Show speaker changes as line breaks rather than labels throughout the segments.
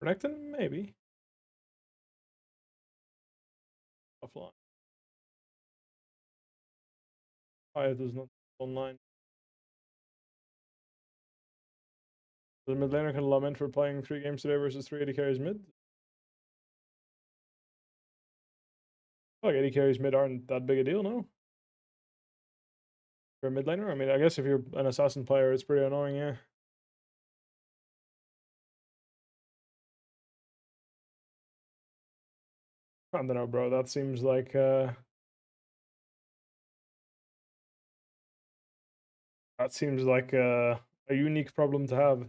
Renekton? Maybe. Offline. It does not online. The mid laner can lament for playing 3 games today versus 3 AD carries mid. Like 80 carries mid aren't that big a deal, no? For a mid laner? I mean, I guess if you're an assassin player, it's pretty annoying, yeah. I don't know, bro. That seems like a unique problem to have.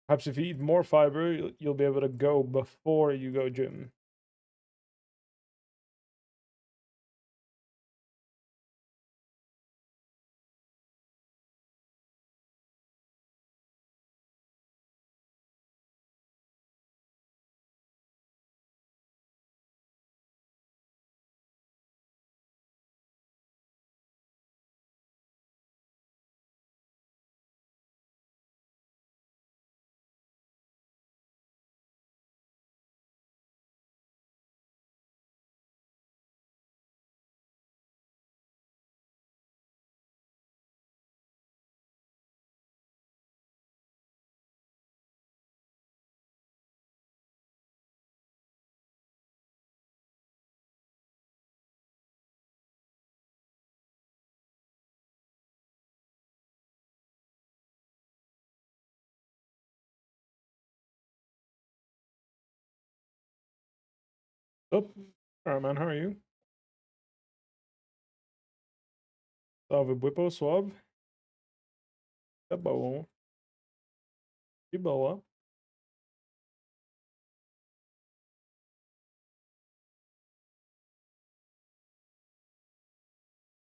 Perhaps if you eat more fiber, you'll be able to go before you go gym. Oh, alright, man. How are you? Salve, Bwipo, suave. Tá bom. De boa.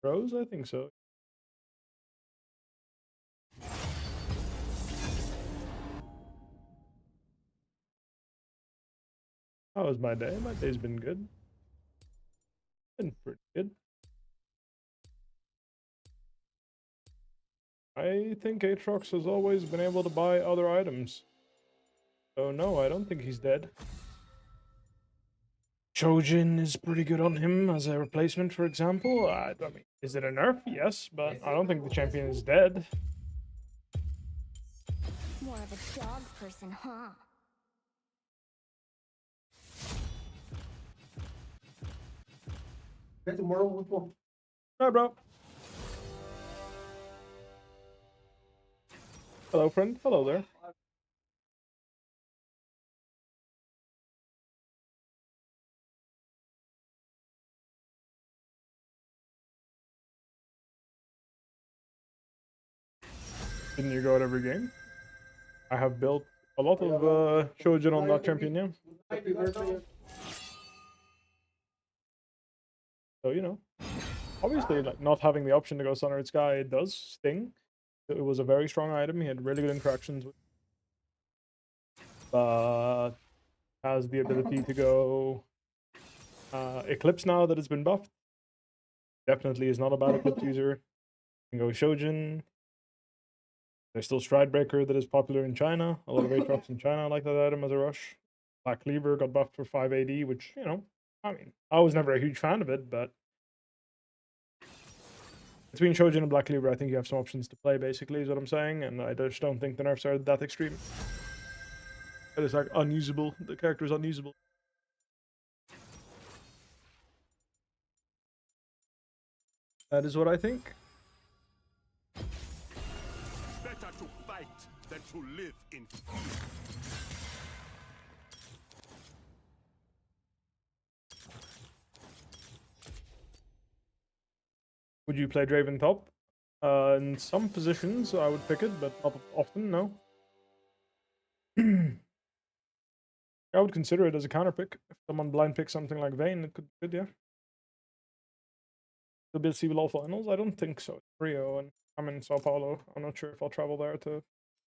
Rose? I think so. How was my day? My day's been good. Been pretty good. I think Aatrox has always been able to buy other items. So no, I don't think he's dead. Chojin is pretty good on him as a replacement, for example. I mean, is it a nerf? Yes, but I don't think the champion is dead.
More of a dog person, huh?
Hi, bro. Hello, friend. Hello there. Didn't you go at every game? I have built a lot of Shojin on that champion, yeah. So, you know, obviously, like, not having the option to go Sunrise Sky does sting. It was a very strong item. He had really good interactions with, but has the ability to go Eclipse now that it's been buffed. Definitely is not a bad Eclipse user. You can go Shojin. There's still Stridebreaker that is popular in China. A lot of Aatrox in China like that item as a rush. Black Cleaver got buffed for 5 AD, which, you know, I mean, I was never a huge fan of it, but between Shojin and Black Cleaver, I think you have some options to play, basically, is what I'm saying, and I just don't think the nerfs are that extreme. It is like unusable. The character is unusable. That is what I think.
Better to fight than to live in fear.
Would you play Draven top? In some positions, I would pick it, but not often, no. I would consider it as a counter pick. If someone blind picks something like Vayne, it could be good, yeah. Will be able to see with all finals? I don't think so. It's Rio, and I'm in Sao Paulo. I'm not sure if I'll travel there to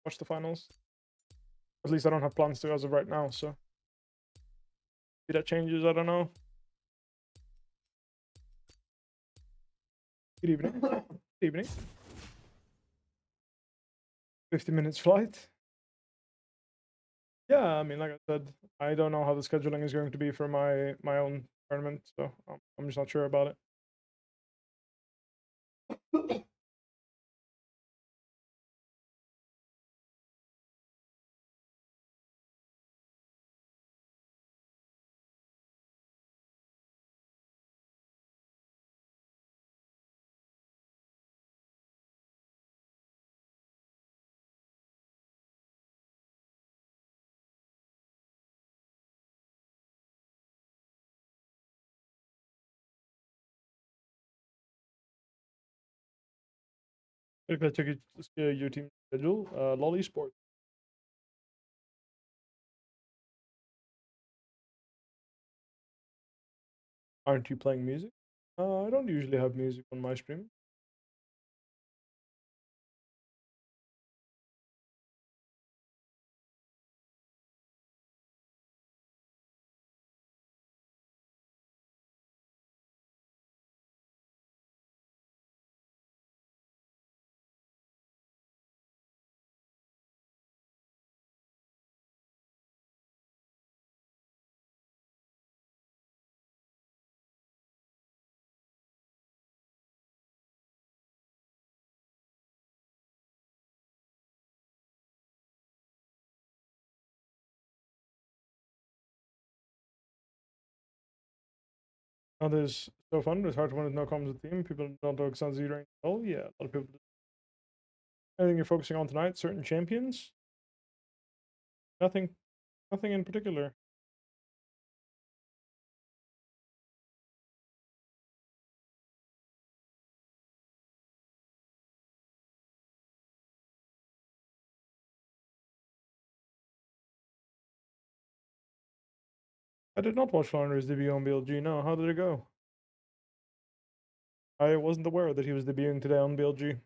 watch the finals. At least I don't have plans to as of right now, so. Maybe that changes, I don't know. Good evening. Good evening. 50 minutes flight. Yeah, I mean, like I said, I don't know how the scheduling is going to be for my own tournament, so I'm just not sure about it. If I check your team schedule, Lolly Sport. Aren't you playing music? I don't usually have music on my stream. That is so fun. It's hard to win with no comms with the team. People don't know Xanzi rank. Oh yeah, a lot of people do. Anything you're focusing on tonight? Certain champions? Nothing. Nothing in particular. I did not watch Flanders debut on BLG. No, how did it go? I wasn't aware that he was debuting today on BLG.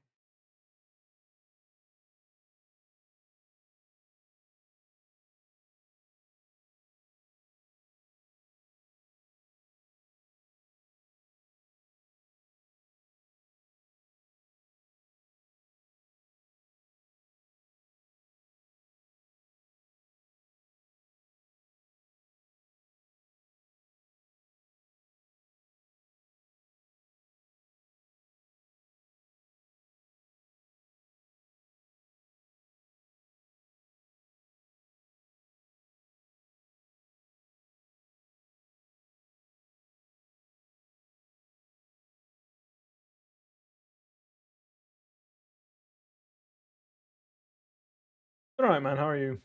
All right, man. How are you?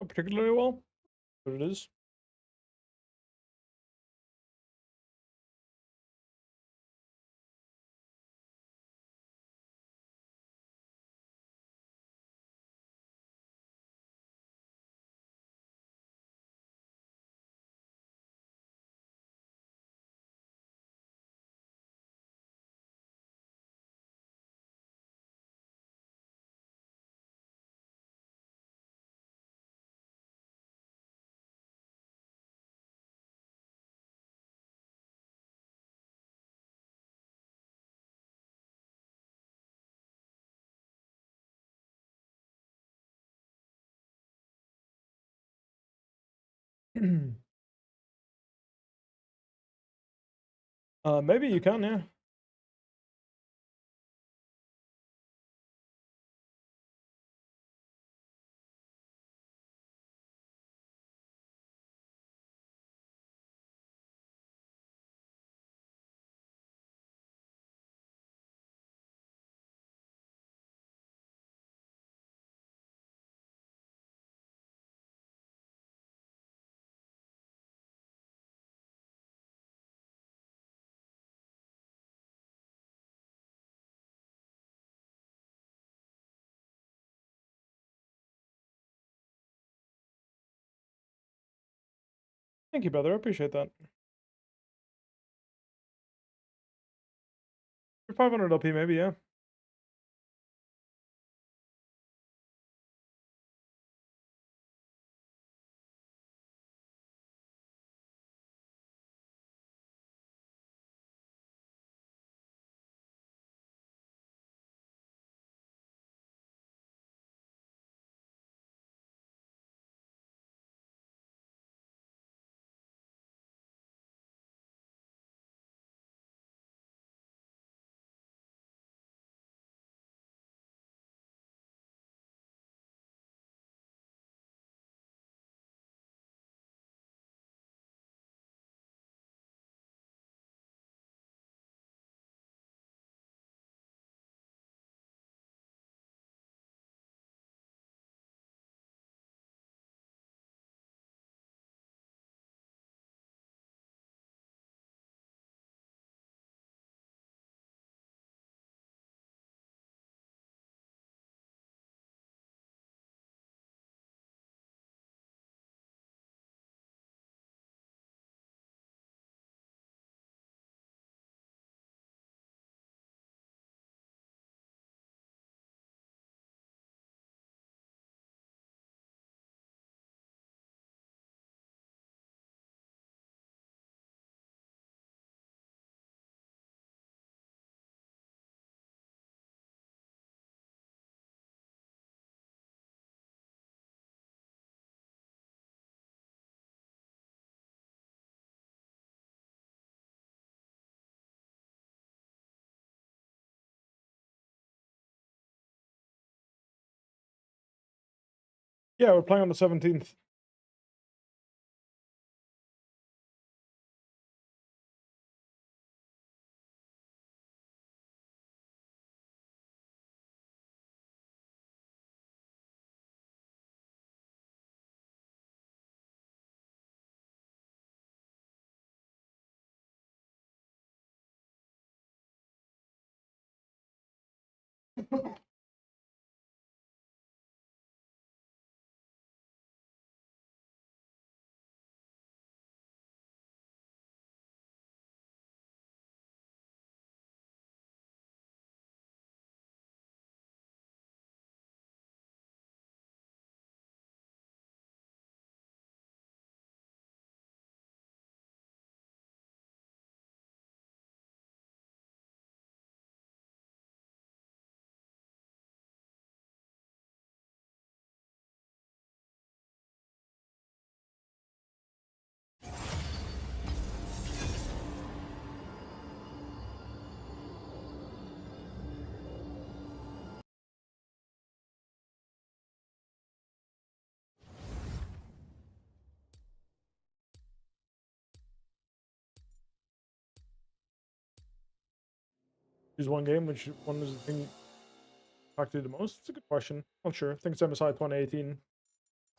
Not particularly well, but it is. Maybe you can, yeah. Thank you, brother. I appreciate that. For 500 LP, maybe, yeah. Yeah, we're playing on the 17th. Choose one game, which one is the thing impacted you the most? It's a good question. Not sure. I think it's MSI 2018.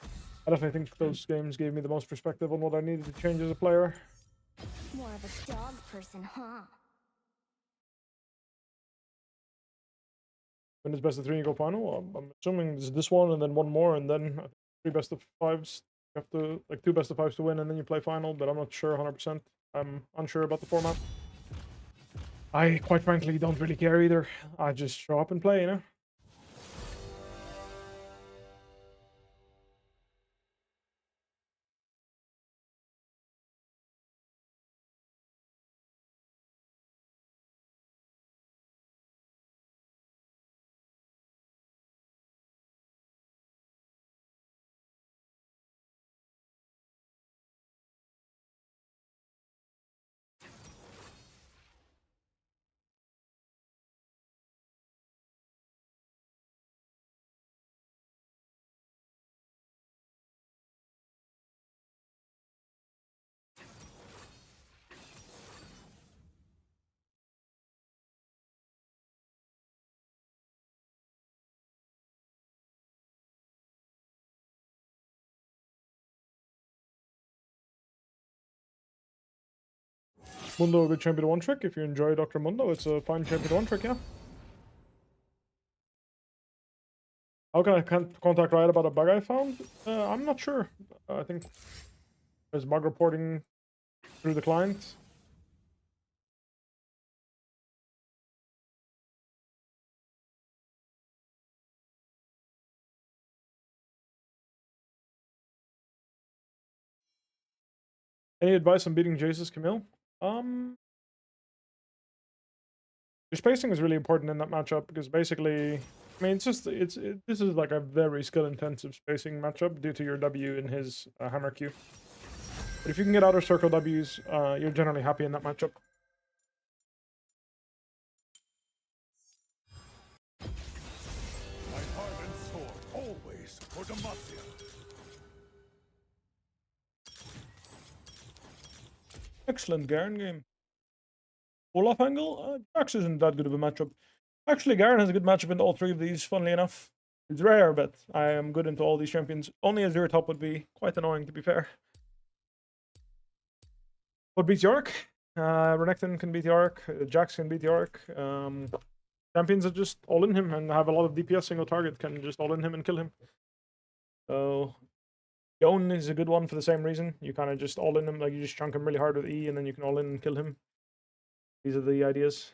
I definitely think those games gave me the most perspective on what I needed to change as a player.
More of a dog person, huh?
When it's best of three and you go final, I'm assuming it's this one and then one more, and then I think 3 best of fives. You have to, like, 2 best of fives to win, and then you play final, but I'm not sure 100%. I'm unsure about the format. I, quite frankly, don't really care either. I just show up and play, you know? Mundo, a good champion one trick. If you enjoy Dr. Mundo, it's a fine champion one trick, yeah. How can I contact Riot about a bug I found? I'm not sure. I think There's bug reporting through the client. Any advice on beating Jace's Camille? Your spacing is really important in that matchup because basically, I mean, this is like a very skill-intensive spacing matchup due to your W in his hammer Q. But if you can get outer circle Ws, you're generally happy in that matchup.
My heart and sword, always for the Mafia.
Excellent Garen game. Olaf angle? Jax isn't that good of a matchup. Actually, Garen has a good matchup into all three of these, funnily enough. It's rare, but I am good into all these champions. Only a 0 top would be quite annoying, to be fair. What beats Yorick? Renekton can beat Yorick. Jax can beat Yorick. Champions that just all in him and have a lot of DPS single target can just all in him and kill him. So Yone is a good one for the same reason. You kind of just all in him, like you just chunk him really hard with E and then you can all in and kill him. These are the ideas.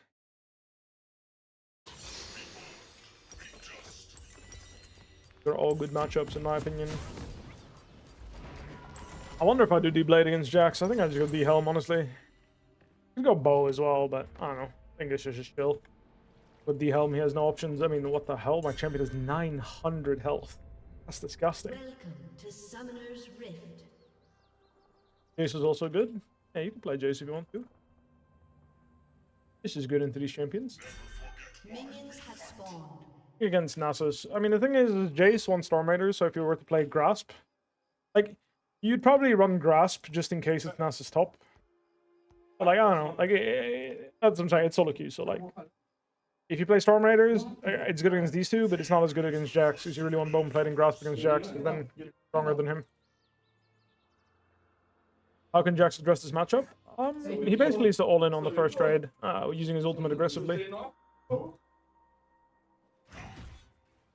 They're all good matchups in my opinion. I wonder if I do D-Blade against Jax. I think I just go D-Helm, honestly. I could go Bow as well, but I don't know. I think this is just chill. With D-Helm, he has no options. I mean, what the hell? My champion has 900 health. That's disgusting.
Welcome to Summoner's Rift.
Jace is also good. Yeah, you can play Jace if you want to. This is good into these champions.
Minions have spawned.
Against Nasus. I mean, the thing is Jace wants Storm Raiders, so if you were to play Grasp, like, you'd probably run Grasp just in case it's Nasus top. But, like, I don't know. Like, that's what I'm saying. It's Soloqueue, so, like, if you play Storm Raiders, it's good against these two, but it's not as good against Jax, because you really want bone plating Grasp against Jax, because then you're stronger than him. How can Jax address this matchup? He basically needs to all in on the first trade, using his ultimate aggressively.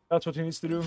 That's what he needs to do.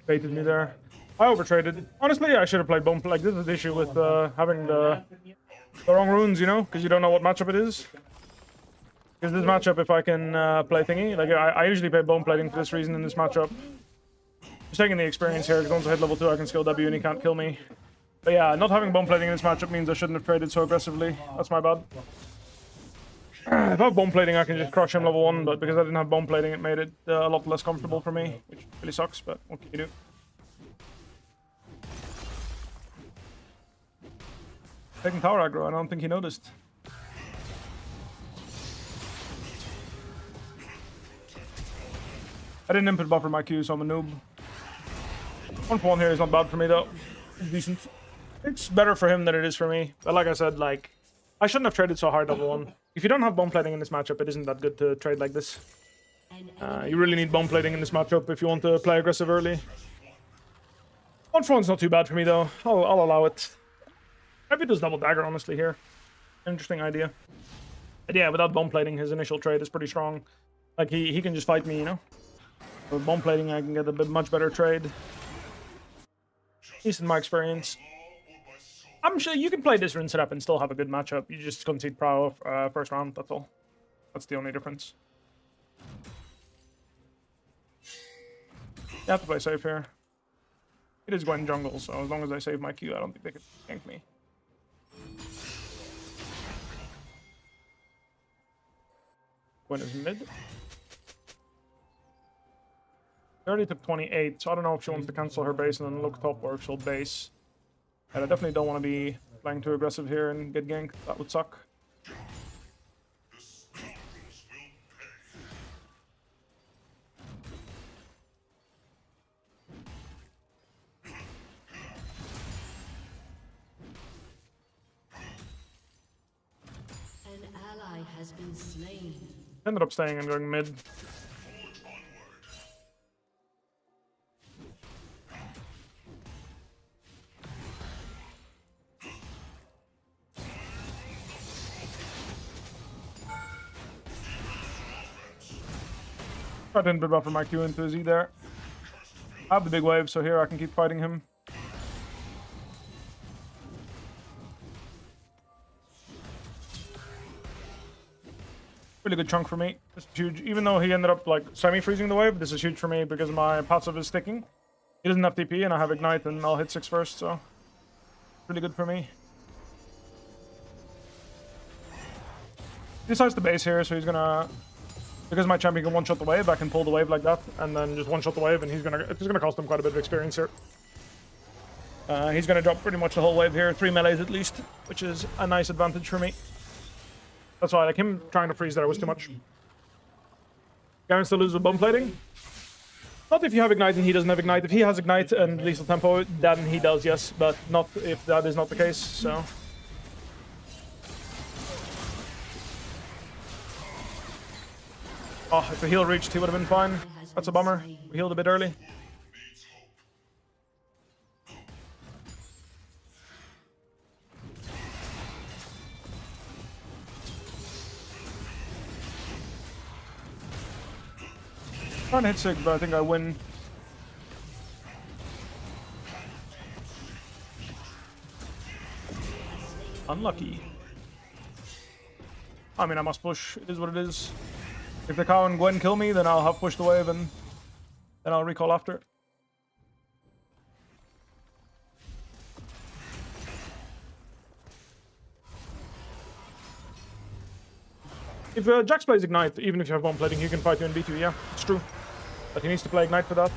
Baited me there. I overtraded. Honestly, I should have played bump. Like, this is the issue with having the wrong runes, you know? Because you don't know what matchup it is. Because this matchup, if I can play thingy, like, I usually play bone plating for this reason in this matchup. Just taking the experience here, because once I hit level 2, I can skill W and he can't kill me. But yeah, not having bone plating in this matchup means I shouldn't have traded so aggressively. That's my bad. If I have bone plating, I can just crush him level 1, but because I didn't have bone plating, it made it a lot less comfortable for me, which really sucks, but what can you do? Taking tower aggro, I don't think he noticed. I didn't input buffer my Q, so I'm a noob. 1-for-1 here is not bad for me, though. It's decent. It's better for him than it is for me. But like I said, like, I shouldn't have traded so hard level 1. If you don't have bone plating in this matchup, it isn't that good to trade like this. You really need bone plating in this matchup if you want to play aggressive early. 1-for-1's not too bad for me, though. I'll allow it. Maybe it does double dagger, honestly, here. Interesting idea. But yeah, without bone plating, his initial trade is pretty strong. Like, he can just fight me, you know? With bone plating, I can get a much better trade. At least in my experience. I'm sure you can play this rune setup and still have a good matchup. You just concede Prow first round, that's all. That's the only difference. You have to play safe here. It is Gwen jungle, so as long as I save my Q, I don't think they could gank me. Gwen is mid. She already took 28, so I don't know if she wants to cancel her base and then look top or if she'll base. And I definitely don't want to be playing too aggressive here and get ganked. That would suck.
ally has been slain.
Ended up staying and going mid. I didn't buffer my Q into his E there. I have the big wave, so here I can keep fighting him. Really good chunk for me. This is huge. Even though he ended up like semi-freezing the wave, this is huge for me because my passive is sticking. He doesn't have TP and I have Ignite and I'll hit 6 first, so really good for me. He decides to base here, so he's gonna... Because my champion can one-shot the wave, I can pull the wave like that and then just one-shot the wave and it's gonna cost him quite a bit of experience here. He's gonna drop pretty much the whole wave here, 3 melees at least, which is a nice advantage for me. That's why, like, him trying to freeze there was too much. Garen still loses with bone plating. Not if you have Ignite and he doesn't have Ignite. If he has Ignite and lethal tempo, then he does, yes. But not if that is not the case, so... Oh, if the heal reached, he would have been fine. That's a bummer. We healed a bit early. Trying to hit 6, but I think I win. Unlucky. I mean, I must push. It is what it is. If the cow and Gwen kill me, then I'll have pushed the wave and then I'll recall after. If Jax plays Ignite, even if you have one plating, he can fight you in B2, yeah, it's true. But he needs to play Ignite for that.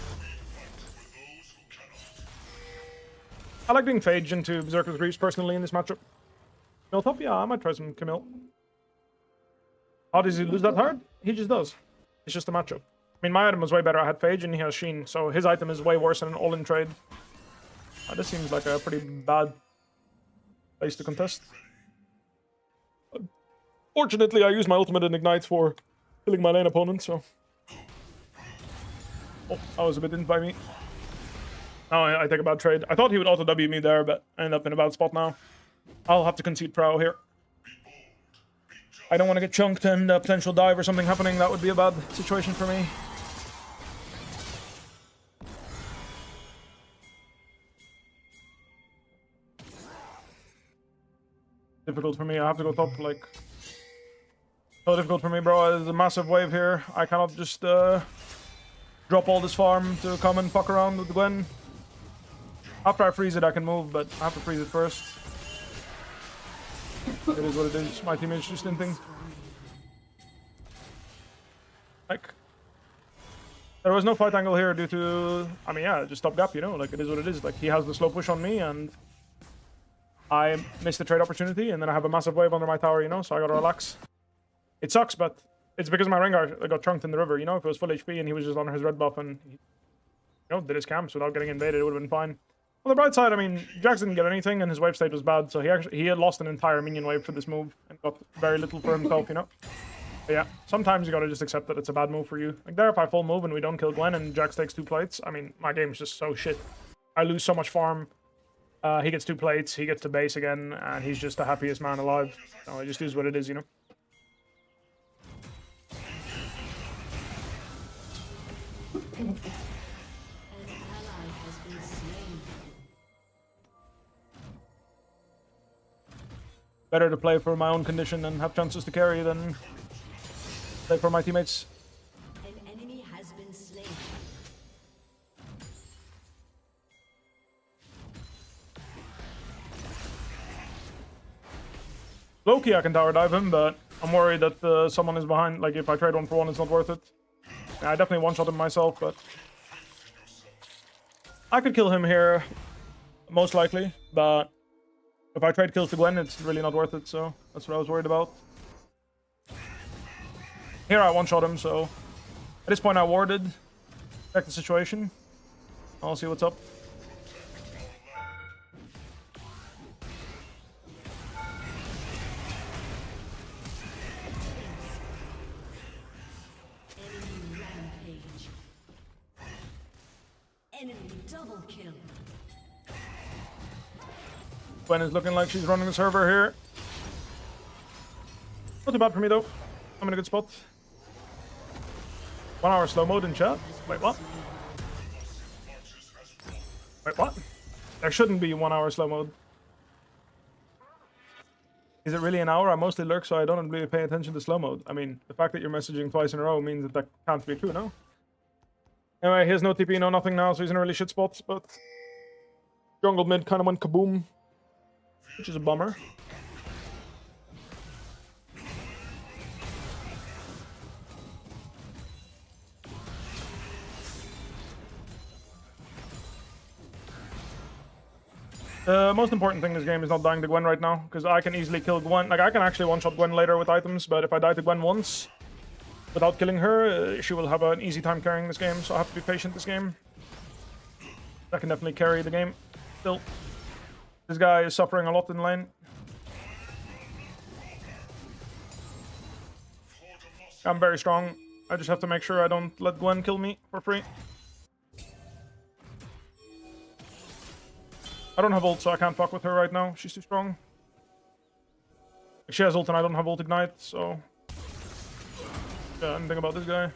I like being Phage into Berserker's Greaves personally in this matchup. Camille top? Yeah, I might try some Camille. How does he lose that hard? He just does. It's just a matchup. I mean, my item was way better. I had Phage and he has Sheen, so his item is way worse than an all-in trade. This seems like a pretty bad place to contest. Fortunately, I use my ultimate and Ignite for killing my lane opponent, so... Oh, that was a bit in by me. Now I take a bad trade. I thought he would auto-W me there, but I end up in a bad spot now. I'll have to concede prow here. I don't want to get chunked and a potential dive or something happening. That would be a bad situation for me. Difficult for me. I have to go top, like... So difficult for me, bro. There's a massive wave here. I cannot just drop all this farm to come and fuck around with Gwen. After I freeze it, I can move, but I have to freeze it first. It is what it is. My teammate's just inting. Like, there was no fight angle here due to... I mean, yeah, just top gap, you know? Like, it is what it is. Like, he has the slow push on me, and... I missed the trade opportunity, and then I have a massive wave under my tower, you know? So I gotta relax. It sucks, but it's because my Rengar got chunked in the river, you know? If it was full HP and he was just on his red buff and he, you know, did his camps without getting invaded, it would have been fine. On the bright side, I mean, Jax didn't get anything and his wave state was bad, so he had lost an entire minion wave for this move and got very little for himself, you know? But yeah, sometimes you gotta just accept that it's a bad move for you. Like there, if I full move and we don't kill Gwen and Jax takes 2 plates, I mean, my game's just so shit. I lose so much farm. He gets 2 plates, he gets to base again, and he's just the happiest man alive. So it just is what it is, you know?
An ally has been slain.
Better to play for my own condition and have chances to carry than play for my teammates.
An enemy has been slain.
Low-key, I can tower dive him, but I'm worried that someone is behind. Like, if I trade 1-for-1, it's not worth it. Yeah, I definitely one-shot him myself, but... I could kill him here, most likely, but... If I trade kills to Gwen, it's really not worth it, so that's what I was worried about. Here I one-shot him, so... At this point I warded. Check the situation. I'll see what's up.
Double kill.
Gwen is looking like she's running the server here. Not too bad for me though. I'm in a good spot. 1 hour slow mode in chat. Wait, what? Wait, what? There shouldn't be 1 hour slow mode. Is it really an hour? I mostly lurk, so I don't really pay attention to slow mode. I mean, the fact that you're messaging twice in a row means that that can't be true, no? Anyway, he has no TP, no nothing now, so he's in a really shit spot, but... Jungle mid kind of went kaboom. Which is a bummer. The most important thing in this game is not dying to Gwen right now, because I can easily kill Gwen. Like, I can actually one-shot Gwen later with items, but if I die to Gwen once, without killing her, she will have an easy time carrying this game, so I have to be patient this game. I can definitely carry the game. Still, this guy is suffering a lot in lane. I'm very strong. I just have to make sure I don't let Gwen kill me for free. I don't have ult, so I can't fuck with her right now. She's too strong. She has ult and I don't have ult ignite, so... Yeah, anything about this guy.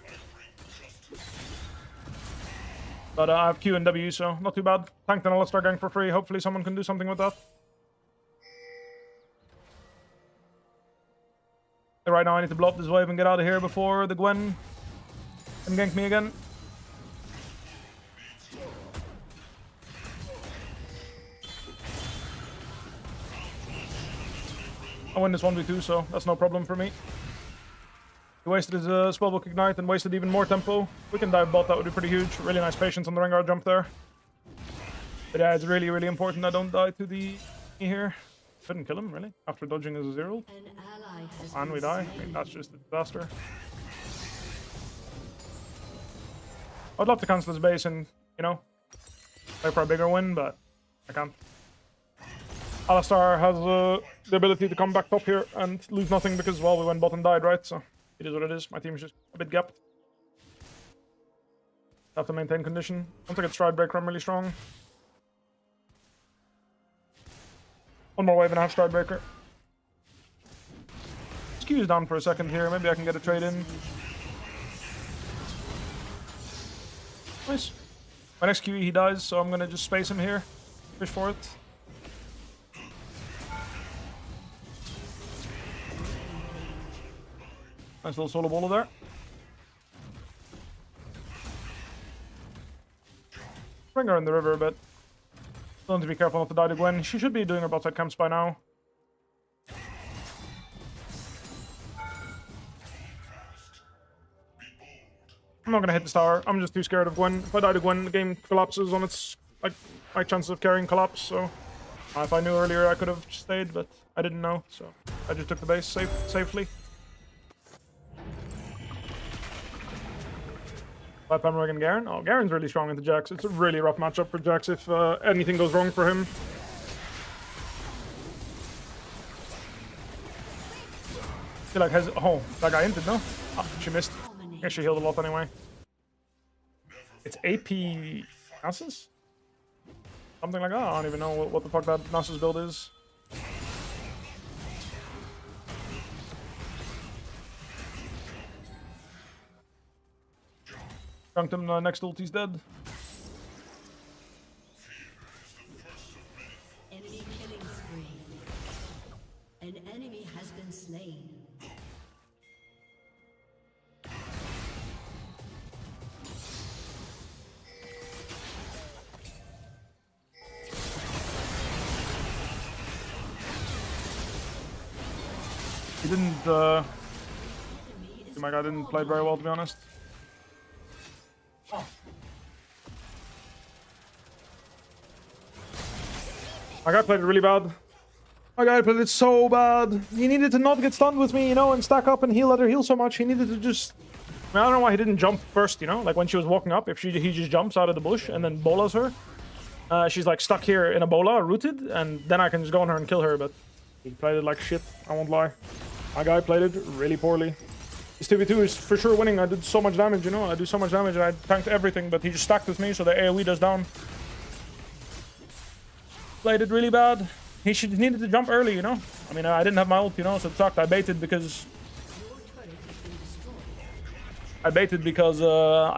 But I have Q and W, so not too bad. Tanked and Alistar gang for free. Hopefully someone can do something with that. Right now I need to blow up this wave and get out of here before the Gwen can gank me again. I win this 1v2, so that's no problem for me. He wasted his spellbook ignite and wasted even more tempo. We can dive bot, that would be pretty huge. Really nice patience on the Rengar jump there. But yeah, it's really, really important I don't die to the E here. Couldn't kill him, really, after dodging his 0. And we die. I mean, that's just a disaster. I'd love to cancel his base and, you know, play for a bigger win, but I can't. Alistar has the ability to come back top here and lose nothing because, well, we went bot and died, right? So it is what it is. My team's just a bit gapped. Have to maintain condition. Once I get Stride Breaker, I'm really strong. One more wave and I have Stride Breaker. Skew is down for a second here. Maybe I can get a trade in. Nice. My next QE he dies, so I'm gonna just space him here. Fish for it. Nice little solo bowler there. Bring her in the river, but still need to be careful not to die to Gwen. She should be doing her bot side camps by now. I'm not gonna hit this tower. I'm just too scared of Gwen. If I die to Gwen, the game collapses on its, like, my chances of carrying collapse, so... if I knew earlier, I could have stayed, but I didn't know, so I just took the base safely. By Pemroy and Garen. Oh, Garen's really strong into Jax. It's a really rough matchup for Jax if anything goes wrong for him. I feel like oh, that guy ended, no? Oh, she missed. I guess she healed a lot anyway. It's AP Nasus? Something like that? I don't even know what the fuck that Nasus build is. Dunked him, next ulti's dead.
Enemy killing spree. An enemy has been slain.
He didn't, my guy didn't play very well, to be honest. My guy played it really bad. My guy played it so bad. He needed to not get stunned with me, you know, and stack up and let her heal so much. He needed to just... I don't know why he didn't jump first, you know? Like, when she was walking up, if he just jumps out of the bush and then bolas her. She's, like, stuck here in a bola, rooted, and then I can just go on her and kill her, but... he played it like shit, I won't lie. My guy played it really poorly. This 2v2 is for sure winning. I did so much damage, you know? I do so much damage and I tanked everything, but he just stacked with me, so the AoE does down.
played it really bad. He needed to jump early, you know? I mean, I didn't have my ult, you know, so it sucked. I baited because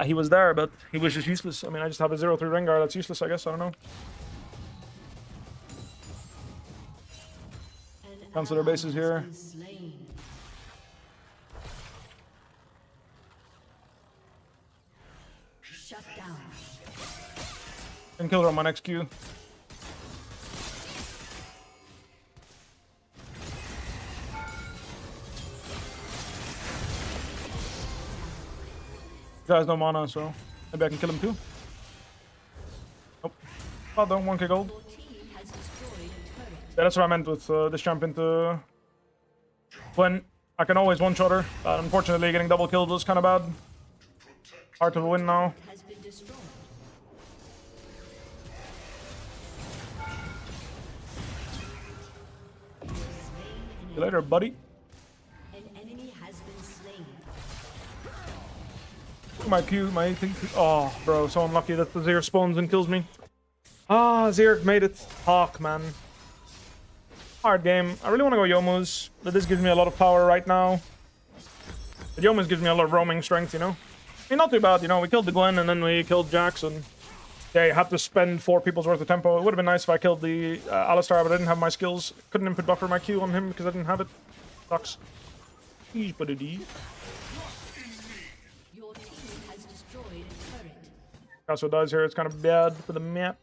he was there, but he was just useless. I mean, I just have a 0-3 Rengar that's useless, I guess. I don't know. Cancel their bases here.
Shut down.
Can kill her on my next Q. He has no mana, so maybe I can kill him too. Nope. Oh, don't 1k gold. Yeah, that's what I meant with this jump into when I can always one-shot her. But unfortunately, getting double killed was kind of bad. Hard to win now. See you later, buddy. My Q, my AP. Oh, bro, so unlucky that the Zir spawns and kills me. Ah, Zir made it. Fuck, man. Hard game. I really want to go Youmu's, but this gives me a lot of power right now. But Youmu's gives me a lot of roaming strength, you know? I mean, not too bad, you know? We killed the Gwen and then we killed Jax, and yeah, you had to spend 4 people's worth of tempo. It would have been nice if I killed the Alistar, but I didn't have my skills. Couldn't input buffer my Q on him because I didn't have it. Sucks. He's but a D. Casso dies here, it's kind of bad for the map.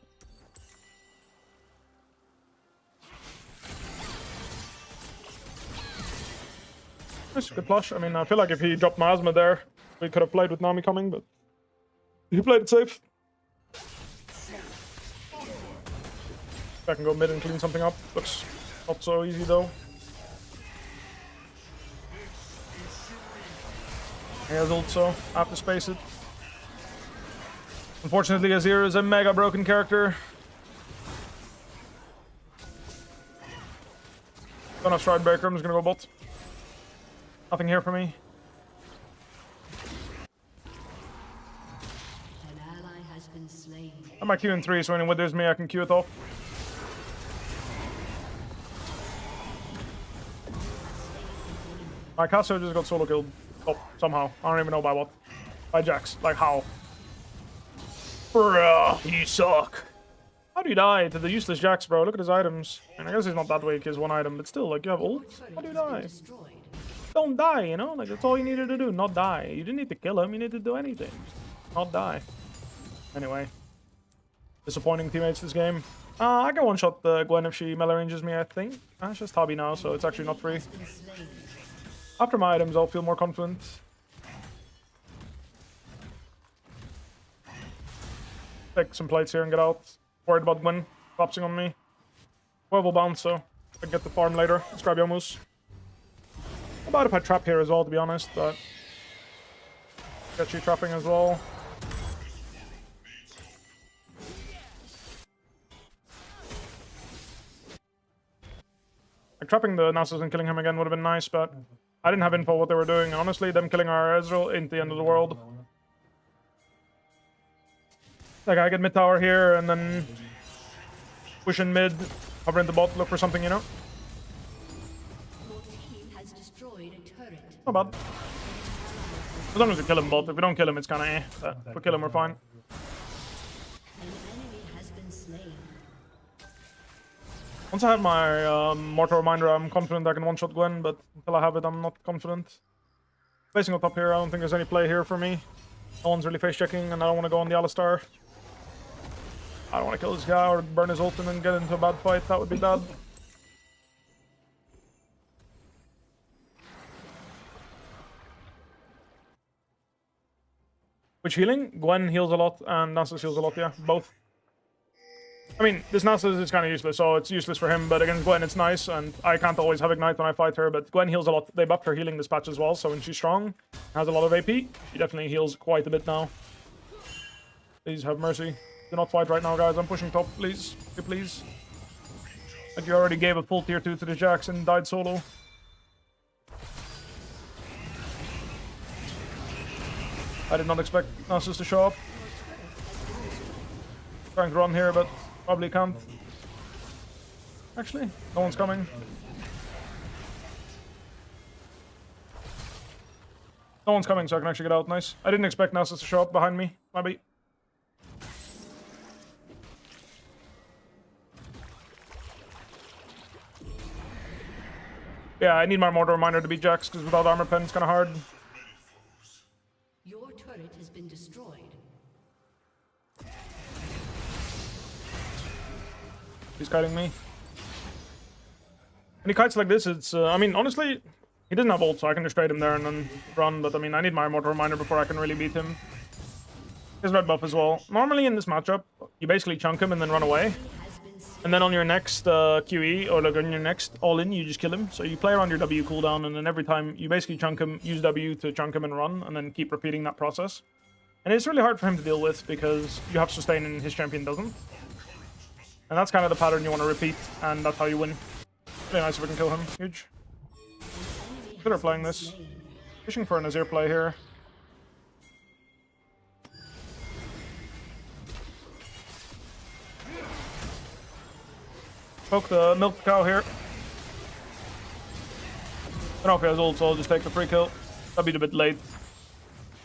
Nice, good flush. I mean, I feel like if he dropped Miasma there, we could have played with Nami coming, but he played it safe. I can go mid and clean something up. Looks not so easy though. He has ult, so I have to space it. Unfortunately, Azir is a mega broken character. Don't have Stride Breaker, I'm just gonna go bot. Nothing here for me.
An ally has been slain.
I'm at Q in 3, so when it withers me, I can Q it off. My Casso just got solo killed. Oh, somehow. I don't even know by what. By Jax. Like, how? Bruh, you suck. How do you die to the useless Jax, bro? Look at his items. I mean, I guess he's not that weak, he's one item, but still, like, you have ult? How do you die? Don't die, you know? Like, that's all you needed to do, not die. You didn't need to kill him, you needed to do anything. Just not die. Anyway. Disappointing teammates this game. I can one-shot Gwen if she melee ranges me, I think. It's just hobby now, so it's actually not free. After my items, I'll feel more confident. Take some plates here and get out. Worried about Gwen collapsing on me. 12 will bounce, so I can get the farm later. Let's grab Youmu's. How about if I trap here as well, to be honest, but get you trapping as well. Like, trapping the Nasus and killing him again would have been nice, but I didn't have info what they were doing. And honestly, them killing our Ezreal ain't the end of the world. Like, I get mid tower here and then push in mid, hover into bot, look for something, you know? Not bad. As long as we kill him bot. If we don't kill him, it's kind of eh. But if we kill him, we're fine. Once I have my Mortal Reminder, I'm confident I can one-shot Gwen, but until I have it, I'm not confident. Placing on top here, I don't think there's any play here for me. No one's really face-checking, and I don't want to go on the Alistar. I don't want to kill this guy or burn his ult and then get into a bad fight. That would be bad. Which healing? Gwen heals a lot and Nasus heals a lot, yeah. Both. I mean, this Nasus is kind of useless, so it's useless for him, but against Gwen it's nice, and I can't always have Ignite when I fight her, but Gwen heals a lot. They buffed her healing this patch as well, so when she's strong, has a lot of AP, she definitely heals quite a bit now. Please have mercy. Do not fight right now, guys. I'm pushing top, please. Please. Like, you already gave a full tier 2 to the Jax and died solo. I did not expect Nasus to show up. Trying to run here, but probably can't. actually. No one's coming. No one's coming, so I can actually get out. Nice. I didn't expect Nasus to show up behind me. Maybe. Yeah, I need my Mortar Reminder to beat Jax, because without Armor Pen, it's kind of hard.
Your turret has been destroyed.
He's kiting me. And he kites like this, it's... I mean, honestly, he doesn't have ult, so I can just trade him there and then run. But, I mean, I need my Mortar Reminder before I can really beat him. His red buff as well. Normally in this matchup, you basically chunk him and then run away. And then on your next QE, or like on your next all-in, you just kill him. So you play around your W cooldown, and then every time you basically chunk him, use W to chunk him and run, and then keep repeating that process. And it's really hard for him to deal with, because you have sustain and his champion doesn't. And that's kind of the pattern you want to repeat, and that's how you win. Really nice if we can kill him. Huge. Good are playing this. Fishing for an Azir play here. Poke the milk cow here. I don't know if he has ult, so I'll just take the free kill. That'd be a bit late.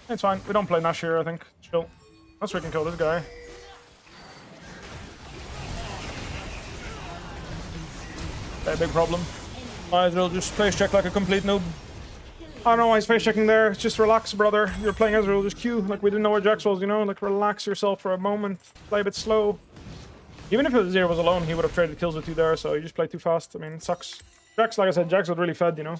It's fine. We don't play Nash here, I think. Chill. Unless we can kill this guy. Okay, big problem. Might as well just face check like a complete noob. I don't know why he's face checking there. Just relax, brother. You're playing Ezreal, just Q. Like, we didn't know where Jax was, you know? Like, relax yourself for a moment. Play a bit slow. Even if Azir was alone, he would have traded kills with you there, so you just played too fast. I mean, it sucks. Jax, like I said, Jax got really fed, you know?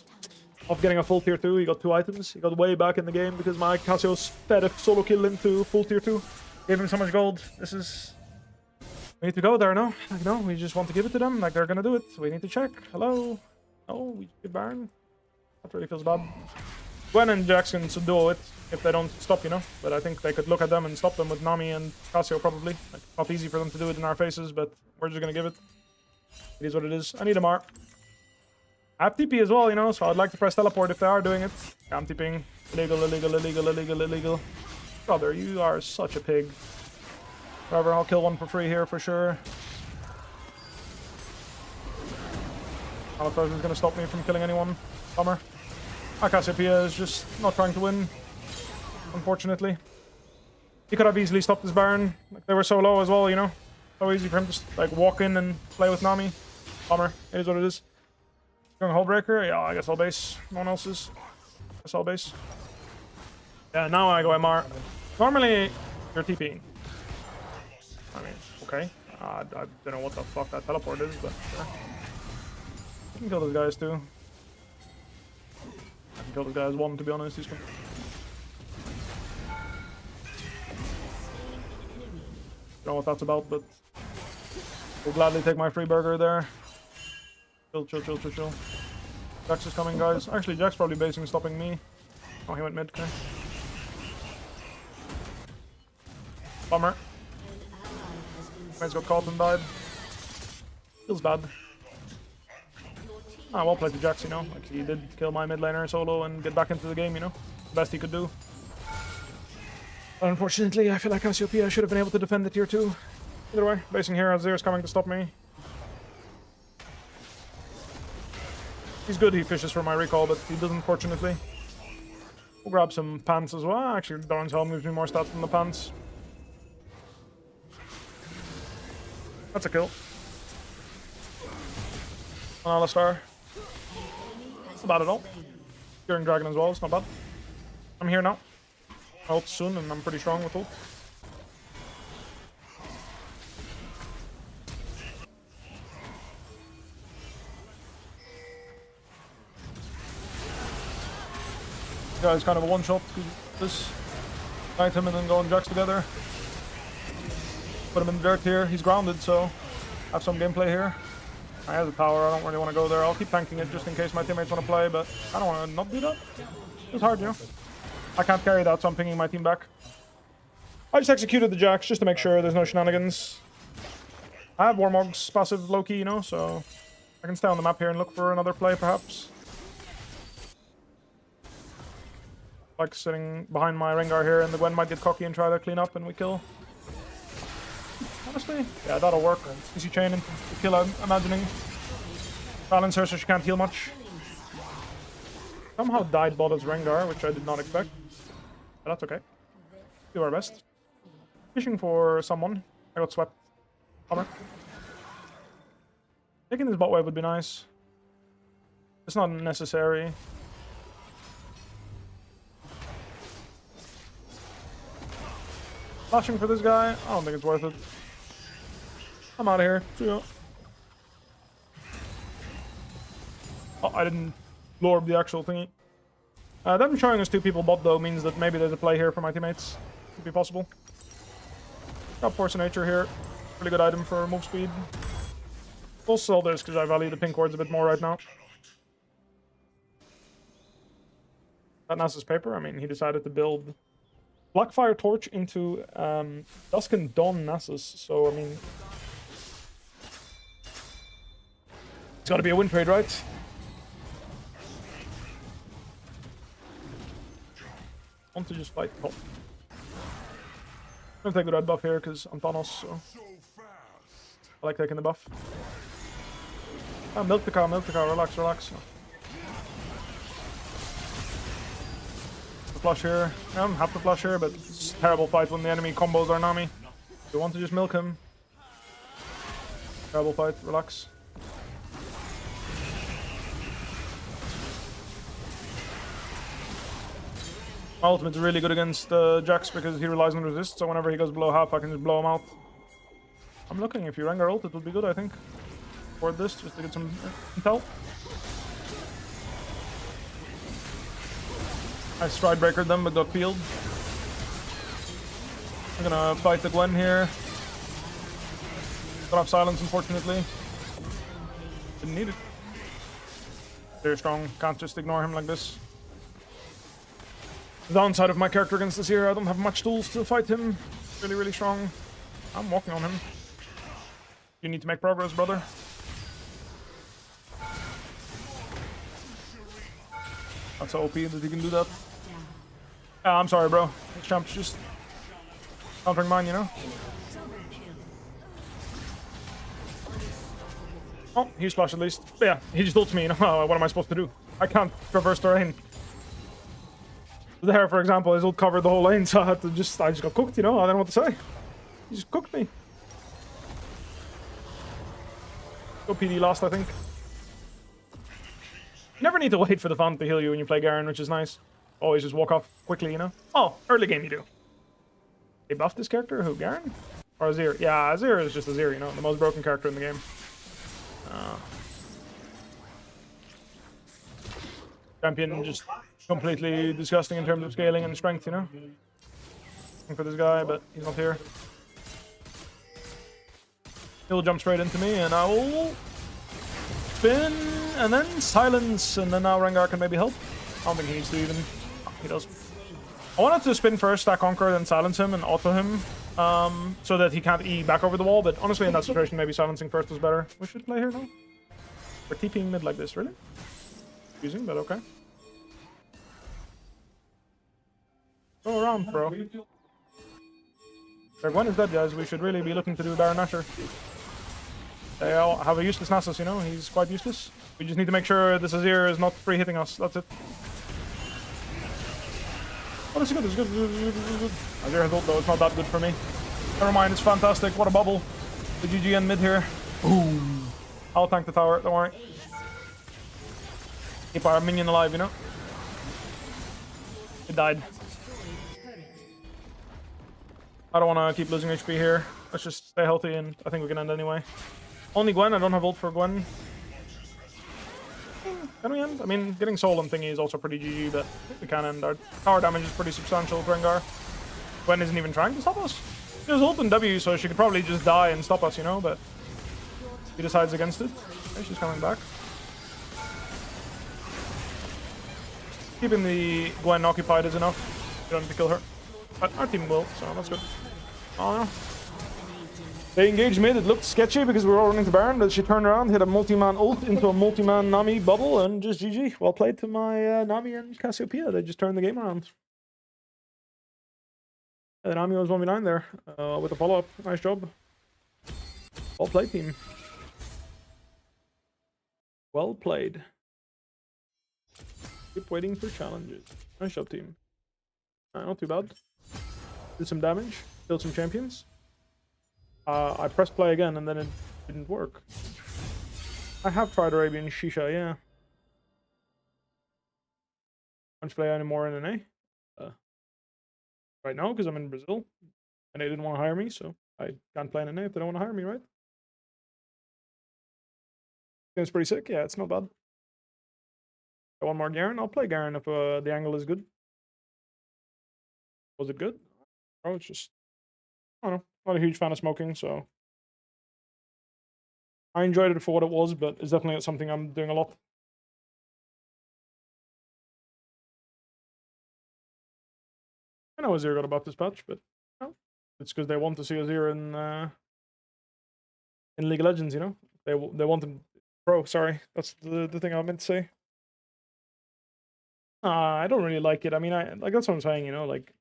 Off getting a full tier 2, he got 2 items. He got way back in the game because my Cassio's fed a solo kill into full tier 2. Gave him so much gold. This is... We need to go there, no? Like, no, we just want to give it to them. Like, they're gonna do it. We need to check. Hello? No, we get Baron. That really feels bad. Gwen and Jax can subduo it if they don't stop, you know? But I think they could look at them and stop them with Nami and Cassio, probably. Like, not easy for them to do it in our faces, but we're just gonna give it. It is what it is. I need a Mar. I have TP as well, you know, so I'd like to press teleport if they are doing it. Yeah, I'm TPing. Illegal, illegal, illegal, illegal, illegal. Brother, you are such a pig. Whatever, I'll kill one for free here for sure. Malphite is gonna stop me from killing anyone. Bummer. Cassiopeia is just not trying to win, unfortunately. He could have easily stopped this Baron. Like, they were so low as well, you know? So easy for him to just, like, walk in and play with Nami. Bummer. It is what it is. Going Hullbreaker? Yeah, I guess I'll base. No one else is. I guess I'll base. Yeah, now I go MR. Normally, you're TPing. I mean, okay. I don't know what the fuck that teleport is, but sure. You can kill those guys too. I can kill those guys one, to be honest. He's gonna... Don't know what that's about, but we'll gladly take my free burger there. Chill, chill, chill, chill, chill. Jax is coming, guys. Actually, Jax probably basing stopping me. Oh, he went mid, okay. Bummer. Man's got caught and died. Feels bad. Ah, well played to Jax, you know. Like, he did kill my mid laner solo and get back into the game, you know. The best he could do. But unfortunately, I feel like Cassiopeia should have been able to defend the tier 2. Either way, basing here, Azir is coming to stop me. He's good, he fishes for my recall, but he doesn't, fortunately. We'll grab some pants as well. Actually, Doran's Helm gives me more stats than the pants. That's a kill. On Alistar. Not bad at all. Searing Dragon as well, it's not bad. I'm here now. Ult soon, and I'm pretty strong with ult. This guy's kind of a one-shot. This knight him and then go and Jax together. Put him in the dirt here. He's grounded, so have some gameplay here. I have the tower. I don't really want to go there. I'll keep tanking it just in case my teammates want to play, but I don't want to not do that. It's hard, you know. I can't carry that, so I'm pinging my team back. I just executed the Jax just to make sure there's no shenanigans. I have Warmog's passive low-key, you know, so I can stay on the map here and look for another play, perhaps. Like sitting behind my Rengar here, and the Gwen might get cocky and try to clean up, and we kill. Honestly, yeah, that'll work. Easy chain into the kill, I'm imagining. Balance her so she can't heal much. Somehow died bot as Rengar, which I did not expect. But that's okay. Do our best. Fishing for someone. I got swept. Bummer. Taking this bot wave would be nice. It's not necessary. Flashing for this guy? I don't think it's worth it. I'm out of here. See ya. Oh, I didn't lorb the actual thingy. Them showing us 2 people bot though means that maybe there's a play here for my teammates. Could be possible. Got Force of Nature here. Really good item for move speed. We'll sell this because I value the pink wards a bit more right now. That Nasus paper, I mean, he decided to build Blackfire Torch into Dusk and Dawn Nasus, so I mean... It's gotta be a win trade, right? Want to just fight. Oh. I'm gonna take the red buff here because I'm Thanos, so I like taking the buff. Milk the cow, relax, relax. The flush here. I don't have to flush here, but it's a terrible fight when the enemy combos our Nami. You want to just milk him. Terrible fight, relax. My ultimate's really good against Jax because he relies on resist, so whenever he goes below half, I can just blow him out. I'm looking, if you Rengar ult, it would be good, I think. For this, just to get some intel. I stride breakered them, but got peeled. I'm gonna fight the Gwen here. Don't have silence, unfortunately. Didn't need it. Very strong, can't just ignore him like this. The downside of my character against this here, I don't have much tools to fight him. Really, really strong. I'm walking on him. You need to make progress, brother. That's OP that he can do that. I'm sorry, bro. The champ's just countering mine, you know? Oh, he splashed at least. But yeah, he just ulted me, you know? What am I supposed to do? I can't traverse terrain. There, for example, his ult covered the whole lane, so I just got cooked, you know? I don't know what to say. He just cooked me. Go PD last, I think. You never need to wait for the fountain to heal you when you play Garen, which is nice. Always just walk off quickly, you know? Oh, early game you do. They buffed this character? Who, Garen? Or Azir? Yeah, Azir is just Azir, you know? The most broken character in the game. Champion just completely disgusting in terms of scaling and strength, you know? Looking for this guy, but he's not here. He'll jump straight into me, and I will spin, and then silence, and then now Rengar can maybe help. I don't think he needs to even. Oh, he does. I wanted to spin first, stack Conquer, then silence him and auto him, so that he can't E back over the wall, but honestly in that situation maybe silencing first was better. We should play here now. We're TPing mid like this, really? Confusing, but okay. Go around, bro. Their Gwen is dead, guys. We should really be looking to do Baron Nashor. They all have a useless Nasus, you know? He's quite useless. We just need to make sure this Azir is not free hitting us. That's it. Oh, this is good, this is good, this is good, this is good. Azir has ult though, it's not that good for me. Never mind, it's fantastic. What a bubble. The GG in mid here. Boom. I'll tank the tower, don't worry. Keep our minion alive, you know? It died. I don't want to keep losing HP here. Let's just stay healthy and I think we can end anyway. Only Gwen, I don't have ult for Gwen. Can we end? I mean, getting soul and thingy is also pretty GG, but we can end. Our power damage is pretty substantial with Rengar. Gwen isn't even trying to stop us. She has ult and W, so she could probably just die and stop us, you know, but he decides against it. Okay, she's coming back. Keeping the Gwen occupied is enough. We don't need to kill her. But our team will, so that's good. Oh no. They engaged mid, it looked sketchy because we were all running to Baron, but she turned around, hit a multi-man ult into a multi-man Nami bubble, and just GG. Well played to my Nami and Cassiopeia. They just turned the game around. And Nami was 1v9 there with a follow-up. Nice job. Well played, team. Well played. Keep waiting for challenges. Nice job, team. Not too bad. Did some damage. Killed some champions. I pressed play again and then it didn't work. I have tried Arabian Shisha, yeah. Can't play anymore in NA. Right now, because I'm in Brazil. And they didn't want to hire me, so I can't play in NA if they don't want to hire me, right? Game's pretty sick. Yeah, it's not bad. Got one more Garen. I'll play Garen if the angle is good. Was it good? Oh, it's just... I don't know. Not a huge fan of smoking, so... I enjoyed it for what it was, but it's definitely not something I'm doing a lot. I know Azir got about this patch, but no. It's because they want to see Azir in League of Legends, you know? They want him pro, sorry. That's the thing I meant to say. I don't really like it. I mean, like that's what I'm saying, you know, like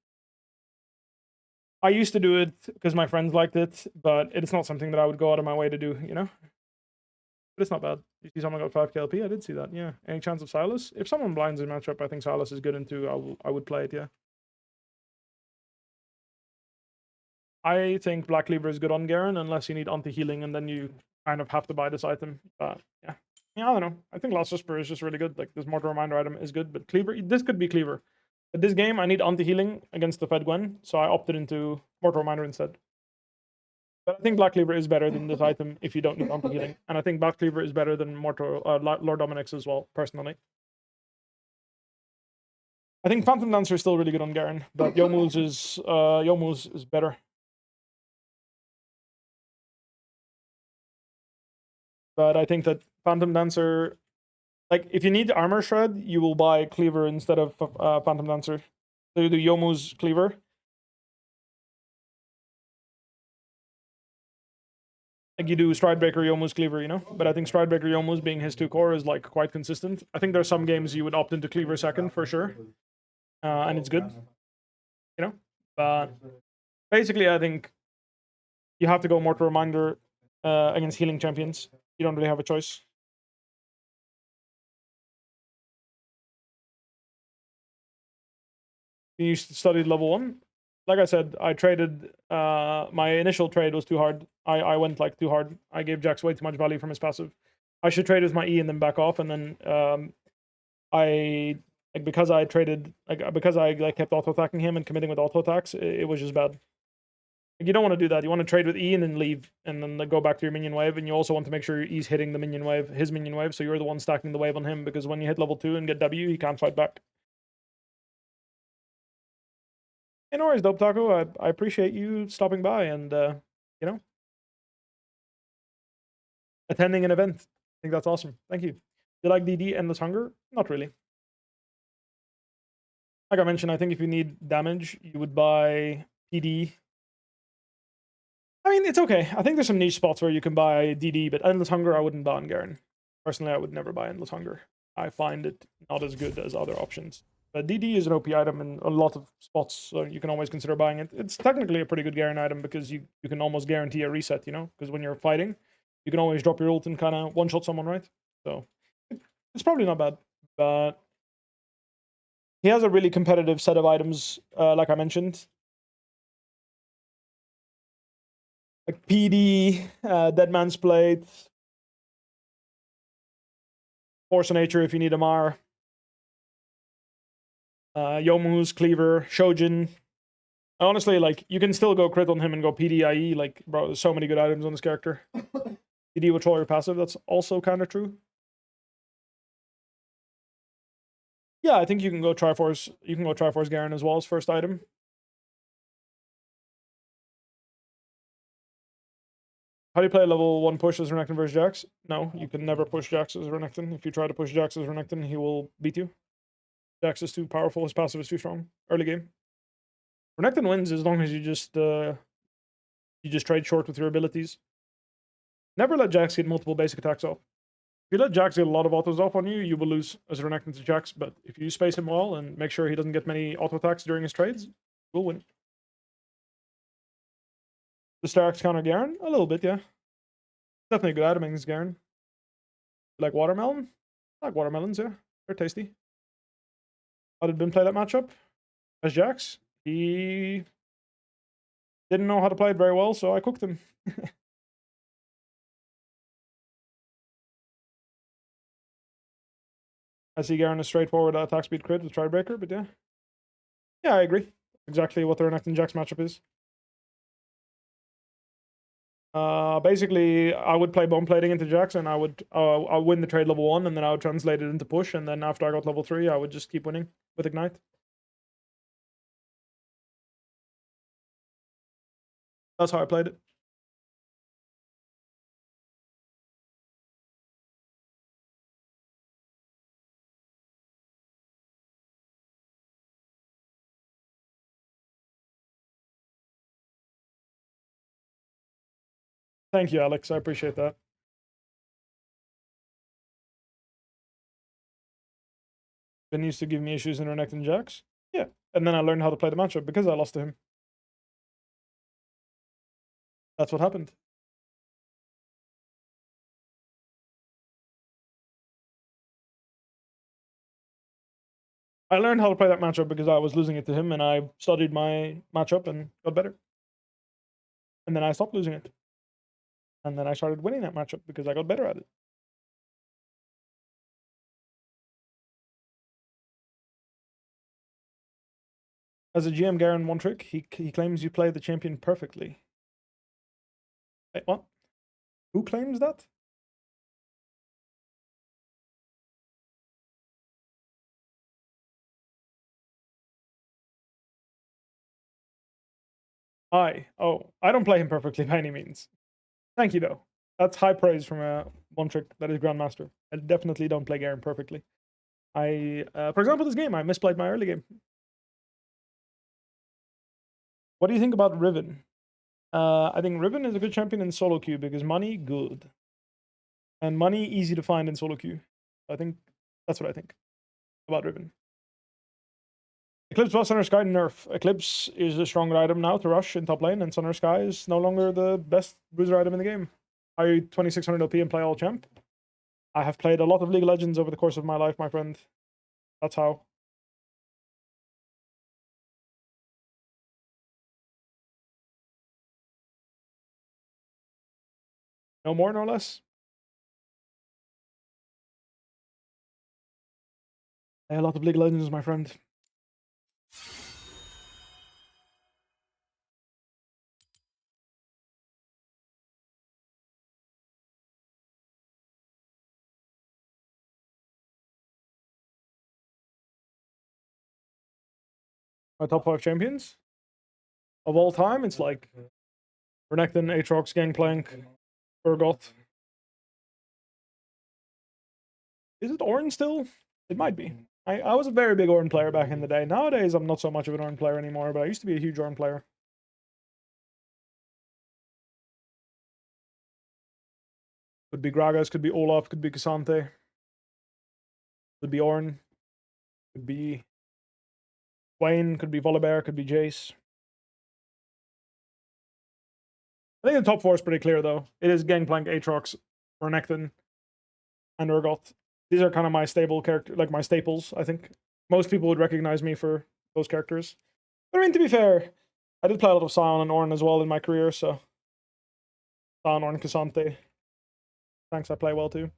I used to do it because my friends liked it, but it's not something that I would go out of my way to do, you know? But it's not bad. You see someone got 5 KLP? I did see that, yeah. Any chance of Silas? If someone blinds in matchup, I think Silas is good into, I would play it, yeah. I think Black Cleaver is good on Garen unless you need anti-healing and then you kind of have to buy this item. But yeah. Yeah, I don't know. I think Last Whisper is just really good. Like this Mortal Reminder item is good, but Cleaver, this could be Cleaver. But this game, I need anti-healing against the Fed Gwen, so I opted into Mortal Reminder instead. But I think Black Cleaver is better than this item if you don't need anti-healing. And I think Black Cleaver is better than Lord Dominic's as well, personally. I think Phantom Dancer is still really good on Garen, but Yomu's is better. But I think that Phantom Dancer, like, if you need Armor Shred, you will buy Cleaver instead of Phantom Dancer. So you do Yomu's Cleaver. Like, you do Stridebreaker, Yomu's Cleaver, you know? But I think Stridebreaker, Yomu's being his 2 core is, like, quite consistent. I think there's some games you would opt into Cleaver second, for sure. And it's good. You know? But basically, I think you have to go Mortal Reminder against healing champions. You don't really have a choice. You studied level 1. Like I said, I traded. My initial trade was too hard. I went like too hard. I gave Jax way too much value from his passive. I should trade with my E and then back off, and then because I traded because I kept auto attacking him and committing with auto attacks, it was just bad. You don't want to do that. You want to trade with E and then leave, and then go back to your minion wave. And you also want to make sure E's hitting the minion wave, his minion wave, so you're the one stacking the wave on him. Because when you hit level 2 and get W, he can't fight back. Hey, no worries, Dope Taco. I appreciate you stopping by and you know, attending an event. I think that's awesome. Thank you. Do you like DD Endless Hunger? Not really. Like I mentioned, I think if you need damage, you would buy PD. I mean, it's okay. I think there's some niche spots where you can buy DD, but Endless Hunger I wouldn't buy on Garen. Personally, I would never buy Endless Hunger. I find it not as good as other options. But DD is an OP item in a lot of spots, so you can always consider buying it. It's technically a pretty good Garen item because you can almost guarantee a reset, you know? Because when you're fighting, you can always drop your ult and kind of one-shot someone, right? So it's probably not bad. But he has a really competitive set of items, like I mentioned. Like PD, Dead Man's Plate, Force of Nature if you need a Mar. Yomu's Cleaver, Shojin. Honestly, like, you can still go crit on him and go PDIE. Like, bro, there's so many good items on this character. PD will troll your passive. That's also kind of true. Yeah, I think you can go Triforce. You can go Triforce Garen as well as first item. How do you play level 1 push as Renekton versus Jax? No, you can never push Jax as Renekton. If you try to push Jax as Renekton, he will beat you. Jax is too powerful, his passive is too strong. Early game. Renekton wins as long as you just trade short with your abilities. Never let Jax get multiple basic attacks off. If you let Jax get a lot of autos off on you, you will lose as Renekton to Jax, but if you space him well and make sure he doesn't get many auto attacks during his trades, you will win. The Starks counter Garen? A little bit, yeah. Definitely a good item against Garen.
Like watermelon? I like watermelons, yeah. They're tasty. How did Ben play that matchup? As Jax? He didn't know how to play it very well, so I cooked him. I see Garen is straightforward attack speed crit with Tridebreaker, but yeah. Yeah, I agree. Exactly what the Renekton Jax matchup is. Basically, I would play bone plating into Jax, and I would win the trade level 1, and then I would translate it into push, and then after I got level 3, I would just keep winning with Ignite. That's how I played it. Thank you, Alex. I appreciate that. Ben used to give me issues in Renekton Jax. Yeah, and then I learned how to play the matchup because I lost to him. That's what happened. I learned how to play that matchup because I was losing it to him, and I studied my matchup and got better. And then I stopped losing it. And then I started winning that matchup because I got better at it. As a GM, Garen, one trick, he claims you play the champion perfectly. Wait, what? Who claims that? I don't play him perfectly by any means. Thank you, though. That's high praise from a one trick that is Grandmaster. I definitely don't play Garen perfectly. For example, this game, I misplayed my early game. What do you think about Riven? I think Riven is a good champion in solo queue because money, good. And money, easy to find in solo queue. I think that's what I think about Riven. Eclipse plus Sunner Sky nerf. Eclipse is a stronger item now to rush in top lane, and Sunner Sky is no longer the best bruiser item in the game. Are you 2600 OP and play all champ? I have played a lot of League of Legends over the course of my life, my friend. That's how. No more, no less. A lot of League of Legends, my friend. My top 5 champions of all time, it's like Renekton, Aatrox, Gangplank, Urgot. Is it Ornn still? It might be. I was a very big Ornn player back in the day. Nowadays, I'm not so much of an Ornn player anymore, but I used to be a huge Ornn player. Could be Gragas, could be Olaf, could be Cassante. Could be Ornn. Could be Swain, could be Volibear, could be Jace. I think the top 4 is pretty clear, though. It is Gangplank, Aatrox, Renekton, and Urgot. These are kind of my stable character, like my staples, I think. Most people would recognize me for those characters. But I mean, to be fair, I did play a lot of Sion and Ornn as well in my career, so... Sion, Ornn, Cassante. Thanks, I play well too.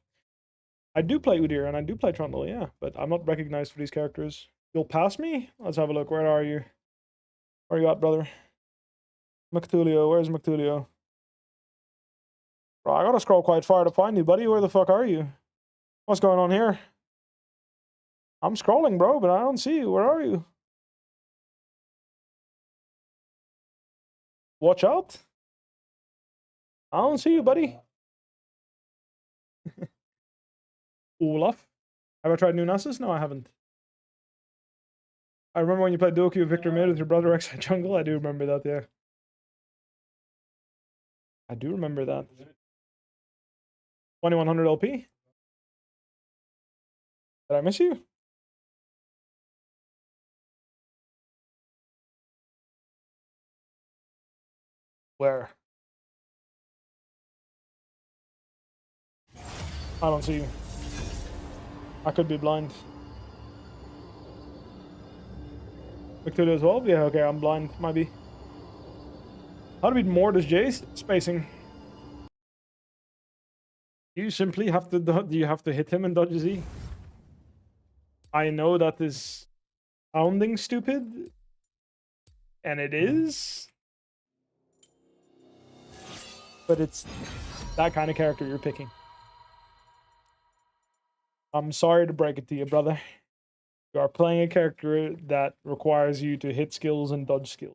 I do play Udyr and I do play Trundle, yeah, but I'm not recognized for these characters. You'll pass me? Let's have a look. Where are you? Where are you at, brother? Mactulio, where's Mactulio? Bro, I gotta scroll quite far to find you, buddy. Where the fuck are you? What's going on here? I'm scrolling, bro, but I don't see you. Where are you? Watch out. I don't see you, buddy. Olaf. Have I tried new Nasus? No, I haven't. I remember when you played duo queue with Victor Mid with your brother X Jungle. I do remember that, yeah. I do remember that. 2100 LP? Did I miss you? Where? I don't see you. I could be blind. Quick to as well? Yeah, okay, I'm blind. Might be. How to beat Mortis Jace? Spacing. You simply have to you have to hit him and dodge Z. I know that is sounding stupid, and it is, but it's that kind of character you're picking. I'm sorry to break it to you, brother. You are playing a character that requires you to hit skills and dodge skills.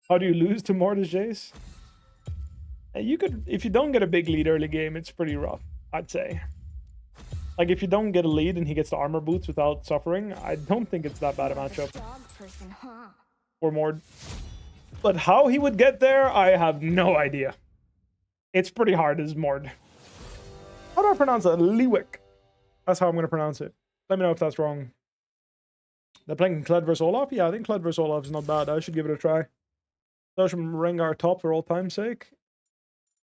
How do you lose to Mortis Jace? You could, if you don't get a big lead early game, it's pretty rough, I'd say. Like, if you don't get a lead and he gets the armor boots without suffering, I don't think it's that bad a matchup. Or more. But how he would get there, I have no idea. It's pretty hard as Mord. How do I pronounce it? Lewick. That's how I'm going to pronounce it. Let me know if that's wrong. They're playing Kled vs Olaf? Yeah, I think Kled vs Olaf is not bad. I should give it a try. Those from Rengar top for all time's sake.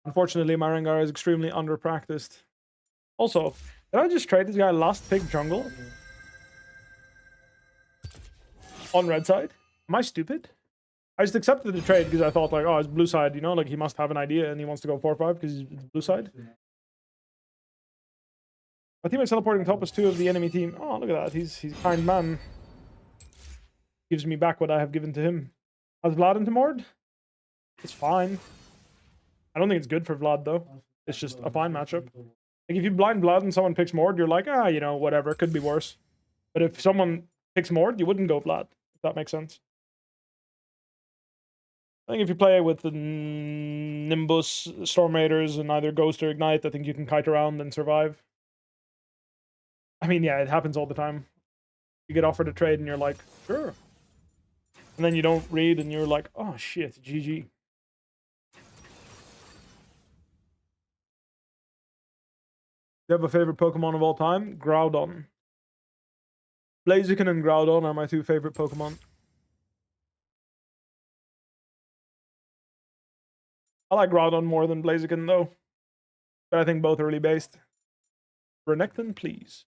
Unfortunately, my Rengar is extremely under-practiced. Also, did I just trade this guy last pick jungle? On red side? Am I stupid? I just accepted the trade because I thought, like, oh, it's blue side, you know? Like, he must have an idea and he wants to go 4-5 because it's blue side. My teammate's teleporting top is 2 of the enemy team. Oh, look at that. He's a kind man. Gives me back what I have given to him. Has Vlad into Mord? It's fine. I don't think it's good for Vlad, though. It's just a fine matchup. Like, if you blind Vlad and someone picks Mord, you're like, ah, you know, whatever. It could be worse. But if someone picks Mord, you wouldn't go Vlad, if that makes sense. I think if you play with the Nimbus, Storm Raiders, and either Ghost or Ignite, I think you can kite around and survive. I mean, yeah, it happens all the time. You get offered a trade and you're like, sure. And then you don't read and you're like, oh shit, GG. Do you have a favorite Pokemon of all time? Groudon. Blaziken and Groudon are my 2 favorite Pokemon. I like Groudon more than Blaziken, though. But I think both are really based. Renekton, please.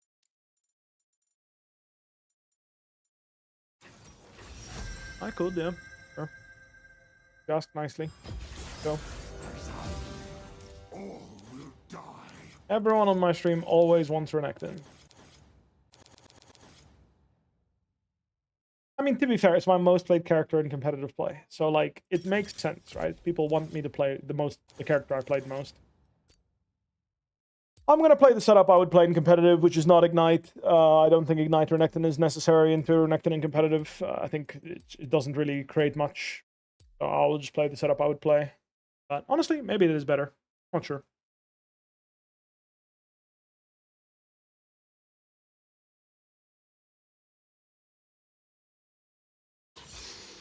I could, yeah. Sure. Just nicely. Go. Everyone on my stream always wants Renekton. I mean, to be fair, it's my most played character in competitive play. So, like, it makes sense, right? People want me to play the character I played most. I'm going to play the setup I would play in competitive, which is not Ignite. I don't think Ignite Renekton is necessary into Renekton in competitive. I think it doesn't really create much. So I'll just play the setup I would play. But honestly, maybe it is better. Not sure.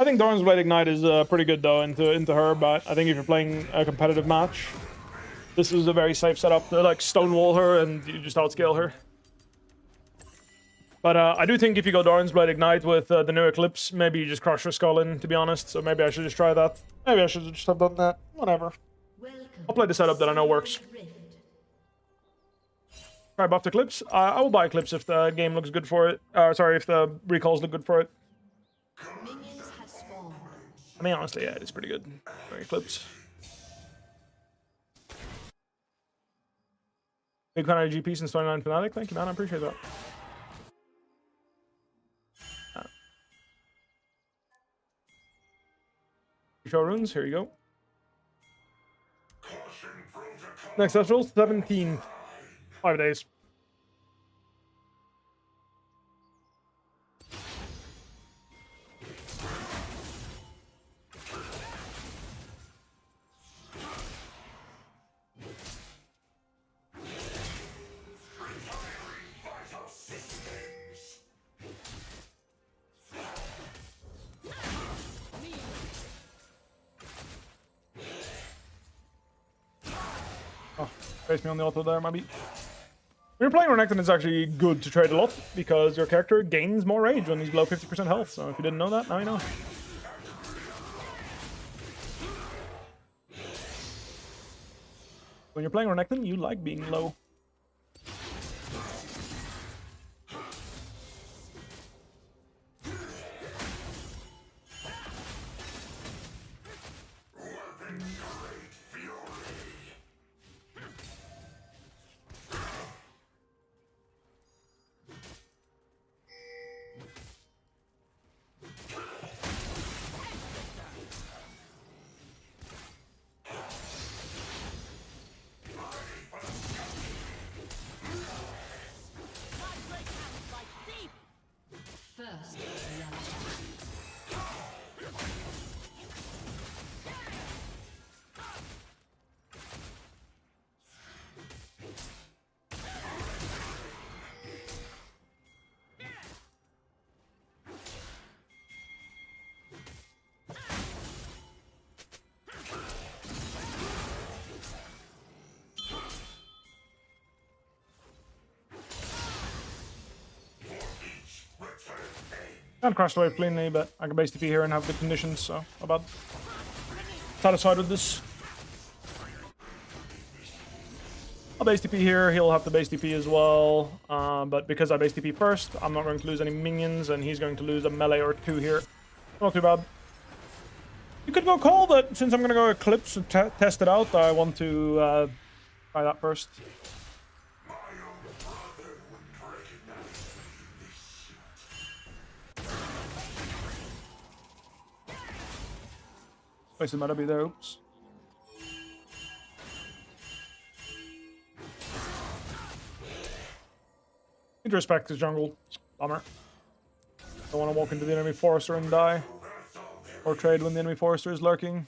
I think Doran's Blade Ignite is pretty good, though, into her. But I think if you're playing a competitive match, this is a very safe setup to, like, stonewall her and you just outscale her. But I do think if you go Doran's Blade Ignite with the new Eclipse, maybe you just crush her skull in, to be honest. So maybe I should just try that. Maybe I should just have done that. Whatever. I'll play the setup that I know works. Try buff Eclipse. I will buy Eclipse if the game looks good for it. Sorry, if the recalls look good for it. I mean, honestly, yeah, it's pretty good. Eclipse. Big fan of GP since 29 Fnatic. Thank you, man. I appreciate that. Show runes. Here you go. Next festival, 17. 5 days. Face me on the auto there, maybe. When you're playing Renekton, it's actually good to trade a lot because your character gains more rage when he's below 50% health. So if you didn't know that, now you know. When you're playing Renekton, you like being low.
First love.
Can't crash the wave cleanly, but I can base TP here and have the conditions, so about satisfied with this. I'll base TP here, he'll have to base TP as well, but because I base TP first, I'm not going to lose any minions, and he's going to lose a melee or two here. Not too bad. You could go call, but since I'm going to go Eclipse and test it out, I want to try that first. Wasted my W there, oops. Need to respect his jungle. Bummer. Don't want to walk into the enemy forester and die. Or trade when the enemy forester is lurking.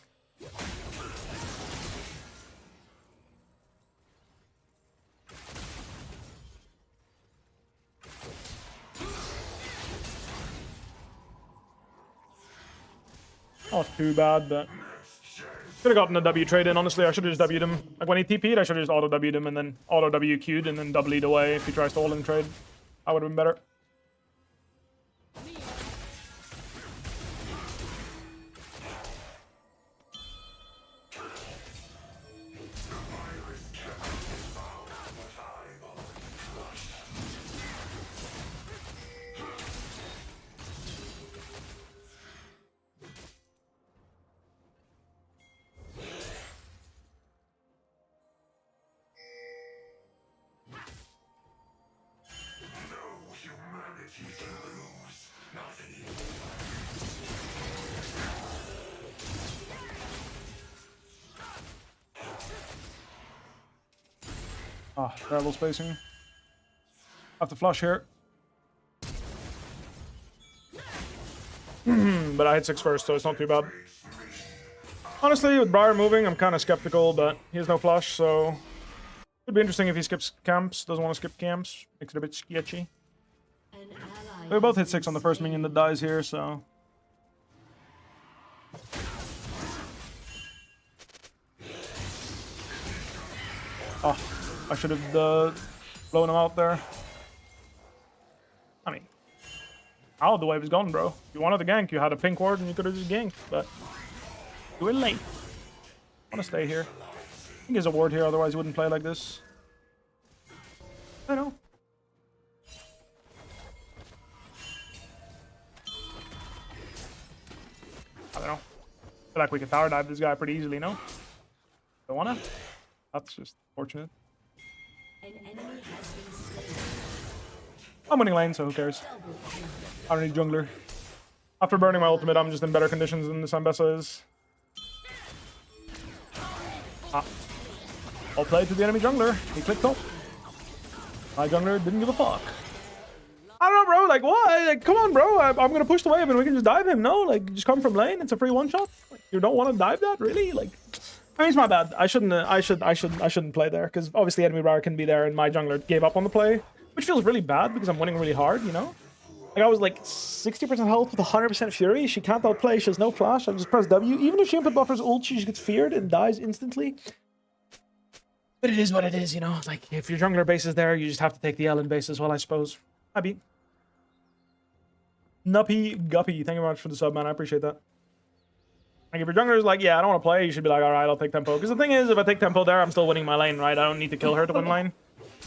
Not too bad, but could have gotten a W trade in, honestly. I should have just W'd him. Like when he TP'd, I should have just auto W'd him and then auto W Q'd and then double E'd away if he tries to all in trade. That would have been better. Ah, terrible spacing. Have to flush here. But I hit 6 first, so it's not too bad. Honestly, with Briar moving, I'm kind of skeptical, but he has no flush, so... Could be interesting if he skips camps. Doesn't want to skip camps. Makes it a bit sketchy. We both hit 6 on the first minion that dies here, so... Oh, I should have blown him out there. I mean, how the wave is gone, bro. If you wanted to gank, you had a pink ward and you could have just ganked, but you were late. I want to stay here. I think there's a ward here, otherwise he wouldn't play like this. I know. I don't know. I feel like we could tower dive this guy pretty easily, no? Don't wanna? That's just fortunate.
An enemy has been slain.
I'm winning lane, so who cares? I don't need jungler. After burning my ultimate, I'm just in better conditions than the Zambessa is. Ah. I'll play to the enemy jungler. He clicked up. My jungler didn't give a fuck. I don't know, bro. Like, what? Like, come on, bro. I'm gonna push the wave and we can just dive him. No, like, just come from lane. It's a free one-shot. Like, you don't want to dive that, really? Like, I mean, it's my bad. I shouldn't play there because obviously enemy Briar can be there and my jungler gave up on the play, which feels really bad because I'm winning really hard, you know. Like I was like 60% health with 100% fury. She can't outplay. She has no flash. I just press W. Even if she input buffers ult, she just gets feared and dies instantly. But it is what it is, you know. Like if your jungler base is there, you just have to take the L in base as well, I suppose. I beat. Nuppy Guppy, thank you very much for the sub, man. I appreciate that. Like if your jungler is like, yeah, I don't want to play, you should be like, all right, I'll take tempo. Because the thing is, if I take tempo there, I'm still winning my lane, right? I don't need to kill her to win lane.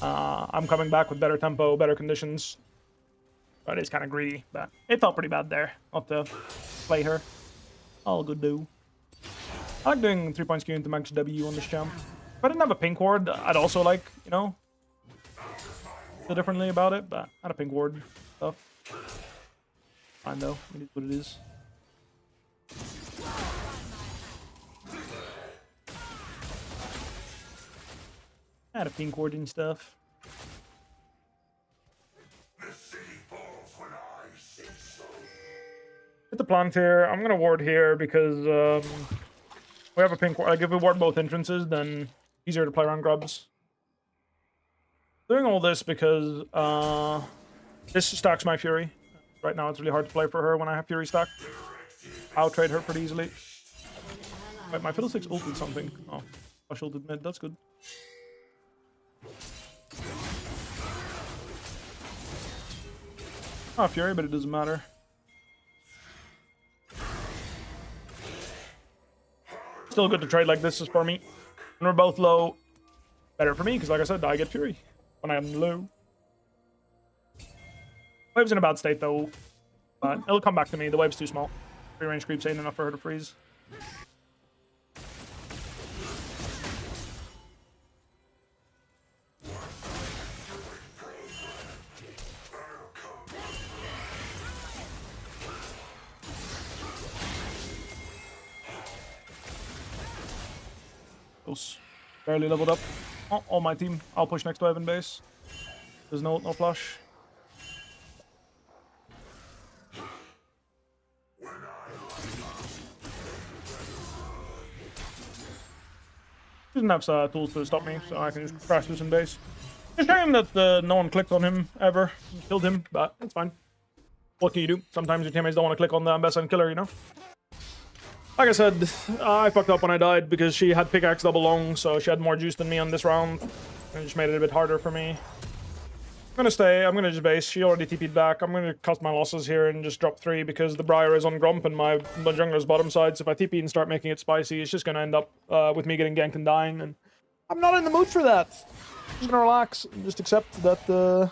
I'm coming back with better tempo, better conditions. But it's kind of greedy, but it felt pretty bad there. I'll have to play her. All good do. I like doing 3 points Q into max W on this champ. If I didn't have a pink ward, I'd also like, you know, feel differently about it, but I had a pink ward stuff. Fine though, it is what it is. I had a pink ward and stuff. Hit the plant here. I'm gonna ward here because we have a pink ward. Like if we ward both entrances, then easier to play around grubs. Doing all this because this stacks my Fury. Right now it's really hard to play for her when I have Fury stacked. I'll trade her pretty easily. Wait, my Fiddlesticks ulted something. Oh, I ulted mid. That's good. Oh, Fury, but it doesn't matter. Still good to trade like this is for me. When we're both low, better for me, because like I said, I get Fury when I'm low. Wave's in a bad state though, but it'll come back to me. The wave's too small. Free range creeps ain't enough for her to freeze. Barely leveled up. Oh, all my team. I'll push next wave in base. There's no flash. Doesn't have tools to stop me, so I can just crash this in base. It's a shame that no one clicked on him ever. Killed him, but it's fine. What can you do? Sometimes your teammates don't want to click on the Ambessa and kill her, you know? Like I said, I fucked up when I died because she had pickaxe double long, so she had more juice than me on this round. And it just made it a bit harder for me. I'm gonna stay, I'm gonna just base. She already TP'd back. I'm gonna cut my losses here and just drop 3 because the Briar is on Grump and my jungler's bottom side. So if I TP and start making it spicy, it's just gonna end up with me getting ganked and dying. And I'm not in the mood for that. I'm just gonna relax and just accept that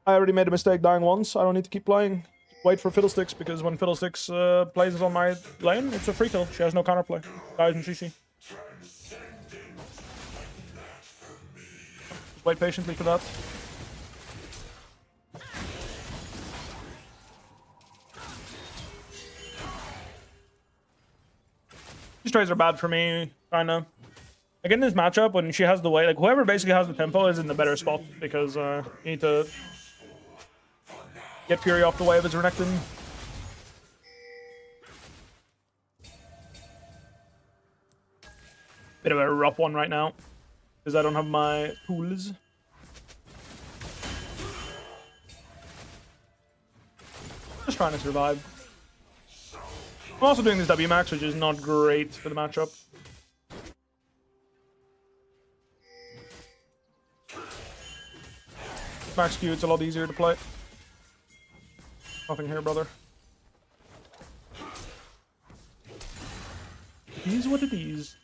I already made a mistake dying once. I don't need to keep playing. Wait for Fiddlesticks, because when Fiddlesticks plays on my lane, it's a free kill. She has no counterplay. Dies in CC. Just wait patiently for that. These trades are bad for me, kinda. Like in this matchup, when she has the way, like whoever basically has the tempo is in the better spot, because you need to get Fury off the wave as Renekton. Bit of a rough one right now, because I don't have my tools. Just trying to survive. I'm also doing this W max, which is not great for the matchup. Max Q, it's a lot easier to play. Nothing here, brother. It is what it is.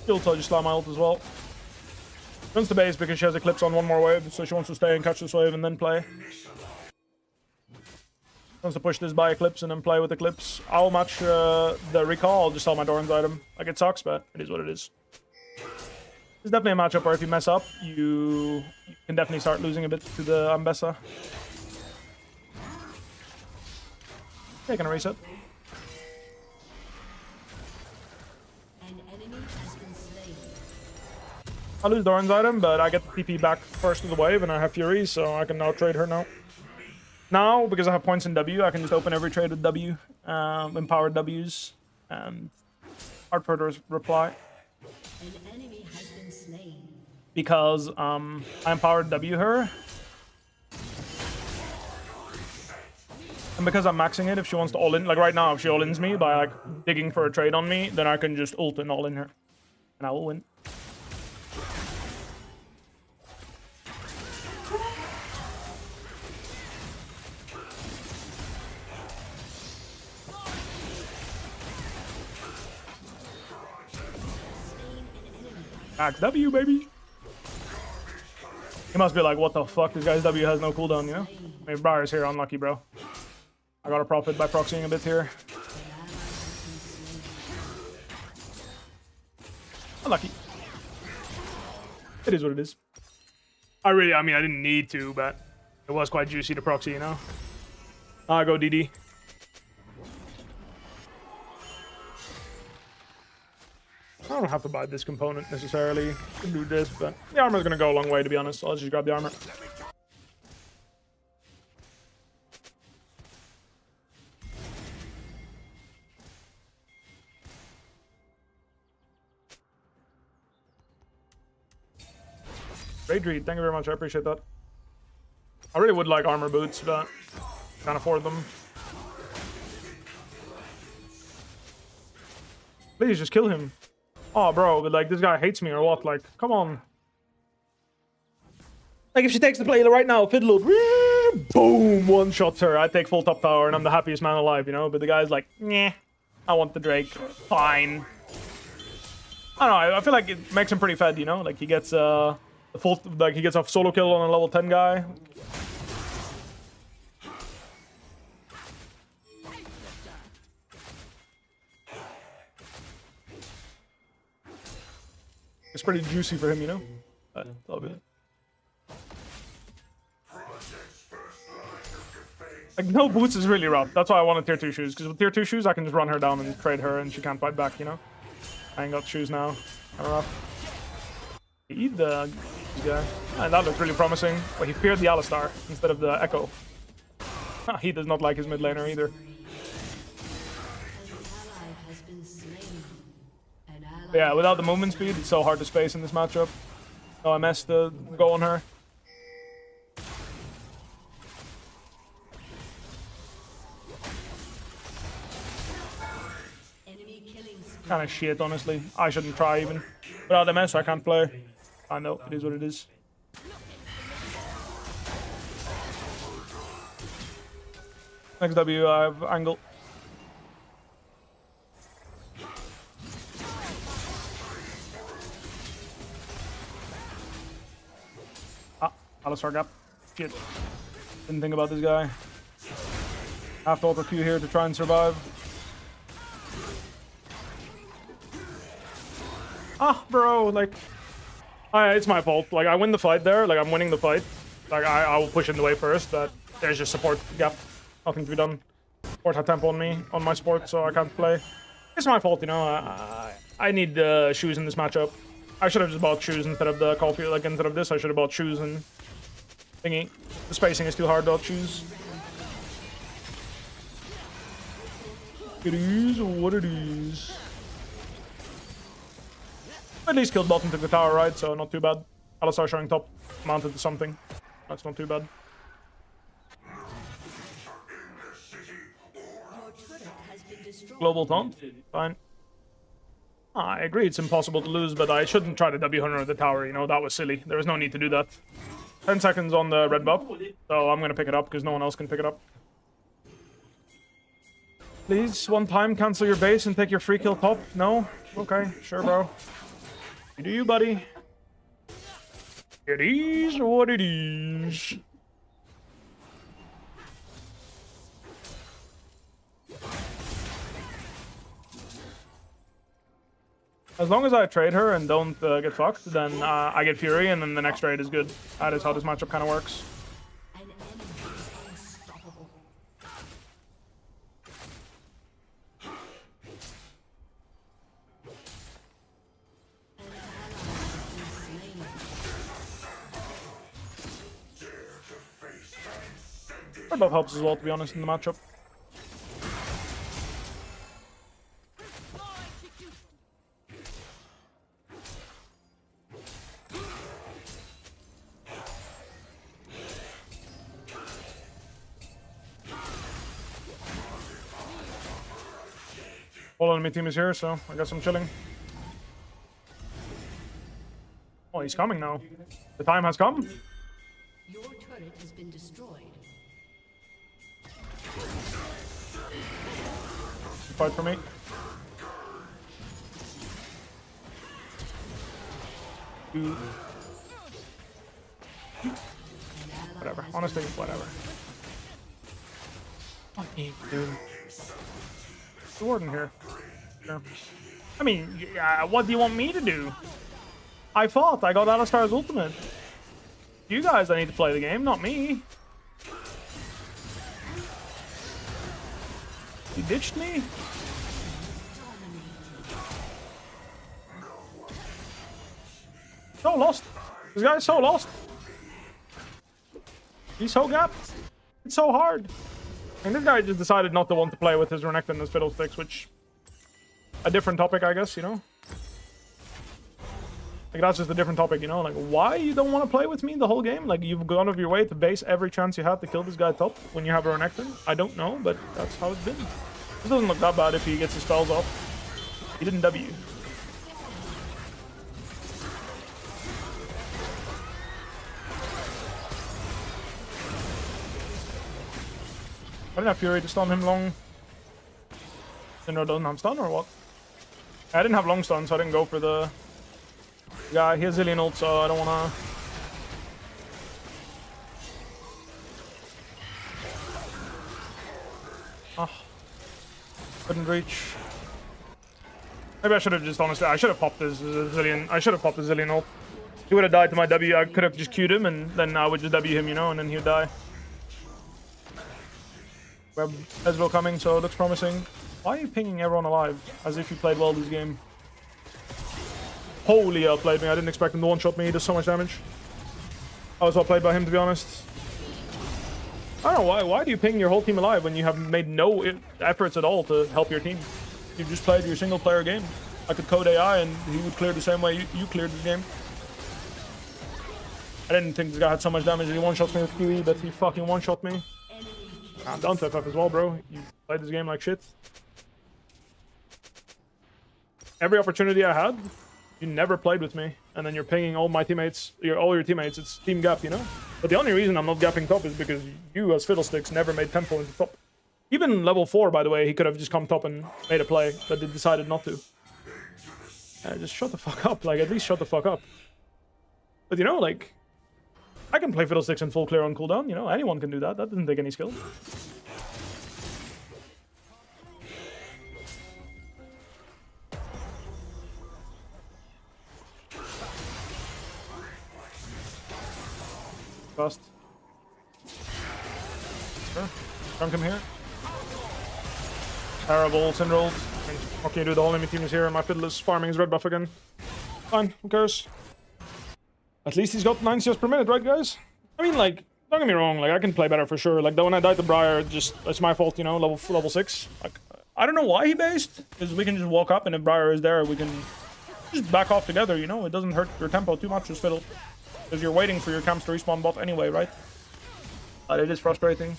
She'll tell you slam my ult as well. Runs to base because she has Eclipse on one more wave, so she wants to stay and catch this wave and then play. Wants to push this by Eclipse and then play with Eclipse. I'll match the recall, I'll just sell my Doran's item. Like, it sucks, but it is what it is. It's definitely a matchup where if you mess up, you can definitely start losing a bit to the Ambessa. Taking a reset. I lose Doran's item, but I get the TP back first to the wave, and I have Fury, so I can now trade her now. Now, because I have points in W, I can just open every trade with W, empowered Ws, and hard for her to reply. Because I empowered W her. And because I'm maxing it, if she wants to all in, like right now, if she all ins me by like digging for a trade on me, then I can just ult and all in her. And I will win. Max W, baby. He must be like, what the fuck? This guy's W has no cooldown, you know? Maybe Briar's here, unlucky, bro. I got a profit by proxying a bit here. Unlucky. It is what it is. I mean, I didn't need to, but it was quite juicy to proxy, you know? I go DD. I don't have to buy this component necessarily to do this, but the armor's gonna go a long way, to be honest. So I'll just grab the armor. Great read, thank you very much, I appreciate that. I really would like armor boots, but can't afford them. Please, just kill him. Oh, bro, but like, this guy hates me or what? Like, come on. Like, if she takes the play right now, Fiddle, boom, one-shots her. I take full top tower and I'm the happiest man alive, you know? But the guy's like, nah, I want the Drake. Fine. I don't know, I feel like it makes him pretty fed, you know? Like, he gets, the full, like, he gets a solo kill on a level 10 guy. It's pretty juicy for him, you know? But all good. Like, no boots is really rough. That's why I wanted tier 2 shoes. Because with tier 2 shoes, I can just run her down and trade her and she can't fight back, you know? I ain't got shoes now. Kinda rough. Eat the guy. And that looks really promising. But he feared the Alistar instead of the Echo. He does not like his mid laner either. But yeah, without the movement speed, it's so hard to space in this matchup. No MS to go on her. Kind of shit, honestly. I shouldn't try even. Without MS, I can't play. I know, it is what it is. Next W, I have angle. Alistar gap. Shit. Didn't think about this guy. Have to auto Q here to try and survive. Ah, bro, like... it's my fault. Like, I win the fight there. Like, I'm winning the fight. Like, I will push in the way first, but there's just support gap. Nothing to be done. Support had tempo on me, on my support, so I can't play. It's my fault, you know. I need shoes in this matchup. I should have just bought shoes instead of the call field. Like, instead of this, I should have bought shoes and... thingy. The spacing is too hard to choose. It is what it is. At least killed bottom to the tower, right? So not too bad. Alistar showing top, mounted to something. That's not too bad. Global taunt, fine. I agree, it's impossible to lose, but I shouldn't try to W100 the tower. You know, that was silly. There was no need to do that. 10 seconds on the red buff, so I'm gonna pick it up because no one else can pick it up. Please, one time, cancel your base and take your free kill top. No? Okay, sure, bro. You do you, buddy. It is what it is. As long as I trade her and don't get fucked, then I get Fury, and then the next trade is good. That is how this matchup kind of works. Red buff helps as well, to be honest, in the matchup. All enemy team is here, so I guess I'm chilling. Oh, he's coming now. The time has come.
Your turret has been destroyed.
Fight for me. Whatever. Honestly, whatever. Fucking dude. The warden here. Yeah. I mean, what do you want me to do? I fought. I got Alistar's ultimate. You guys I need to play the game, not me. You ditched me? So lost. This guy's so lost. He's so gapped. It's so hard. And this guy just decided not to want to play with his Renekton and his Fiddlesticks, which... a different topic, I guess, you know? Like, that's just a different topic, you know? Like, why you don't want to play with me the whole game? Like, you've gone out of your way to base every chance you have to kill this guy top when you have a Renekton? I don't know, but that's how it's been. It doesn't look that bad if he gets his spells off. He didn't W. I didn't have Fury to stun him long. Syndra doesn't have stun or what? I didn't have long stun, so I didn't go for the guy. He has Zillion ult, so I don't wanna. Oh. Couldn't reach. Maybe I should have just honestly. I should have popped his Zillion. I should have popped his Zillion ult. He would have died to my W. I could have just queued him, and then I would just W him, you know, and then he would die. We have Ezreal coming, so it looks promising. Why are you pinging everyone alive? As if you played well this game. Holy outplayed me. I didn't expect him to one-shot me. He does so much damage. I was well played by him, to be honest. I don't know, why? Why do you ping your whole team alive when you have made no efforts at all to help your team? You just played your single-player game. I could code AI and he would clear the same way you cleared the game. I didn't think this guy had so much damage. He one-shots me with QE, but he fucking one-shot me. I'm down to FF as well, bro. You played this game like shit. Every opportunity I had, you never played with me, and then you're pinging all my teammates, all your teammates. It's team gap, you know. But the only reason I'm not gapping top is because you, as Fiddlesticks, never made tempo into top. Even level 4, by the way, he could have just come top and made a play, but he decided not to. Just shut the fuck up. Like, at least shut the fuck up. But you know, like, I can play Fiddlesticks in full clear on cooldown. You know, anyone can do that. That doesn't take any skill. Fast. Sure. Chunk him here. Terrible Syndra ult. What can you do? The whole enemy team is here and my Fiddle is farming his red buff again. Fine, who cares? At least he's got 9 CS per minute, right guys? I mean, like, don't get me wrong, like, I can play better for sure. Like, when I died to Briar, it's my fault, you know, level 6. Like, I don't know why he based, because we can just walk up and if Briar is there, we can just back off together, you know? It doesn't hurt your tempo too much, just Fiddle. Because you're waiting for your camps to respawn bot anyway, right? But it is frustrating.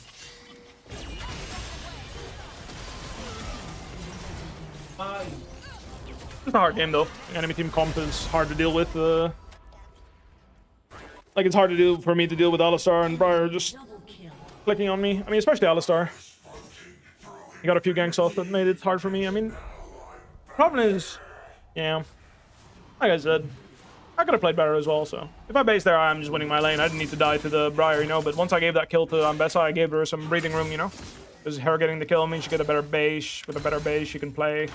It's a hard game though. The enemy team comp is hard to deal with. Like, it's hard to do for me to deal with Alistar and Briar just clicking on me. I mean, especially Alistar. He got a few ganks off that made it hard for me. I mean, problem is, yeah, like I said, I could have played better as well, so. If I base there, I'm just winning my lane. I didn't need to die to the Briar, you know, but once I gave that kill to Ambessa, I gave her some breathing room, you know? Because her getting the kill means she get a better base. With a better base, she can play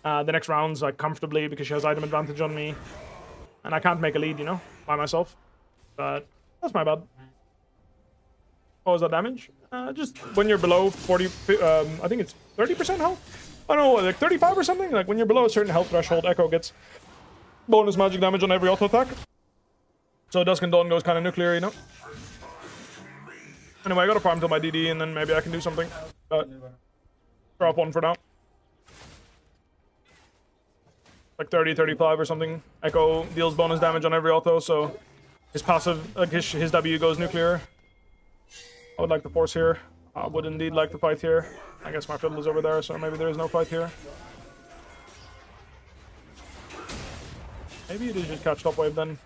the next rounds, like, comfortably because she has item advantage on me. And I can't make a lead, you know, by myself. But that's my bad. What was that damage? Just when you're below 40, I think it's 30% health? I don't know, like 35 or something? Like, when you're below a certain health threshold, Echo gets bonus magic damage on every auto attack. So Dusk and Dawn goes kind of nuclear, you know? Anyway, I gotta farm till my DD and then maybe I can do something. But drop one for now. Like 30, 35 or something. Echo deals bonus damage on every auto, so his passive, like his W goes nuclear. I would like to force here. I would indeed like to fight here. I guess my Fiddle is over there, so maybe there is no fight here. Maybe it is just catch top wave then.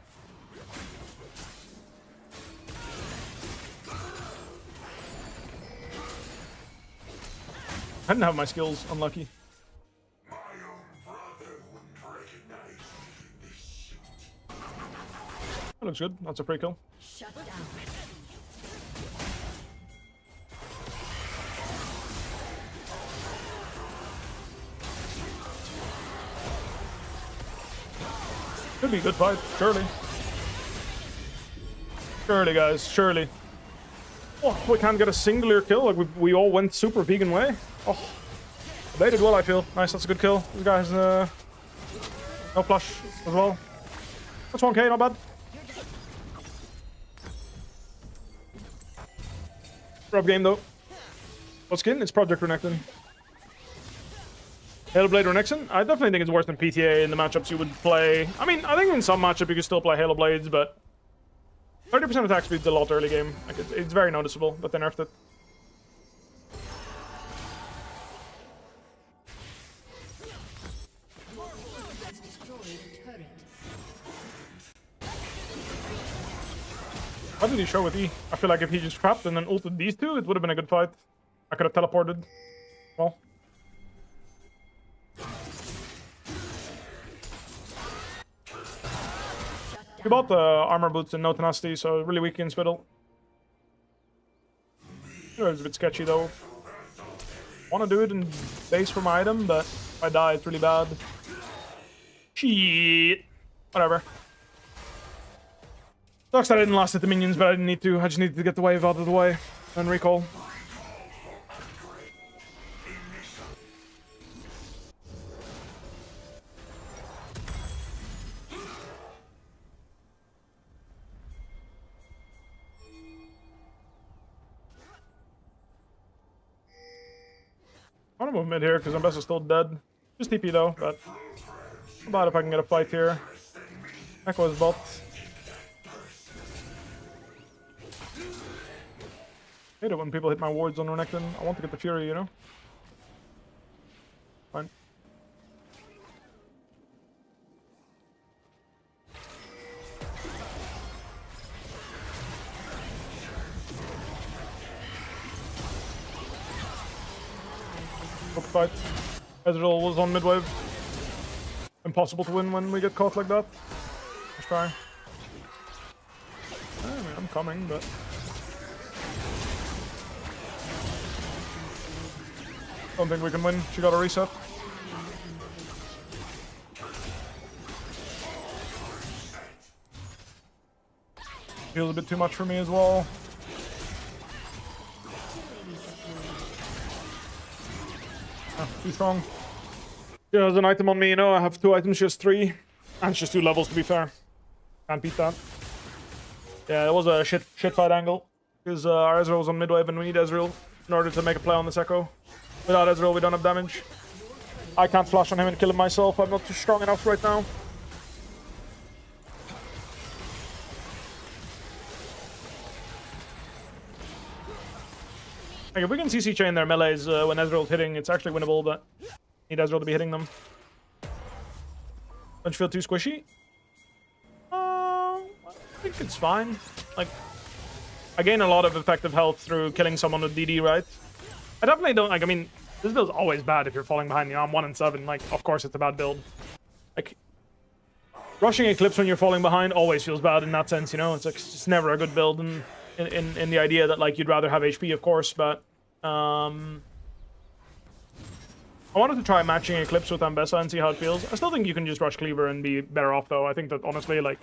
I didn't have my skills, unlucky. That looks good, that's a free kill.
Shut down.
Could be a good fight, surely. Surely, guys, surely. Oh, we can't get a singular kill. Like, we all went super vegan way. Oh, they did well, I feel. Nice, that's a good kill. These guys, no flush as well. That's 1k, not bad. Rough game, though. What skin? It's Project Renekton. Haloblade Renekton? I definitely think it's worse than PTA in the matchups you would play. I mean, I think in some matchup you could still play Haloblades, but 30% attack speed's a lot early game. Like, it's very noticeable that they nerfed it. Why did he show with E? I feel like if he just trapped and then ulted these two, it would have been a good fight. I could have teleported. Well. He bought the armor boots and no tenacity, so really weak in Spittle. It was a bit sketchy though. Want to do it in base for my item, but if I die, it's really bad. Shit. Whatever. Sucks that I didn't last at the minions, but I didn't need to. I just needed to get the wave out of the way and recall. I want to move mid here because Ambessa's still dead. Just TP though, but how about if I can get a fight here? Echo is bot. I hate it when people hit my wards on Renekton. I want to get the Fury, you know? Fine. Good fight. Ezreal was on mid-wave. Impossible to win when we get caught like that. Let's try. I mean, I'm coming, but... Don't think we can win. She got a reset. Feels a bit too much for me as well. Too strong. Yeah, there's an item on me, you know. I have 2 items, just 3. And it's just 2 levels, to be fair. Can't beat that. Yeah, it was a shit fight angle. Because our Ezreal was on mid-wave and we need Ezreal in order to make a play on this Echo. Without Ezreal, we don't have damage. I can't flash on him and kill him myself. I'm not too strong enough right now. Like, if we can CC chain their melees when Ezreal's hitting, it's actually winnable, but need Ezreal to be hitting them. Don't you feel too squishy? I think it's fine. Like, I gain a lot of effective health through killing someone with DD, right? I definitely don't, like, I mean, this build's always bad if you're falling behind, you know, I'm 1 and 7, like, of course it's a bad build. Like, rushing Eclipse when you're falling behind always feels bad in that sense, you know, it's like, it's never a good build in the idea that, like, you'd rather have HP, of course, but, I wanted to try matching Eclipse with Ambessa and see how it feels. I still think you can just rush Cleaver and be better off, though. I think that, honestly, like,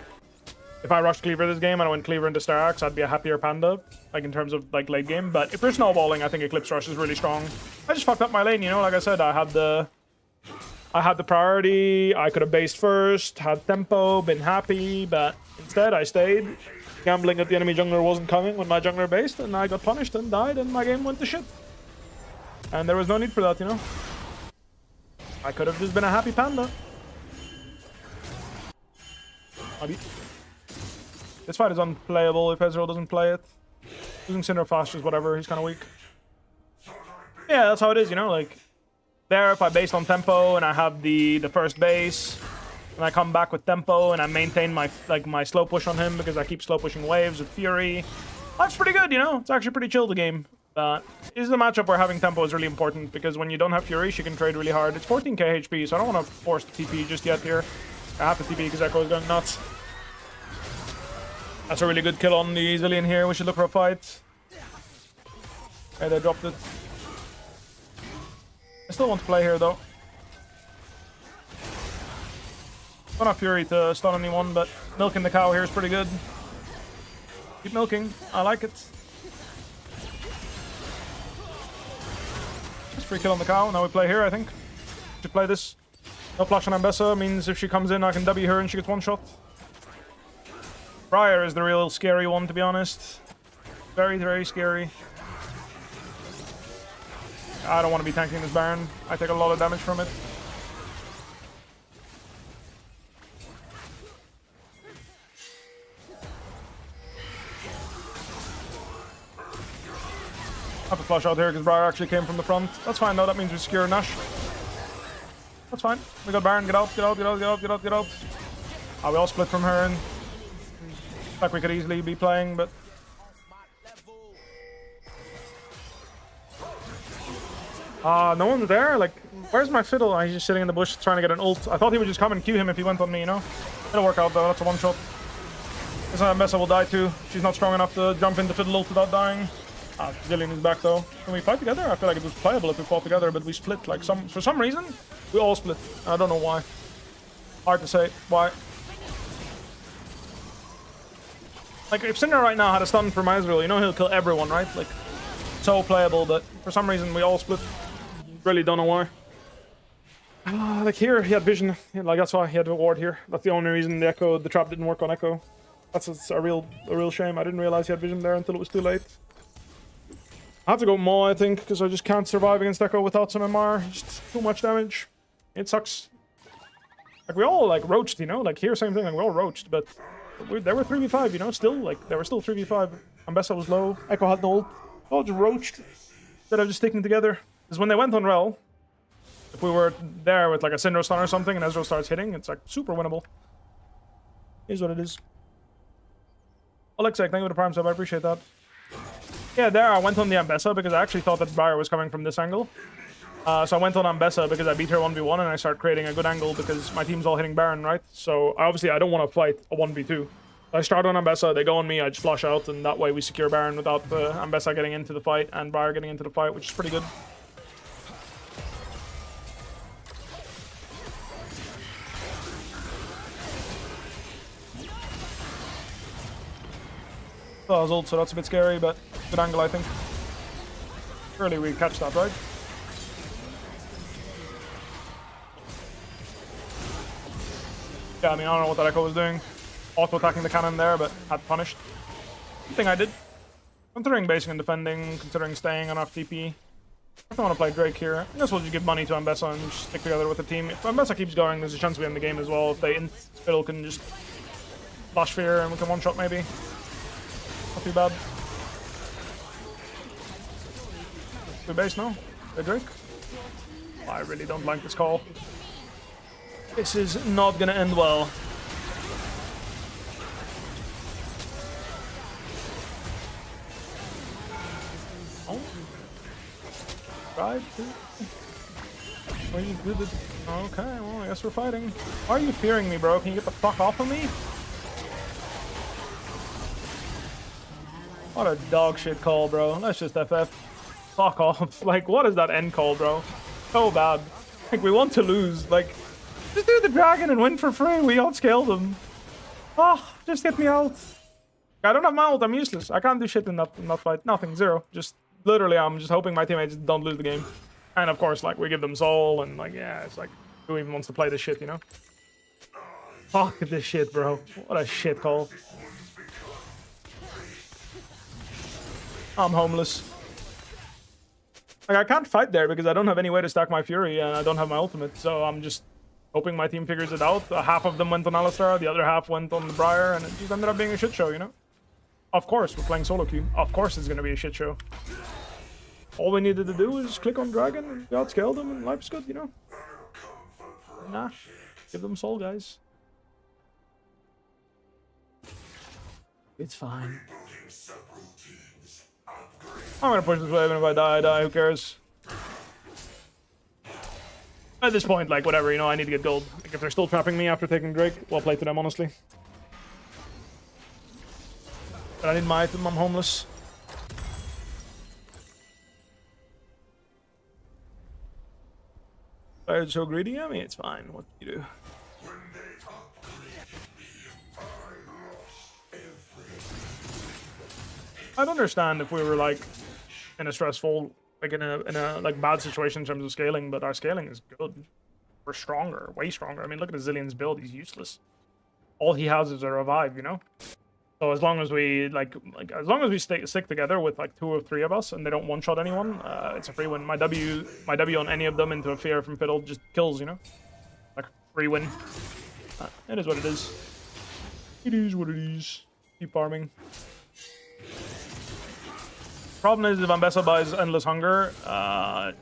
if I rushed Cleaver this game and I went Cleaver into Starax, I'd be a happier Panda, like, in terms of, like, late game. But if you're snowballing, I think Eclipse Rush is really strong. I just fucked up my lane, you know? Like I said, I had the priority, I could have based first, had tempo, been happy, but instead I stayed, gambling that the enemy jungler wasn't coming when my jungler based, and I got punished and died, and my game went to shit. And there was no need for that, you know? I could have just been a happy Panda. Maybe. This fight is unplayable if Ezreal doesn't play it. Using Cinder fast is whatever, he's kind of weak. Yeah, that's how it is, you know, like... There, if I base on tempo and I have the first base, and I come back with tempo and I maintain my slow push on him because I keep slow pushing waves with Fury, that's pretty good, you know? It's actually pretty chill, the game. This is a matchup where having tempo is really important because when you don't have Fury, she can trade really hard. It's 14k HP, so I don't want to force the TP just yet here. I have to TP because Echo is going nuts. That's a really good kill on the Zillion here. We should look for a fight. Okay, they dropped it. I still want to play here, though. Don't have Fury to stun anyone, but milking the cow here is pretty good. Keep milking. I like it. Just free kill on the cow. Now we play here, I think. Should play this. No flash on Ambessa means if she comes in, I can W her and she gets one shot. Briar is the real scary one, to be honest. Very, very scary. I don't want to be tanking this Baron. I take a lot of damage from it. I have to flush out here because Briar actually came from the front. That's fine though, that means we secure Nash. That's fine. We got Baron, get out, get out, get out, get out, get out, get out. We all split from her and like we could easily be playing, but no one's there. Like, where's my fiddle? He's just sitting in the bush trying to get an ult. I thought he would just come and Q him if he went on me, you know? It'll work out though, that's a one shot. This Mesa will die too. She's not strong enough to jump into fiddle ult without dying. Jillian is back though. Can we fight together? I feel like it was playable if we fought together, but we split. Like for some reason, we all split. I don't know why. Hard to say why. Like if Cinder right now had a stun from Ezreal, you know he'll kill everyone, right? Like so playable, but for some reason we all split. Really don't know why. Like here he had vision. Like that's why he had a ward here. That's the only reason the trap didn't work on Echo. That's a real shame. I didn't realize he had vision there until it was too late. I have to go Maw, I think, because I just can't survive against Echo without some MR. Just too much damage. It sucks. Like, we all, like, roached, you know? Like, here, same thing, like, we all roached, but they were 3v5, you know? Still, like, they were still 3v5. Ambessa was low. Echo had no ult. All just roached. Instead of just sticking together. Because when they went on Rel, if we were there with, like, a Syndra stun or something and Ezreal starts hitting, it's, like, super winnable. Here's what it is. Alexei, thank you for the prime sub. I appreciate that. Yeah, there I went on the Ambessa because I actually thought that Briar was coming from this angle. So I went on Ambessa because I beat her 1v1 and I started creating a good angle because my team's all hitting Baron, right? So obviously I don't want to fight a 1v2. I start on Ambessa, they go on me, I just flush out, and that way we secure Baron without Ambessa getting into the fight and Briar getting into the fight, which is pretty good. That was ult, so that's a bit scary, but good angle, I think. Surely we catch that, right? Yeah, I mean, I don't know what that Echo was doing. Auto-attacking the cannon there, but had punished. Good thing I did. Considering basing and defending, considering staying on off TP. I don't want to play Drake here. I guess we'll just give money to Ambessa and just stick together with the team. If Ambessa keeps going, there's a chance we win the game as well. If they Fiddle can just flash fear and we can one-shot maybe. Not too bad. Good base now. Hey Drake. Oh, I really don't like this call. This is not gonna end well. Oh. Right. Are you good at... Okay, well I guess we're fighting. Why are you fearing me, bro? Can you get the fuck off of me? What a dog shit call, bro. Let's just FF. Fuck off. Like, what is that end call, bro? So bad. Like, we want to lose. Like, just do the dragon and win for free. We outscale them. Oh, just get me out. I don't have my ult. I'm useless. I can't do shit in that fight. Nothing. Zero. Just, literally, I'm just hoping my teammates don't lose the game. And, of course, like, we give them soul. And, like, yeah, it's like, who even wants to play this shit, you know? Fuck this shit, bro. What a shit call. I'm homeless. Like, I can't fight there because I don't have any way to stack my Fury and I don't have my ultimate, so I'm just hoping my team figures it out. Half of them went on Alistar, the other half went on the Briar, and it just ended up being a shit show, you know? Of course, we're playing Soloqueue. Of course it's gonna be a shit show. All we needed to do was click on Dragon and we outscaled them and life's good, you know? Nah. Give them soul, guys. It's fine. I'm gonna push this wave, and if I die, I die. Who cares? At this point, like, whatever, you know, I need to get gold. Like, if they're still trapping me after taking Drake, well played to them, honestly. But I need my item, I'm homeless. Fired so greedy, I mean, it's fine. What do you do? I'd understand if we were like in a stressful, like in a like bad situation in terms of scaling, but our scaling is good. We're stronger, way stronger. I mean, look at Zillion's build; he's useless. All he has is a revive, you know. So as long as we as long as we stick together with like 2 or 3 of us, and they don't one-shot anyone, it's a free win. My W on any of them into a fear from Fiddle just kills, you know. Like free win. It is what it is. It is what it is. Keep farming. Problem is, if Ambessa buys Endless Hunger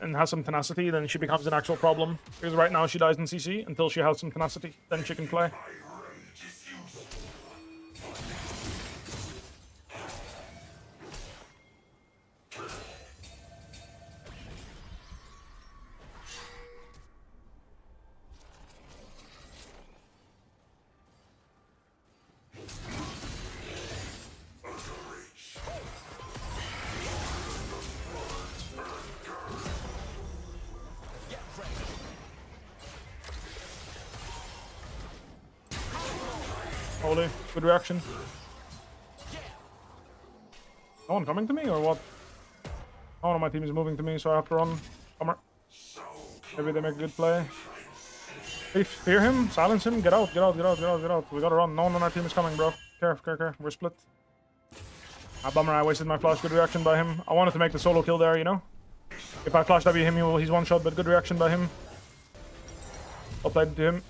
and has some tenacity, then she becomes an actual problem. Because right now she dies in CC until she has some tenacity. Then she can play. Holy, good reaction. No one coming to me or what? No one on my team is moving to me, so I have to run. Bummer. Maybe they make a good play. Hey, fear him, silence him, get out, get out, get out, get out, get out. We gotta run. No one on our team is coming, bro. Care. We're split. Ah, bummer, I wasted my flash. Good reaction by him. I wanted to make the solo kill there, you know? If I flash W him, he's one shot, but good reaction by him. Well played to him.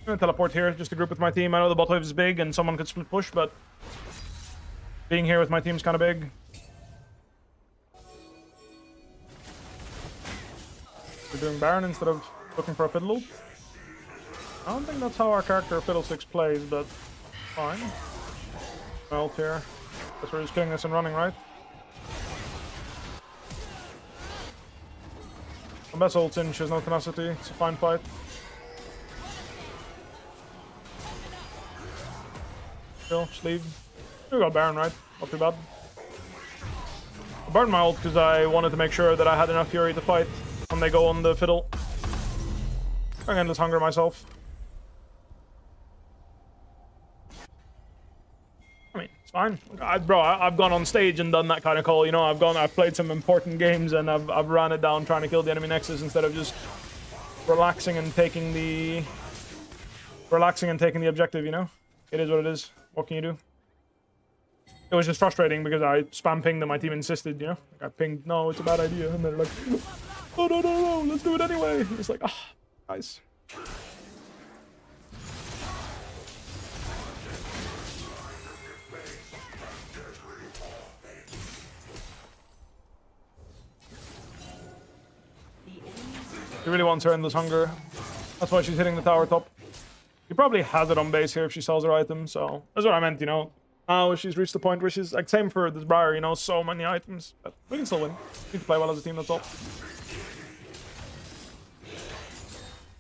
I'm gonna teleport here just to group with my team. I know the bot wave is big and someone could split push, but being here with my team is kind of big. We're doing Baron instead of looking for a Fiddle loop. I don't think that's how our character Fiddlesticks plays, but fine. My ult here. Guess we're just killing this and running, right? Ambessa ults in, she has no tenacity. It's a fine fight. Chill, just leave. We got Baron, right? Not too bad. I burned my ult because I wanted to make sure that I had enough fury to fight when they go on the Fiddle. I'm Endless Hunger myself. I mean, it's fine. Bro, I've gone on stage and done that kind of call, you know. I've played some important games and I've ran it down trying to kill the enemy Nexus instead of just relaxing and taking the objective, you know. It is what it is. What can you do? It was just frustrating because I spam pinged and my team insisted, you know? Like I pinged, no, it's a bad idea. And they're like, oh, no, let's do it anyway. It's like, guys. She really wants her Endless Hunger. That's why she's hitting the tower top. She probably has it on base here if she sells her items, so that's what I meant, you know. Now she's reached the point where she's like, same for this Briar, you know, so many items. But we can still win. We need to play well as a team, that's all.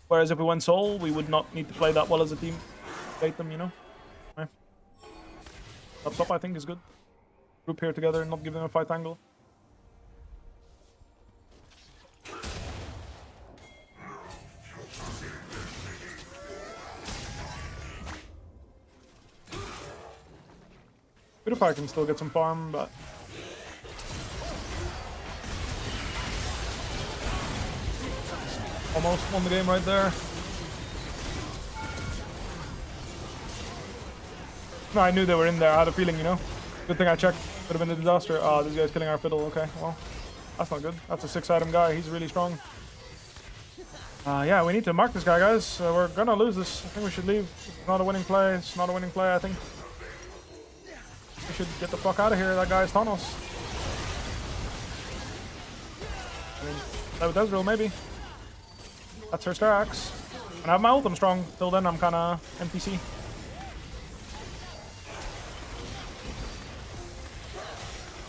Whereas if we went Soul, we would not need to play that well as a team. Bait them, you know. Okay. Top, I think, is good. Group here together and not give them a fight angle. Bwipo can still get some farm, but almost won the game right there. No, I knew they were in there. I had a feeling, you know. Good thing I checked. Could have been a disaster. Oh, this guy's killing our Fiddle. Okay, well, that's not good. That's a 6-item guy. He's really strong. Yeah, we need to mark this guy, guys. We're gonna lose this. I think we should leave. It's not a winning play. It's not a winning play, I think. We should get the fuck out of here. That guy's Thanos. I mean, play with Ezreal, maybe. That's her Star Axe. And I have my ult, I'm strong. Till then, I'm kind of NPC.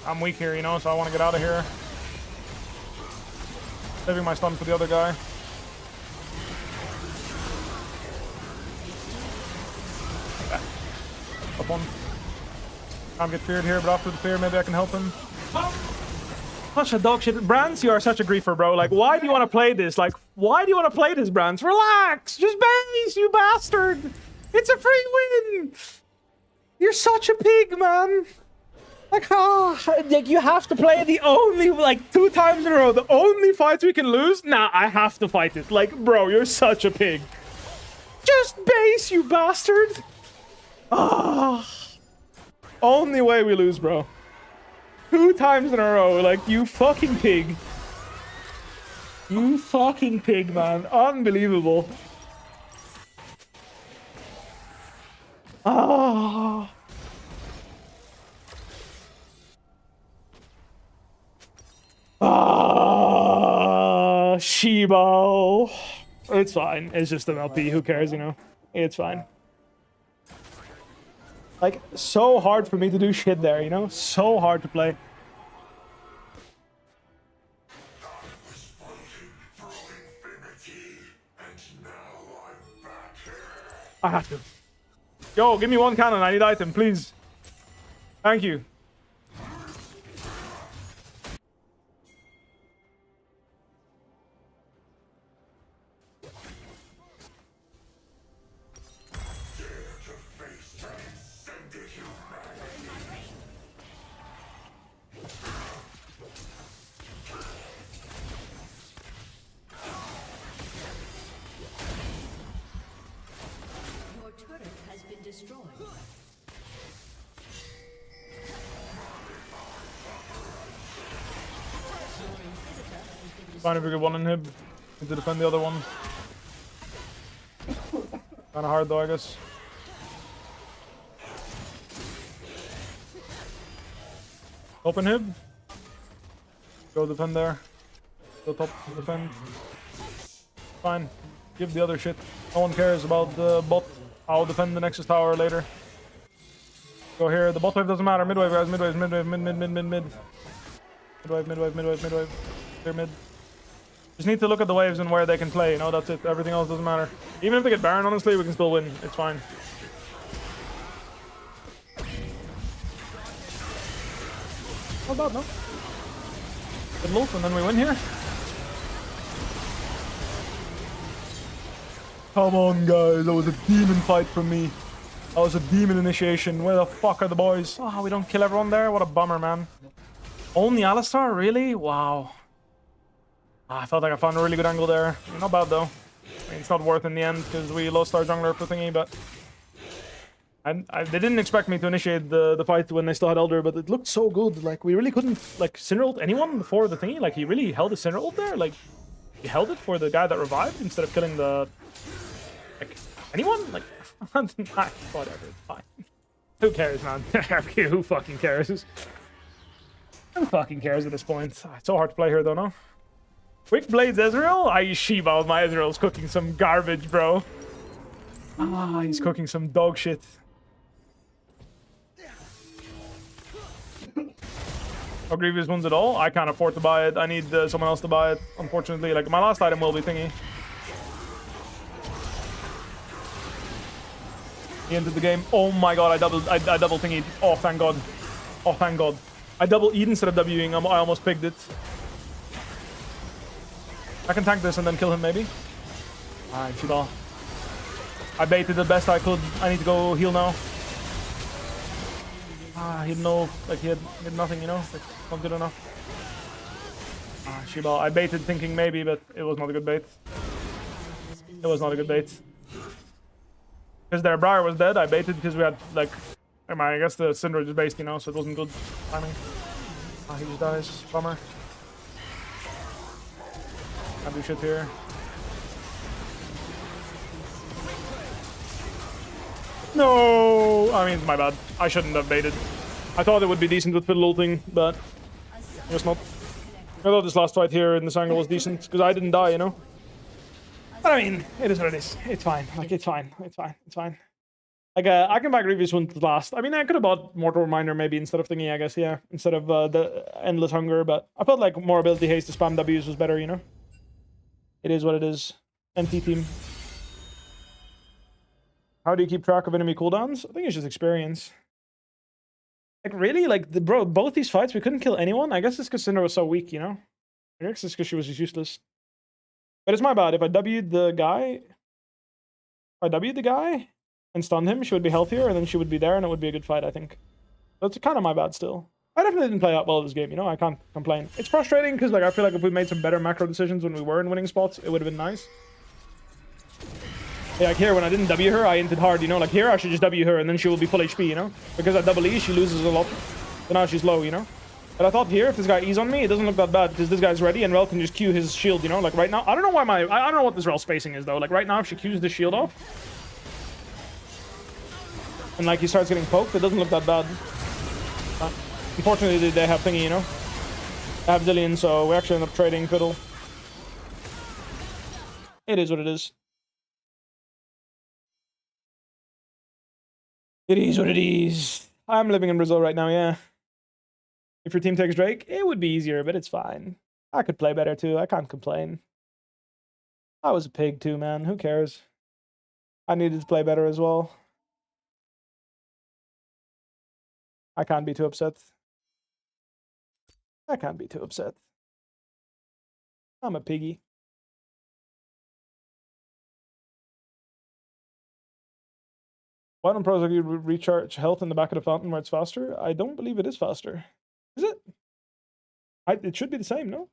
I'm weak here, you know, so I want to get out of here. Saving my stun for the other guy. Yeah. Up one. I'm get feared here, but after the fear, maybe I can help him. Such a dog shit. Brands, you are such a griefer, bro. Like, why do you want to play this? Like, why do you want to play this, Brands? Relax! Just base, you bastard! It's a free win! You're such a pig, man! Like, like you have to play the only, like, 2 times in a row, the only fights we can lose? Nah, I have to fight it. Like, bro, you're such a pig. Just base, you bastard. Only way we lose, bro. 2 times in a row, like, you fucking pig. You fucking pig, man. Unbelievable. Shebo. It's fine. It's just an LP. Who cares, you know? It's fine. Like, so hard for me to do shit there, you know? So hard to play. I have to. Yo, give me 1 cannon. I need item, please. Thank you.
Your turret has been destroyed.
Fine if we get 1 inhib. Need to defend the other one. Kinda hard though, I guess. Open hib. Go defend there. Go top defend. Fine. Give the other shit. No one cares about the bot. I'll defend the Nexus tower later. Go here. The bot wave doesn't matter. Midwave, guys. Midwave, midwave, mid. Midwave. Clear mid. Just need to look at the waves and where they can play. You know, that's it. Everything else doesn't matter. Even if they get Baron, honestly, we can still win. It's fine. Not bad, no? Good loot, and then we win here. Come on, guys. That was a demon fight from me. That was a demon initiation. Where the fuck are the boys? Oh, we don't kill everyone there? What a bummer, man. Only Alistar? Really? Wow. I felt like I found a really good angle there. Not bad, though. I mean, it's not worth in the end, because we lost our jungler for thingy, but... they didn't expect me to initiate the fight when they still had Elder, but it looked so good. Like, we really couldn't, like, Cinderult anyone before the thingy. Like, he really held the Cinderult there. Like, he held it for the guy that revived instead of killing the... Like, anyone? Like, whatever, it's fine. Who cares, man? Who fucking cares? Who fucking cares at this point? It's so hard to play here, though, no? Quick Blades Ezreal? I Shiva with my Ezreal's cooking some garbage, bro. He's cooking some dog shit. No Grievous wounds at all? I can't afford to buy it. I need someone else to buy it, unfortunately. Like, my last item will be thingy. He entered the game. Oh my god, I double thingied. Oh, thank god. Oh, thank god. I double E'd instead of W'ing. I almost picked it. I can tank this and then kill him, maybe. Alright, Shibal. I baited the best I could. I need to go heal now. He had no... Like, he had nothing, you know? Like, not good enough. Shibal. I baited thinking maybe, but it was not a good bait. It was not a good bait. Because their Briar was dead, I baited because we had, like... I guess the Syndra just based, you know, so it wasn't good timing. He just dies. Bummer. Can't do shit here. No! I mean, it's my bad. I shouldn't have baited. I thought it would be decent with fiddle ulting, but I guess not. I thought this last fight here in this angle was decent, because I didn't die, you know? But I mean, it is what it is. It's fine. Like, it's fine. It's fine. It's fine. Like, I can back Grievous one to last. I mean, I could have bought Mortal Reminder maybe instead of thingy, I guess, yeah. Instead of the Endless Hunger, but I felt like more ability haste to spam W's was better, you know? It is what it is. NT team. How do you keep track of enemy cooldowns? I think it's just experience. Like, really? Like, bro, both these fights, we couldn't kill anyone? I guess it's because Syndra was so weak, you know? I guess it's because she was just useless. But it's my bad. If I W'd the guy... and stunned him, she would be healthier, and then she would be there, and it would be a good fight, I think. That's kind of my bad still. I definitely didn't play that well this game, you know? I can't complain. It's frustrating because, like, I feel like if we made some better macro decisions when we were in winning spots, it would have been nice. Yeah, like here, when I didn't W her, I inted hard, you know? Like here, I should just W her and then she will be full HP, you know? Because at double E, she loses a lot. So now she's low, you know? But I thought here, if this guy E's on me, it doesn't look that bad because this guy's ready and Rel can just Q his shield, you know? Like right now, I don't know why I don't know what this Rel spacing is though. Like right now, if she Qs the shield off and like he starts getting poked, it doesn't look that bad. Unfortunately, they have thingy, you know? They have Zillion, so we actually end up trading Fiddle. It is what it is. It is what it is. I'm living in Brazil right now, yeah. If your team takes Drake, it would be easier, but it's fine. I could play better too. I can't complain. I was a pig too, man. Who cares? I needed to play better as well. I can't be too upset. I can't be too upset. I'm a piggy. Why don't pros like you recharge health in the back of the fountain where it's faster? I don't believe it is faster. Is it? It should be the same, no?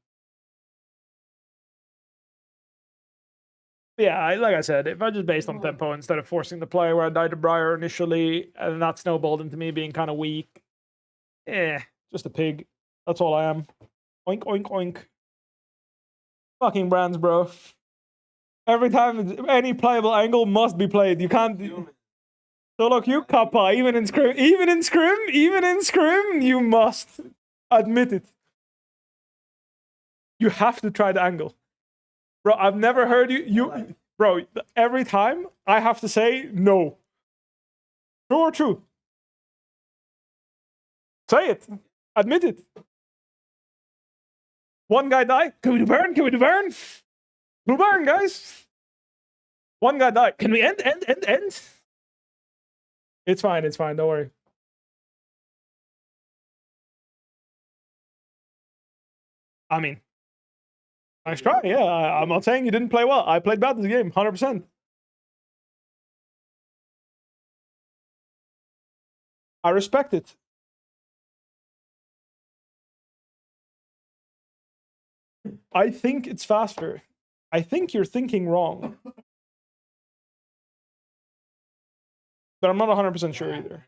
Yeah, like I said, if I just based on tempo instead of forcing the play where I died to Briar initially, and that snowballed into me being kind of weak. Just a pig. That's all I am. Oink, oink, oink. Fucking brands, bro. Every time any playable angle must be played. You can't... Soloqueue, Kappa, even in Scrim, you must admit it. You have to try the angle. Bro, I've never heard bro, every time I have to say no. True or true? Say it. Admit it. One guy died. Can we do burn? Can we do burn? Blue burn, guys. One guy died. Can we end? It's fine, don't worry. I mean, nice try, yeah. I'm not saying you didn't play well. I played bad this game, 100%. I respect it. I think it's faster. I think you're thinking wrong. But I'm not 100% sure either.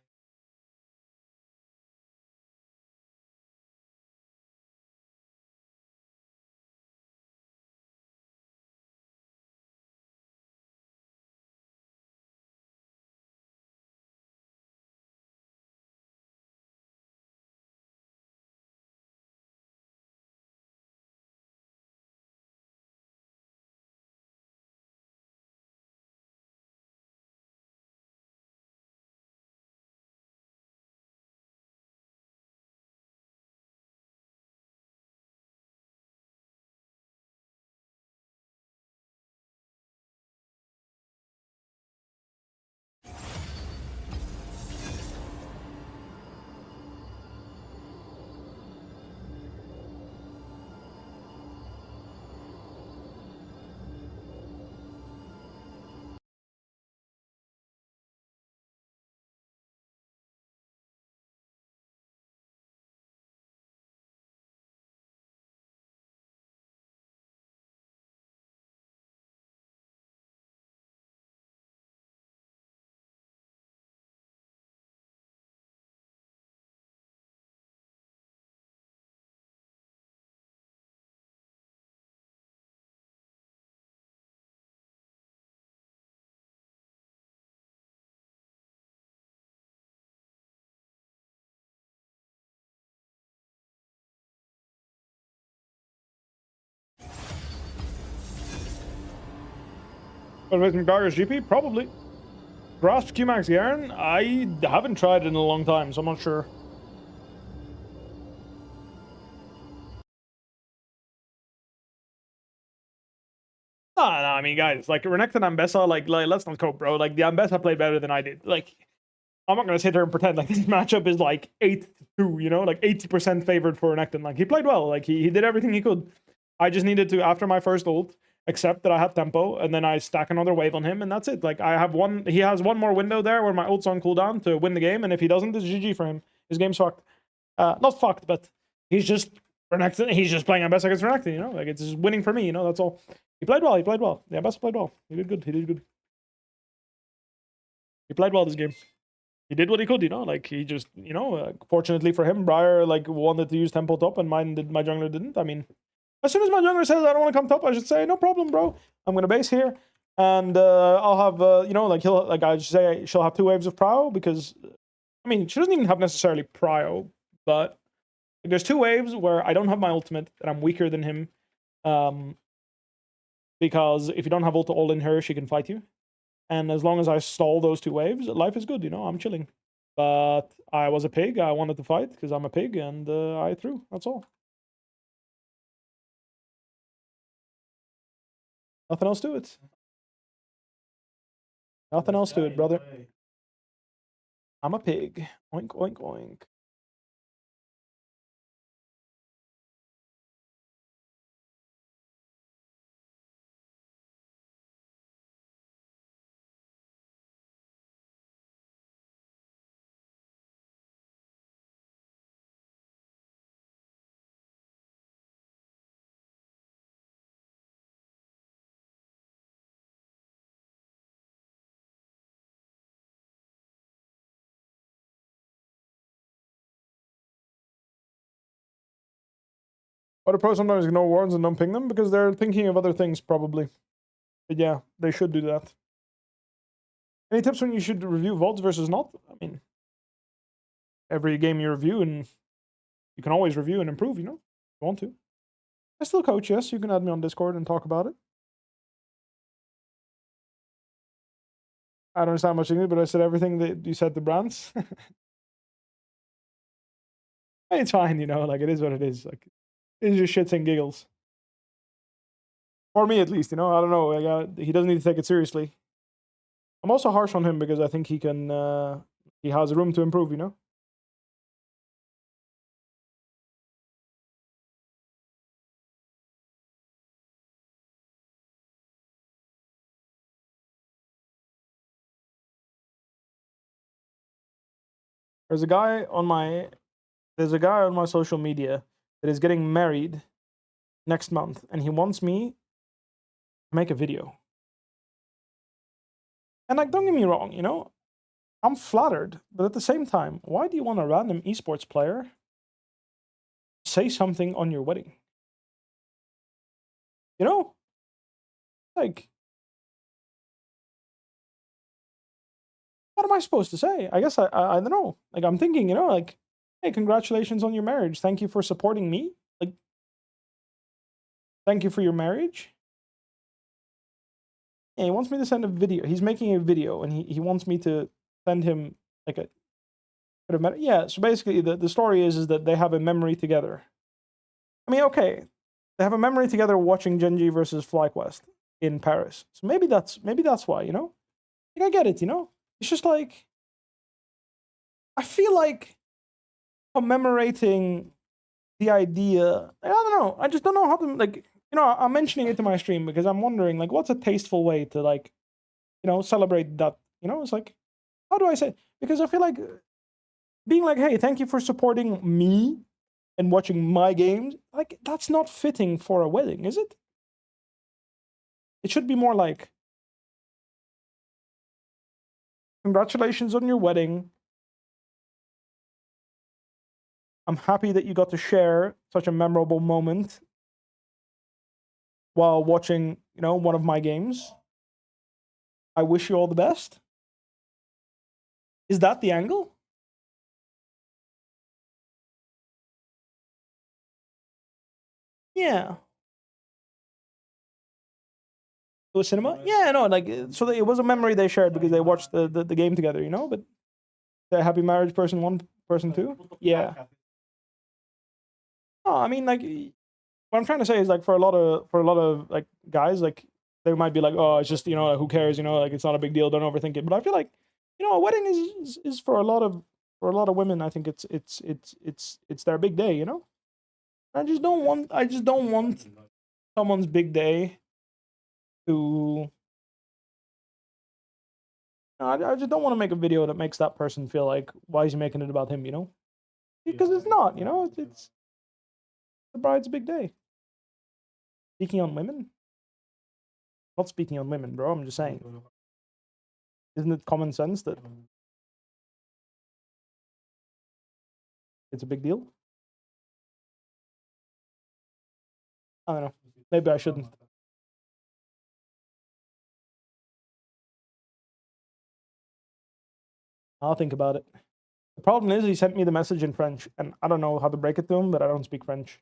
What about Garger's GP? Probably. Grasp Qmax Garen? I haven't tried it in a long time, so I'm not sure. No, I mean, guys, like, Renekton and Ambessa, like, let's not cope, bro. Like, the Ambessa played better than I did. Like, I'm not gonna sit here and pretend like this matchup is, like, 8-2, you know? Like, 80% favored for Renekton. Like, he played well. Like, he did everything he could. I just needed to, after my first ult, accept that I had tempo, and then I stack another wave on him, and that's it. Like, he has one more window there where my ult's on cooldown to win the game, and if he doesn't, it's GG for him. His game's fucked. Not fucked, but he's just Renekton. He's just playing our best against Renekton, you know? Like, it's just winning for me, you know? That's all. He played well. He played well. Yeah, best played well. He did good. He did good. He played well this game. He did what he could, you know? Like, he just, you know, fortunately for him, Briar, like, wanted to use tempo top, and my jungler didn't. I mean, as soon as my jungler says I don't want to come top, I should say, no problem, bro. I'm going to base here. And I'll have, you know, like, I should say she'll have 2 waves of prio, because, I mean, she doesn't even have necessarily prio, but there's 2 waves where I don't have my ultimate, and I'm weaker than him. Because if you don't have ult all in her, she can fight you. And as long as I stall those 2 waves, life is good, you know, I'm chilling. But I was a pig, I wanted to fight, because I'm a pig, and I threw, that's all. Nothing else to it. Nothing else to it, brother. I'm a pig. Oink, oink, oink. But the pro sometimes ignore warns and don't ping them because they're thinking of other things, probably. But yeah, they should do that. Any tips when you should review VODs versus not? I mean, every game you review, and you can always review and improve, you know, if you want to. I still coach, yes. You can add me on Discord and talk about it. I don't understand much English, but I said everything that you said to Brands. It's fine, you know, like, it is what it is. Like, it's just shits and giggles. For me, at least, you know, I don't know. He doesn't need to take it seriously. I'm also harsh on him because I think he can, he has room to improve, you know? There's a guy on my social media that is getting married next month, and he wants me to make a video. And, like, don't get me wrong, you know, I'm flattered, but at the same time, why do you want a random esports player say something on your wedding? You know? Like, what am I supposed to say? I guess I don't know. Like, I'm thinking, you know, like, hey, congratulations on your marriage. Thank you for supporting me. Like, thank you for your marriage. And he wants me to send a video. He's making a video, and he wants me to send him, like, a... Yeah, so basically, the story is that they have a memory together. I mean, okay, they have a memory together watching Genji versus FlyQuest in Paris. So maybe that's why, you know? Like, I get it, you know? It's just like, I feel like commemorating the idea, I don't know, I just don't know how to, like, you know, I'm mentioning it to my stream because I'm wondering, like, what's a tasteful way to, like, you know, celebrate that, you know? It's like, how do I say? Because I feel like being like, hey, thank you for supporting me and watching my games, like, that's not fitting for a wedding, is it? It should be more like, congratulations on your wedding. I'm happy that you got to share such a memorable moment while watching, you know, one of my games. I wish you all the best. Is that the angle? Yeah. To a cinema? Yeah, no, like, so it was a memory they shared because they watched the game together, you know? But the happy marriage person 1, person 2? Yeah. No, I mean, like, what I'm trying to say is, like, for a lot of like guys, like, they might be like, oh, it's just, you know, who cares, you know, like, it's not a big deal, don't overthink it. But I feel like, you know, a wedding is for a lot of women, I think it's their big day, you know? I just don't want someone's big day to... I just don't want to make a video that makes that person feel like, why is he making it about him, you know? Because it's not, you know, it's the bride's big day. Speaking on women? Not speaking on women, bro. I'm just saying. Isn't it common sense that it's a big deal? I don't know. Maybe I shouldn't. I'll think about it. The problem is he sent me the message in French, and I don't know how to break it to him, but I don't speak French.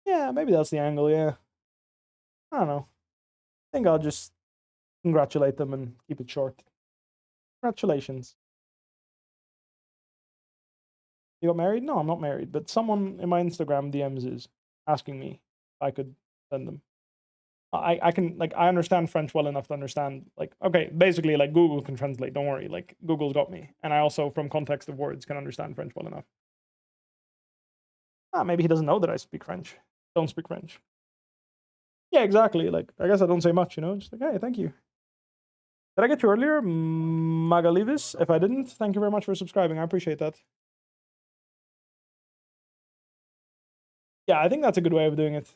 Yeah, maybe that's the angle, yeah. I don't know. I think I'll just congratulate them and keep it short. Congratulations. You got married? No, I'm not married, but someone in my Instagram DMs is asking me if I could send them. I can, like, I understand French well enough to understand, like, okay, basically, like, Google can translate, don't worry, like, Google's got me. And I also, from context of words, can understand French well enough. Maybe he doesn't know that I speak French. Don't speak French. Yeah, exactly. Like, I guess I don't say much, you know? Just like, hey, thank you. Did I get you earlier? Magalivis? If I didn't, thank you very much for subscribing. I appreciate that. Yeah, I think that's a good way of doing it.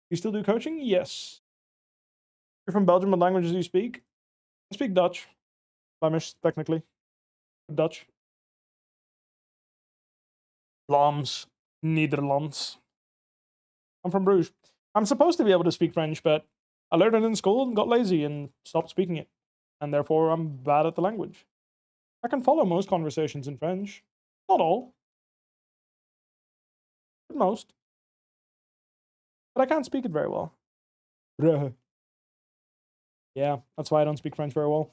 You still do coaching? Yes. You're from Belgium. What languages do you speak? I speak Dutch. Flemish, technically. Dutch. Vlaams. Nederlands. I'm from Bruges. I'm supposed to be able to speak French, but I learned it in school and got lazy and stopped speaking it. And therefore, I'm bad at the language. I can follow most conversations in French. Not all. But most. But I can't speak it very well. Bruh. Yeah, that's why I don't speak French very well.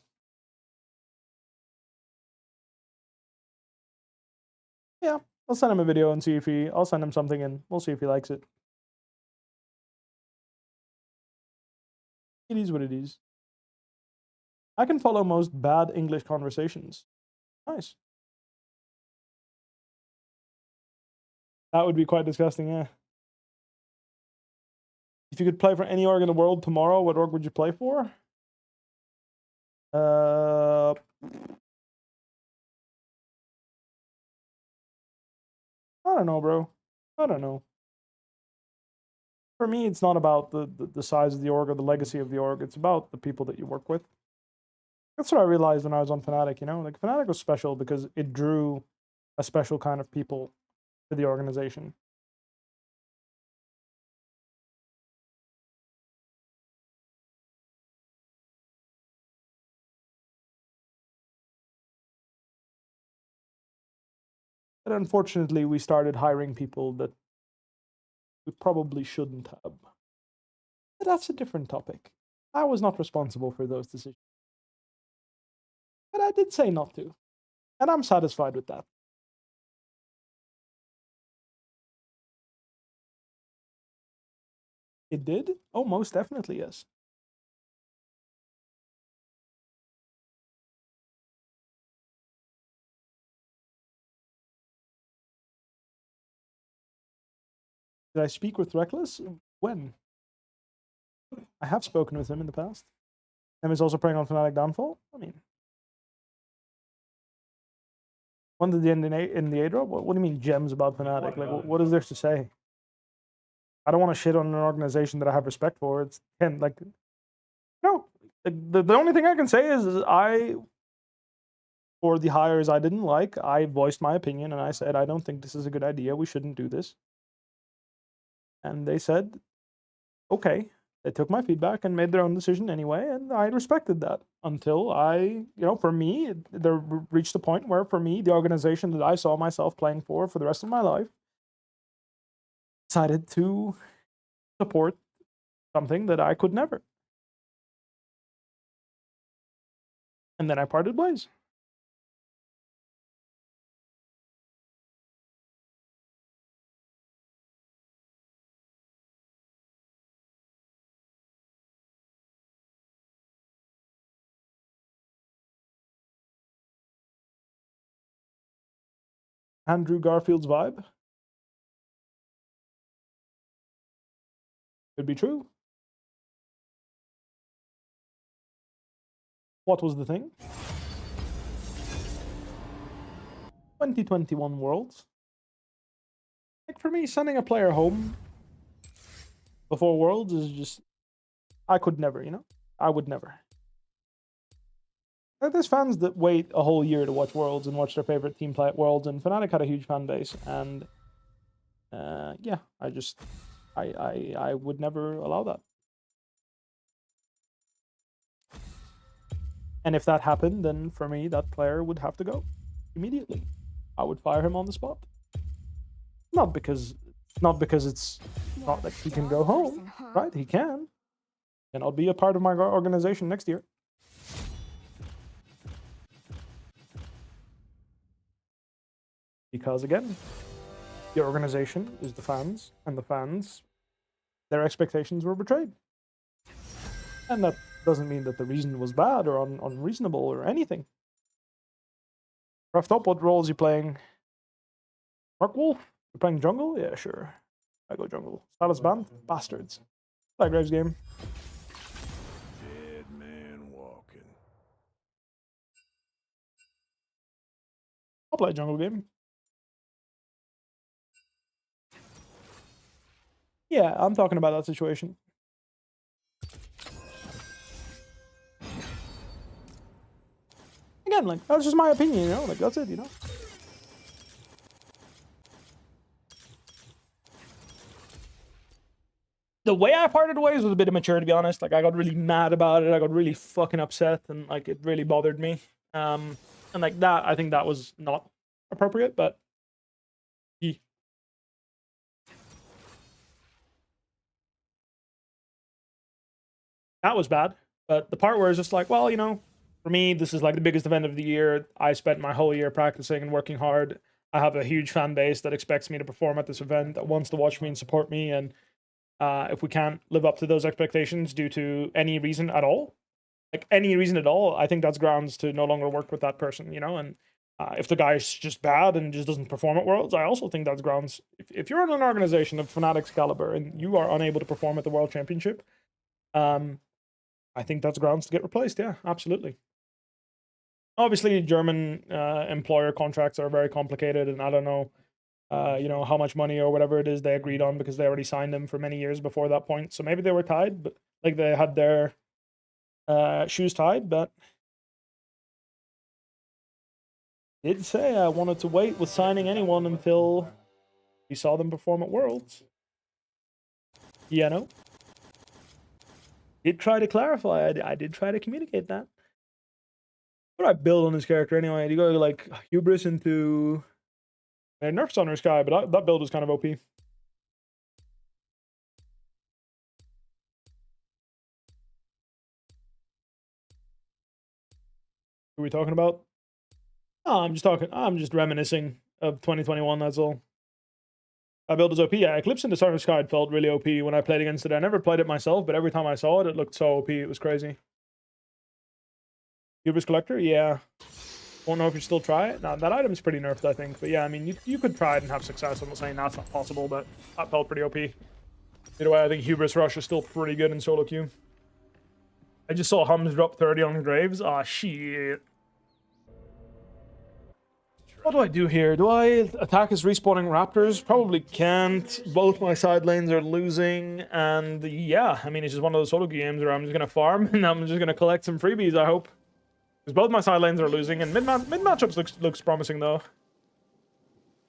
Yeah, I'll send him a video and see if I'll send him something and we'll see if he likes it. It is what it is. I can follow most bad English conversations. Nice. That would be quite disgusting, yeah. If you could play for any org in the world tomorrow, what org would you play for? I don't know, bro. I don't know. For me, it's not about the size of the org or the legacy of the org. It's about the people that you work with. That's what I realized when I was on Fnatic, you know? Like, Fnatic was special because it drew a special kind of people to the organization. And unfortunately, we started hiring people that we probably shouldn't have. But that's a different topic. I was not responsible for those decisions. But I did say not to. And I'm satisfied with that. It did? Oh, most definitely, yes. Did I speak with Reckless? When? I have spoken with him in the past. And he's also playing on Fnatic Downfall? I mean... When did the end in the A-drop? What do you mean gems about Fnatic? Like, what is there to say? I don't want to shit on an organization that I have respect for. It's like... No. The only thing I can say is for the hires I didn't like, I voiced my opinion and I said, I don't think this is a good idea. We shouldn't do this. And they said, okay. They took my feedback and made their own decision anyway, and I respected that until for me, there reached a point where, for me, the organization that I saw myself playing for the rest of my life decided to support something that I could never. And then I parted ways.
Andrew Garfield's vibe. Could be true. What was the thing? 2021 Worlds. Like for me, sending a player home before Worlds is just... I could never, you know? I would never. There's fans that wait a whole year to watch Worlds and watch their favorite team play at Worlds, and Fnatic had a huge fan base, and yeah, I would never allow that. And if that happened, then for me, that player would have to go immediately. I would fire him on the spot. Not because it's not like he can go home, right? He can. And I'll be a part of my organization next year. Because again, the organization is the fans, and the fans, their expectations were betrayed. And that doesn't mean that the reason was bad or unreasonable or anything. Craft up, what roles you playing? Mark Wolf? You're playing jungle? Yeah, sure. I go jungle. Stylus band? Bastards. Play Graves game.
Dead man walking.
I'll play jungle game. Yeah, I'm talking about that situation. Again, like, that's just my opinion, you know? Like, that's it, you know? The way I parted ways was a bit immature, to be honest. Like, I got really mad about it. I got really fucking upset, and, like, it really bothered me. And, like, that, I think that was not appropriate, but... That was bad. But the part where it's just like, well, you know, for me, this is like the biggest event of the year. I spent my whole year practicing and working hard. I have a huge fan base that expects me to perform at this event, that wants to watch me and support me. And if we can't live up to those expectations due to any reason at all, like any reason at all, I think that's grounds to no longer work with that person, you know? And if the guy's just bad and just doesn't perform at Worlds, I also think that's grounds. If you're in an organization of Fnatic's caliber and you are unable to perform at the World Championship, I think that's grounds to get replaced. Yeah, absolutely. Obviously, German employer contracts are very complicated, and I don't know, you know, how much money or whatever it is they agreed on because they already signed them for many years before that point. So maybe they were tied, but like they had their shoes tied. But I did say I wanted to wait with signing anyone until we saw them perform at Worlds. Yeah, no. Did try to clarify. I did try to communicate that. What do I build on this character anyway? Do you go like hubris into nerfs on her sky, but that build was kind of OP. Who are we talking about? Oh, I'm just reminiscing of 2021, that's all. I built as OP. Yeah, Eclipse into Summer Sky felt really OP when I played against it. I never played it myself, but every time I saw it, it looked so OP. It was crazy. Hubris Collector? Yeah. Won't know if you still try it. No, that item's pretty nerfed, I think. But yeah, I mean, you could try it and have success. I'm not saying that's not possible, but that felt pretty OP. Either way, I think Hubris Rush is still pretty good in Soloqueue. I just saw Hums drop 30 on Graves. Ah, shit. What do I do here? Do I attack his respawning raptors? Probably can't. Both my side lanes are losing. And yeah, I mean, it's just one of those solo games where I'm just going to farm and I'm just going to collect some freebies, I hope. Because both my side lanes are losing. And mid-matchups looks promising, though.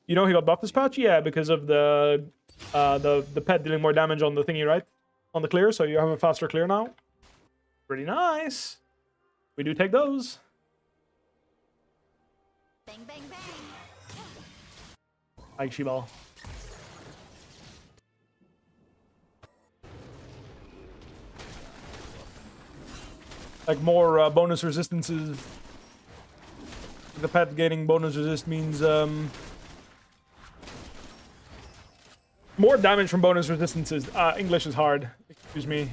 You know he got buffed this patch? Yeah, because of the pet dealing more damage on the thingy, right? On the clear, so you have a faster clear now. Pretty nice. We do take those.
Bang, bang, bang.
Like Shibal. Like more bonus resistances. The pet gaining bonus resist means more damage from bonus resistances. English is hard. Excuse me.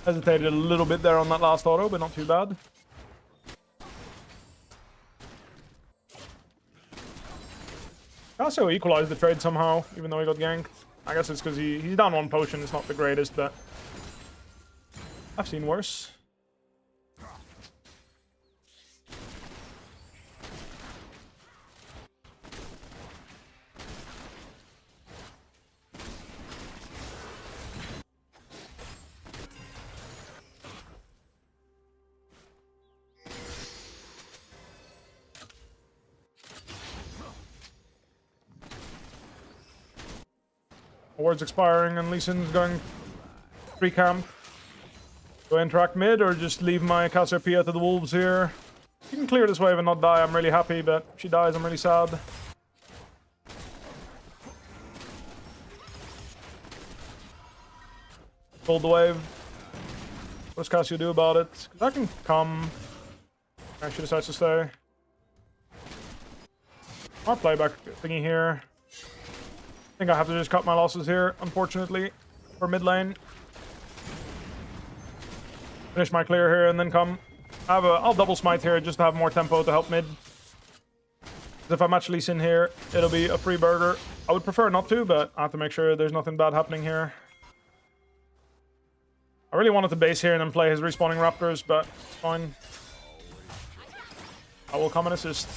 Hesitated a little bit there on that last auto, but not too bad. Also equalized the trade somehow, even though he got ganked. I guess it's because he's down 1 potion. It's not the greatest, but I've seen worse. Ward's expiring and Lee Sin's going free camp. Do I interact mid or just leave my Cassiopeia to the wolves here? You can clear this wave and not die. I'm really happy, but if she dies, I'm really sad. Hold the wave. What does Cassio do about it? Because I can come. Actually decides to stay. Our playback thingy here. I think I have to just cut my losses here, unfortunately, for mid lane. Finish my clear here and then come. I'll double smite here just to have more tempo to help mid. If I match Lee Sin here, it'll be a free burger. I would prefer not to, but I have to make sure there's nothing bad happening here. I really wanted to base here and then play his respawning raptors, but it's fine. I will come and assist.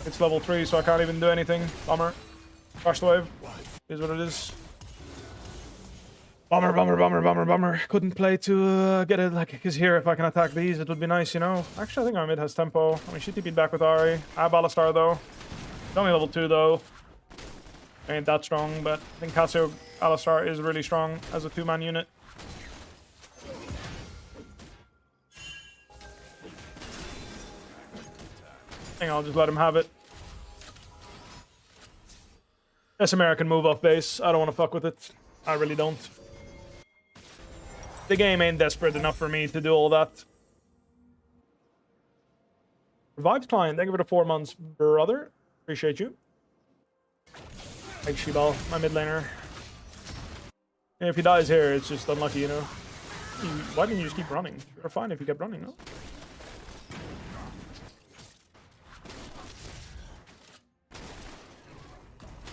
It's level 3, so I can't even do anything. Bummer. Crush the wave. Is what it is. Bummer, bummer, bummer, bummer, bummer. Couldn't play to get it, like, because here, if I can attack these, it would be nice, you know? Actually, I think our mid has tempo. I mean, she TP'd back with Ari. I have Alistar, though. It's only level 2, though. Ain't that strong, but I think Cassio Alistar is really strong as a 2-man unit. I think I'll just let him have it. Yes, American move off base. I don't want to fuck with it. I really don't. The game ain't desperate enough for me to do all that. Revived client. Thank you for the 4 months, brother. Appreciate you. Like Shibal, my mid laner. And if he dies here, it's just unlucky, you know? Why didn't you just keep running? You're fine if you kept running, no?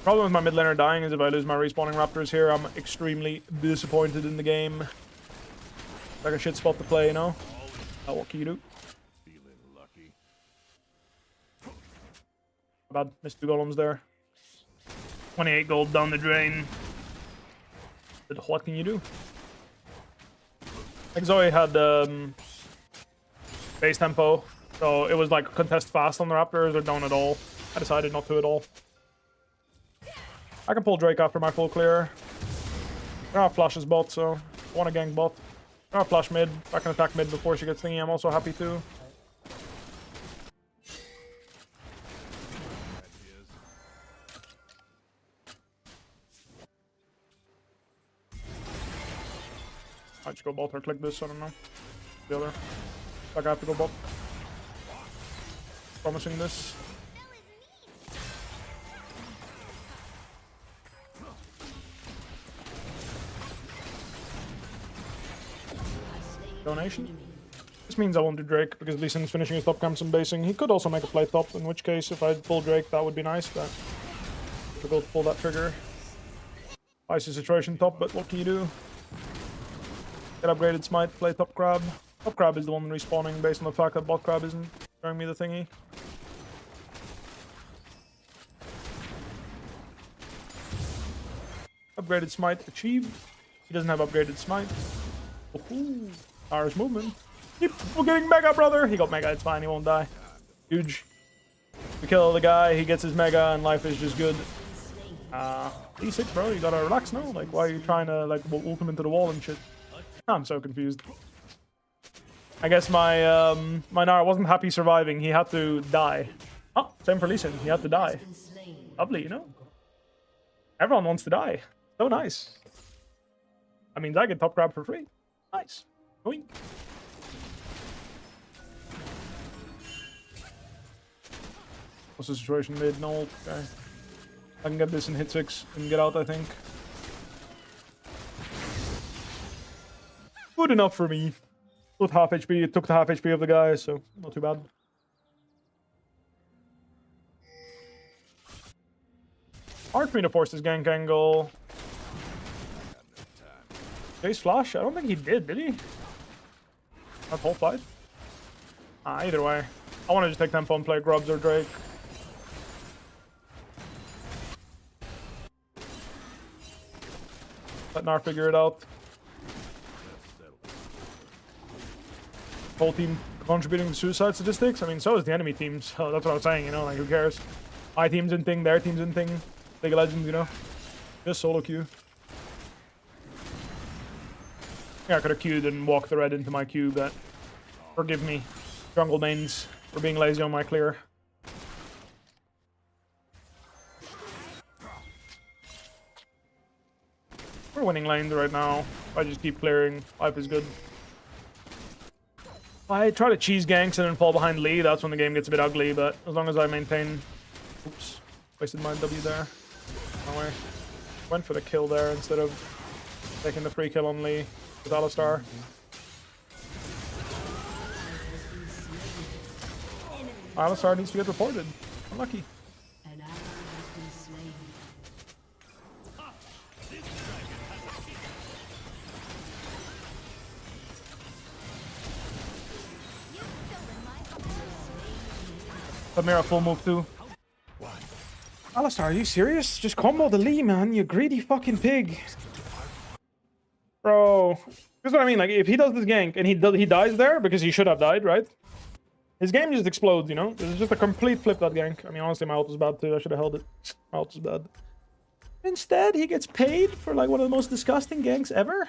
Problem with my mid laner dying is if I lose my respawning raptors here, I'm extremely disappointed in the game. Like a shit spot to play, you know? Oh, what can you do?
Feeling lucky.
Bad, missed 2 golems there. 28 gold down the drain. But what can you do? Like Zoe had base tempo, so it was like contest fast on the raptors or don't at all. I decided not to at all. I can pull Drake after my full clear. I don't have flashes bot, so I want to gank bot. I don't have flash mid. I can attack mid before she gets thingy. I'm also happy to. I just go bot or click this, I don't know. The other. Like I have to go bot. Promising this. Donation. This means I won't do Drake because Lee Sin's finishing his top camps and basing. He could also make a play top, in which case if I pull Drake that would be nice, but difficult to pull that trigger. Icy situation top, but what can you do? Get upgraded smite, play top crab. Top crab is the one respawning based on the fact that bot crab isn't showing me the thingy. Upgraded smite achieved. He doesn't have upgraded smite. Ooh. Irish movement. We're getting mega, brother. He got mega. It's fine. He won't die. Huge. We kill the guy. He gets his mega, and life is just good. E6, bro. You gotta relax now. Like, why are you trying to like ult him into the wall and shit? I'm so confused. I guess my my Nara wasn't happy surviving. He had to die. Oh, same for Lee Sin. He had to die. Lovely, you know. Everyone wants to die. So nice. That means I get top grab for free. Nice. Going. What's the situation mid? No. Okay. I can get this in hit 6 and get out, I think. Good enough for me. With half HP, it took the half HP of the guy, so not too bad. Hard for me to force this gank angle. Chase flash? I don't think he did he? That whole fight? Either way. I want to just take tempo and play Grubs or Drake. Let Nar figure it out. Whole team contributing to suicide statistics? I mean, so is the enemy team, so that's what I was saying, you know, like, who cares? My team's in thing, their team's in thing. League of Legends, you know? Just solo queue. Yeah, I could have queued and walked the red into my queue, but forgive me, jungle mains, for being lazy on my clear. We're winning lanes right now. If I just keep clearing, life is good. If I try to cheese ganks and then fall behind Lee, that's when the game gets a bit ugly, but as long as I maintain... Oops, wasted my W there. No way. Went for the kill there instead of taking the free kill on Lee with Alistar. Alistar needs to get reported. Unlucky.
An ally has been slain.
Samira full move too. Alistar, are you serious? Just combo the Lee, man. You greedy fucking pig. Bro. Here's what I mean. Like, if he does this gank and he dies there because he should have died, right? His game just explodes, you know? It's just a complete flip that gank. I mean, honestly, my ult was bad too. I should have held it. My ult was bad. Instead, he gets paid for, like, one of the most disgusting ganks ever?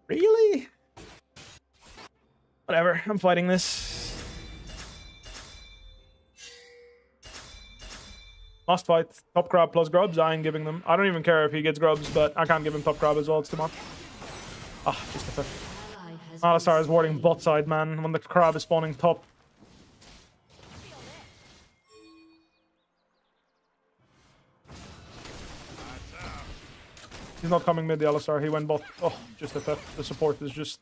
Really? Whatever. I'm fighting this. Must fight. Top crab plus grubs. I ain't giving them. I don't even care if he gets grubs, but I can't give him top crab as well. It's too much. Ah, just a fifth. Alistar is warding bot side, man, when the crab is spawning top. He's not coming mid, the Alistar. He went bot. Oh, just a fifth. The support is just...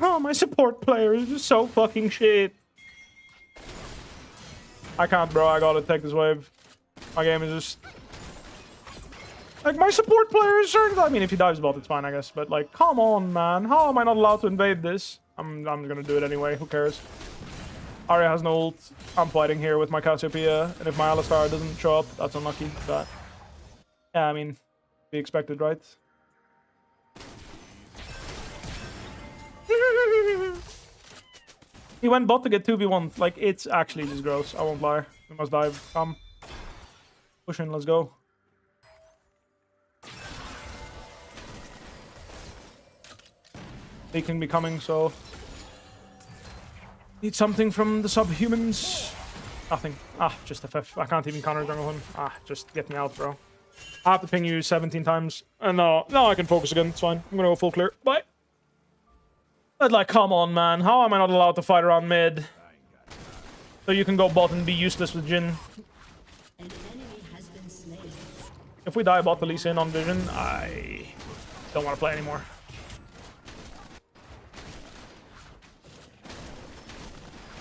Oh, my support player is just so fucking shit. I can't, bro. I gotta take this wave. My game is just... Like, my support player is certain... I mean, if he dives bot, it's fine, I guess. But, like, come on, man. How am I not allowed to invade this? I'm gonna do it anyway. Who cares? Arya has no ult. I'm fighting here with my Cassiopeia. And if my Alistar doesn't show up, that's unlucky. But, yeah, I mean, be expected, right? He went bot to get 2v1. Like, it's actually just gross. I won't lie. We must dive. Come. Push in, let's go. They can be coming, so... Need something from the subhumans. Nothing. Ah, just a fifth. I can't even counter jungle him. Ah, just get me out, bro. I have to ping you 17 times. And no, I can focus again. It's fine. I'm gonna go full clear. Bye. But, like, come on, man. How am I not allowed to fight around mid? So you can go bot and be useless with Jhin.
An enemy has been slain.
If we die bot the Lee Sin on Vision, I don't want to play anymore.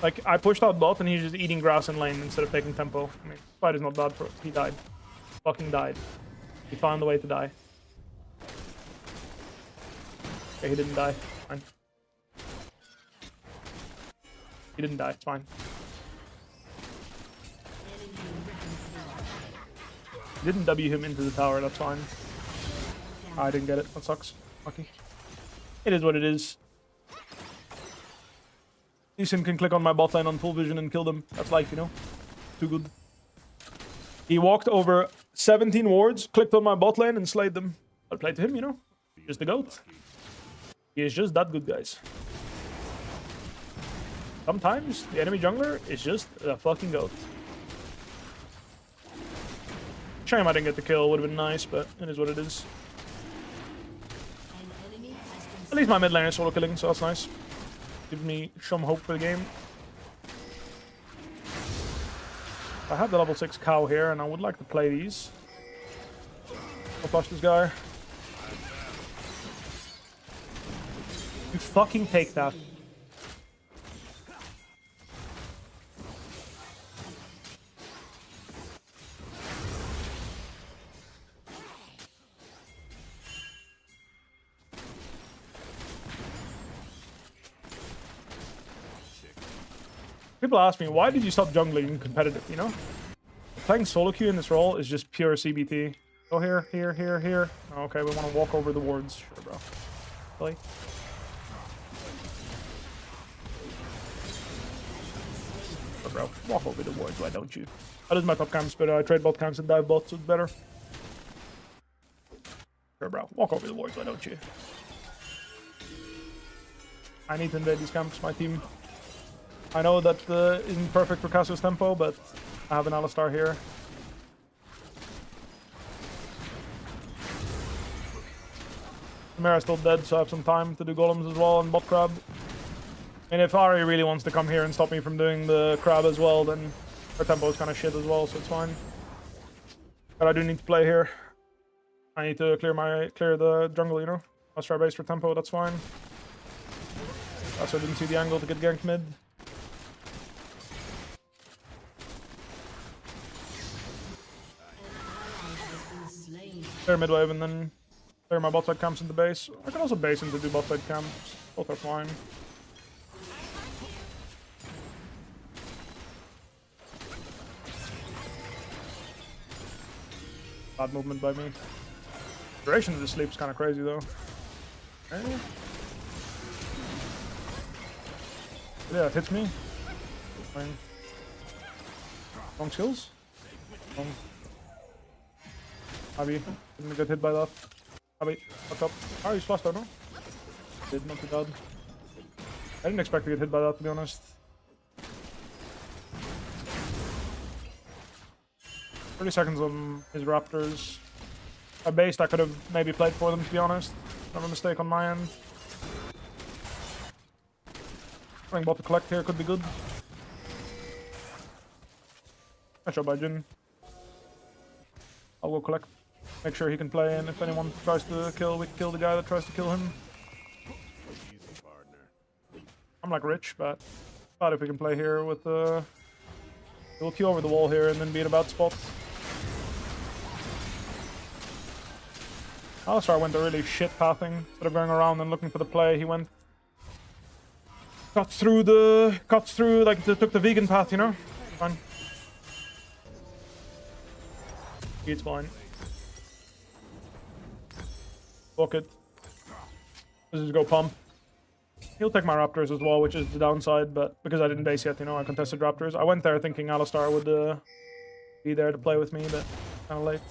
Like, I pushed out bot and he's just eating grass in lane instead of taking tempo. I mean, fight is not bad for... He died. Fucking died. He found a way to die. Okay, he didn't die. Fine. He didn't die. It's fine. He didn't W him into the tower. That's fine. I didn't get it. That sucks. Lucky. It is what it is. Lee Sin can click on my bot lane on full vision and kill them. That's life, you know? Too good. He walked over 17 wards, clicked on my bot lane, and slayed them. I'll play to him, you know? Just the GOAT. He is just that good, guys. Sometimes the enemy jungler is just a fucking GOAT. Shame I didn't get the kill. Would have been nice, but it is what it is. At least my mid lane is solo killing, so that's nice. Gives me some hope for the game. I have the level 6 cow here, and I would like to play these. I'll flush this guy. You fucking take that. People ask me, why did you stop jungling competitive, you know? Playing Soloqueue in this role is just pure CBT. Go here, here, here, here. Okay, we want to walk over the wards. Sure, bro. Really? Sure, bro. Walk over the wards, why don't you? That is my top camps, but I trade bot camps and dive bots, so it's better. Sure, bro. Walk over the wards, why don't you? I need to invade these camps, my team. I know that isn't perfect for Cassio's tempo, but I have an Alistar here. Chimera's still dead, so I have some time to do golems as well and bot crab. And if Ari really wants to come here and stop me from doing the crab as well, then her tempo is kind of shit as well, so it's fine. But I do need to play here. I need to clear the jungle, you know? Let's try base for tempo, that's fine. Also didn't see the angle to get ganked mid. Clear mid wave and then clear my bot side camps into base. I can also base into do bot side camps. Both are fine. Bad movement by me. Duration of the sleep is kind of crazy though. Okay. Yeah, it hits me. Fine. Long skills. Long. Abby, didn't get hit by that. Abby, what's up? Oh, you splashed out, no? Did not too bad. I didn't expect to get hit by that, to be honest. 30 seconds on his Raptors. A base I could have maybe played for them, to be honest. Not a mistake on my end. Running bot to collect here could be good. Nice job by Jin. I'll go collect. Make sure he can play, and if anyone tries to kill, we can kill the guy that tries to kill him. I'm like rich, but if we can play here with we'll queue over the wall here and then be in a bad spot. Alistar went a really shit pathing. Instead of going around and looking for the play, he went cut through, like took the vegan path, you know? Fine. It's fine. Fuck it. Let's just go pump. He'll take my Raptors as well, which is the downside, but because I didn't base yet, you know, I contested Raptors. I went there thinking Alistar would be there to play with me, but kind of late.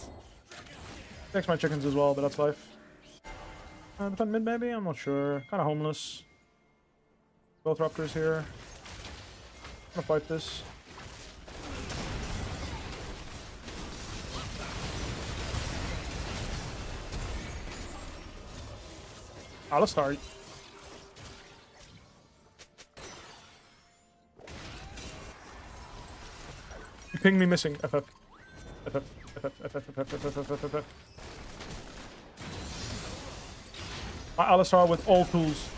Takes my chickens as well, but that's life. Defend mid maybe? I'm not sure. Kind of homeless. Both Raptors here. I'm gonna fight this. Alistar. You ping me missing. FF. FF. My Alistar with all tools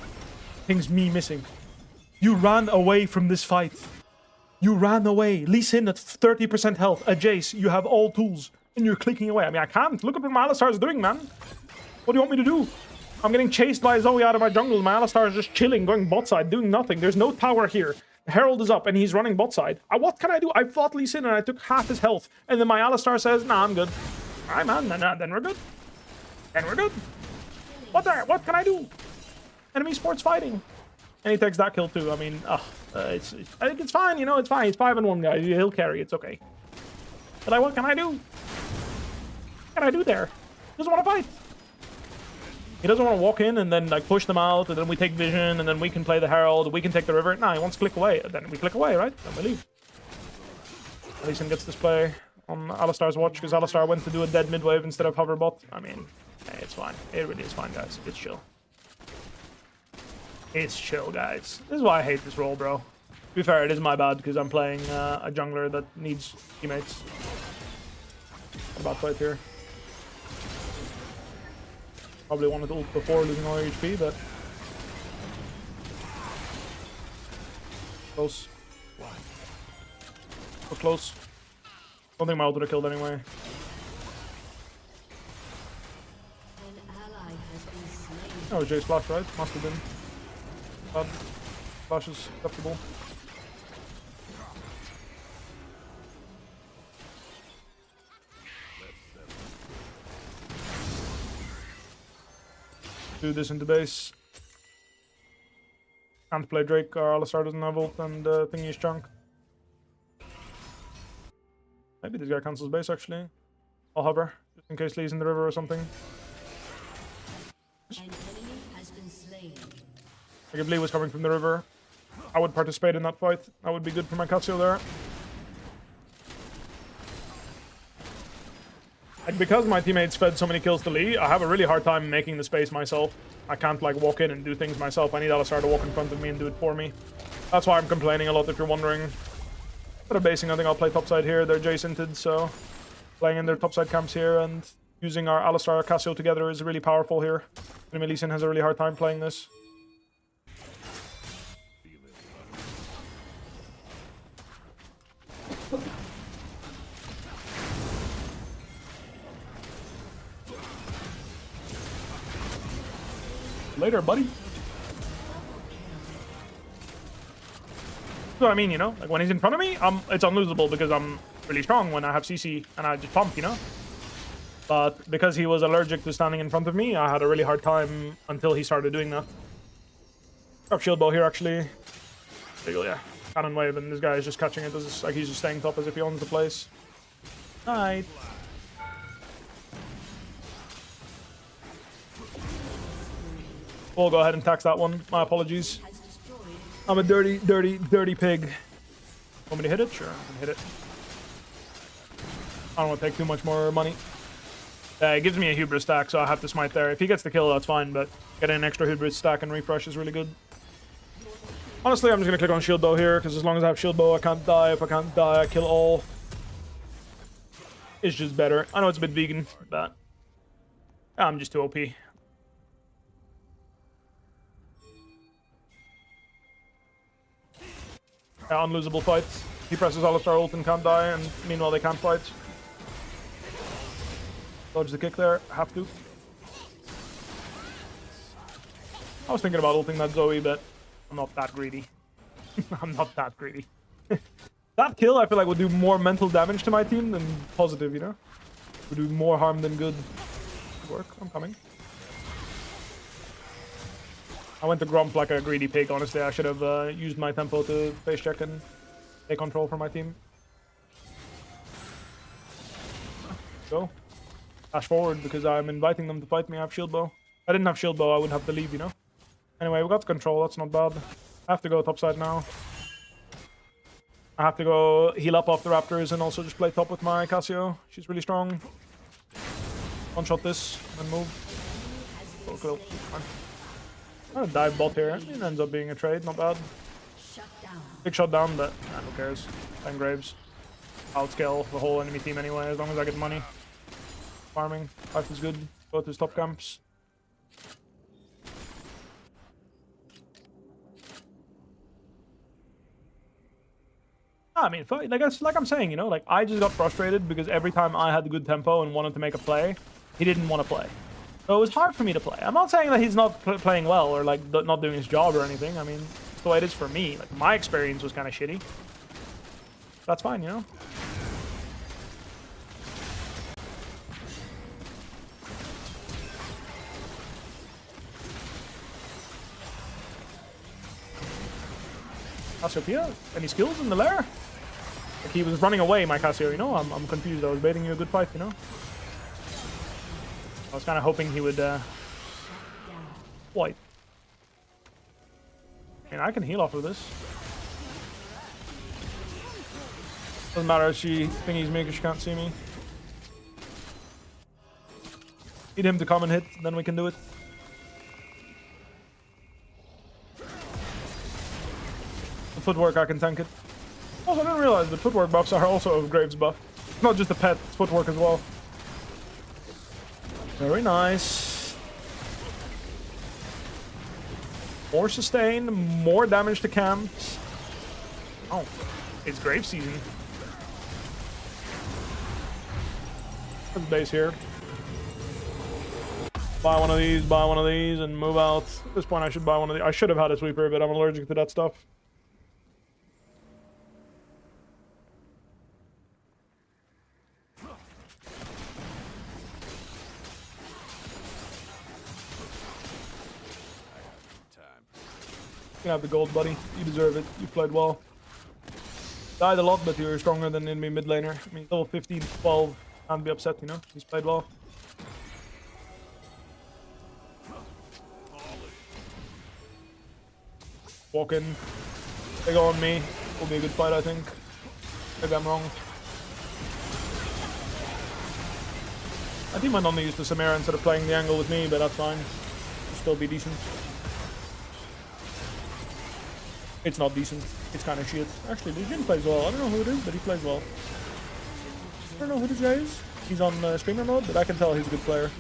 pings me missing. You ran away from this fight. You ran away. Lee Sin at 30% health. A Jace, you have all tools. And you're clicking away. I mean, I can't. Look at what my Alistar is doing, man. What do you want me to do? I'm getting chased by Zoe out of my jungle. My Alistar is just chilling, going bot side, doing nothing. There's no tower here. The Herald is up and he's running bot side. What can I do? I fought Lee Sin and I took half his health. And then my Alistar says, nah, I'm good. Alright, man. Then we're good. Then we're good. What can I do? Enemy sports fighting. And he takes that kill too. I mean, I think it's fine, you know, it's fine. He's 5-1, guys. He'll carry. It's okay. But what can I do? What can I do there? He doesn't want to fight. He doesn't want to walk in and then like push them out, and then we take vision, and then we can play the Herald, we can take the river. Nah, he wants to click away. Then we click away, right? Then we leave. Lee Sin gets this play on Alistar's watch because Alistar went to do a dead mid wave instead of hover bot. I mean, hey, it's fine. It really is fine, guys. It's chill. It's chill, guys. This is why I hate this role, bro. To be fair, it is my bad because I'm playing a jungler that needs teammates. About fight here. Probably wanted to ult before losing all HP, but Close. So close. Don't think my ult would have killed anyway.
An ally has been slain.
That was Jay's flash, right? Must have been. Bad. Flash is acceptable. Do this into base. Can't play Drake or Alistar doesn't have ult and thingy is chunk. Maybe this guy cancels base actually. I'll hover, just in case Lee's in the river or something.
An enemy has been slain.
Like if Lee was coming from the river, I would participate in that fight. That would be good for my Cassio there. Like because my teammates fed so many kills to Lee, I have a really hard time making the space myself. I can't like walk in and do things myself. I need Alistar to walk in front of me and do it for me. That's why I'm complaining a lot if you're wondering. But I'm basing, I think I'll play topside here. They're Jacented, so playing in their topside camps here and using our Alistar Cassio together is really powerful here. Enemy Lee Sin has a really hard time playing this. Later, buddy. So I mean, you know, like when he's in front of me, it's unlosable because I'm really strong when I have CC and I just pump, you know. But because he was allergic to standing in front of me, I had a really hard time until he started doing that. Grab shield bow here actually. There you go, yeah. Cannon wave, and this guy is just catching it. This is like he's just staying top as if he owns the place. Alright. We'll go ahead and tax that one. My apologies. I'm a dirty, dirty, dirty pig. Want me to hit it? Sure, I can hit it. I don't want to take too much more money. It gives me a hubris stack, so I have to smite there. If he gets the kill, that's fine, but getting an extra hubris stack and refresh is really good. Honestly, I'm just going to click on shield bow here, because as long as I have shield bow, I can't die. If I can't die, I kill all. It's just better. I know it's a bit vegan, but I'm just too OP. Unlosable fights. He presses Alistar ult and can't die, and meanwhile they can't fight. Dodge the kick there. Have to. I was thinking about ulting that Zoe, but I'm not that greedy. I'm not that greedy. That kill, I feel like, would do more mental damage to my team than positive, you know? Would do more harm than good. Good work. I'm coming. I went to Grump like a greedy pig, honestly. I should have used my tempo to face check and take control for my team. Go. Dash forward because I'm inviting them to fight me. I have shield bow. If I didn't have shield bow, I would have to leave, you know? Anyway, we got the control. That's not bad. I have to go topside now. I have to go heal up off the Raptors and also just play top with my Cassio. She's really strong. One-shot this and move. Oh, cool. Fine. I'm gonna dive bot here. It ends up being a trade, not bad. Big shot down, but who cares? 10 graves. I'll scale the whole enemy team anyway, as long as I get money. Farming. Life is good. Go to his top camps. I mean, like I'm saying, you know, like I just got frustrated because every time I had good tempo and wanted to make a play, he didn't want to play. So it was hard for me to play. I'm not saying that he's not playing well or like not doing his job or anything. I mean, it's the way it is for me. Like my experience was kind of shitty. That's fine, you know. Cassiopeia? Any skills in the lair? Like he was running away, my Cassio, you know? I'm confused. I was baiting you a good fight, you know? I was kind of hoping he would, wipe. I mean, I can heal off of this. Doesn't matter if she thingies me because she can't see me. Need him to come and hit, then we can do it. The footwork, I can tank it. Also, I didn't realize the footwork buffs are also a Graves buff. It's not just a pet, it's footwork as well. Very nice. More sustain, more damage to camps. Oh, it's grave season. There's base here. Buy one of these, and move out. At this point, I should buy one of these. I should have had a sweeper, but I'm allergic to that stuff. You can have the gold, buddy. You deserve it. You played well. Died a lot, but you were stronger than enemy mid laner. I mean, level 15, 12. Can't be upset, you know? He's played well. Walk in. They go on me. Will be a good fight, I think. Maybe I'm wrong. I think might only use the Samira instead of playing the angle with me, but that's fine. It'll still be decent. It's not decent. It's kind of shit. Actually, Legion plays well. I don't know who it is, but he plays well. I don't know who this guy is. He's on streamer mode, but I can tell he's a good player.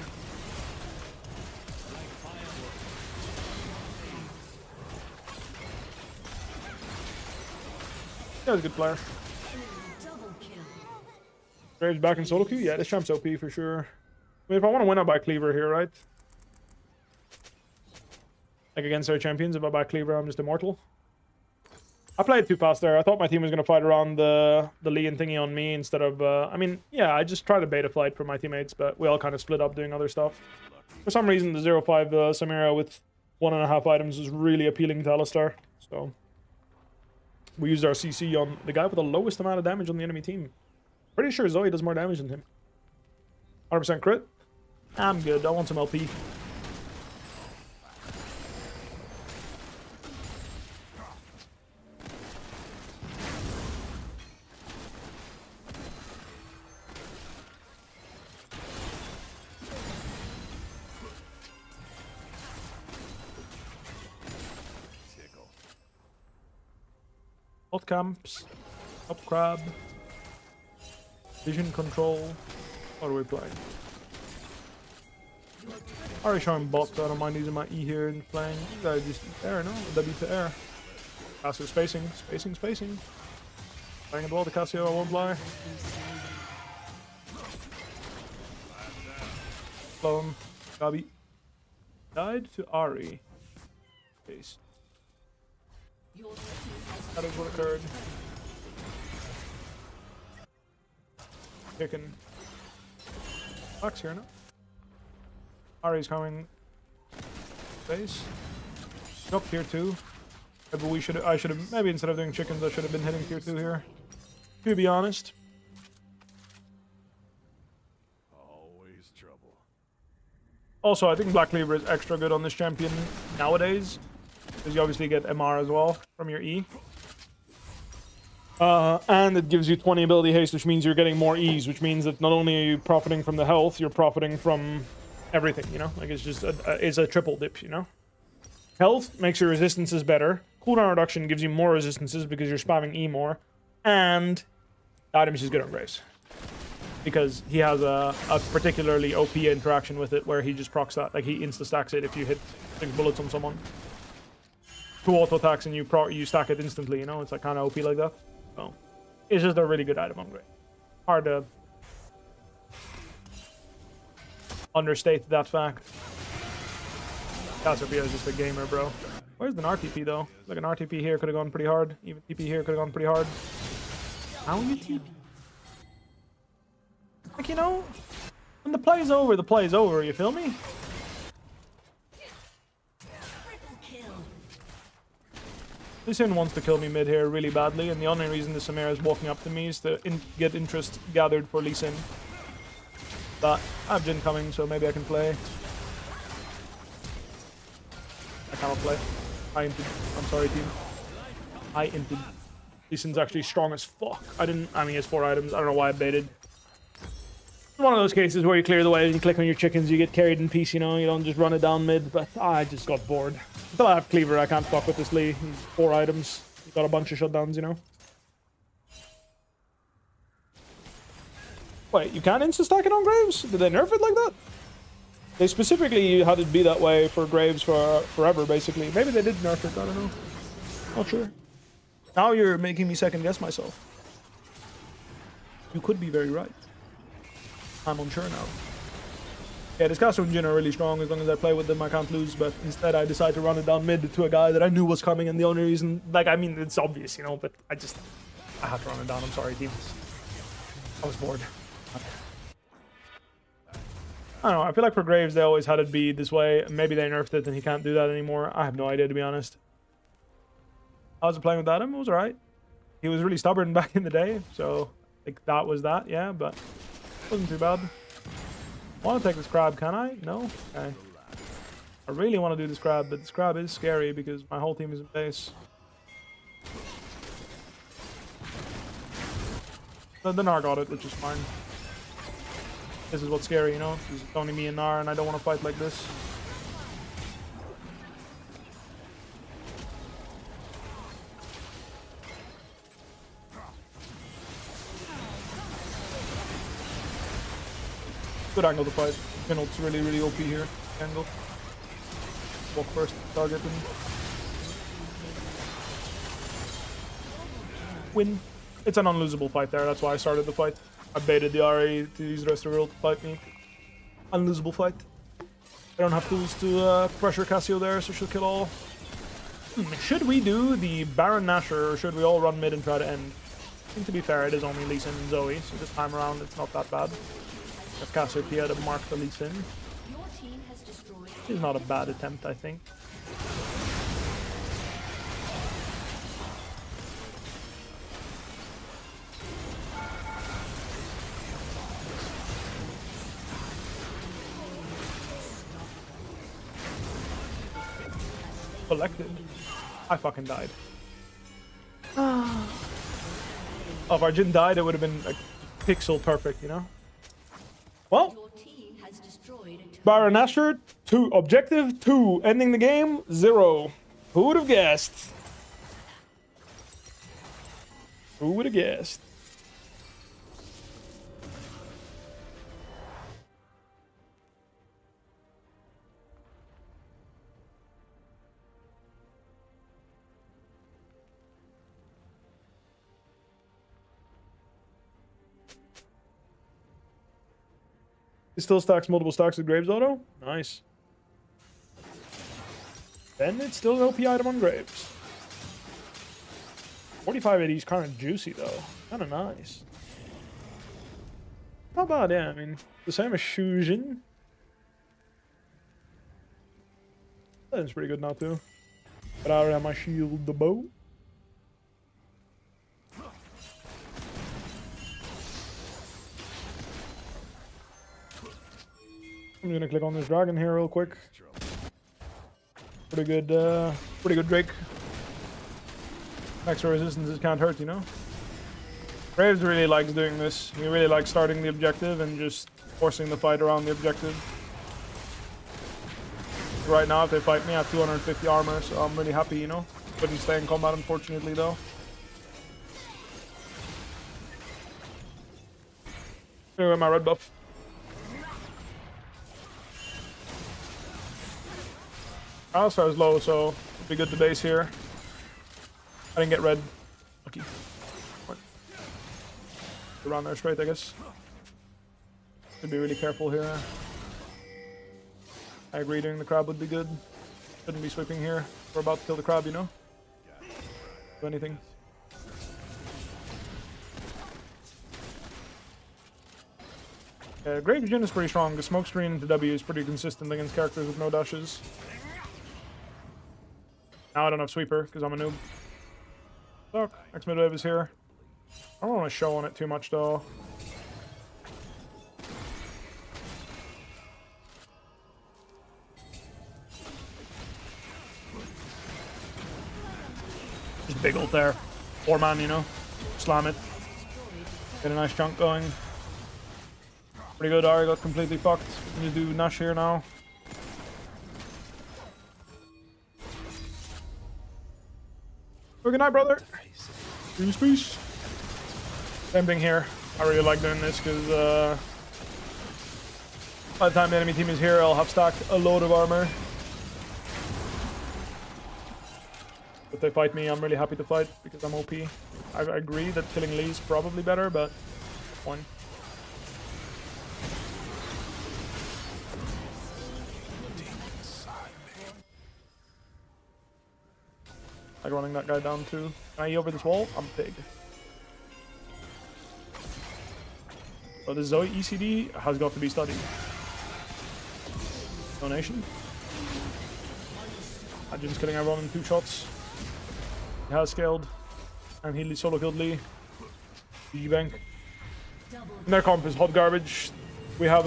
Yeah, he's a good player. Graves back in Soloqueue? Yeah, this champ's OP for sure. I mean, if I want to win, I buy Cleaver here, right? Like against our champions, if I buy Cleaver, I'm just immortal. I played too fast there. I thought my team was going to fight around the Lee and thingy on me instead of... I mean, yeah, I just tried to bait a fight for my teammates, but we all kind of split up doing other stuff. For some reason, the 0-5 Samira with 1.5 items was really appealing to Alistar. So we used our CC on the guy with the lowest amount of damage on the enemy team. Pretty sure Zoe does more damage than him. 100% crit. I'm good. I want some LP. Hot camps, up crab, vision control. What are we playing? Already showing bot, so I don't mind using my E here and playing. You guys just air, no? W to air. Cassio spacing. Playing it well to Cassio, I won't lie. Slow him. Gabi. Died to Ari. Base. That is what occurred. Chicken. Fox here, no? Ari's coming. Base. Up tier 2. Maybe I should have, maybe instead of doing chickens, I should have been hitting tier 2 here. To be honest.
Always trouble.
Also, I think Black Cleaver is extra good on this champion nowadays. Because you obviously get MR as well from your E. And it gives you 20 ability haste, which means you're getting more E's, which means that not only are you profiting from the health, you're profiting from everything, you know? Like, it's just it's a triple dip, you know? Health makes your resistances better. Cooldown reduction gives you more resistances because you're spamming E more. And the items is good on Graves. Because he has a particularly OP interaction with it where he just procs that. Like, he insta-stacks it if you hit 6 bullets on someone. 2 auto attacks and you stack it instantly, you know? It's like kind of OP like that. So, it's just a really good item on Graves. Hard to understate that fact. Cassiopeia is just a gamer, bro. Where's an RTP though? Like an RTP here could have gone pretty hard. Even TP here could have gone pretty hard. How you TP? Like, you know, when the play's over, the play's over, you feel me? Lee Sin wants to kill me mid here really badly, and the only reason the Samira is walking up to me is to get interest gathered for Lee Sin. But I have Jhin coming, so maybe I can play. I cannot play. I inted. I'm sorry, team. I inted. Lee Sin's actually strong as fuck. I mean, he has 4 items. I don't know why I baited. One of those cases where you clear the way, you click on your chickens, you get carried in peace, you know? You don't just run it down mid, but I just got bored. Until I have Cleaver, I can't fuck with this Lee. He's 4 items. He's got a bunch of shutdowns, you know? Wait, you can't insta-stack it on Graves? Did they nerf it like that? They specifically had it be that way for Graves for forever, basically. Maybe they did nerf it, I don't know. Not sure. Now you're making me second guess myself. You could be very right. I'm unsure now. Yeah, this Castro and Jhin are really strong. As long as I play with them, I can't lose. But instead, I decide to run it down mid to a guy that I knew was coming. And the only reason, like, I mean, it's obvious, you know, but I had to run it down. I'm sorry, team. I was bored. I don't know. I feel like for Graves, they always had it be this way. Maybe they nerfed it and he can't do that anymore. I have no idea, to be honest. I was playing with Adam. It was alright. He was really stubborn back in the day. So, like, that was that, yeah. But it wasn't too bad. I want to take this crab, can I? No? Okay. I really want to do this crab, but this crab is scary because my whole team is in base. The Gnar got it, which is fine. This is what's scary, you know? Because it's only me and Gnar, and I don't want to fight like this. Good angle to fight. Minolt's really, really OP here. Angle. Walk first, target and win. It's an unlosable fight there, that's why I started the fight. I baited the RA to use the rest of the world to fight me. Unlosable fight. I don't have tools to pressure Cassio there, so she'll kill all. Should we do the Baron Nashor, or should we all run mid and try to end? I think, to be fair, it is only Lee Sin and Zoe, so this time around it's not that bad. If Cassiopeia to mark the Lee Sin. It's not a bad attempt, I think. Collected. I fucking died. Oh, if our Jhin died, it would have been like pixel perfect, you know? Well, Baron Nashor, 2. Objective 2. Ending the game, 0. Who would have guessed? Who would have guessed? He still stacks multiple stacks with Graves auto. Nice. Then it's still an OP item on Graves. 45 AD is kind of juicy though. Kind of nice. Not bad, yeah. I mean, the same as Shujin. That's pretty good now too. But I already have my shield, the bow. I'm gonna click on this dragon here real quick. Pretty good Drake. Extra resistances can't hurt, you know? Graves really likes doing this. He really likes starting the objective and just forcing the fight around the objective. Right now, if they fight me, I have 250 armor, so I'm really happy, you know? Couldn't stay in combat, unfortunately, though. Anyway, my red buff. Alistar is low, so it'd be good to base here. I didn't get red. Lucky. What? Around there straight, I guess. Should be really careful here. I agree, doing the crab would be good. Shouldn't be sweeping here. We're about to kill the crab, you know? Do anything. Graves Jhin is pretty strong. The smoke screen into W is pretty consistent against characters with no dashes. Now I don't have sweeper because I'm a noob. Look, next mid wave is here. I don't want to show on it too much though. Just big ult there. 4-man, you know. Slam it. Get a nice chunk going. Pretty good. Ari got completely fucked. We need to do Nash here now. Good night, brother. Peace. Same thing here. I really like doing this because by the time the enemy team is here, I'll have stacked a load of armor. If they fight me, I'm really happy to fight because I'm OP. I agree that killing Lee is probably better, but one. Like running that guy down too. Can I E over this wall? I'm big. But the Zoe ECD has got to be studied. Donation. Ajin's killing everyone in 2 shots. He has scaled. And he solo killed Lee. GG bank. And their comp is hot garbage. We have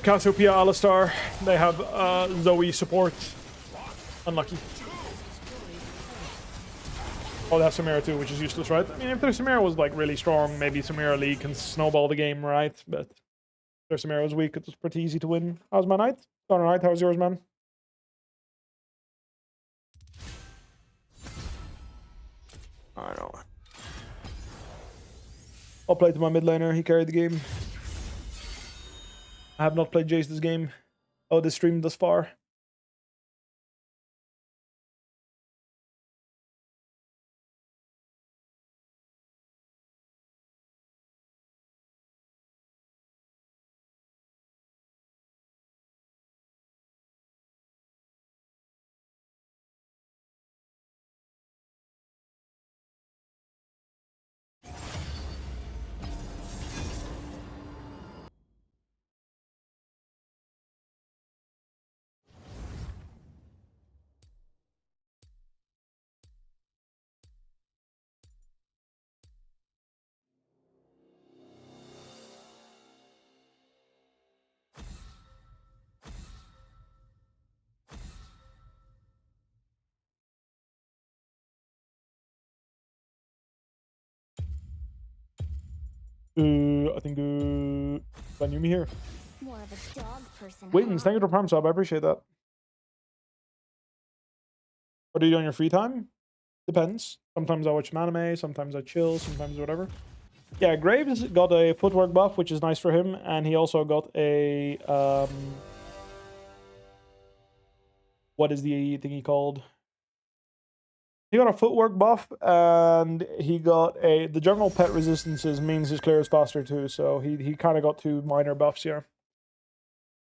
Cassiopeia Alistar. They have Zoe support. Unlucky. Oh, they have Samira too, which is useless, right? I mean, if their Samira was like really strong, maybe Samira Lee can snowball the game, right? But if their Samira was weak, it was pretty easy to win. How's my night? All right, how's yours, man? I know. I'll play to my mid laner. He carried the game. I have not played Jace this game. Oh, this stream thus far. I think Banumi here.
More of a dog person.
Wings,
huh?
thank you for Prime Sub. I appreciate that. What do you do on your free time? Depends. Sometimes I watch some anime, sometimes I chill, sometimes whatever. Yeah, Graves got a footwork buff, which is nice for him, and he also got a what is the thingy called? He got a footwork buff, and he got the jungle pet resistances means his clear is faster too, so he kind of got 2 minor buffs here.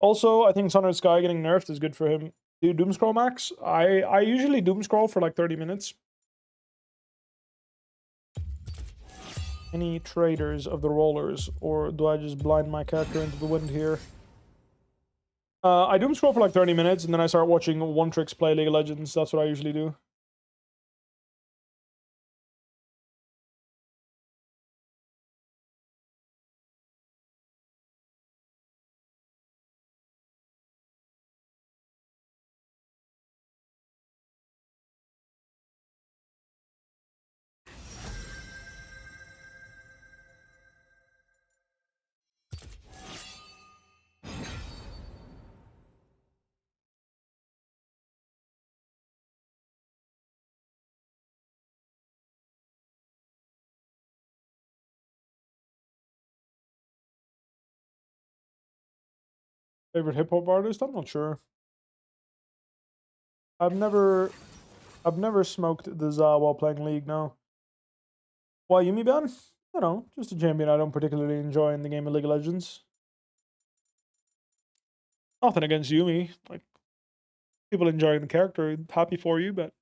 Also, I think Sunrise Sky getting nerfed is good for him. Do you Doomscroll max? I usually Doomscroll for like 30 minutes. Any traders of the rollers, or do I just blind my character into the wind here? I Doomscroll for like 30 minutes, and then I start watching One Tricks play League of Legends. That's what I usually do. Favorite hip hop artist? I'm not sure. I've never smoked the ZA while playing League. No. Why Yumi ban? I don't know, just a champion I don't particularly enjoy in the game of League of Legends. Nothing against Yumi. Like, people enjoying the character, happy for you, but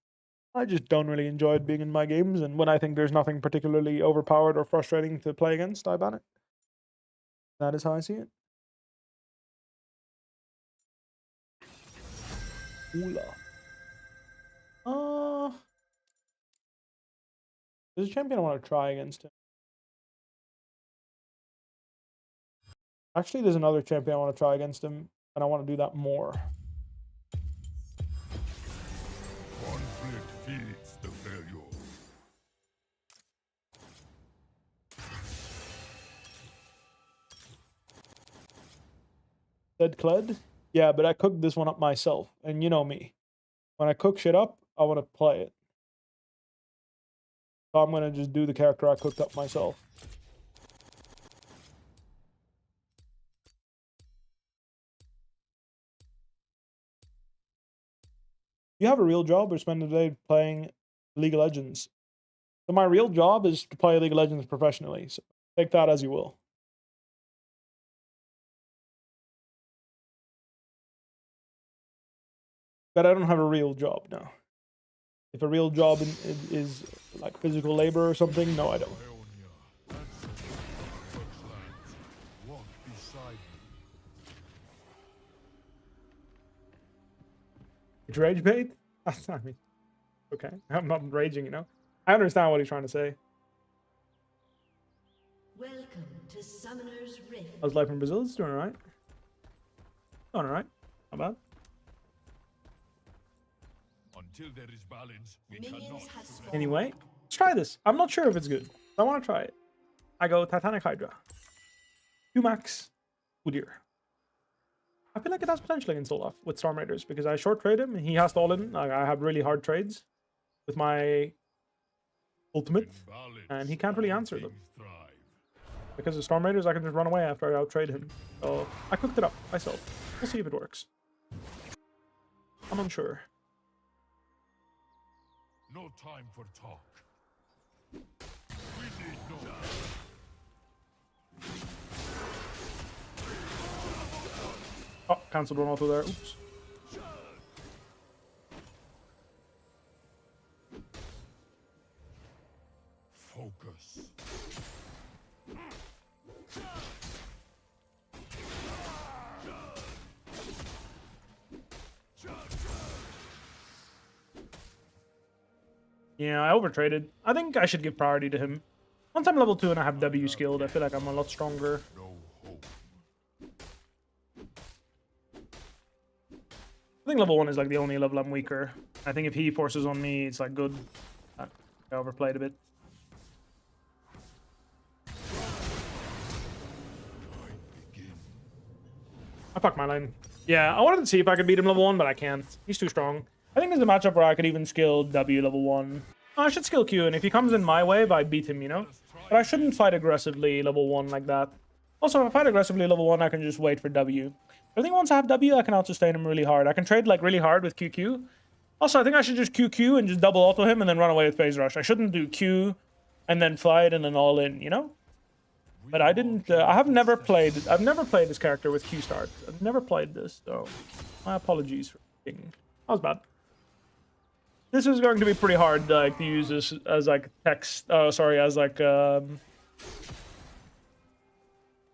I just don't really enjoy it being in my games. And when I think there's nothing particularly overpowered or frustrating to play against, I ban it. That is how I see it. Oola. There's a champion I want to try against him. Actually, there's another champion I want to try against him, and I want to do that more.
Conflict feeds the failure.
Dead Cled? Yeah, but I cooked this one up myself, and you know me. When I cook shit up, I want to play it. So I'm going to just do the character I cooked up myself.
You have a real job or spend the day playing League of Legends? So my real job is to play League of Legends professionally. So take that as you will. But I don't have a real job now. If a real job is like physical labor or something, no, I don't.
Ionia, ancestors of such lands, walk beside me.
It's rage bait? I mean, okay. I'm not raging, you know? I understand what he's trying to say.
Welcome to Summoner's Rift.
How's life in Brazil? It's doing alright. Doing alright. Not bad.
Until there is balance, we
Minions
cannot
have spawned.
Anyway, let's try this. I'm not sure if it's good. I want to try it. I go Titanic Hydra. Max Udyr. I feel like it has potential against Olaf with Storm Raiders because I short trade him and he has to all in. Like, I have really hard trades with my ultimate
In balance,
and he can't really
all
answer them.
things thrive.
Because of Storm Raiders, I can just run away after I out trade him. So I cooked it up myself. We'll see if it works. I'm unsure.
No time for talk. We need no
Oh, cancelled one auto there. Oops.
focus.
Yeah, I overtraded. I think I should give priority to him. Once I'm level 2 and I have W skilled, I feel like I'm a lot stronger.
No hope.
I think level 1 is like the only level I'm weaker. I think if he forces on me, it's like good. I overplayed a bit. I fucked my lane. Yeah, I wanted to see if I could beat him level 1, but I can't. He's too strong. I think there's a matchup where I could even skill W level 1. Oh, I should skill Q, and if he comes in my wave, I beat him, you know? But I shouldn't fight aggressively level 1 like that. Also, if I fight aggressively level 1, I can just wait for W. I think once I have W, I can out-sustain him really hard. I can trade like really hard with QQ. Also, I think I should just QQ and just double auto him and then run away with phase rush. I shouldn't do Q and then fight and then all in, you know? But I didn't. I've never played this character with Q start. I've never played this, so my apologies for being. That was bad. This is going to be pretty hard, like to use this as like text. Sorry, as like a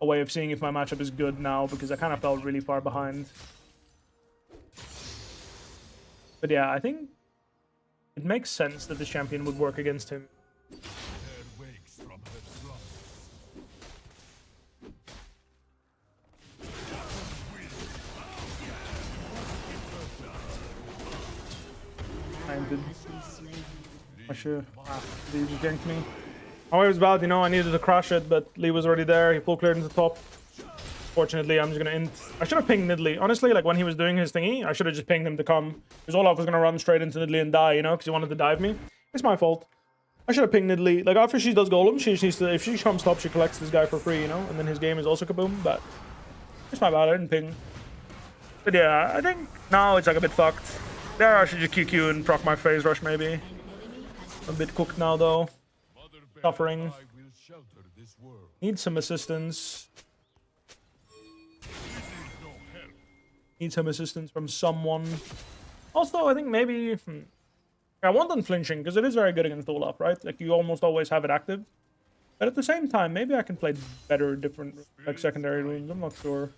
way of seeing if my matchup is good now because I kind of felt really far behind. But yeah, I think it makes sense that this champion would work against him.
Hair wakes from her slumber.
I did.
Has been slain.
I should. Lee just ganked me. My way was bad, you know. I needed to crash it, but Lee was already there. He full cleared into the top. Fortunately, I'm just gonna int. I should have pinged Nidalee. Honestly, like when he was doing his thingy, I should have just pinged him to come. Because Olaf was gonna run straight into Nidalee and die, you know, because he wanted to dive me. It's my fault. I should have pinged Nidalee. Like after she does golem, she just needs to. If she comes top, she collects this guy for free, you know, and then his game is also kaboom. But it's my bad. I didn't ping. But yeah, I think now it's like a bit fucked. There, I should just QQ and proc my phase rush maybe. A bit cooked now though.
Mother Bear
Suffering.
and I will shelter this world.
Need some assistance.
We need no help.
Need some assistance from someone. Also, I think maybe... I want unflinching, because it is very good against Olaf, right? Like, you almost always have it active. But at the same time, maybe I can play better different, like, secondary runes. I'm not sure.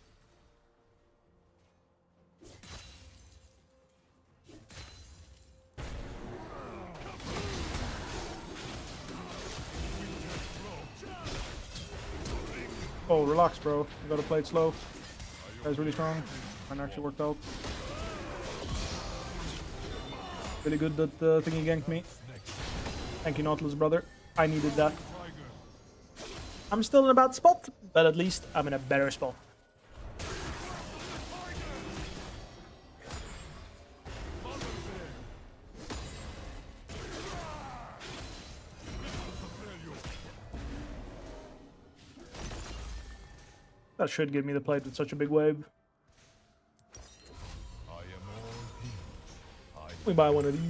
Oh, relax, bro. You gotta play it slow. Guy's really strong. Mine actually worked out. Really good that thingy ganked me. Thank you, Nautilus, brother. I needed that. I'm still in a bad spot, but at least I'm in a better spot. That should give me the plate with such a big wave.
I am all peace. I
We buy one of these.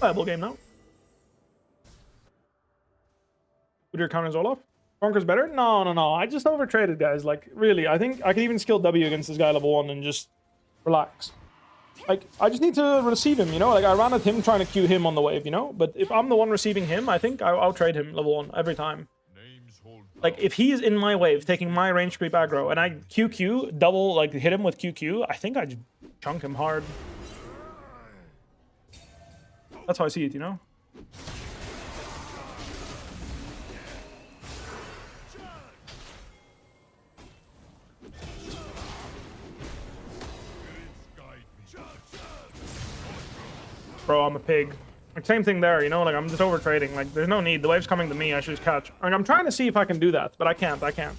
Viable game now. With your counters Olaf? Conquer's better? No. I just overtraded, guys. Like, really, I think I could even skill W against this guy level 1 and just relax. Like, I just need to receive him, you know? Like, I ran at him trying to Q him on the wave, you know? But if I'm the one receiving him, I think I'll trade him level 1 every time. Like, if he is in my wave, taking my range creep aggro, and I QQ, double, like, hit him with QQ, I think I just chunk him hard. That's how I see it, you know? Bro, I'm a pig. Like, same thing there, you know? Like, I'm just overtrading. Like, there's no need. The wave's coming to me. I should just catch. Like, I'm trying to see if I can do that, but I can't. I can't.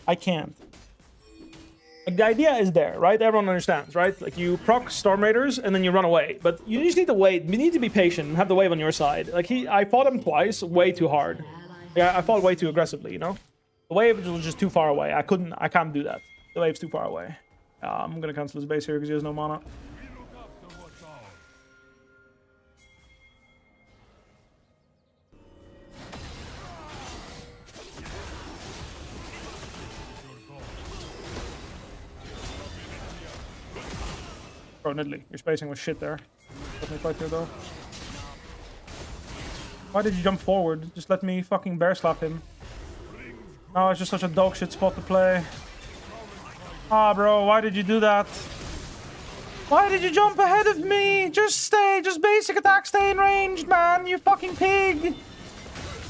Like, the idea is there, right? Everyone understands, right? Like, you proc Storm Raiders, and then you run away. But you just need to wait. You need to be patient and have the wave on your side. Like, I fought him twice way too hard. Like, I fought way too aggressively, you know? The wave was just too far away. I can't do that. The wave's too far away. I'm gonna cancel his base here because he has no mana. Bro, Nidley, your spacing was shit there. Let me fight here though. Why did you jump forward? Just let me fucking bear slap him. Oh, it's just such a dog shit spot to play. Ah, bro, why did you do that? Why did you jump ahead of me? Just stay, just basic attack, stay in range, man, you fucking pig.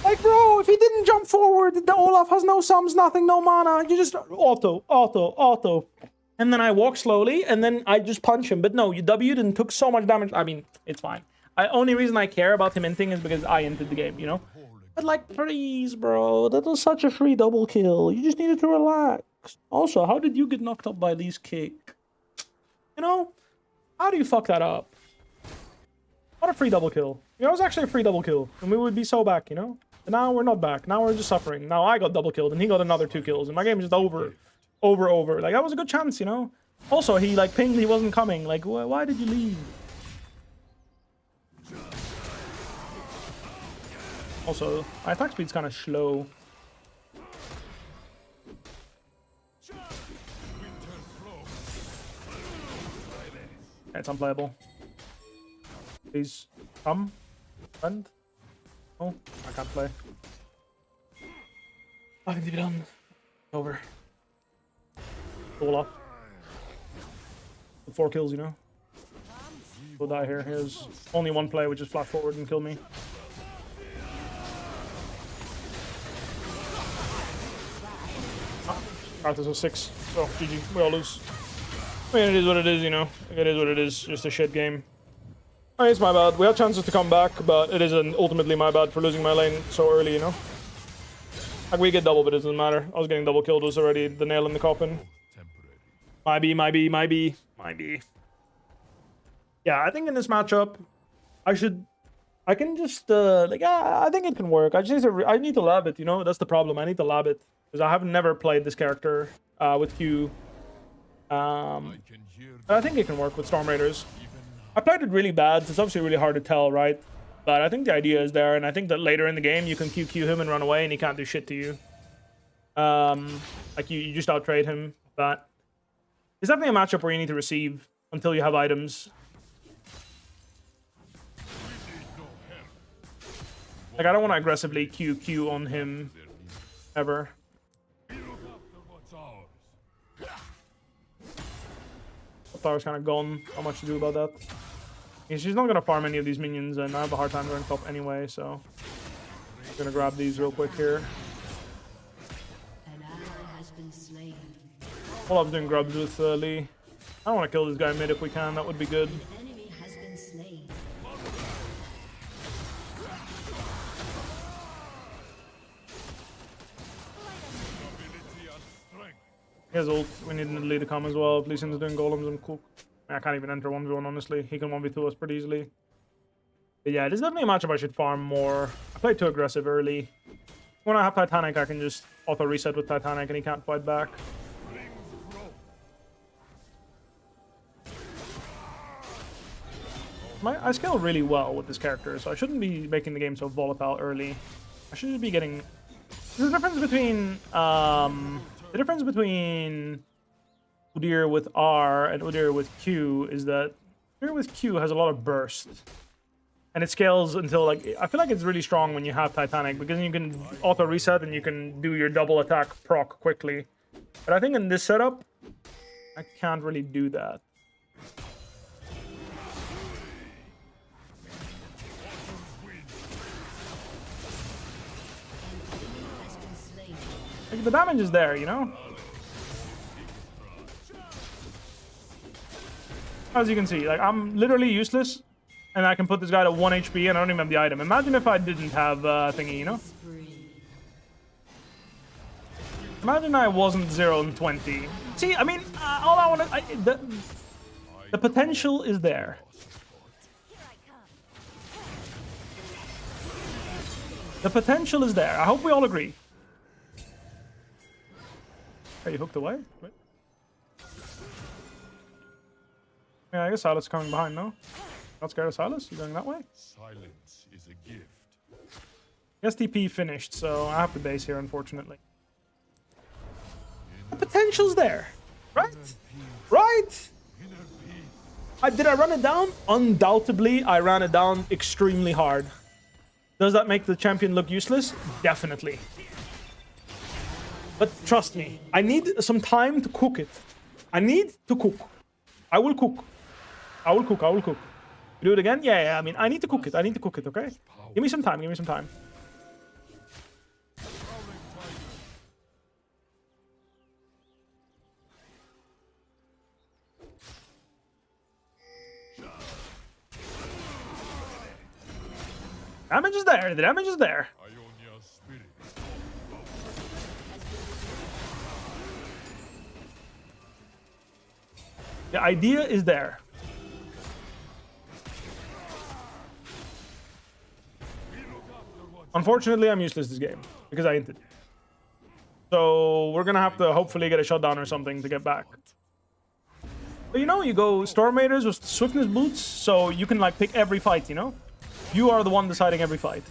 Like, bro, if he didn't jump forward, the Olaf has no sums, nothing, no mana. You just auto. And then I walk slowly, and then I just punch him. But no, you W'd and took so much damage. I mean, it's fine. Only reason I care about him inting is because I entered the game, you know? But like, please, bro, that was such a free double kill. You just needed to relax. Also, how did you get knocked up by these kick? You know? How do you fuck that up? What a free double kill. You know, it was actually a free double kill. And we would be so back, you know? And now we're not back. Now we're just suffering. Now I got double killed, and he got another 2 kills. And my game is just over. Over. Like, that was a good chance, you know? Also, he, like, pinged he wasn't coming. Like, why did you leave? Also, my attack speed's kind of slow. Yeah, it's unplayable. Please, come. Friend. Oh, I can't play. Nothing to be done. Over. All off. 4 kills, you know. We'll die here. Here's only one play, which is flat forward and kill me. Arthur's a 6. Oh, GG. We all lose. I mean, it is what it is, you know. It is what it is. Just a shit game. I mean, it's my bad. We had chances to come back, but it is ultimately my bad for losing my lane so early, you know. Like, we get double, but it doesn't matter. I was getting double killed. Was already the nail in the coffin. Might be. Yeah, I think in this matchup, I can just, like, yeah, I think it can work. I need to lab it, you know? That's the problem. I need to lab it. Because I have never played this character with Q. But I think it can work with Storm Raiders. I played it really bad, so it's obviously really hard to tell, right? But I think the idea is there, and I think that later in the game, you can QQ him and run away, and he can't do shit to you. Like, you just out-trade him, but it's definitely a matchup where you need to receive until you have items. Like, I don't want to aggressively QQ on him, ever. The flower's kind of gone. Not much to do about that. She's not going to farm any of these minions, and I have a hard time going top anyway, so I'm going to grab these real quick here. While I'm doing grubs with Lee. I don't want to kill this guy mid if we can. That would be good. He has ult. We need Lee to come as well. If Lee Sin's doing golems, I'm cool. I can't even enter 1v1, honestly. He can 1v2 us pretty easily. But yeah, this is definitely a matchup I should farm more. I played too aggressive early. When I have Titanic, I can just auto-reset with Titanic and he can't fight back. I scale really well with this character, so I shouldn't be making the game so volatile early. I should be getting... The difference between Udyr with R and Udyr with Q is that Udyr with Q has a lot of burst. And it scales until, like, I feel like it's really strong when you have Titanic, because you can auto-reset and you can do your double attack proc quickly. But I think in this setup, I can't really do that. Like, the damage is there, you know? As you can see, like, I'm literally useless, and I can put this guy to 1 HP, and I don't even have the item. Imagine if I didn't have thingy, you know? Imagine I wasn't 0 and 20. See, I mean, all I want to... The potential is there. The potential is there. I hope we all agree. Are you hooked away? Wait. Yeah, I guess Silas is coming behind, no? Not scared of Silas? You going that way?
Silence is a gift.
STP finished, so I have to base here, unfortunately. The potential's there, right? Right? Did I run it down? Undoubtedly, I ran it down extremely hard. Does that make the champion look useless? Definitely. But trust me, I need some time to cook it. I need to cook. I will cook. I will cook. I will cook. Do it again? Yeah, I mean, I need to cook it. I need to cook it, okay? Give me some time. Give me some time. Damage is there. The damage is there. The idea is there. Unfortunately, I'm useless this game because I inted. So we're gonna have to hopefully get a shutdown or something to get back. But you know, you go Storm Raiders with Swiftness boots, so you can like pick every fight, you know? You are the one deciding every fight.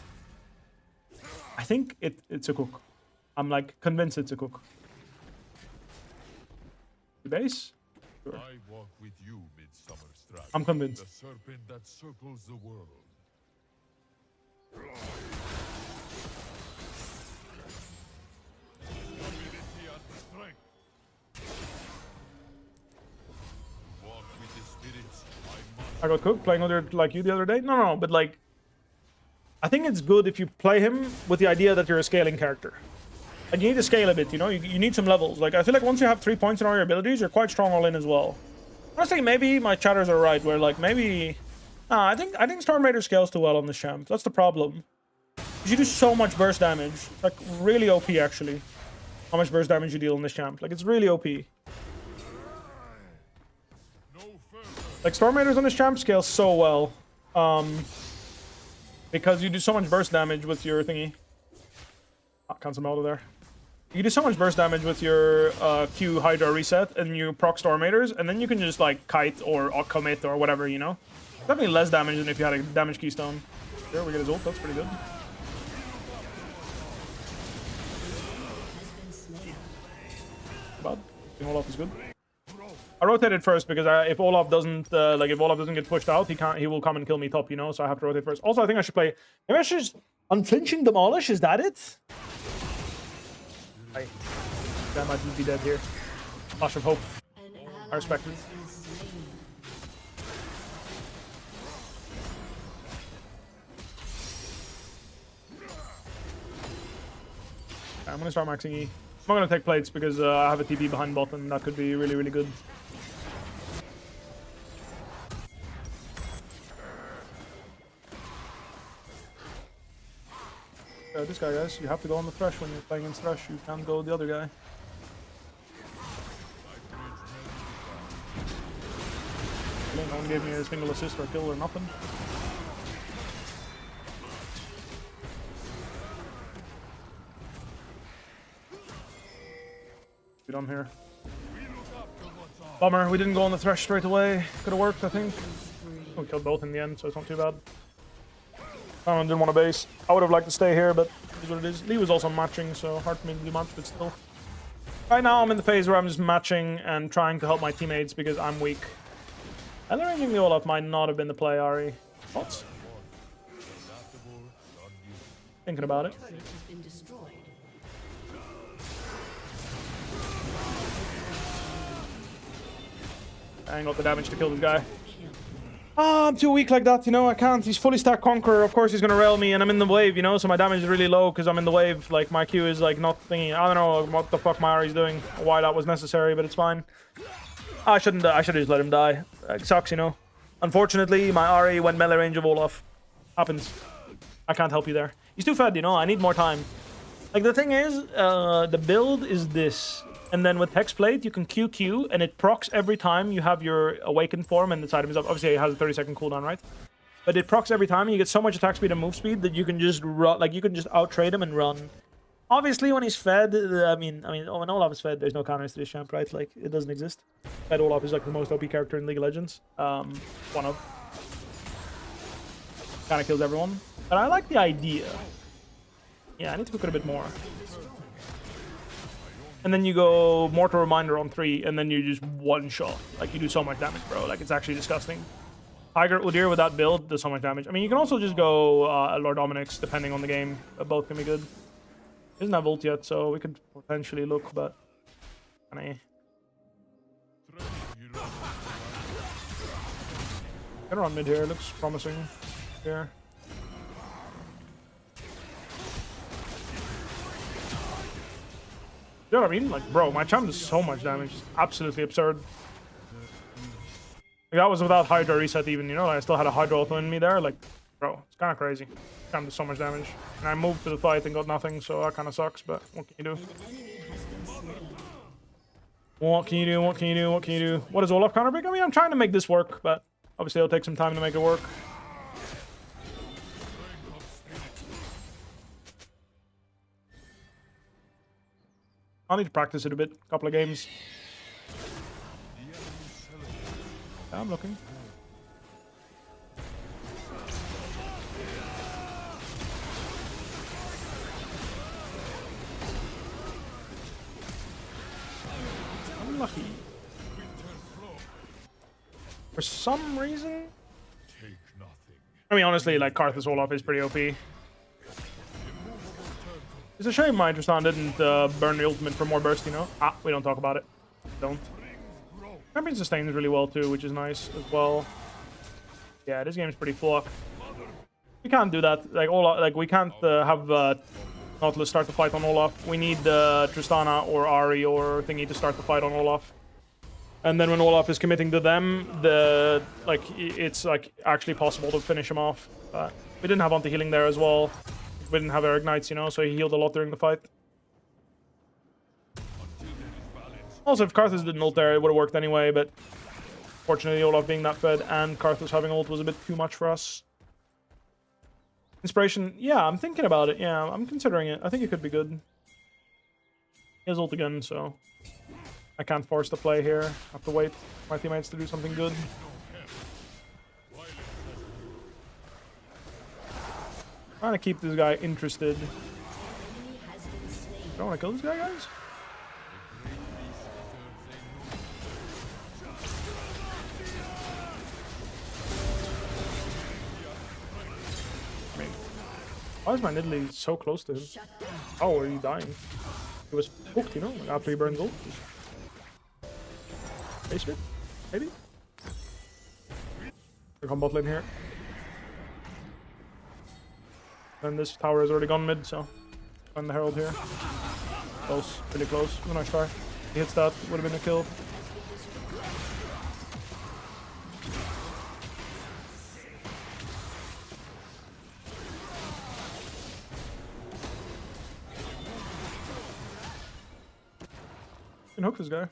I think it's a cook. I'm like convinced it's a cook. The base? Sure.
I walk with you, Midsummer Strike.
I'm convinced.
The serpent that circles the world. Stability and strength. Walk with the spirits.
I got cooked playing other like you the other day. No, but like, I think it's good if you play him with the idea that you're a scaling character. Like, you need to scale a bit, you know? You need some levels. Like, I feel like once you have 3 points in all your abilities, you're quite strong all in as well. Honestly, maybe my chatters are right, where, like, maybe... Nah, I think Storm Raider scales too well on this champ. That's the problem. You do so much burst damage. It's, like, really OP, actually. How much burst damage you deal on this champ. Like, it's really OP. Like, Storm Raiders on this champ scale so well. Because you do so much burst damage with your thingy. Cancel Melda there. You do so much burst damage with your Q Hydra reset, and you proc Storm Raiders, and then you can just like kite or commit or whatever, you know? Definitely less damage than if you had a damage keystone. There, we get his ult, that's pretty good. Bad. I think Olaf is good. I rotated first because if Olaf doesn't if Olaf doesn't get pushed out, he will come and kill me top, you know? So I have to rotate first. Also, I think I should play. Maybe I should just unflinching demolish. Is that it? That might be dead here. Flash of hope. I respect it. I'm gonna start maxing E. I'm not gonna take plates because I have a TP behind bot, and that could be really, really good. This guy, guys, you have to go on the Thresh when you're playing against Thresh. You can't go the other guy. No one gave me a single assist or kill or nothing. We're done here. Bummer, we didn't go on the Thresh straight away. Could have worked, I think. We killed both in the end, so it's not too bad. I didn't want to base. I would have liked to stay here, but it is what it is. Lee was also matching, so hard for me to do much, but still. Right now, I'm in the phase where I'm just matching and trying to help my teammates because I'm weak. And arranging the Olaf might not have been the play, Ari. Thoughts? Thinking about it.
Turret has been destroyed.
I ain't got the damage to kill this guy. Ah, I'm too weak like that, you know, I can't. He's fully stacked Conqueror, of course he's gonna rail me, and I'm in the wave, you know, so my damage is really low because I'm in the wave. Like, my Q is, like, not thinking. I don't know what the fuck my Ari's doing, why that was necessary, but it's fine. I shouldn't I should have just let him die. It sucks, you know. Unfortunately, my Ari went melee range of Olaf. Happens. I can't help you there. He's too fed, you know, I need more time. Like, the thing is, the build is this. And then with Hexblade, you can QQ, and it procs every time you have your awakened form and its item is up. Obviously, it has a 30-second cooldown, right? But it procs every time, and you get so much attack speed and move speed that you can just run, like, you can just out-trade him and run. Obviously, when he's fed, I mean, when Olaf is fed, there's no counters to this champ, right? Like, it doesn't exist. Fed Olaf is, like, the most OP character in League of Legends. One of. Kind of kills everyone. But I like the idea. Yeah, I need to cook it a bit more. And then you go Mortal Reminder on 3, and then you just one-shot. Like, you do so much damage, bro. Like, it's actually disgusting. Tiger Udyr with that build does so much damage. I mean, you can also just go Lord Dominic's, depending on the game. Both can be good. He doesn't have ult yet, so we could potentially look, but... Gonna run mid here. Looks promising here. You know what I mean? Like, bro, my champ does so much damage. It's absolutely absurd. Like, that was without Hydra reset even, you know? Like, I still had a Hydra auto in me there. Like, bro, it's kind of crazy. Champ does so much damage. And I moved to the fight and got nothing, so that kind of sucks, but what can you do? What can you do? What can you do? What can you do? What is Olaf counterpick? I mean, I'm trying to make this work, but obviously it'll take some time to make it work. I'll need to practice it a bit. A couple of games. Yeah, I'm looking. I'm lucky. For some reason? I mean, honestly, like, Karthus Olaf is pretty OP. It's a shame my Tristan didn't burn the ultimate for more burst, you know? Ah, we don't talk about it. Don't. Champion sustains really well too, which is nice as well. Yeah, this game's pretty fucked. We can't do that. Like, Olaf, like, we can't have Nautilus start the fight on Olaf. We need Tristana or Ari or thingy to start the fight on Olaf. And then when Olaf is committing to them, it's like actually possible to finish him off. But we didn't have anti-healing there as well. We didn't have Air Ignites, you know, so he healed a lot during the fight. Also, if Karthus didn't ult there, it would have worked anyway, but fortunately, Olaf being that fed and Karthus having ult was a bit too much for us. Inspiration, yeah, I'm thinking about it. Yeah, I'm considering it. I think it could be good. He has ult again, so I can't force the play here. I have to wait for my teammates to do something good. Trying to keep this guy interested. Don't want to kill this guy, guys? I mean, why is my Nidalee so close to him? Oh, are you dying? He was hooked, you know, after he burns ult. Base mid? Maybe? We'll come bot lane here. And this tower has already gone mid, so find the Herald here. Close, really close. Oh, nice try. He hits that, would have been a kill. You can hook this guy.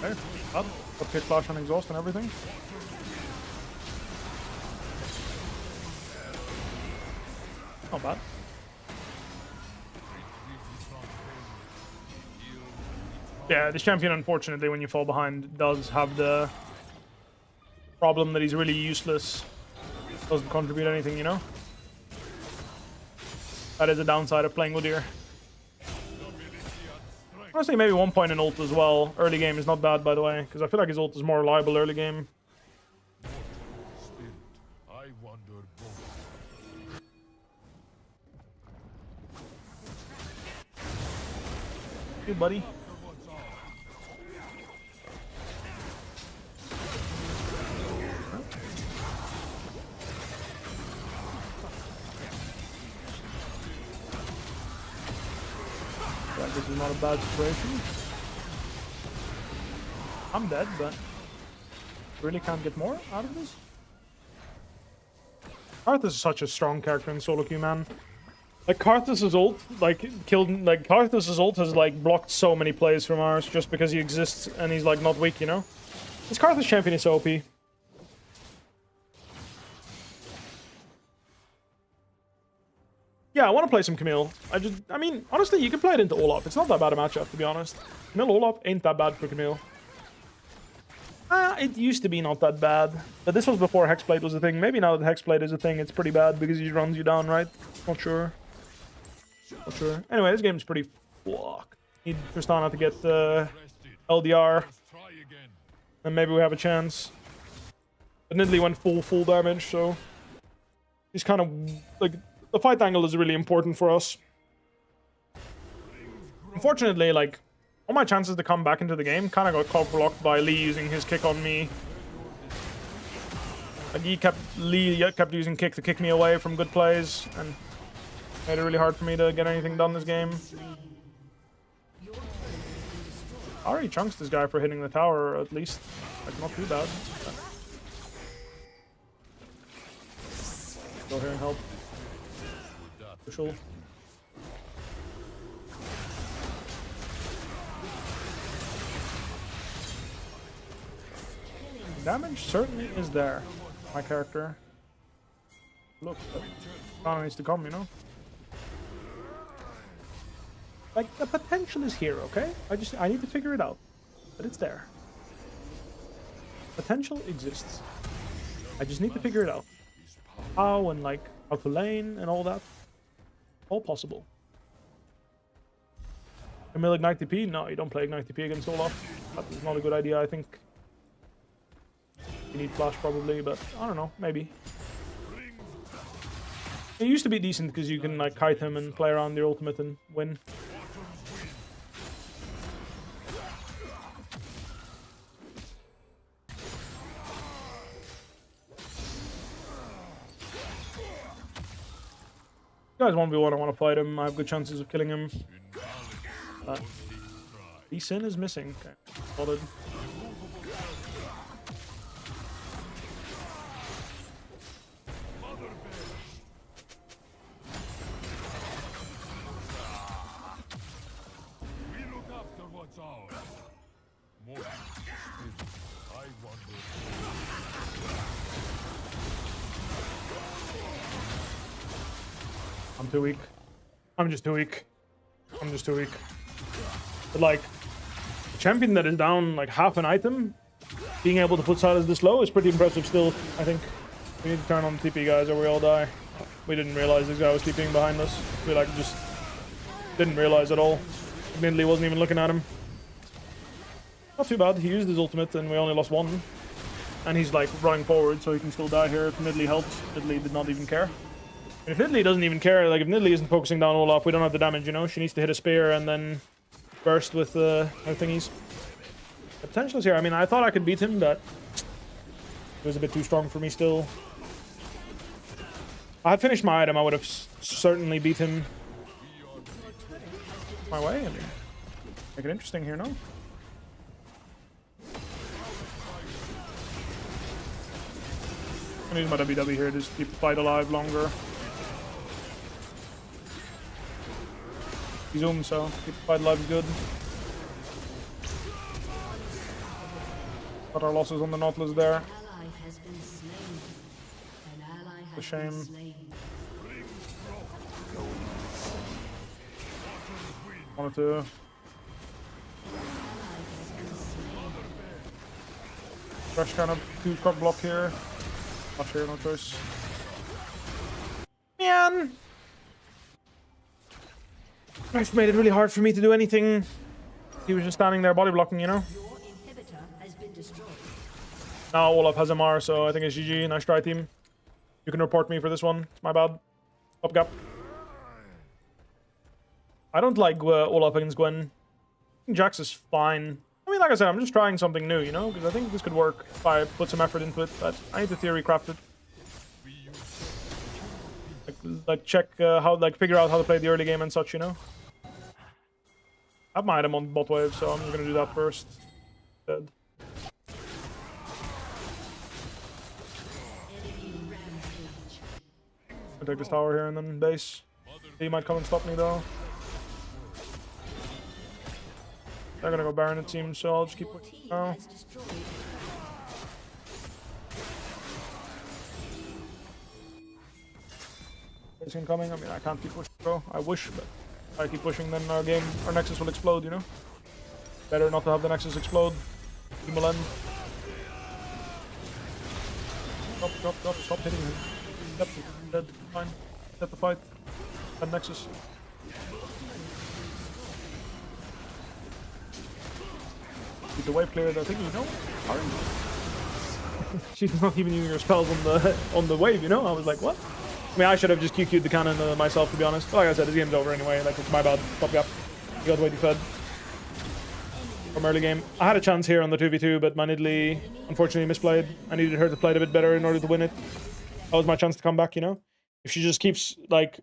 Okay, up. Got pit flash on exhaust and everything. Not bad. Yeah, this champion, unfortunately, when you fall behind, does have the problem that he's really useless. Doesn't contribute anything, you know? That is a downside of playing Udyr. Honestly, maybe 1 point in ult as well. Early game is not bad, by the way, because I feel like his ult is more reliable early game.
I wonder both.
You, buddy. This is not a bad situation. I'm dead, but really can't get more out of this. Karthus is such a strong character in Soloqueue, man. Like Karthus' ult, Karthus' ult has like blocked so many plays from ours just because he exists and he's like not weak, you know? This Karthus champion is so OP. Yeah, I want to play some Camille. I mean, honestly, you can play it into Olaf. It's not that bad a matchup, to be honest. Camille Olaf ain't that bad for Camille. It used to be not that bad. But this was before Hexblade was a thing. Maybe now that Hexblade is a thing, it's pretty bad because he runs you down, right? Not sure. Not sure. Anyway, this game's pretty fucked. Need Tristana to get LDR. And maybe we have a chance. But Nidalee went full damage, so... He's kind of, like... The fight angle is really important for us. Unfortunately, like, all my chances to come back into the game kind of got cock blocked by Lee using his kick on me. Like, Lee kept using kick to kick me away from good plays, and made it really hard for me to get anything done this game. I already chunks this guy for hitting the tower, at least. Like, not too bad. Go here and help. Crucial. Damage certainly is there, my character. Look, Tristana needs to come, you know? Like, the potential is here, okay? I need to figure it out. But it's there. Potential exists. I just need to figure it out. How and, like, how to lane and all that. All possible. Camille Ignite TP? No, you don't play Ignite TP against Olaf. That is not a good idea, I think. You need flash probably, but I don't know, maybe. It used to be decent because you can like kite him and play around your ultimate and win. Guys 1v1, I want to fight him. I have good chances of killing him. Lee Sin is missing. Okay, solid. I'm too weak. I'm just too weak. I'm just too weak. But like, a champion that is down like half an item, being able to put silos this low is pretty impressive still, I think. We need to turn on the TP, guys, or we all die. We didn't realize this guy was TPing behind us. We like just didn't realize at all. Nidalee wasn't even looking at him. Not too bad. He used his ultimate and we only lost one. And he's like running forward, so he can still die here if Nidalee helps. Nidalee did not even care. If Nidalee doesn't even care, like if Nidalee isn't focusing down Olaf, we don't have the damage, you know? She needs to hit a spear and then burst with her thingies. The potential is here. I mean, I thought I could beat him, but it was a bit too strong for me still. If I had finished my item, I would have certainly beat him. My way, I mean, make it interesting here, no? I'm using my WW here to just keep the fight alive longer. He zoomed, so keep the fight alive is good. Got our losses on the Nautilus there. A shame. Wanted to. Rush kind of 2-card block here. Not here, no choice. Man! Christ made it really hard for me to do anything. He was just standing there body blocking, you know?
Your inhibitor has been destroyed.
Now Olaf has MR, so I think it's GG. Nice try, team. You can report me for this one. It's my bad. Up gap. I don't like Olaf against Gwen. I think Jax is fine. I mean, like I said, I'm just trying something new, you know? Because I think this could work if I put some effort into it. But I need to theory craft it. Like check how, like figure out how to play the early game and such, you know? I have my item on bot wave, so I'm just gonna do that first. Dead. I'll take this tower here and then base. He might come and stop me though. They're gonna go Baron it seems, so I'll just keep pushing now. Is incoming? I mean, I can't keep pushing, bro. I wish, but if I keep pushing, then our Nexus will explode, you know? Better not to have the Nexus explode. Team will end. Stop, stop hitting him. Yep, dead, fine. Set the fight. And Nexus. Keep the wave cleared, I think, you know? She's not even using her spells on the wave, you know? I was like, what? I mean, I should have just QQ'd the cannon myself, to be honest. Like I said, this game's over anyway. Like, it's my bad. Pop gap. You got way too fed. From early game. I had a chance here on the 2v2, but my Nidalee unfortunately misplayed. I needed her to play it a bit better in order to win it. That was my chance to come back, you know? If she just keeps, like,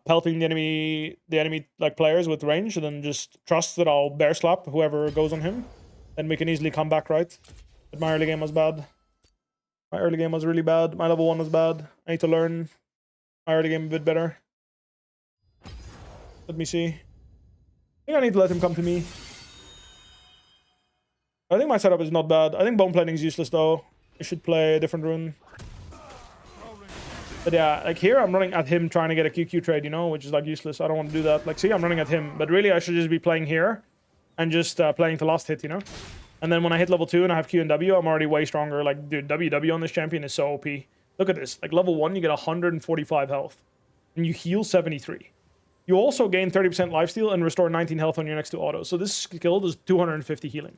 pelting the enemy, like, players with range, and then just trusts that I'll bear slap whoever goes on him, then we can easily come back, right? But my early game was bad. My early game was really bad. My level 1 was bad. I need to learn my early game a bit better. Let me see. I think I need to let him come to me. I think my setup is not bad. I think bone plating is useless though. I should play a different rune. But yeah, like here I'm running at him trying to get a QQ trade, you know, which is like useless. I don't want to do that. Like, see, I'm running at him. But really, I should just be playing here and just playing to last hit, you know? And then when I hit level 2 and I have Q and W, I'm already way stronger. Like, dude, WW on this champion is so OP. Look at this. Like, level 1, you get 145 health. And you heal 73. You also gain 30% lifesteal and restore 19 health on your next 2 autos. So this skill does 250 healing.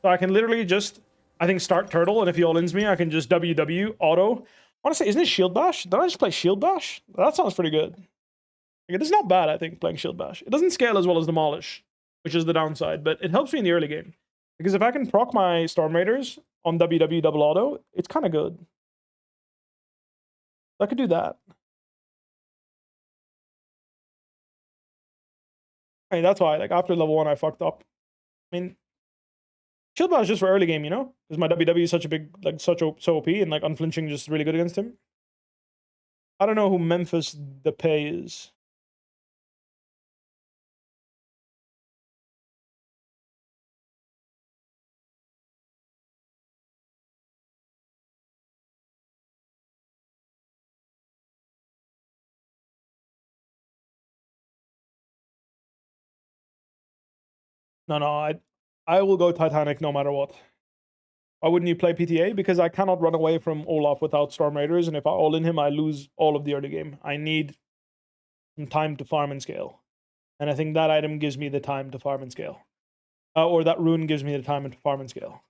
So I can literally just, I think, start turtle, and if he all-ins me, I can just WW, auto. Honestly, isn't it Shield Bash? Did I just play Shield Bash? That sounds pretty good. Like, it is not bad, I think, playing Shield Bash. It doesn't scale as well as Demolish, which is the downside, but it helps me in the early game. Because if I can proc my Storm Raiders on WW double auto, it's kind of good. I could do that. I mean, that's why, like, after level 1, I fucked up. I mean, Shield Bash is just for early game, you know? Because my WW is such a big, like, so OP, and, like, unflinching just really good against him. I don't know who Memphis Depay is. No, I will go Titanic no matter what. Why wouldn't you play PTA? Because I cannot run away from Olaf without Storm Raiders, and if I all-in him, I lose all of the early game. I need some time to farm and scale. And I think that item gives me the time to farm and scale. Or that rune gives me the time to farm and scale.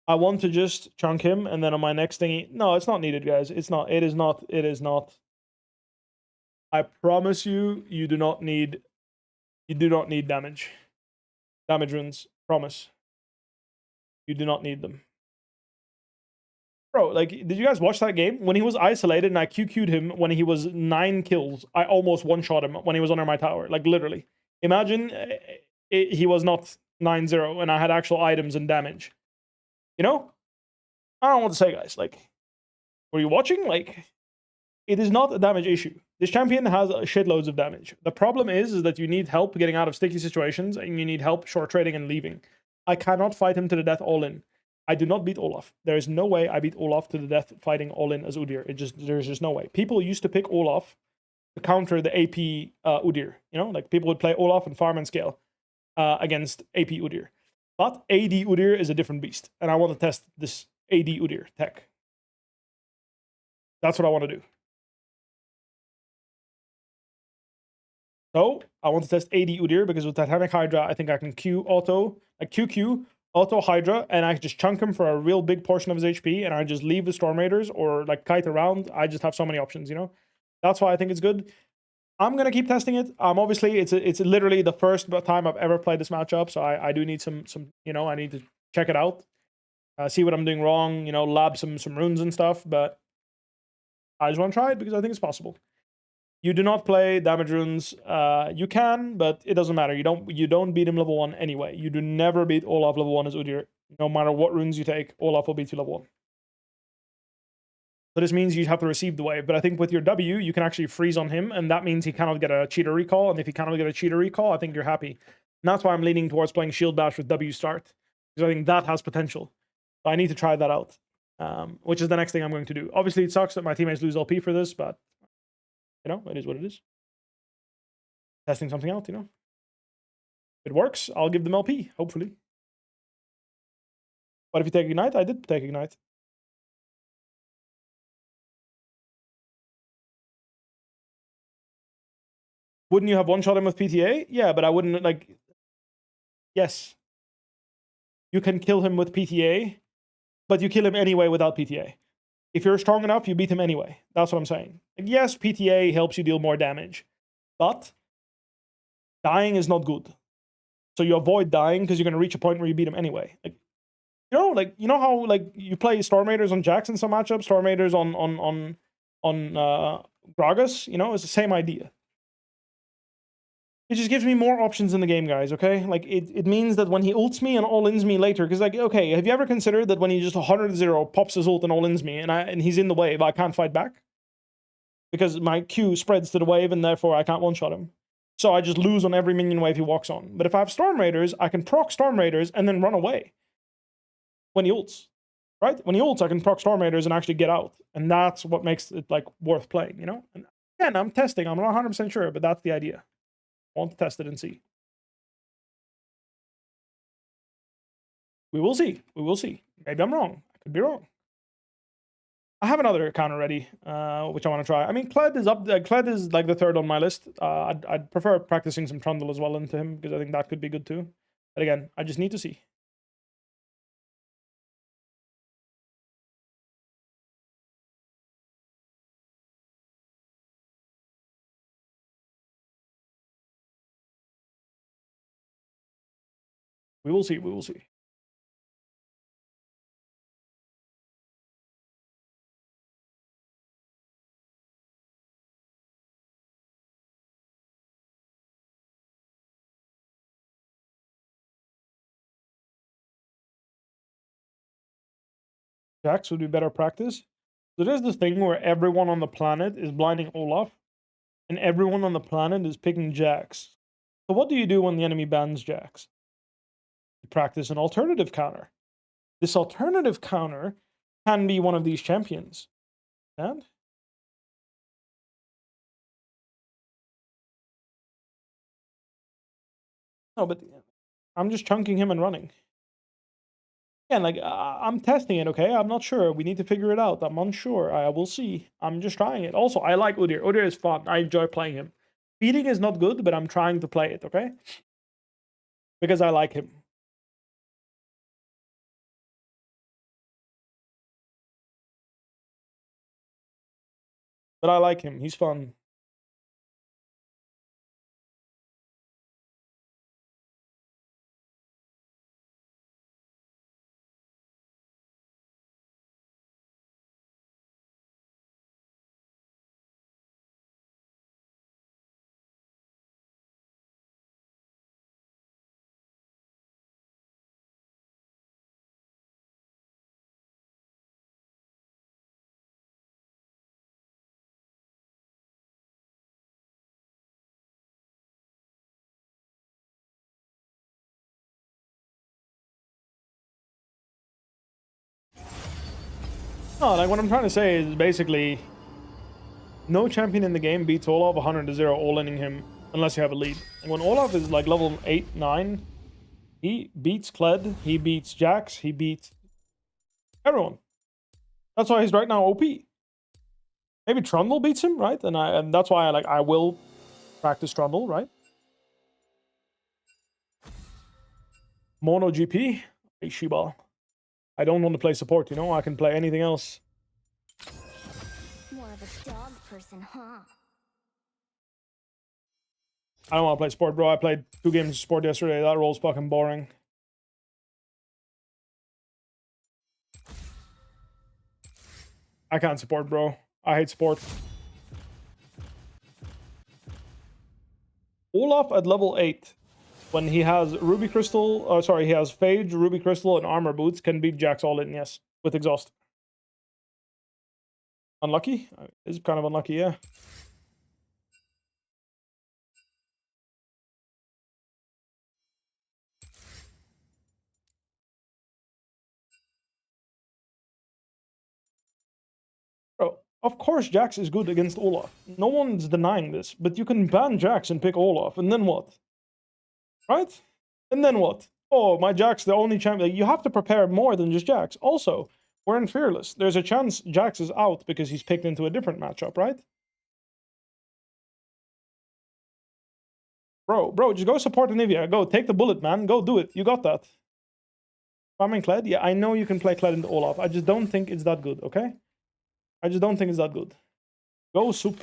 I want to just chunk him, and then on my next thingy... No, it's not needed, guys. It's not. It is not. It is not. I promise you, you do not need... You do not need damage. Damage runes. Promise. You do not need them. Bro, like, did you guys watch that game? When he was isolated and I QQ'd him when he was 9 kills, I almost one-shot him when he was under my tower. Like, literally. Imagine he was not 9-0 and I had actual items and damage. You know? I don't know what to say, guys. Like, were you watching? Like, it is not a damage issue. This champion has shitloads of damage. The problem is that you need help getting out of sticky situations and you need help short trading and leaving. I cannot fight him to the death all in. I do not beat Olaf. There is no way I beat Olaf to the death fighting all in as Udyr. There's just no way. People used to pick Olaf to counter the AP Udyr. You know, like people would play Olaf and farm and scale against AP Udyr. But AD Udyr is a different beast, and I want to test this AD Udyr tech. That's what I want to do. So I want to test AD Udyr because with Titanic Hydra, I think I can Q auto, like QQ, auto Hydra, and I just chunk him for a real big portion of his HP, and I just leave the Storm Raiders or like kite around. I just have so many options, you know? That's why I think it's good. I'm gonna keep testing it. Obviously it's literally the first time I've ever played this matchup, so I do need some you know, I need to check it out, see what I'm doing wrong, you know, lab some runes and stuff. But I just want to try it because I think it's possible. You do not play damage runes. You can, but it doesn't matter. You don't beat him level 1 anyway. You do never beat Olaf level 1 as Udyr. No matter what runes you take, Olaf will beat you level 1. So this means you have to receive the wave. But I think with your W, you can actually freeze on him, and that means he cannot get a cheater recall. And if he cannot get a cheater recall, I think you're happy. And that's why I'm leaning towards playing Shield Bash with W start, because I think that has potential. So I need to try that out, which is the next thing I'm going to do. Obviously, it sucks that my teammates lose LP for this, but you know, it is what it is. Testing something out, you know. If it works, I'll give them LP, hopefully. But if you take Ignite, I did take Ignite. Wouldn't you have one-shot him with PTA? Yeah, but I wouldn't, like... Yes. You can kill him with PTA, but you kill him anyway without PTA. If you're strong enough, you beat him anyway. That's what I'm saying. Like, yes, PTA helps you deal more damage, but dying is not good. So you avoid dying because you're going to reach a point where you beat him anyway. Like, you know how like you play Storm Raiders on Jax in some matchups, Storm Raiders on Gragas. You know, it's the same idea. It just gives me more options in the game, guys, okay? Like, it means that when he ults me and all-ins me later, because, like, okay, have you ever considered that when he just 100-0 pops his ult and all-ins me, and he's in the wave, I can't fight back? Because my Q spreads to the wave, and therefore I can't one-shot him. So I just lose on every minion wave he walks on. But if I have Storm Raiders, I can proc Storm Raiders and then run away when he ults, right? When he ults, I can proc Storm Raiders and actually get out. And that's what makes it, like, worth playing, you know? And again, I'm testing. I'm not 100% sure, but that's the idea. Want to test it and see. We will see. We will see. Maybe I'm wrong. I could be wrong. I have another counter ready, which I want to try. I mean, Kled is up. Kled is like the third on my list. I'd prefer practicing some Trundle as well into him because I think that could be good too. But again, I just need to see. We will see. We will see. Jax would be better practice. So there's this thing where everyone on the planet is blinding Olaf, and everyone on the planet is picking Jax. So what do you do when the enemy bans Jax? You practice an alternative counter. This alternative counter can be one of these champions. And no, but I'm just chunking him and running. Again, like, I'm testing it, okay? I'm not sure. We need to figure it out. I'm unsure. I will see. I'm just trying it. Also, I like Udyr. Udyr is fun. I enjoy playing him. Feeding is not good, but I'm trying to play it, okay? Because I like him. But I like him. He's fun. No, like what I'm trying to say is basically
no champion in the game beats Olaf 100-0 all-inning him unless you have a lead. And when Olaf is like level 8, 9, he beats Kled, he beats Jax, he beats everyone. That's why he's right now OP. Maybe Trundle beats him, right? And that's why I will practice Trundle, right? Mono GP, hey Shiba. I don't want to play support, you know? I can play anything else.
More of a dog person, huh?
I don't want to play sport, bro. I played 2 games of sport yesterday. That role's fucking boring. I can't support, bro. I hate sport. Olaf at level 8, when he has Ruby Crystal, he has Phage, Ruby Crystal, and Armor Boots, can beat Jax all in, yes, with Exhaust. Unlucky? It's kind of unlucky, yeah. Bro, of course Jax is good against Olaf. No one's denying this, but you can ban Jax and pick Olaf, and then what? Right? And then what? Oh, my Jax, the only champion. You have to prepare more than just Jax. Also, we're in Fearless. There's a chance Jax is out because he's picked into a different matchup, right? Bro, just go support Anivia. Go, take the bullet, man. Go do it. You got that. Farming Kled? Yeah, I know you can play Kled into Olaf. I just don't think it's that good, okay? I just don't think it's that good. Go soup.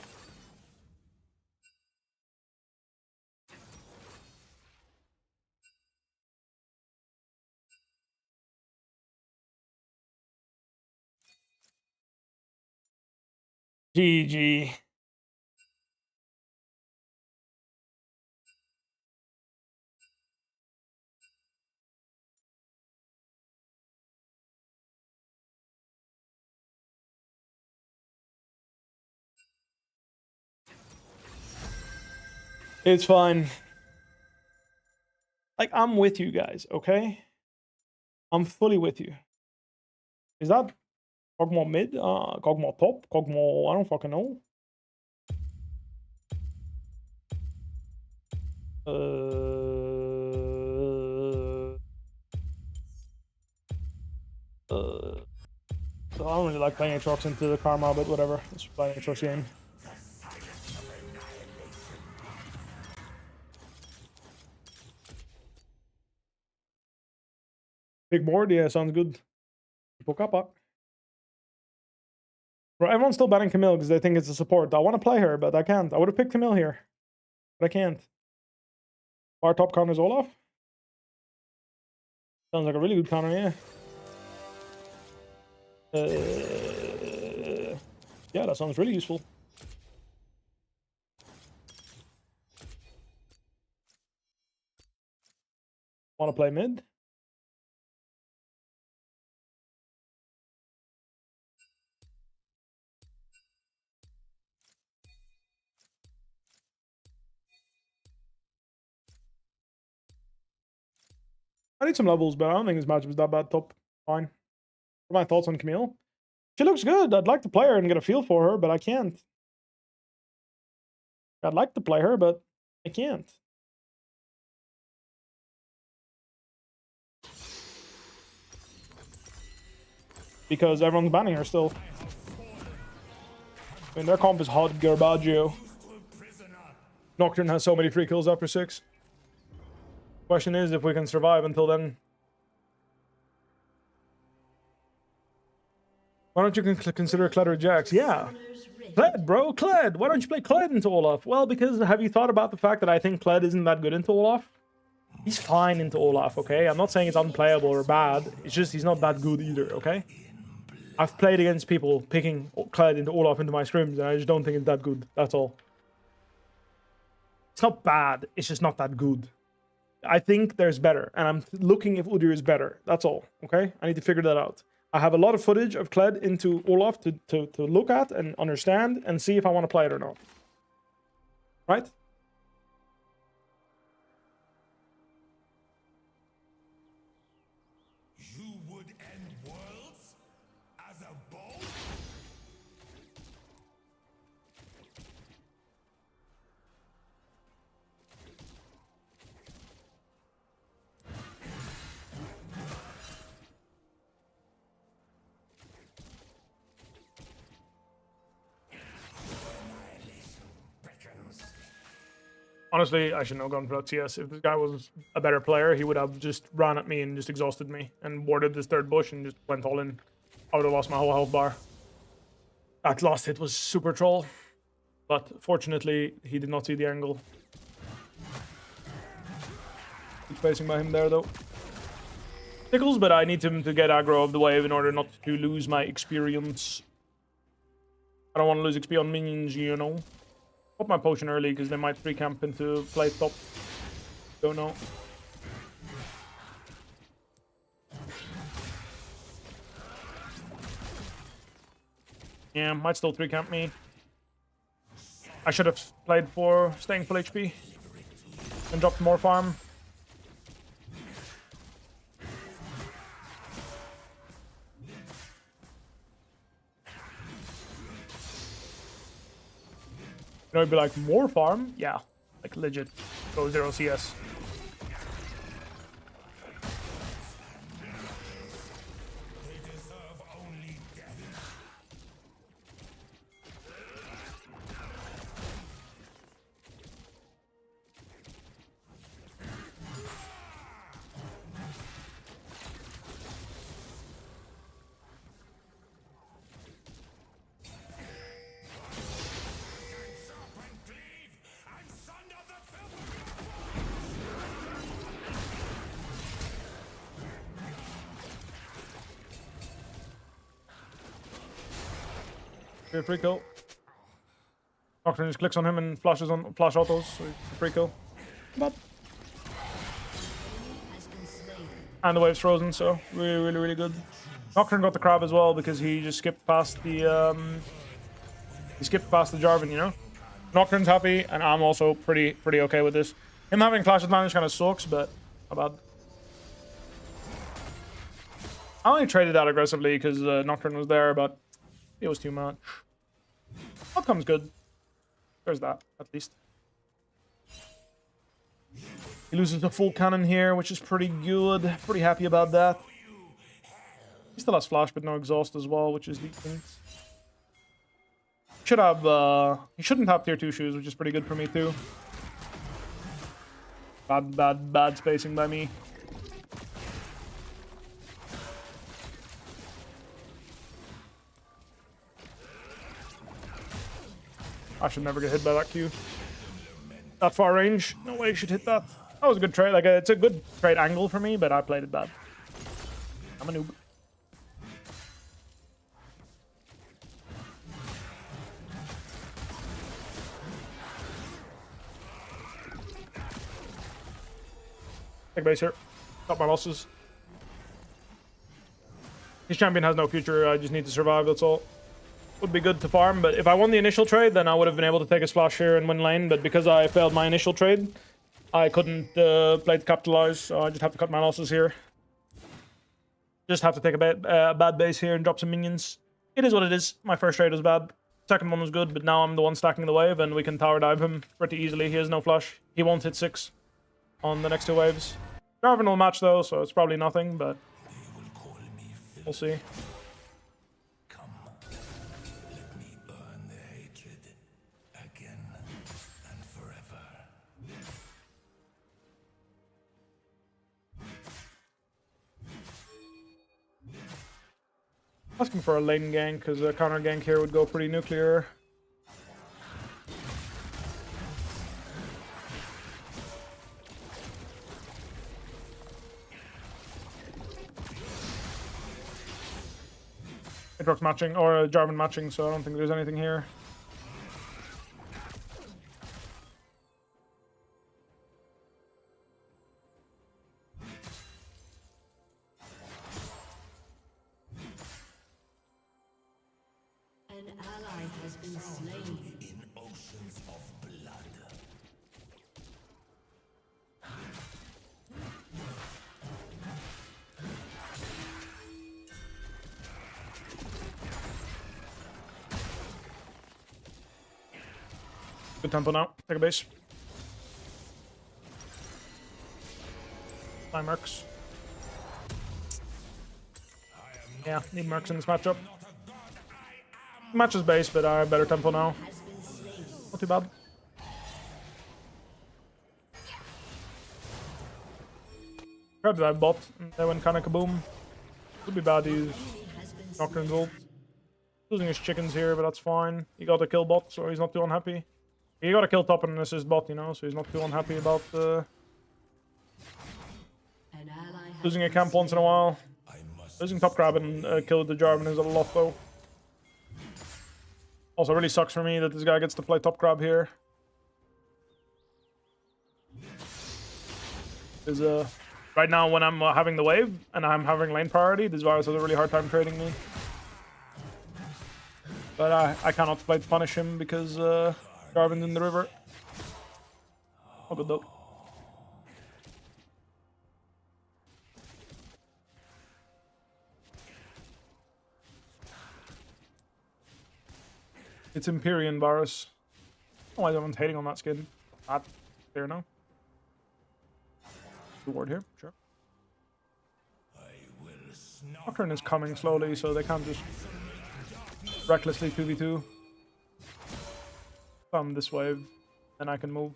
GG. It's fine. Like, I'm with you guys, okay? I'm fully with you. Is that Kog'Maw mid? Kog'Maw top? Kog'Maw, I don't fucking know. I don't really like playing Aatrox into the Karma, but whatever. Let's play an Aatrox game. Big board? Yeah, sounds good. Bro, everyone's still banning Camille because they think it's a support. I want to play her, but I can't. I would have picked Camille here, but I can't. Bar top counters Olaf? Sounds like a really good counter, yeah. Yeah, that sounds really useful. Want to play mid? I need some levels, but I don't think this matchup is that bad. Top, fine. What are my thoughts on Camille? She looks good. I'd like to play her and get a feel for her, but I can't. I'd like to play her, but I can't. Because everyone's banning her still. I mean, their comp is hot Garbaggio. Nocturne has so many free kills after 6. Question is if we can survive until then. Why don't you consider Kled or Jax? Yeah. Kled, bro, Kled. Why don't you play Kled into Olaf? Well, because have you thought about the fact that I think Kled isn't that good into Olaf? He's fine into Olaf, okay? I'm not saying it's unplayable or bad. It's just he's not that good either, okay? I've played against people picking Kled into Olaf into my scrims, and I just don't think it's that good. That's all. It's not bad. It's just not that good. I think there's better, and I'm looking if Udyr is better. That's all, okay? I need to figure that out. I have a lot of footage of Kled into Olaf to look at and understand and see if I want to play it or not. Right?
You would end worlds as a bow?
Honestly, I shouldn't have gone for that CS. If this guy was a better player, he would have just ran at me and just exhausted me and warded this third bush and just went all in. I would have lost my whole health bar. That last hit was super troll. But fortunately, he did not see the angle. Good spacing by him there, though. Tickles, but I need him to get aggro of the wave in order not to lose my experience. I don't want to lose XP on minions, you know. Pop my potion early because they might free camp into plate top. Don't know. Yeah, might still 3 camp me. I should have played for staying full HP and dropped more farm. You know, it'd be like, more farm? Yeah, like legit. Go 0 CS. Free kill. Nocturne just clicks on him and flashes on flash autos, so free kill. But and the wave's frozen, so really good. Nocturne got the crab as well because he just skipped past the Jarvan, you know. Nocturne's happy, and I'm also pretty okay with this. Him having clash advantage kind of sucks, but not bad. I only traded that aggressively because Nocturne was there, but it was too much. Outcome's good. There's that, at least. He loses the full cannon here, which is pretty good. Pretty happy about that. He still has flash, but no exhaust as well, which is decent. Should have, he shouldn't have tier 2 shoes, which is pretty good for me too. Bad spacing by me. I should never get hit by that Q. That far range, no way you should hit that. That was a good trade. Like, it's a good trade angle for me, but I played it bad. I'm a noob. Take base here. Got my losses. His champion has no future. I just need to survive, that's all. Would be good to farm, but if I won the initial trade, then I would have been able to take a splash here and win lane, but because I failed my initial trade, I couldn't play to capitalize, so I just have to cut my losses here. Just have to take a bad base here and drop some minions. It is what it is. My first trade was bad. Second one was good, but now I'm the one stacking the wave, and we can tower dive him pretty easily. He has no flash. He won't hit 6 on the next 2 waves. Jarvan will match though, so it's probably nothing, but we'll see. Asking for a lane gank, because a counter gank here would go pretty nuclear. Aatrox matching, or Jarvan matching, so I don't think there's anything here.
An ally has been slain.
In oceans of blood.
Good tempo now. Take a base. 5 mercs. Yeah, need mercs in this matchup. Matches base, but I have better tempo now. Not too bad. to dive bot, and they went kind of kaboom. Could be bad to use Nocturne's ult. Losing his chickens here, but that's fine. He got to kill bot, so he's not too unhappy. He got to kill top and assist bot, you know, so he's not too unhappy about losing a camp once in a while. Losing top grab and kill the Jarvan is a lot, though. Also, really sucks for me that this guy gets to play top grab here. Because right now, when I'm having the wave and I'm having lane priority, this virus has a really hard time trading me. But I cannot play to punish him because Jarvan's in the river. Oh, good though. It's Empyrean virus. Oh, why everyone's hating on that skin. Not there now. Ward here, sure. Nocturne is coming slowly, so they can't just recklessly 2v2. Come this wave, then I can move.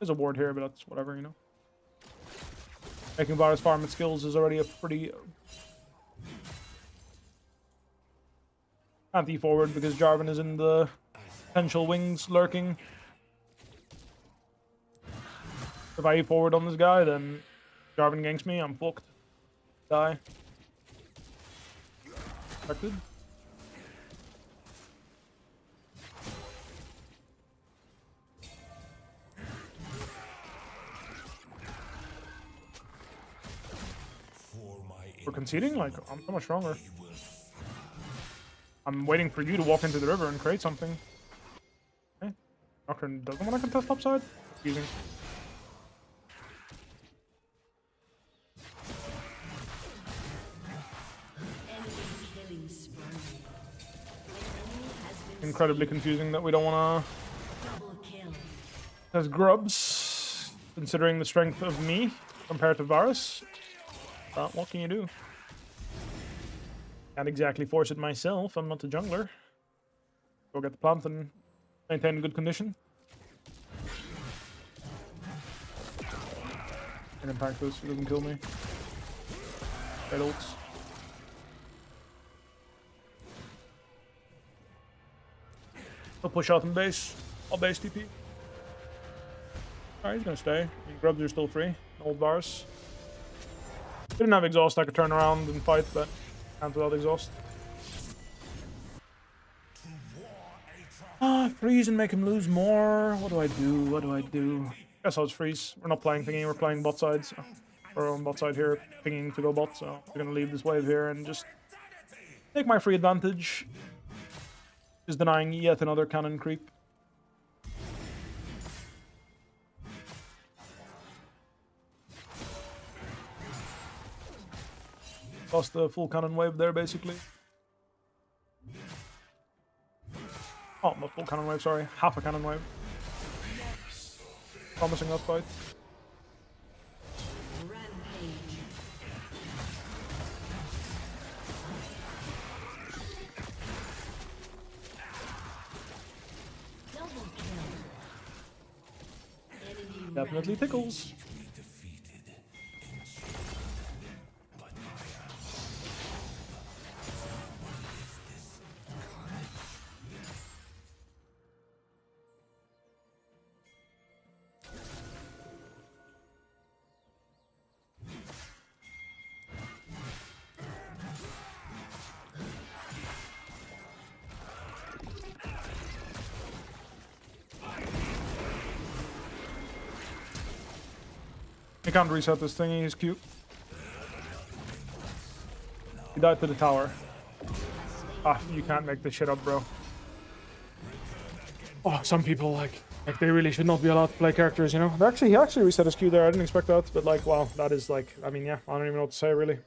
There's a ward here, but that's whatever, you know. Making virus farm with skills is already a pretty... Can't E forward because Jarvan is in the potential wings lurking. If I E forward on this guy, then Jarvan ganks me, I'm fucked. Die. Expected. We're conceding? Like, I'm so much stronger. I'm waiting for you to walk into the river and create something. Okay. Nocturne doesn't want to contest topside? Confusing. Incredibly confusing that we don't want to... As grubs, considering the strength of me compared to Varus. But what can you do? Can't exactly force it myself, I'm not a jungler. Go get the plant and maintain good condition. And impact this, it doesn't kill me. Great ults. I'll push out in base. I'll base TP. Alright, he's gonna stay. I mean, grubs are still free. Old bars. Didn't have exhaust, I could turn around and fight, but can't without exhaust. Freeze and make him lose more. What do I do? What do I do? Guess I'll just freeze. We're not playing thingy, we're playing bot side. So we're on bot side here, pinging to go bot, so we're gonna leave this wave here and just take my free advantage. Just denying yet another cannon creep. Lost the full cannon wave there, basically. Oh, not full cannon wave, sorry. Half a cannon wave. Promising that fight. Definitely tickles. He can't reset this thingy, he's cute. He died to the tower. Ah, you can't make this shit up, bro. Oh, some people, like they really should not be allowed to play characters, you know? He actually reset his Q there, I didn't expect that, but like, wow, that is like, I mean, yeah, I don't even know what to say, really.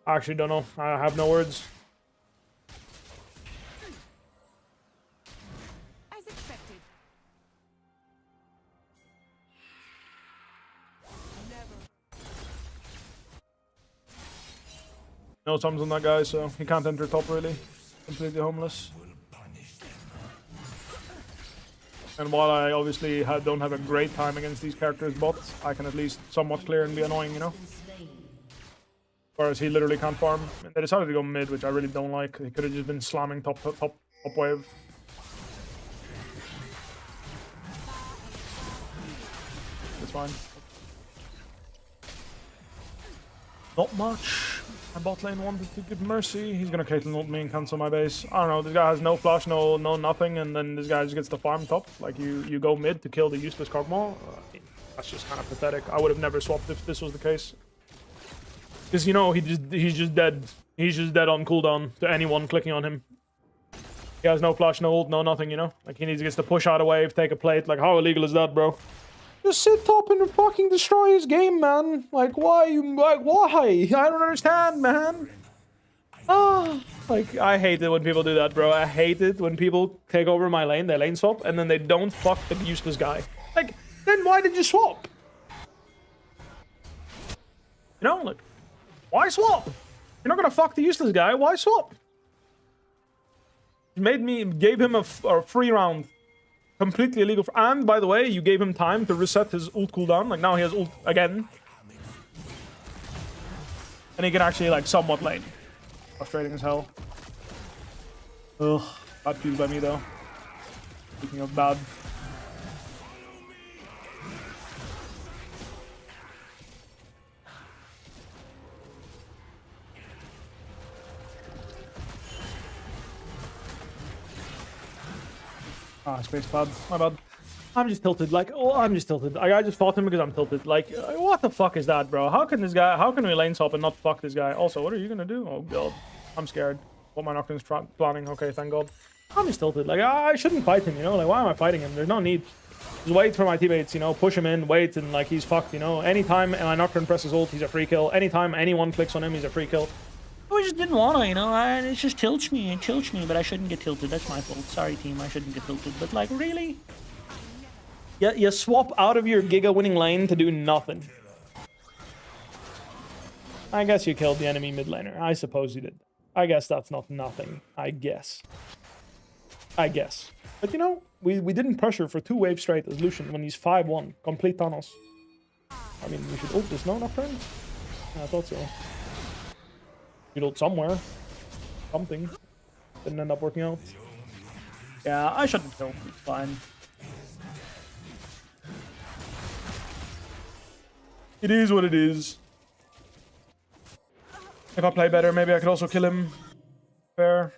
I actually don't know, I have no words. No thumbs on that guy, so he can't enter top really. Completely homeless. And while I obviously don't have a great time against these characters' bots, I can at least somewhat clear and be annoying, you know? Whereas he literally can't farm. And they decided to go mid, which I really don't like. He could have just been slamming top wave. It's fine. Not much. My bot lane wanted to give mercy. He's gonna Caitlyn ult me and cancel my base. I don't know, this guy has no flash, no nothing, and then this guy just gets the farm top. Like, you go mid to kill the useless Kog'Maw. That's just kind of pathetic. I would have never swapped if this was the case. Because, you know, he's just dead. He's just dead on cooldown to anyone clicking on him. He has no flash, no ult, no nothing, you know? Like, he needs to push out a wave, take a plate. Like, how illegal is that, bro? Just sit top and fucking destroy his game, man. Like, why? Like, why? I don't understand, man. Ah, like, I hate it when people do that, bro. I hate it when people take over my lane, they lane swap, and then they don't fuck the useless guy. Like, then why did you swap? You know, like, why swap? You're not gonna fuck the useless guy, why swap? Gave him a free round. Completely illegal. And, by the way, you gave him time to reset his ult cooldown. Like, now he has ult again. And he can actually, like, somewhat lane. Frustrating as hell. Ugh. Bad kills by me, though. Speaking of bad. Ah, space pad. My bad. I'm just tilted. Like, oh, I'm just tilted. I just fought him because I'm tilted. Like, what the fuck is that, bro? How can we lane swap and not fuck this guy? Also, what are you gonna do? Oh, God. I'm scared. What my Nocturne's planning. Okay, thank God. I'm just tilted. Like, I shouldn't fight him, you know? Like, why am I fighting him? There's no need. Just wait for my teammates, you know? Push him in, wait, and, like, he's fucked, you know? Anytime my Nocturne presses ult, he's a free kill. Anytime anyone clicks on him, he's a free kill.
I just didn't want to, you know, it just tilts me, but I shouldn't get tilted, that's my fault. Sorry, team, I shouldn't get tilted, but, like, really?
Yeah, you swap out of your Giga winning lane to do nothing. I guess you killed the enemy mid laner. I suppose you did. I guess that's not nothing. I guess. But, you know, we didn't pressure for 2 waves straight as Lucian when he's 5-1. Complete tunnels. I mean, we should ult this, no, friend? I thought so. You ult somewhere. Something. Didn't end up working out.
Yeah, I shouldn't kill. It's fine.
It is what it is. If I play better, maybe I could also kill him. Fair.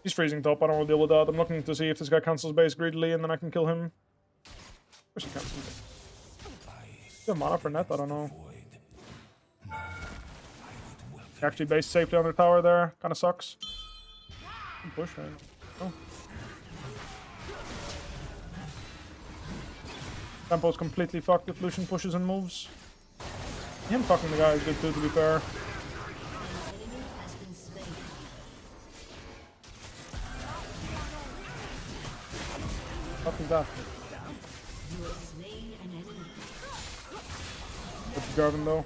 He's freezing top. I don't want to deal with that. I'm looking to see if this guy cancels base greedily and then I can kill him. Where's he canceling? Is there mana for net? I don't know. He actually based safely on the tower there. Kind of sucks. Push, right? Oh. Tempo's completely fucked if Lucian pushes and moves. Him fucking the guy is good too, to be fair. What is that? What's the Jarvan though?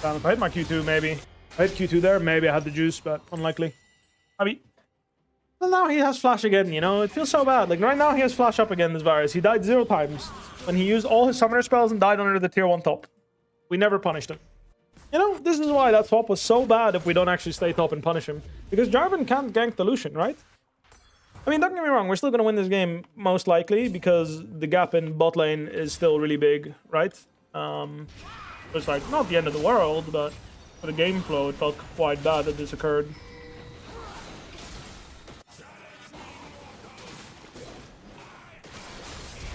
Damn, if I hit my Q2, maybe. If I hit Q2 there, maybe I had the juice, but unlikely. I mean, well, now he has flash again, you know? It feels so bad. Like, right now he has flash up again, this virus. He died 0 times when he used all his summoner spells and died under the tier 1 top. We never punished him. You know, this is why that swap was so bad if we don't actually stay top and punish him. Because Jarvan can't gank the Lucian, right? I mean, don't get me wrong, we're still going to win this game, most likely, because the gap in bot lane is still really big, right? It's like, not the end of the world, but for the game flow, it felt quite bad that this occurred.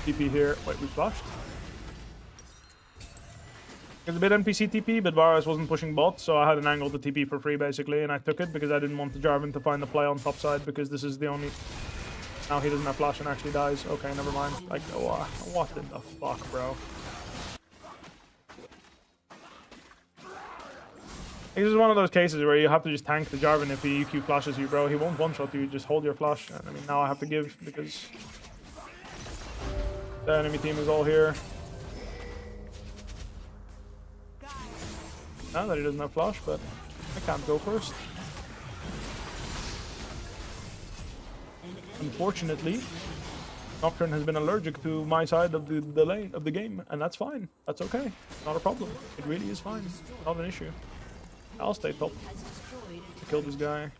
TP here. Wait, we flashed? It's a bit NPC TP, but Varus wasn't pushing bot, so I had an angle to TP for free, basically, and I took it because I didn't want the Jarvan to find the play on top side, because this is the only... Now he doesn't have flash and actually dies. Okay, never mind. Like, what in the fuck, bro? This is one of those cases where you have to just tank the Jarvan if he EQ flashes you, bro. He won't one-shot you, just hold your flash. And I mean, now I have to give because the enemy team is all here. now that he doesn't have flash, but I can't go first. Unfortunately, Nocturne has been allergic to my side of the lane of the game, and that's fine. That's okay. Not a problem. It really is fine. Not an issue. I'll stay top to kill this guy.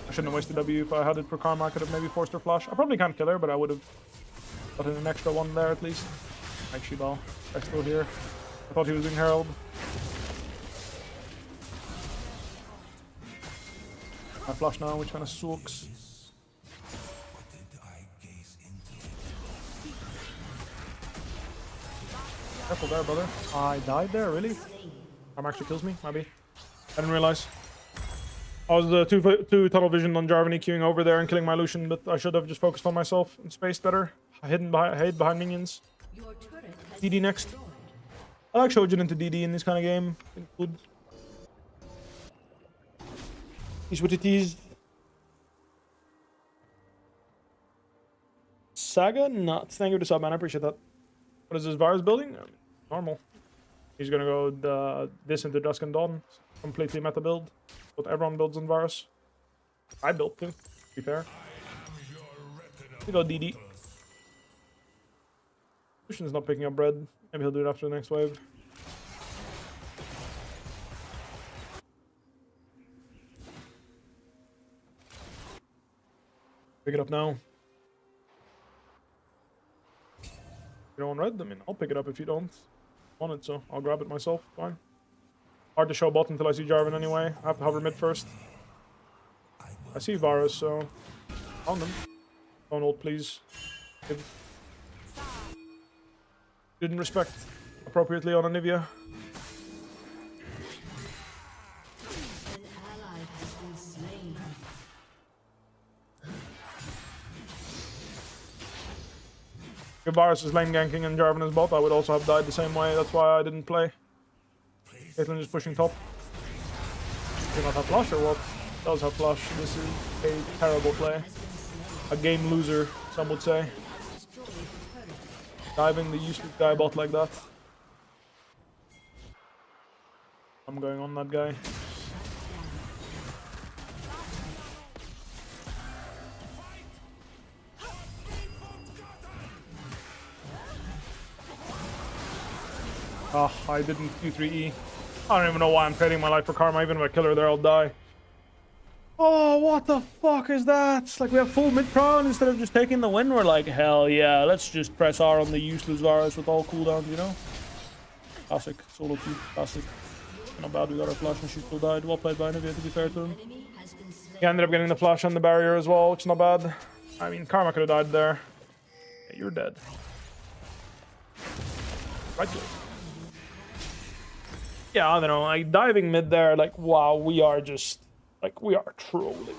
I shouldn't have wasted W. If I had it for Karma, I could have maybe forced her flash. I probably can't kill her, but I would have gotten an extra one there at least. Actually, ball. I'm still here. I thought he was in Herald. I flash now, which kind of sucks. Careful there, brother. I died there, really? Karma actually kills me, maybe. I didn't realize. I was two tunnel vision on Jarvan queuing over there and killing my Lucian, but I should have just focused on myself and spaced better. I hid behind minions. DD next. I like Shojin into DD in this kind of game. Good. He's with the tease. Saga? Nuts. Thank you for the sub, man. I appreciate that. What is this Varus building? Normal. He's gonna go this into Dusk and Dawn. Completely meta build. What everyone builds on Varus. I built too, to be fair. We go DD. Lucian's not picking up bread. Maybe he'll do it after the next wave. Pick it up now. You don't want red? I mean, I'll pick it up if you don't want it, so I'll grab it myself. Fine. Hard to show bot until I see Jarvan anyway. I have to hover mid first. I see Varus, so on them. Don't ult, please. Didn't respect appropriately on Anivia. If Varus is lane ganking and Jarvan is bot, I would also have died the same way. That's why I didn't play. Caitlyn is pushing top. Do not have flash or what? Does have flash. This is a terrible play. A game loser, some would say. Diving the useless guy bot like that. I'm going on that guy. Oh, I didn't Q3E. I don't even know why I'm trading my life for Karma. Even if I kill her there, I'll die. Oh, what the fuck is that? It's like we have full mid-pro and instead of just taking the win, we're like, hell yeah, let's just press R on the useless Varus with all cooldowns, you know? Classic. Soloqueue. Classic. Not bad, we got our flash and she still died. Well played by Anivia, to be fair to him. He ended up getting the flash on the barrier as well, which is not bad. I mean, Karma could have died there. Yeah, you're dead. Right click. Yeah, I don't know, like diving mid there, like wow, we are just like we are trolling.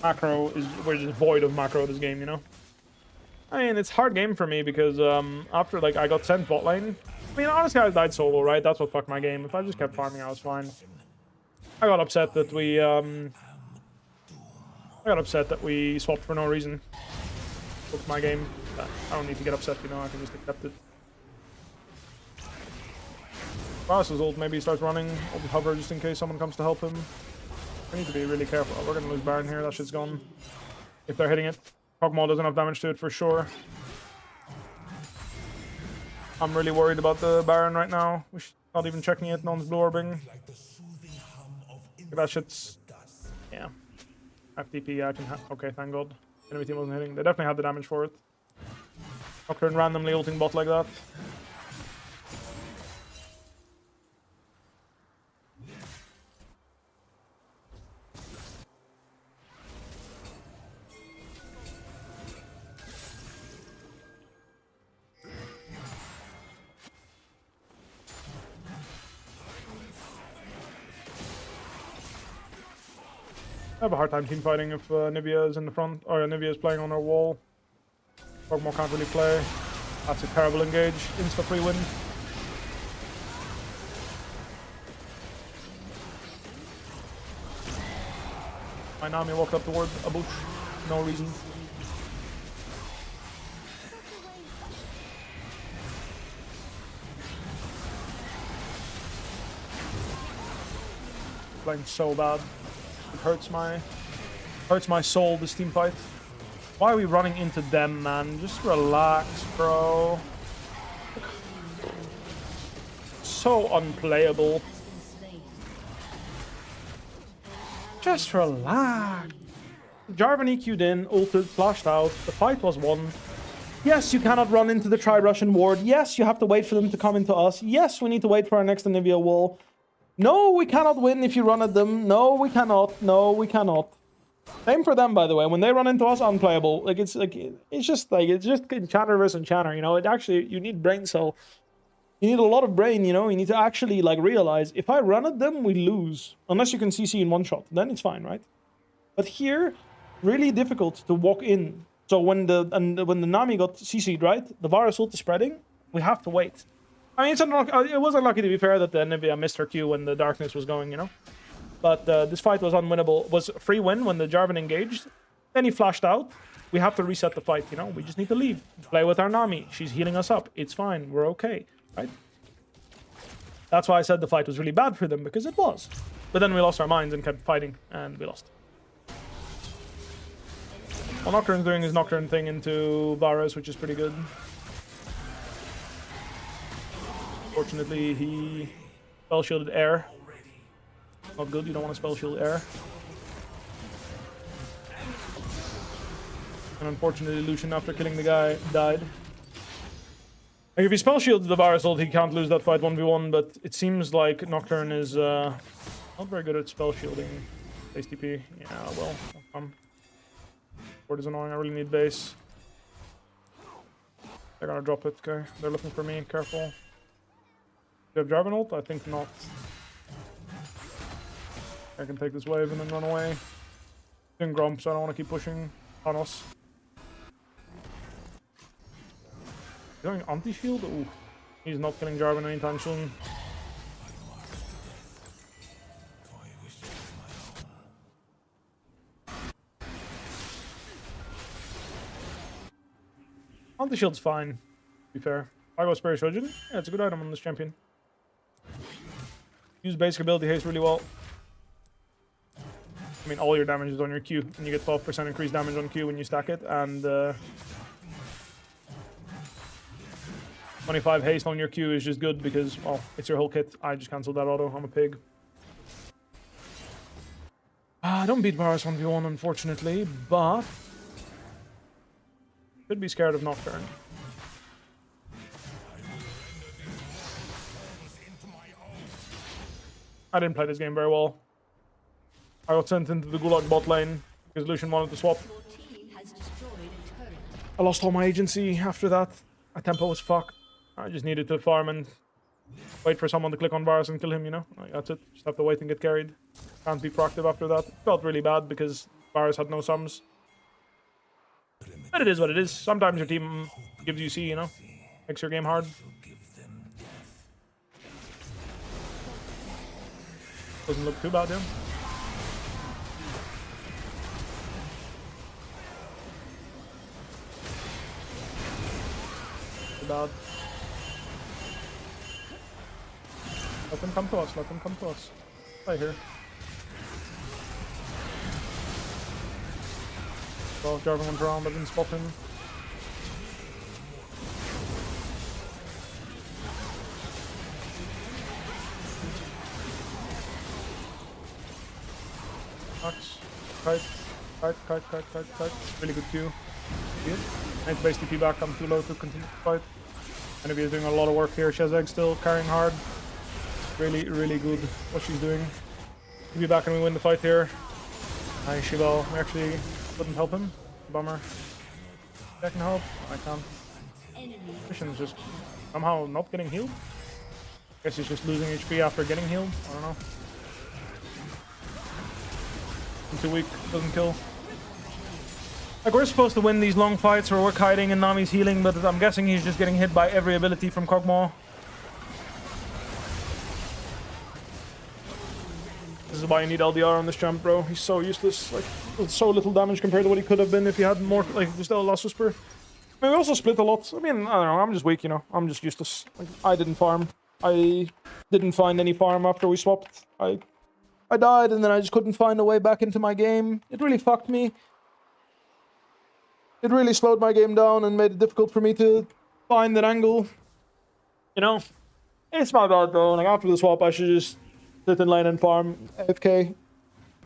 Macro is we're just void of macro this game, you know. I mean, it's a hard game for me because after like I got sent bot lane. I mean, honestly, I died solo, right? That's what fucked my game. If I just kept farming, I was fine. I got upset that we swapped for no reason. Fucked my game. I don't need to get upset, you know. I can just accept it. Varus' ult, maybe he starts running. Ult hover just in case someone comes to help him. I need to be really careful. Oh, we're gonna lose Baron here. That shit's gone. If they're hitting it. Pokemon doesn't have damage to it for sure. I'm really worried about the Baron right now. We're not even checking it. No one's blue orbing. That shit's... Yeah. FTP, yeah, I can okay, thank god. Enemy team wasn't hitting. They definitely had the damage for it. Nocturne randomly ulting bot like that. I have a hard time team fighting if Nivea is in the front, or Nivea is playing on our wall. Pokemon can't really play. That's a terrible engage. Insta free win. My Nami walked up toward a bush. No reason. Playing so bad. It hurts my soul, this team fight. Why are we running into them, man? Just relax, bro. So unplayable. Just relax. Jarvan EQ'd in, ulted, flashed out. The fight was won. Yes, you cannot run into the Tri-Russian ward. Yes, you have to wait for them to come into us. Yes, we need to wait for our next Anivia wall. No, we cannot win if you run at them. No, we cannot. No, we cannot. Same for them, by the way. When they run into us, unplayable. Like it's just chatter versus chatter. You know, it actually you need brain cell. You need a lot of brain. You know, you need to actually like realize if I run at them, we lose unless you can CC in one shot. Then it's fine, right? But here, really difficult to walk in. So when the Nami got CC'd, right, the Varus ult is spreading. We have to wait. I mean, it was unlucky to be fair that the Nivea missed her Q when the darkness was going, you know. But this fight was unwinnable. Was a free win when the Jarvan engaged. Then he flashed out. We have to reset the fight, you know. We just need to leave. Play with our Nami. She's healing us up. It's fine. We're okay, right? That's why I said the fight was really bad for them, because it was. But then we lost our minds and kept fighting, and we lost. Well, Nocturne's doing his Nocturne thing into Varus, which is pretty good. Fortunately, he spell shielded air. Not good, you don't want to spell shield air. And unfortunately, Lucian, after killing the guy, died. Like, if he spell shields the Varus ult, he can't lose that fight 1v1, but it seems like Nocturne is not very good at spell shielding. Base TP, yeah, well, come. Ward is annoying, I really need base. They're gonna drop it, okay. They're looking for me, careful. Do you have Jarvan ult? I think not. I can take this wave and then run away. Doing Grump, so I don't want to keep pushing on us. Going anti-shield? Ooh. He's not killing Jarvan anytime soon. Anti-shield's fine, to be fair. I go Spirit Surgeon. Yeah, it's a good item on this champion. Use basic ability haste really well. I mean, all your damage is on your Q, and you get 12% increased damage on Q when you stack it, and 25 haste on your Q is just good because, well, it's your whole kit. I just cancelled that auto. I'm a pig. I don't beat Varus 1v1, unfortunately, but should be scared of Nocturne. I didn't play this game very well. I got sent into the Gulag bot lane because Lucian wanted to swap. I lost all my agency after that. My tempo was fucked. I just needed to farm and wait for someone to click on Varus and kill him, you know? Like, that's it. Just have to wait and get carried. Can't be proactive after that. Felt really bad because Varus had no sums. But it is what it is. Sometimes your team gives you C, you know? Makes your game hard. Doesn't look too bad, yeah. Too bad. Let them come to us, let them come to us. Right here. Well, Jarvan went around, I didn't spot him. Max. Kite. Really good Q. Good. I need to base TP back, I'm too low to continue to fight. Enivia is doing a lot of work here. She has egg still, carrying hard. Really, really good what she's doing. We'll be back and we win the fight here. Nice, Shival. We actually couldn't help him. Bummer. I can help. I can't. Mission's just somehow not getting healed. Guess he's just losing HP after getting healed. I don't know. I'm too weak. Doesn't kill. Like, we're supposed to win these long fights where we're kiting and Nami's healing, but I'm guessing he's just getting hit by every ability from Kog'Maw. This is why you need LDR on this champ, bro. He's so useless. Like, with so little damage compared to what he could have been if he had more, like, just a Last Whisper. I mean, we also split a lot. I mean, I don't know. I'm just weak, you know. I'm just useless. Like, I didn't farm. I didn't find any farm after we swapped. I I died, and then I just couldn't find a way back into my game. It really fucked me. It really slowed my game down and made it difficult for me to find that angle. You know? It's my bad, though. Like, after the swap, I should just sit in lane and farm AFK.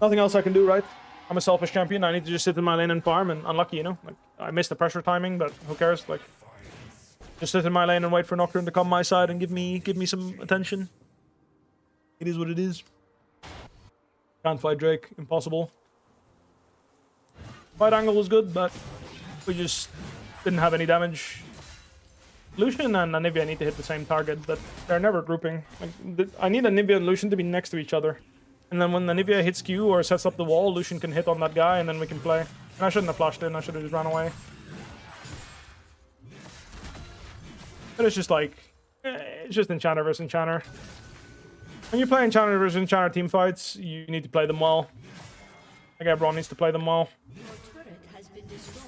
Nothing else I can do, right? I'm a selfish champion. I need to just sit in my lane and farm, and unlucky, you know? Like, I missed the pressure timing, but who cares? Like, just sit in my lane and wait for Nocturne to come my side and give me some attention. It is what it is. Can't fight Drake. Impossible. Fight angle was good, but we just didn't have any damage. Lucian and Anivia need to hit the same target, but they're never grouping. Like, I need Anivia and Lucian to be next to each other. And then when Anivia hits Q or sets up the wall, Lucian can hit on that guy, and then we can play. And I shouldn't have flashed in, I should have just ran away. But it's just like, it's just Enchanter versus Enchanter. When you play Enchanter versus Enchanter team fights, you need to play them well. Like, everyone needs to play them well.
Your turret has been destroyed.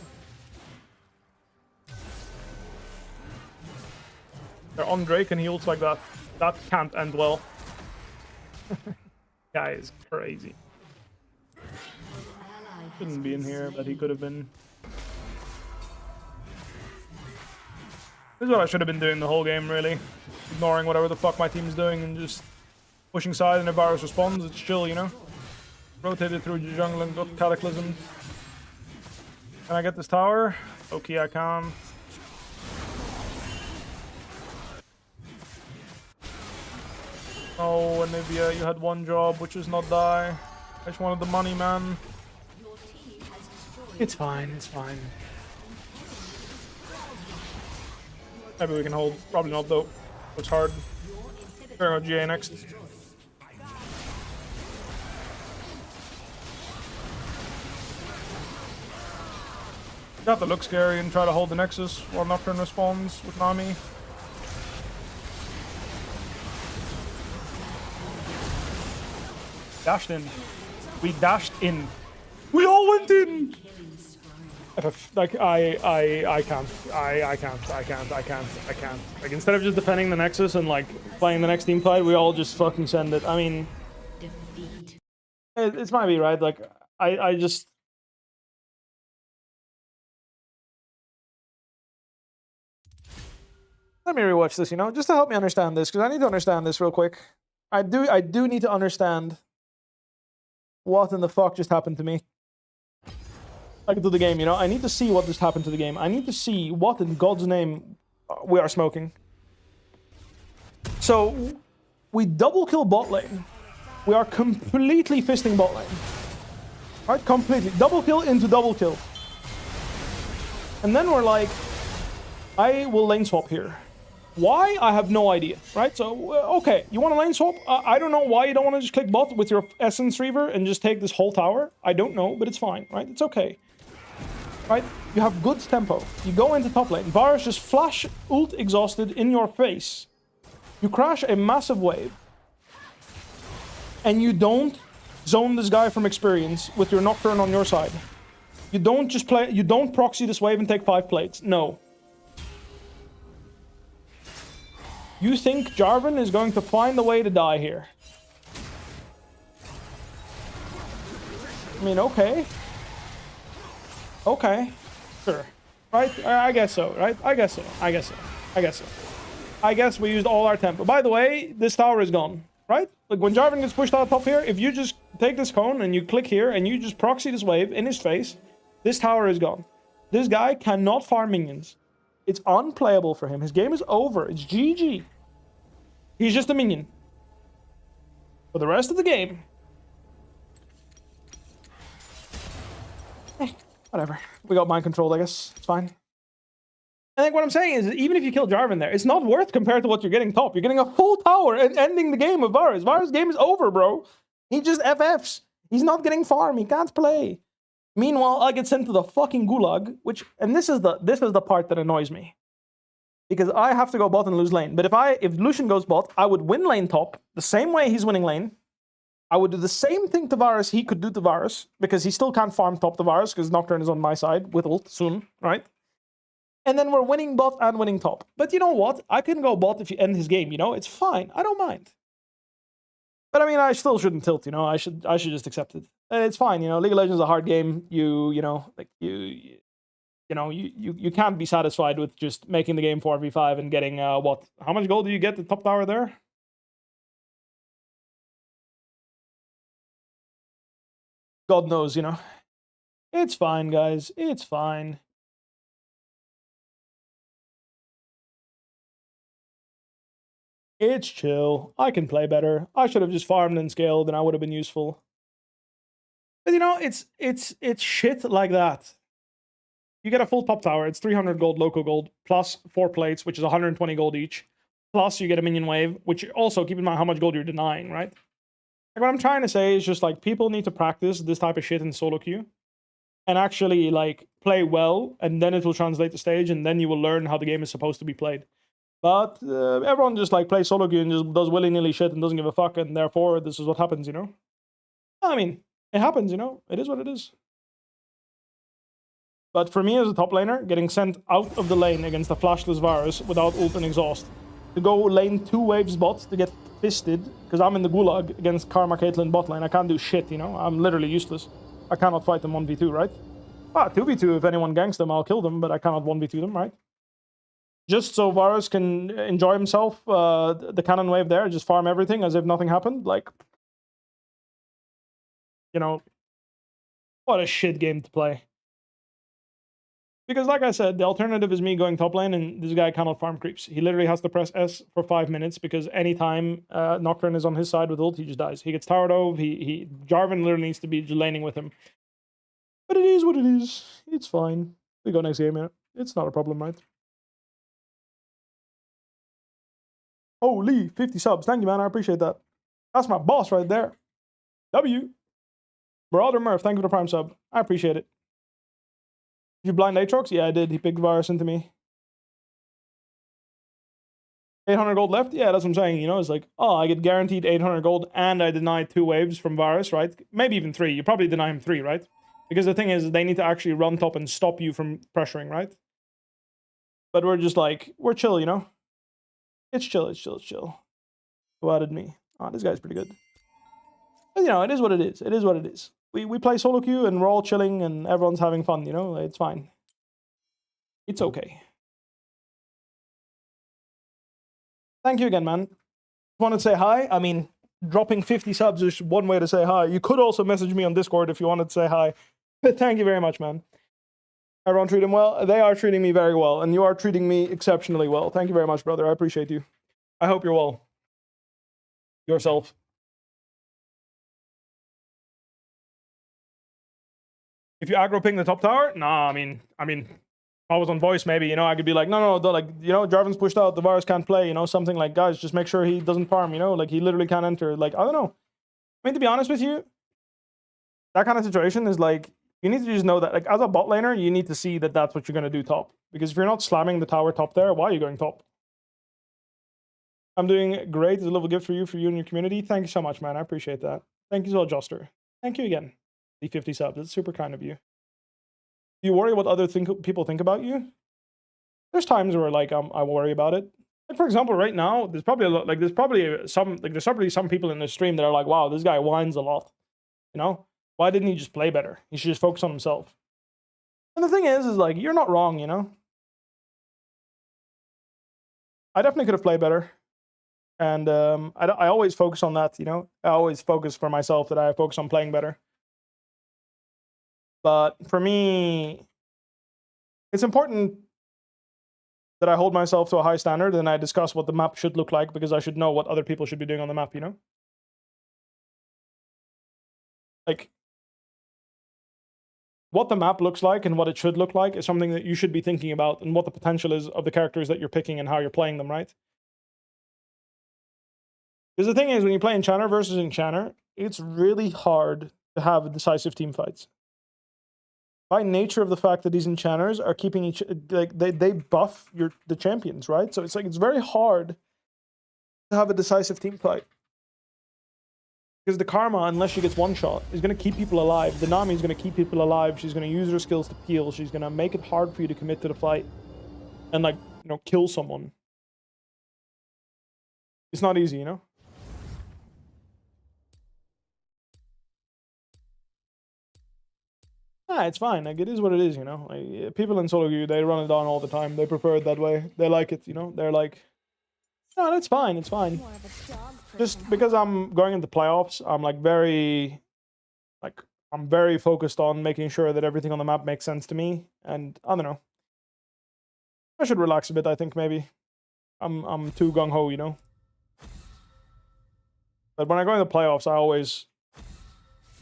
They're on Drake and he ults like that. That can't end well. Guy is crazy. Shouldn't be in here, but he could have been. This is what I should have been doing the whole game, really. Ignoring whatever the fuck my team's doing and just pushing side, and if Varus responds, it's chill, you know? Rotated through the jungle and got Cataclysm. Can I get this tower? Okay, I can. Oh, Anivia, you had one job, which is not die. I just wanted the money, man. It's fine, it's fine. Maybe we can hold. Probably not, though. It's hard. We're going to GA next. You have to look scary and try to hold the Nexus while Nocturne responds with Nami. Dashed in. We dashed in. We all went in! Like, I can't. I can't. Like, instead of just defending the Nexus and, like, playing the next team fight, we all just fucking send it. I mean, it's might be, right? Like, I just... Let me rewatch this, you know, just to help me understand this, because I need to understand this real quick. I do need to understand what in the fuck just happened to me. Like, to the game, you know? I need to see what just happened to the game. I need to see what in God's name we are smoking. So, we double kill bot lane. We are completely fisting bot lane. Right? Completely. Double kill into double kill. And then we're like, I will lane swap here. Why? I have no idea, right? So, okay, you want to lane swap? I don't know why you don't want to just click bot with your Essence Reaver and just take this whole tower. I don't know, but it's fine, right? It's okay. Right? You have good tempo. You go into top lane. Varus just flash ult exhausted in your face. You crash a massive wave. And you don't zone this guy from experience with your Nocturne on your side. You don't just play, you don't proxy this wave and take 5 plates. No. You think Jarvan is going to find a way to die here? I mean, okay. Okay. Sure. Right? I guess so, right? I guess so. I guess we used all our tempo. By the way, this tower is gone, right? Like, when Jarvan gets pushed out top here, if you just take this cone and you click here and you just proxy this wave in his face, this tower is gone. This guy cannot farm minions. It's unplayable for him. His game is over. It's GG. He's just a minion. For the rest of the game... whatever. We got mind controlled, I guess. It's fine. I think what I'm saying is, even if you kill Jarvan there, it's not worth compared to what you're getting top. You're getting a full tower and ending the game of Varus. Varus' game is over, bro. He just FFs. He's not getting farm. He can't play. Meanwhile, I get sent to the fucking gulag, which... And this is the part that annoys me. Because I have to go bot and lose lane. But if Lucian goes bot, I would win lane top the same way he's winning lane. I would do the same thing to Varus he could do to Varus, because he still can't farm top to Varus, because Nocturne is on my side with ult soon, right? And then we're winning bot and winning top. But you know what? I can go bot if you end his game, you know? It's fine. I don't mind. But I mean, I still shouldn't tilt, you know. I should just accept it. And it's fine, you know. League of Legends is a hard game. You know, like you know, you can't be satisfied with just making the game 4v5 and getting what? How much gold do you get the top tower there? God knows, you know. It's fine, guys. It's fine. It's chill. I can play better. I should have just farmed and scaled and I would have been useful. But you know, it's shit like that. You get a full top tower, it's 300 gold local gold, plus 4 plates, which is 120 gold each. Plus you get a minion wave, which also keep in mind how much gold you're denying, right? Like what I'm trying to say is just like people need to practice this type of shit in solo queue. And actually like play well, and then it will translate the stage, and then you will learn how the game is supposed to be played. But everyone just like plays solo queue and just does willy-nilly shit and doesn't give a fuck, and therefore this is what happens, you know? I mean, it happens, you know? It is what it is. But for me as a top laner, getting sent out of the lane against a flashless Varus without ult and exhaust, to go lane 2 waves bot to get fisted, because I'm in the gulag against Karma Caitlyn bot lane, I can't do shit, you know? I'm literally useless. I cannot fight them 1v2, right? Ah, 2v2, if anyone ganks them, I'll kill them, but I cannot 1v2 them, right? Just so Varus can enjoy himself, the cannon wave there, just farm everything as if nothing happened, like... You know, what a shit game to play. Because like I said, the alternative is me going top lane and this guy cannot farm creeps. He literally has to press S for 5 minutes because anytime Nocturne is on his side with ult, he just dies. He gets towered over, Jarvan literally needs to be laning with him. But it is what it is. It's fine. We go next game, yeah. It's not a problem, right? Holy, 50 subs. Thank you, man. I appreciate that. That's my boss right there. W. Brother Murph, thank you for the prime sub. I appreciate it. Did you blind Aatrox? Yeah, I did. He picked Varus into me. 800 gold left? Yeah, that's what I'm saying. You know, it's like, oh, I get guaranteed 800 gold and I deny 2 waves from Varus, right? Maybe even 3. You probably deny him 3, right? Because the thing is, they need to actually run top and stop you from pressuring, right? But we're just like, we're chill, you know? It's chill, it's chill, it's chill. Who added me? Oh, this guy's pretty good. But, you know, it is what it is. It is what it is. We play solo queue and we're all chilling and everyone's having fun, you know? It's fine. It's okay. Thank you again, man. Want to say hi? I mean, dropping 50 subs is one way to say hi. You could also message me on Discord if you wanted to say hi. But thank you very much, man. Everyone treat him well? They are treating me very well, and you are treating me exceptionally well. Thank you very much, brother. I appreciate you. I hope you're well. Yourself. If you aggro ping the top tower? Nah, I mean, if I was on voice, maybe, you know, I could be like, no, like, you know, Jarvan's pushed out, the Varus can't play, you know, something like, guys, just make sure he doesn't farm, you know, like, he literally can't enter, like, I don't know. I mean, to be honest with you, that kind of situation is like, you need to just know that, like, as a bot laner, you need to see that that's what you're going to do top. Because if you're not slamming the tower top there, why are you going top? I'm doing great. It's a little gift for you and your community. Thank you so much, man. I appreciate that. Thank you so much, Joster. Thank you again. The 50 subs. It's super kind of you. Do you worry what other people think about you? There's times where like I worry about it. Like for example, right now there's probably some people in the stream that are like, wow, this guy whines a lot. You know, why didn't he just play better? He should just focus on himself. And the thing is like you're not wrong. You know, I definitely could have played better. And I always focus on that. You know, I always focus for myself that I focus on playing better. But for me, it's important that I hold myself to a high standard and I discuss what the map should look like because I should know what other people should be doing on the map, you know? Like, what the map looks like and what it should look like is something that you should be thinking about and what the potential is of the characters that you're picking and how you're playing them, right? Because the thing is, when you play Enchanter versus Enchanter, it's really hard to have decisive team fights. By nature of the fact that these enchanters are keeping each like they buff the champions, right? So it's like it's very hard to have a decisive team fight. Because the Karma, unless she gets one shot, is gonna keep people alive. The Nami is gonna keep people alive. She's gonna use her skills to peel. She's gonna make it hard for you to commit to the fight and like, you know, kill someone. It's not easy, you know?
Yeah, it's fine. Like, it is what it is, you know? Like, people in solo queue, they run it on all the time. They prefer it that way. They like it, you know? They're like, no, that's fine. It's fine.
More of a dog person,
Just because I'm going into playoffs, I'm like I'm very focused on making sure that everything on the map makes sense to me. And I don't know. I should relax a bit, I think, maybe. I'm too gung-ho, you know? But when I go into playoffs, I always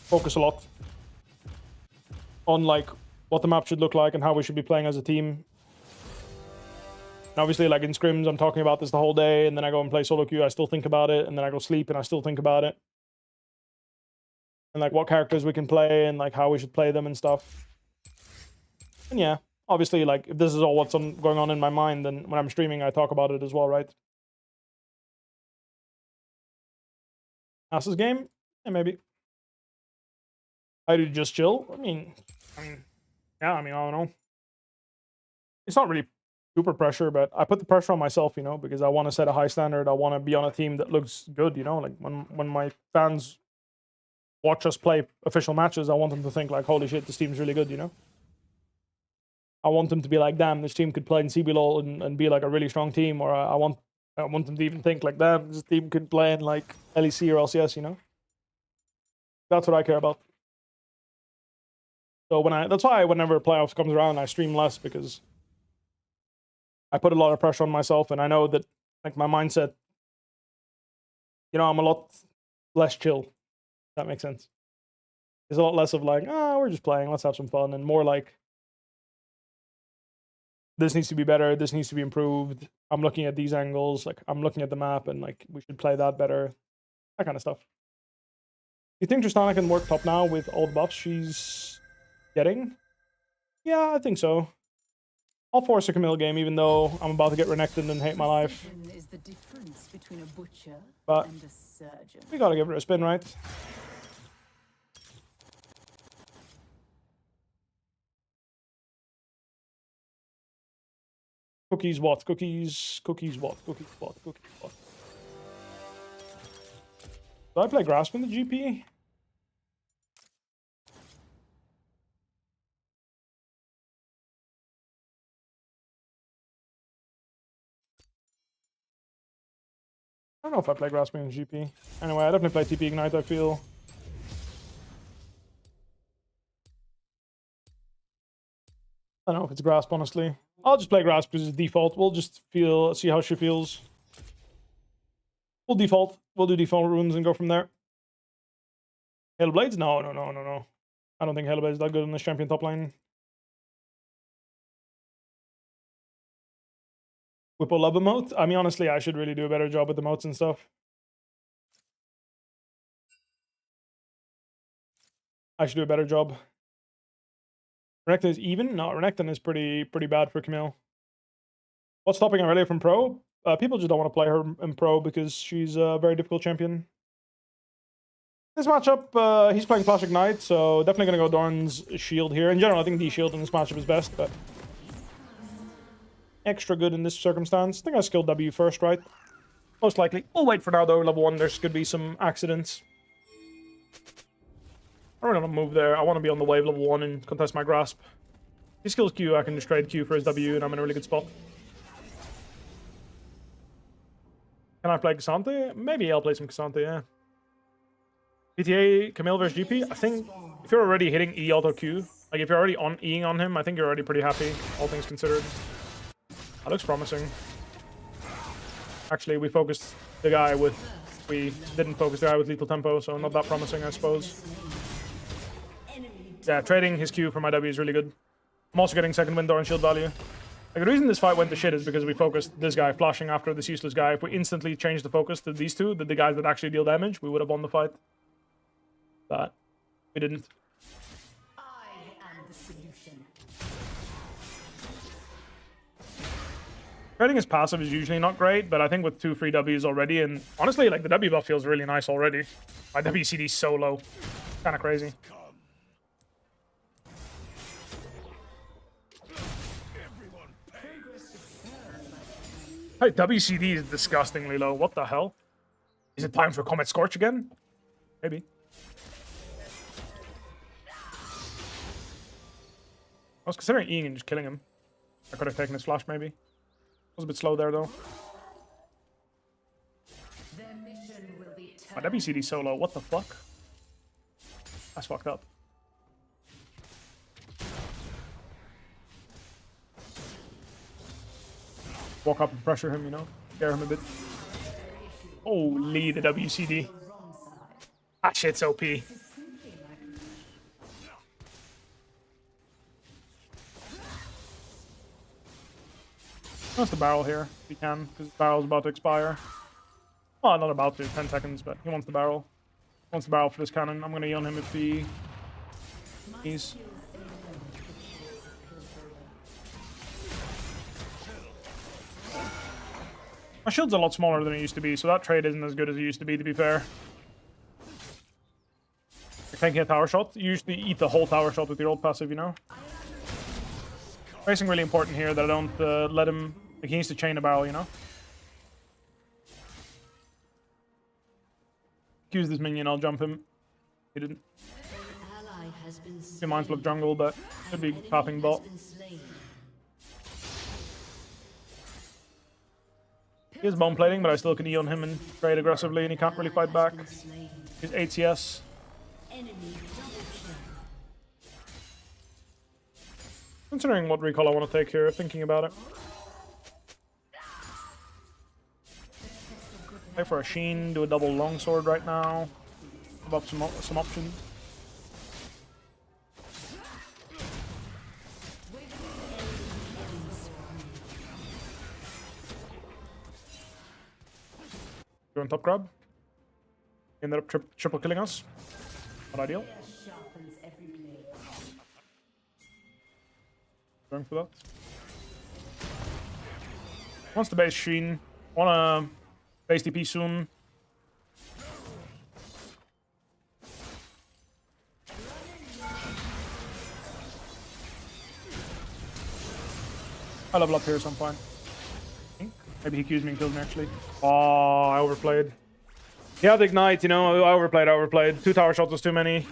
focus a lot on, like, what the map should look like and how we should be playing as a team. And obviously, like, in scrims, I'm talking about this the whole day, and then I go and play solo queue, I still think about it, and then I go sleep, and I still think about it. And, like, what characters we can play, and, like, how we should play them and stuff. And yeah, obviously, like, if this is all what's going on in my mind, then when I'm streaming, I talk about it as well, right? Assa's game? Yeah, maybe. I do just chill. I mean, yeah, I don't know. It's not really super pressure, but I put the pressure on myself, you know, because I want to set a high standard. I want to be on a team that looks good, you know, like when my fans watch us play official matches, I want them to think like, holy shit, this team's really good, you know. I want them to be like, damn, this team could play in CBLOL and be like a really strong team, or I want them to even think like, damn, this team could play in like LEC or LCS, you know. That's what I care about. So that's why whenever playoffs comes around, I stream less, because I put a lot of pressure on myself, and I know that, like, my mindset, you know, I'm a lot less chill. If that makes sense. There's a lot less of like, we're just playing, let's have some fun, and more like, this needs to be better, this needs to be improved. I'm looking at these angles, like, I'm looking at the map, and like, we should play that better. That kind of stuff. You think Tristana can work top now with all the buffs she's getting? Yeah, I think so. I'll force a Camille game, even though I'm about to get renekton and hate my life.
Is the difference between a butcher
But
and a surgeon.
we gotta give it a spin, right? Cookies what? Cookies what? Cookies what? Cookies what? Do I play Grasp in the GP? I don't know if I play Grasp in the GP. Anyway, I definitely play TP Ignite, I feel. I don't know if it's Grasp, honestly. I'll just play Grasp because it's default. We'll just see how she feels. We'll default. We'll do default runes and go from there. Halo Blades? No. I don't think Halo Blades is that good in this champion top lane. Bwipo love emote? I mean, honestly, I should really do a better job with emotes and stuff. I should do a better job. Renekton is even? No, Renekton is pretty bad for Camille. What's stopping Aurelia from pro? People just don't want to play her in pro because she's a very difficult champion. This matchup, he's playing Clash Ignite, so definitely going to go Dorn's shield here. In general, I think the shield in this matchup is best, but extra good in this circumstance. I think I skilled W first, right? Most likely. We'll wait for now, though. Level 1, there's could be some accidents. I don't want to move there. I want to be on the wave level 1 and contest my grasp. He skills Q, I can just trade Q for his W, and I'm in a really good spot. Can I play Cassante? Maybe I'll play some Cassante, yeah. PTA, Camille versus GP? I think if you're already hitting E auto Q, like if you're already E-ing on him, I think you're already pretty happy, all things considered. That looks promising. Actually, we didn't focus the guy with lethal tempo, so not that promising, I suppose. Yeah, trading his Q for my W is really good. I'm also getting second wind door and shield value. Like, the reason this fight went to shit is because we focused this guy flashing after this useless guy. If we instantly changed the focus to these two, the guys that actually deal damage, we would have won the fight. But we didn't.
I am the solution.
Trading his passive is usually not great, but I think with 2 free Ws already, and honestly, like, the W buff feels really nice already. My WCD is so low. Kind of crazy. Hey, WCD is disgustingly low. What the hell? Is it time for Comet Scorch again? Maybe. I was considering Eing and just killing him. I could have taken his flash, maybe. Was a bit slow there, though. My WCD solo, what the fuck? That's fucked up. Walk up and pressure him, you know? Scare him a bit. Holy, the WCD. That shit's OP. Wants the barrel here, if he can, because the barrel's about to expire. Well, not about to, 10 seconds, but he wants the barrel. He wants the barrel for this cannon. I'm gonna yawn him if he's... My shield's a lot smaller than it used to be, so that trade isn't as good as it used to be fair. You're taking a tower shot. You usually eat the whole tower shot with your old passive, you know? Racing really important here that I don't let him... Like, he needs to chain a barrel, you know? Use this minion, I'll jump him. He didn't. Be mindful of jungle, but should be popping bot. He has bone plating, but I still can E on him and trade aggressively, and he can't really fight back. He's ATS. Considering what recall I want to take here, thinking about it. Play for a Sheen, do a double longsword right now. Give up some options. You're on top grab. Ended up triple killing us. Not ideal. Going for that. Wants to base Sheen. Wanna base DP soon. I level up here, so I'm fine. Maybe he Qs me and kills me, actually. Oh, I overplayed. Yeah, the ignite, you know, I overplayed. 2 tower shots was too many.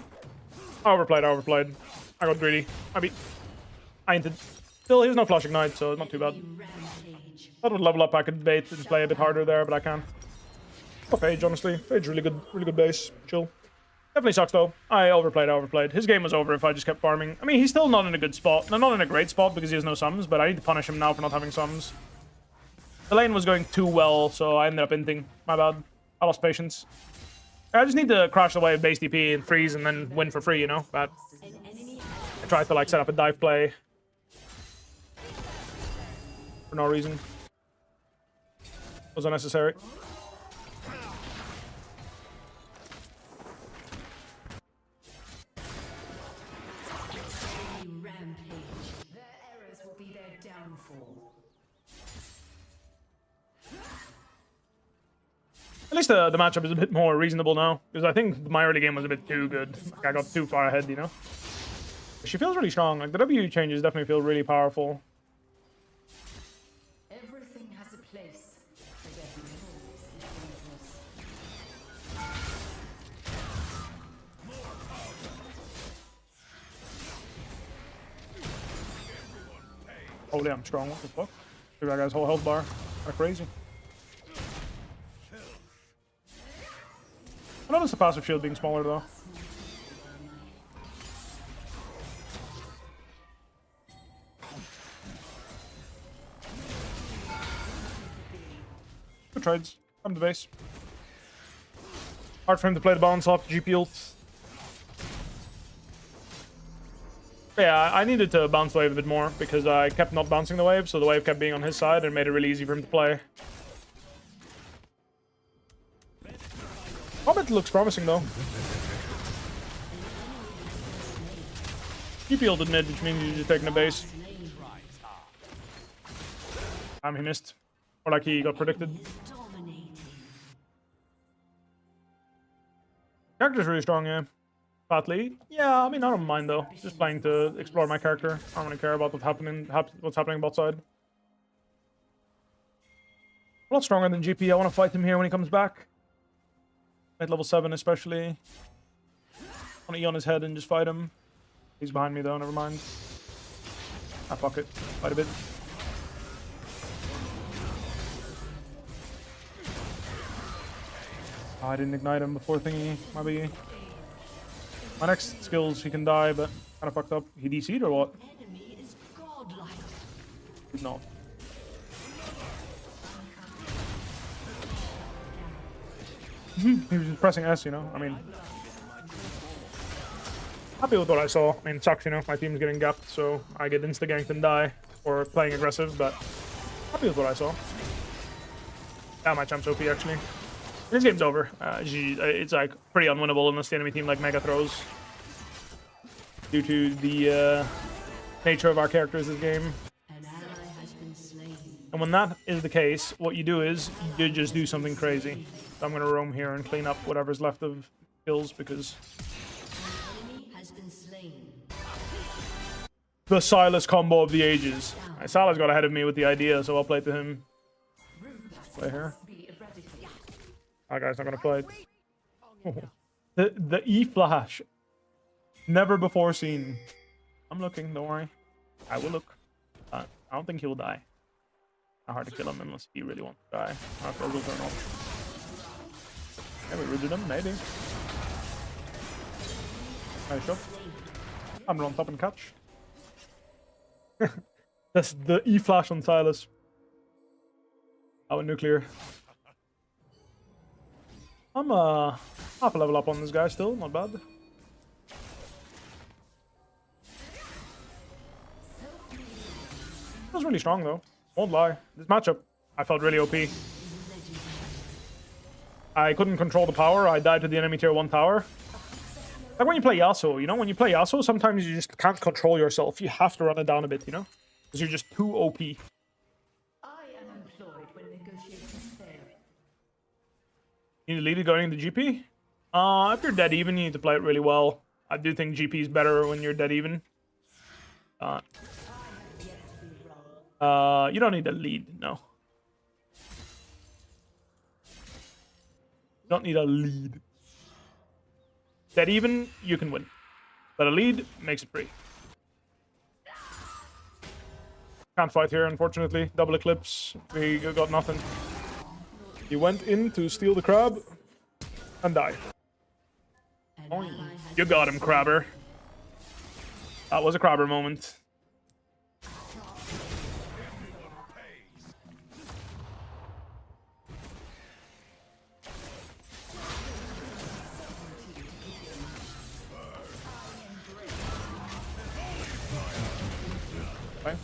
I overplayed. I got greedy. I entered. Still, he was no flash ignite, so not too bad. That would level up, I could bait and play a bit harder there, but I can't. Oh, Phage, honestly. Phage, really good base. Chill. Definitely sucks, though. I overplayed. His game was over if I just kept farming. I mean, he's still not in a good spot. No, not in a great spot because he has no sums, but I need to punish him now for not having sums. The lane was going too well, so I ended up inting. My bad. I lost patience. I just need to crash the wave, base DP, and freeze, and then win for free, you know? But I tried to, like, set up a dive play. For no reason. It was unnecessary. At least the matchup is a bit more reasonable now, because I think my early game was a bit too good. Like, I got too far ahead, you know? She feels really strong. Like, the W changes definitely feel really powerful.
Everything has a place.
Holy, I'm strong. What the fuck? Took that guy's whole health bar. That's crazy. I noticed the passive shield being smaller, though. Good trades. Come to base. Hard for him to play the balance off the GP ult. Yeah, I needed to bounce the wave a bit more because I kept not bouncing the wave, so the wave kept being on his side and made it really easy for him to play. Combat looks promising, though. GP ulted mid, which means he's just taking a base. He missed. Or like he got predicted. Character's really strong, yeah. Fatly. Yeah, I mean, I don't mind, though. Just playing to explore my character. I don't really care about what's happening bot side. A lot stronger than GP. I want to fight him here when he comes back. At level 7 especially. I want to E on his head and just fight him. He's behind me, though. Never mind. Ah, fuck it. Quite a bit. Oh, I didn't ignite him before thingy. Maybe. My next skills, he can die, but kind of fucked up. He DC'd or what?
Enemy is godlike.
Did not. He was just pressing S, you know? I mean... Happy with what I saw. I mean, it sucks, you know? My team's getting gapped, so I get insta-ganked and die for playing aggressive, but... Happy with what I saw. Yeah, my champ's OP, actually. This game's over. It's, like, pretty unwinnable unless the enemy team, like, mega throws. Due to the, nature of our characters this game.
An ally has been slain.
And when that is the case, what you do is you just do something crazy. So I'm going to roam here and clean up whatever's left of kills because
Enemy has been slain.
the Silas combo of the ages. Silas got ahead of me with the idea, so I'll play to him. Play here. That guy's not going to play it. The E-flash. Never before seen. I'm looking, don't worry. I will look. I don't think he will die. Not hard to kill him unless he really wants to die. Our field will turn off. Maybe rooted him, maybe. Nice shot. I'm on top and catch. That's the E-flash on Silas. Oh, nuclear. I'm half a level up on this guy still, not bad. That was really strong though. Won't lie. This matchup, I felt really OP. I couldn't control the power. I died to the enemy tier 1 tower. Like when you play Yasuo, you know? When you play Yasuo, sometimes you just can't control yourself. You have to run it down a bit, you know? Because you're just too OP.
I am employed when negotiations fail.
You need to lead it going into GP? If you're dead even, you need to play it really well. I do think GP is better when you're dead even. You don't need a lead, no. You don't need a lead. Dead even, you can win. But a lead makes it free. Can't fight here, unfortunately. Double Eclipse. We got nothing. He went in to steal the crab and died. Oh, you got him, Crabber. That was a Crabber moment. Okay.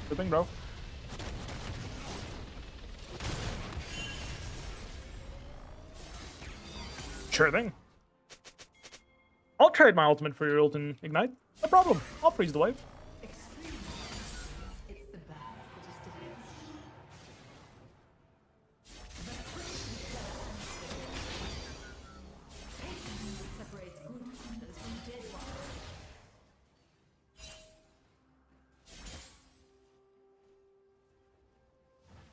Good thing, bro. Sure thing. I'll trade my ultimate for your ult and ignite. No problem. I'll freeze the wave.
It's the bad that is defeated. Separates good hunters from dead ones.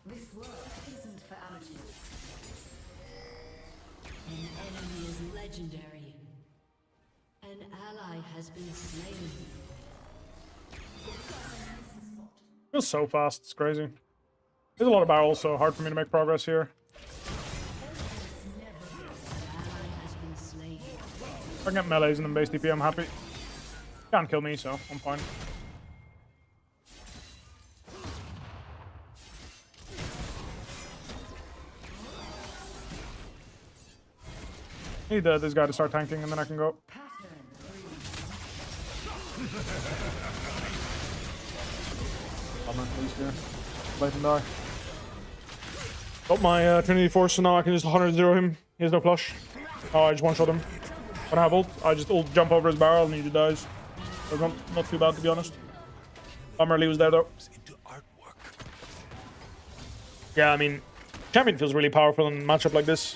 This world isn't for amateurs.
An enemy is legendary. An ally has been slain.
Feels so fast. It's crazy. There's a lot of barrels, so hard for me to make progress here.
An ally has been slain.
If I can get melees and then base DP, I'm happy. Can't kill me, so I'm fine. Need this guy to start tanking, and then I can go. Bummer, at least here. Let him die. Got my Trinity Force, so now I can just 100-0 him. He has no flush. Oh, I just one-shot him. When I have ult, I just ult jump over his barrel and he just dies. So not too bad, to be honest. Bummer Lee was there, though. Yeah, I mean, champion feels really powerful in a matchup like this.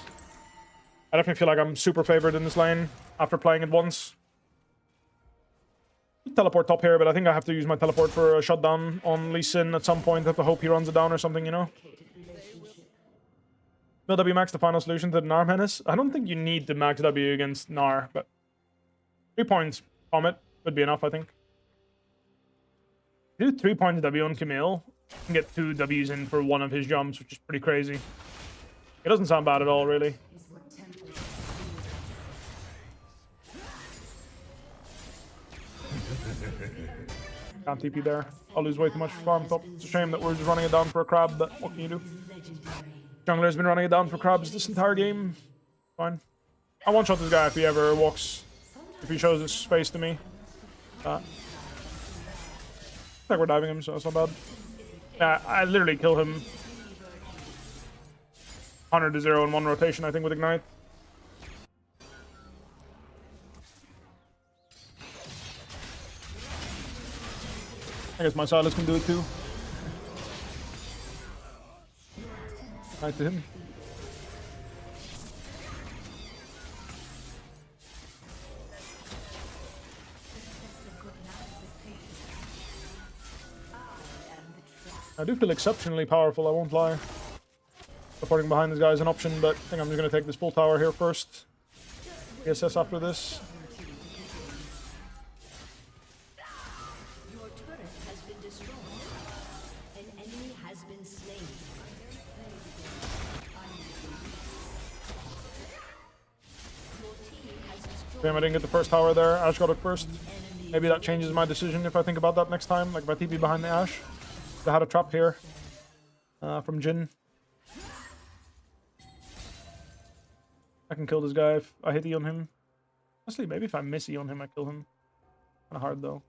I definitely feel like I'm super favored in this lane after playing it once. Teleport top here, but I think I have to use my teleport for a shutdown on Lee Sin at some point. I have to hope he runs it down or something, you know? Will W max the final solution to the Gnar menace? I don't think you need to max W against Gnar, but 3 points Comet would be enough, I think. Do 3 points W on Camille and get 2 Ws in for one of his jumps, which is pretty crazy. It doesn't sound bad at all, really. Can't TP there. I'll lose way too much farm top. It's a shame that we're just running it down for a crab, but what can you do? Jungler's been running it down for crabs this entire game. Fine. I one-shot this guy if he ever walks, if he shows his space to me. I think we're diving him, so that's not bad. Yeah, I literally kill him 100 to 0 in one rotation, I think, with Ignite. I guess my Silas can do it too. Right to him. I do feel exceptionally powerful, I won't lie. Supporting behind this guy is an option, but I think I'm just going to take this full tower here first. ESS after this.
Your turret has been destroyed. An enemy has been slain. Your team has destroyed.
Damn, I didn't get the first tower there. Ash got it first. Maybe that changes my decision if I think about that next time. Like if I TP behind the Ash. I had a trap here from Jhin. I can kill this guy if I hit E on him. Honestly, maybe if I miss E on him, I kill him. Kind of hard though.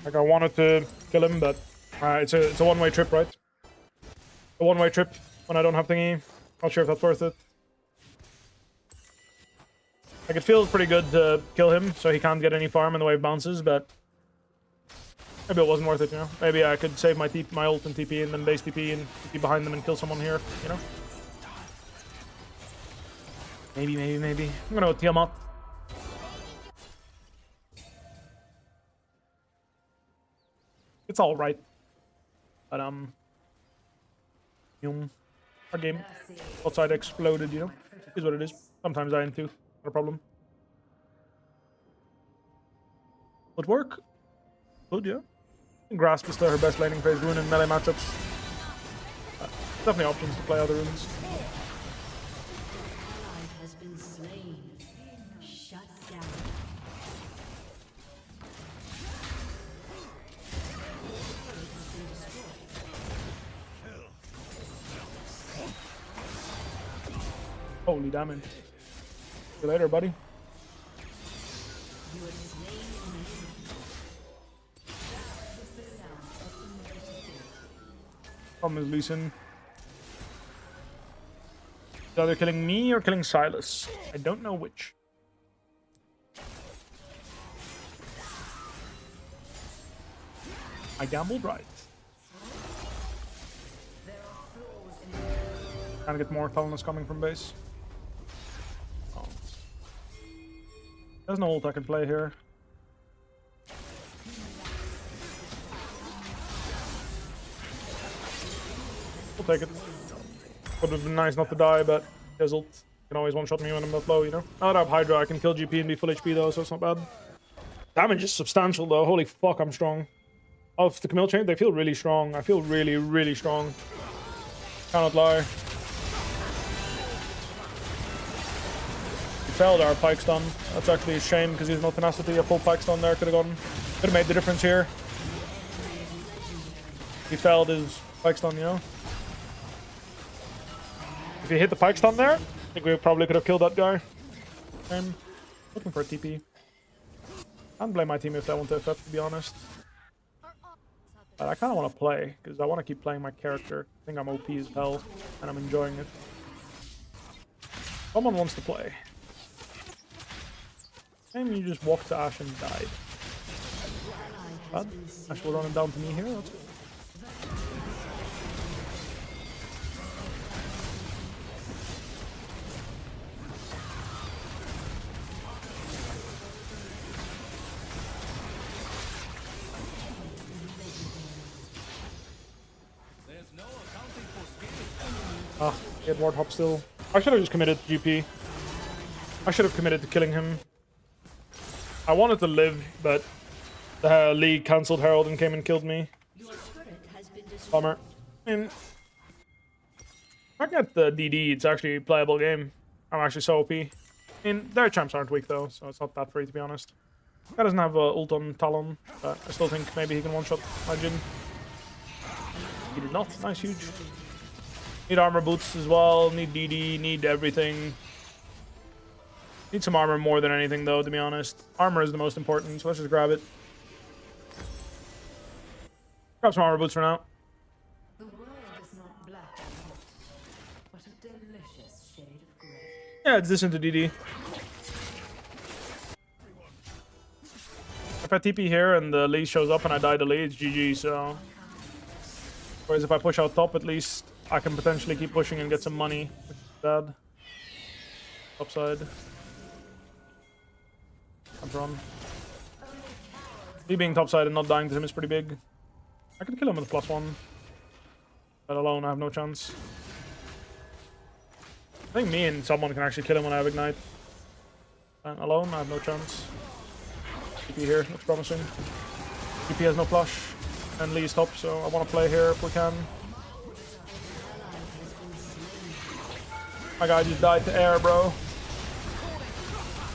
Like I wanted to kill him, but it's a one-way trip, right? A one-way trip when I don't have thingy. Not sure if that's worth it. Like it feels pretty good to kill him, so he can't get any farm and the wave bounces, but maybe it wasn't worth it, you know? Maybe I could save my ult and TP and then base TP and TP behind them and kill someone here, you know? Maybe. I'm gonna go Tiamat. It's all right, but our game outside exploded. You know, is what it is. Sometimes I am too. Not a problem. Would work. Would yeah. Grasp is still her best laning phase rune in melee matchups. Definitely options to play other runes.
Has been slain. Shut down.
Holy damage. See you later, buddy. Problem is Lee Sin. Is either killing me or killing Silas. I don't know which. I gambled right. Trying to get more Talonus coming from base. Oh. There's no ult I can play here. We'll take it. Would have been nice not to die, but his ult can always one-shot me when I'm that low, you know? Now that I have Hydra, I can kill GP and be full HP though, so it's not bad. Damage is substantial though. Holy fuck, I'm strong. Off the Camille chain, they feel really strong. I feel really, really strong. Cannot lie. He failed our pike stun. That's actually a shame because he's no tenacity. A full pike stun there could have made the difference here. He failed his pike stun, you know? If he hit the pike stun there, I think we probably could have killed that guy. I'm looking for a TP. Can't blame my team if they want to FF, to be honest. But I kind of want to play, because I want to keep playing my character. I think I'm OP as hell, and I'm enjoying it. Someone wants to play. And you just walked to Ash and died. Bad. Ash will run him down to me here, that's good. Ah, he had ward hop still. I should have just committed to GP. I should have committed to killing him. I wanted to live, but the league cancelled Herald and came and killed me.
Your turret has been destroyed.
Bummer. I mean, if I can get the DD, it's actually a playable game. I'm actually so OP. I mean, their champs aren't weak though, so it's not that free to be honest. Guy doesn't have ult on Talon, but I still think maybe he can one-shot my Jhin. He did not. Nice, huge. Need armor boots as well, need DD, need everything. Need some armor more than anything though, to be honest. Armor is the most important, so let's just grab it. Grab some armor boots for now.
The world is not black and white, but a delicious shade of grey.
Yeah, it's this into DD. If I TP here and the Lee shows up and I die to Lee, it's GG, so... Whereas if I push out top, at least I can potentially keep pushing and get some money, which is bad. Upside. I'm run. He being topside and not dying to him is pretty big. I could kill him with a +1. But alone, I have no chance. I think me and someone can actually kill him when I have Ignite. And alone, I have no chance. TP here, looks promising. TP has no flush. And Lee's top, so I want to play here if we can. My guy just died to air, bro.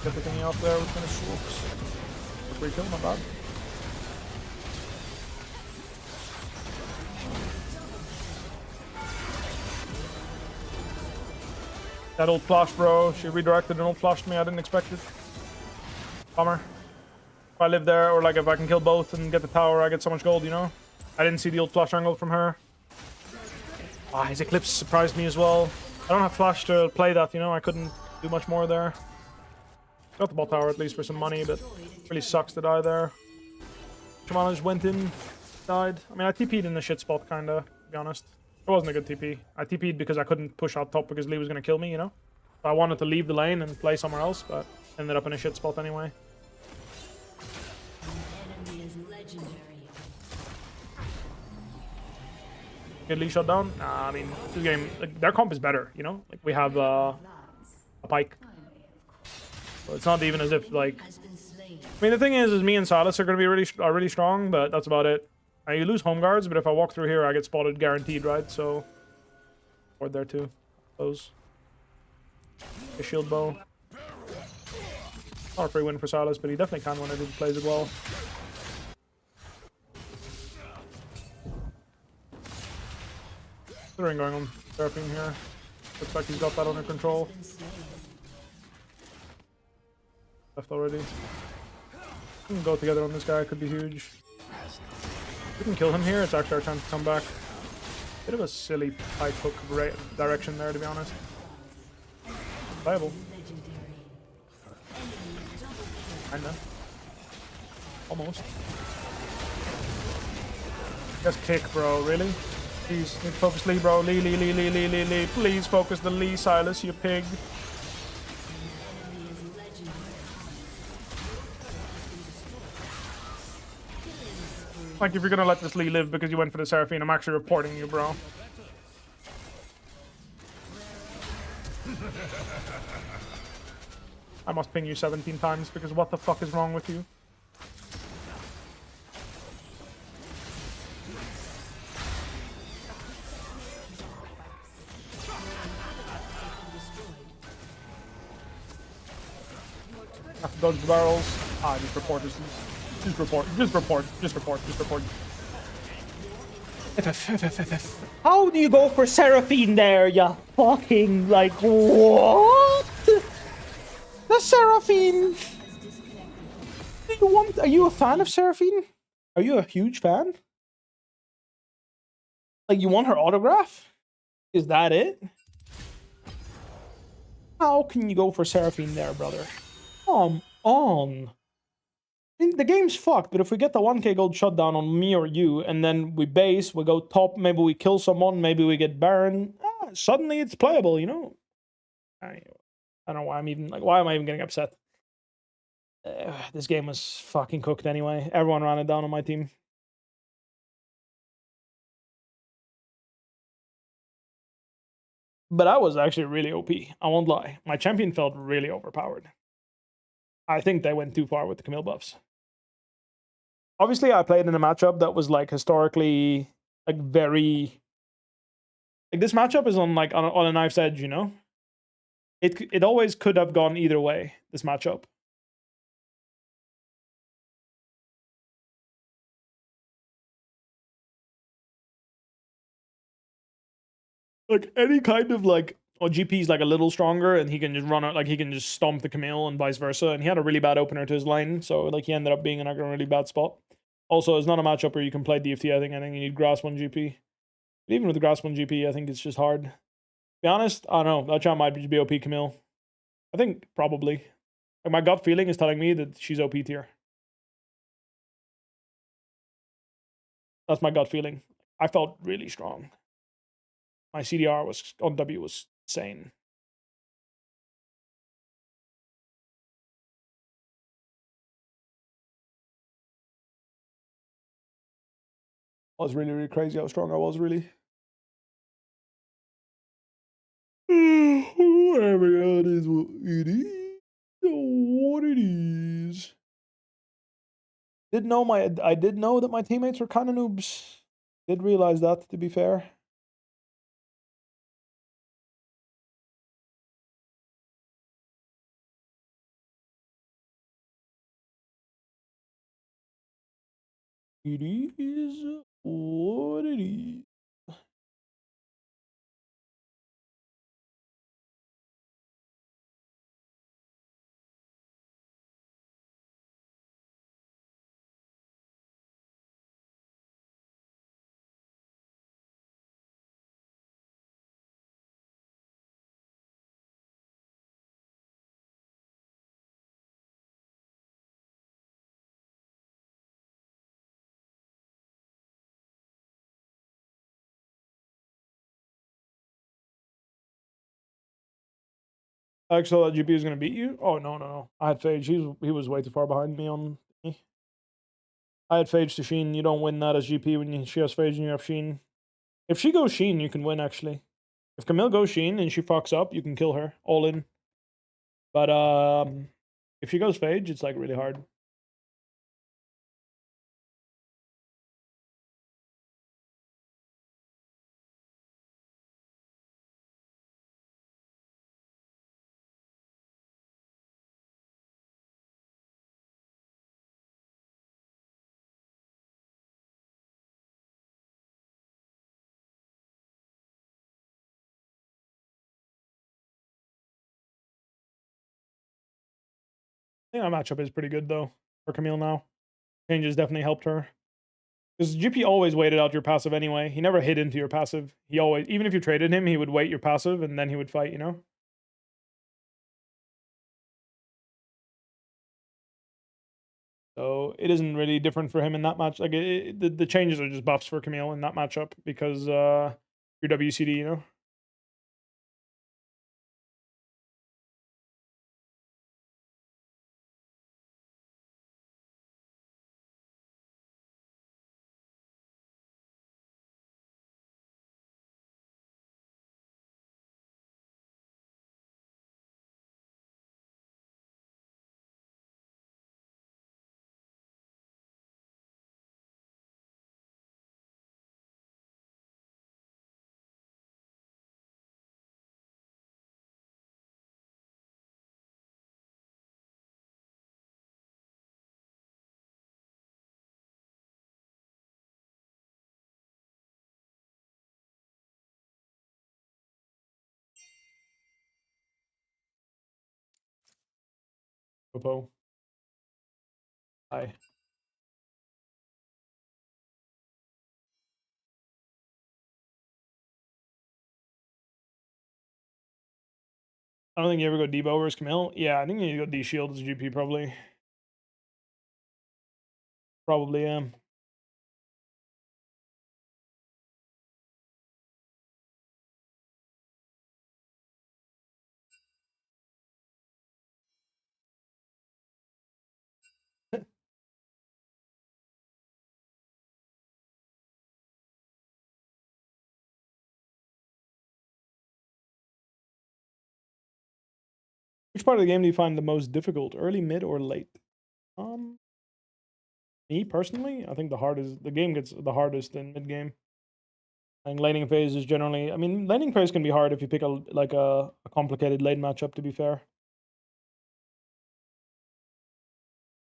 Get the thingy off there with finish swoops. Free kill, not bad. That ult flash, bro. She redirected and ult flashed me. I didn't expect it. Bummer. If I live there, or like if I can kill both and get the tower, I get so much gold, you know? I didn't see the ult flash angle from her. Ah, his Eclipse surprised me as well. I don't have flash to play that, you know? I couldn't do much more there. Got the bot tower at least for some money, but really sucks to die there. Shamana just went in, died. I mean, I TP'd in the shit spot, kinda, to be honest. It wasn't a good TP. I TP'd because I couldn't push out top because Lee was gonna kill me, you know? So I wanted to leave the lane and play somewhere else, but ended up in a shit spot anyway.
Enemy is legendary.
Get Lee shut down? Nah, I mean, this game, like, their comp is better, you know? Like, we have a Pike. So it's not even as if, like...
Has been slain.
I mean, the thing is me and Silas are going to be really strong, but that's about it. You lose home guards, but if I walk through here, I get spotted guaranteed, right? So, ward there too. Those. A shield bow. Not a free win for Silas, but he definitely can win it if he plays it well. Considering going on theraping here. Looks like he's got that under control. Left already. We can go together on this guy, could be huge. If we can kill him here, it's actually our chance to come back. Bit of a silly pike hook direction there, to be honest. Viable. Kinda. Almost. Just kick, bro, really? Please, need to focus Lee, bro. Lee. Please focus the Lee, Silas, you pig. Like, if you're gonna let this Lee live because you went for the Seraphine, I'm actually reporting you, bro. I must ping you 17 times because what the fuck is wrong with you? Have to dodge the barrels. Ah, just report this. Just report.
How do you go for Seraphine there, you fucking, like, what? The Seraphine! Are you a fan of Seraphine? Are you a huge fan? Like, you want her autograph? Is that it? How can you go for Seraphine there, brother? Come on. I mean, the game's fucked, but if we get the 1k gold shutdown on me or you, and then we base, we go top, maybe we kill someone, maybe we get Baron, suddenly it's playable, you know? I don't know why why am I even getting upset? This game was fucking cooked anyway. Everyone ran it down on my team. But I was actually really OP. I won't lie. My champion felt really overpowered. I think they went too far with the Camille buffs. Obviously, I played in a matchup that was like historically like very like this matchup is on like on a knife's edge, you know? It always could have gone either way, this matchup. Like any kind of like GP's like a little stronger and he can just run out, like he can just stomp the Camille and vice versa. And he had a really bad opener to his lane, so like he ended up being in a really bad spot. Also, it's not a matchup where you can play DFT. I think you need Grass 1 GP. But even with the Grass 1 GP, I think it's just hard. To be honest, I don't know. That chat might be OP Camille. I think probably. Like my gut feeling is telling me that she's OP tier. That's my gut feeling. I felt really strong. My CDR was on W was insane. I was really crazy how strong I was, really. Whatever, that is what it is. What it is. I did know that my teammates were kind of noobs. Did realize that, to be fair. It is what it is. Actually, that GP is going to beat you? Oh, no. I had Phage. He was way too far behind me on me. I had Phage to Sheen. You don't win that as GP when she has Phage and you have Sheen. If she goes Sheen, you can win, actually. If Camille goes Sheen and she fucks up, you can kill her. All in. But if she goes Phage, it's like really hard. I think that matchup is pretty good, though, for Camille now. Changes definitely helped her. Because GP always waited out your passive anyway. He never hit into your passive. He always, even if you traded him, he would wait your passive and then he would fight, you know? So it isn't really different for him in that match. Like the changes are just buffs for Camille in that matchup because your WCD, you know? Bwipo. Hi. I don't think you ever go Debo versus Camille. Yeah, I think you need to go D Shield as GP probably. Probably am. Which part of the game do you find the most difficult? Early, mid, or late? Me personally, I think the game gets the hardest in mid game. I think laning phase is generally, I mean, laning phase can be hard if you pick a complicated lane matchup, to be fair.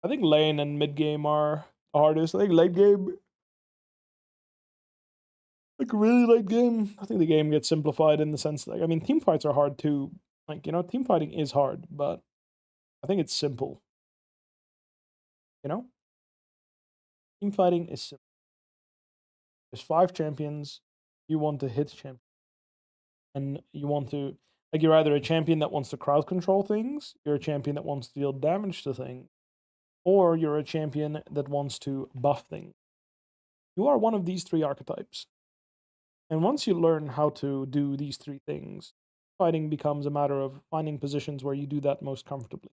I think lane and mid game are the hardest. I think late game, like really late game, I think the game gets simplified in the sense that, I mean, team fights are hard too. Like, you know, team fighting is hard, but I think it's simple. You know? Team fighting is simple. There's 5 champions. You want to hit champion. And you want to, like, you're either a champion that wants to crowd control things, you're a champion that wants to deal damage to things, or you're a champion that wants to buff things. You are one of these 3 archetypes. And once you learn how to do these 3 things, fighting becomes a matter of finding positions where you do that most comfortably.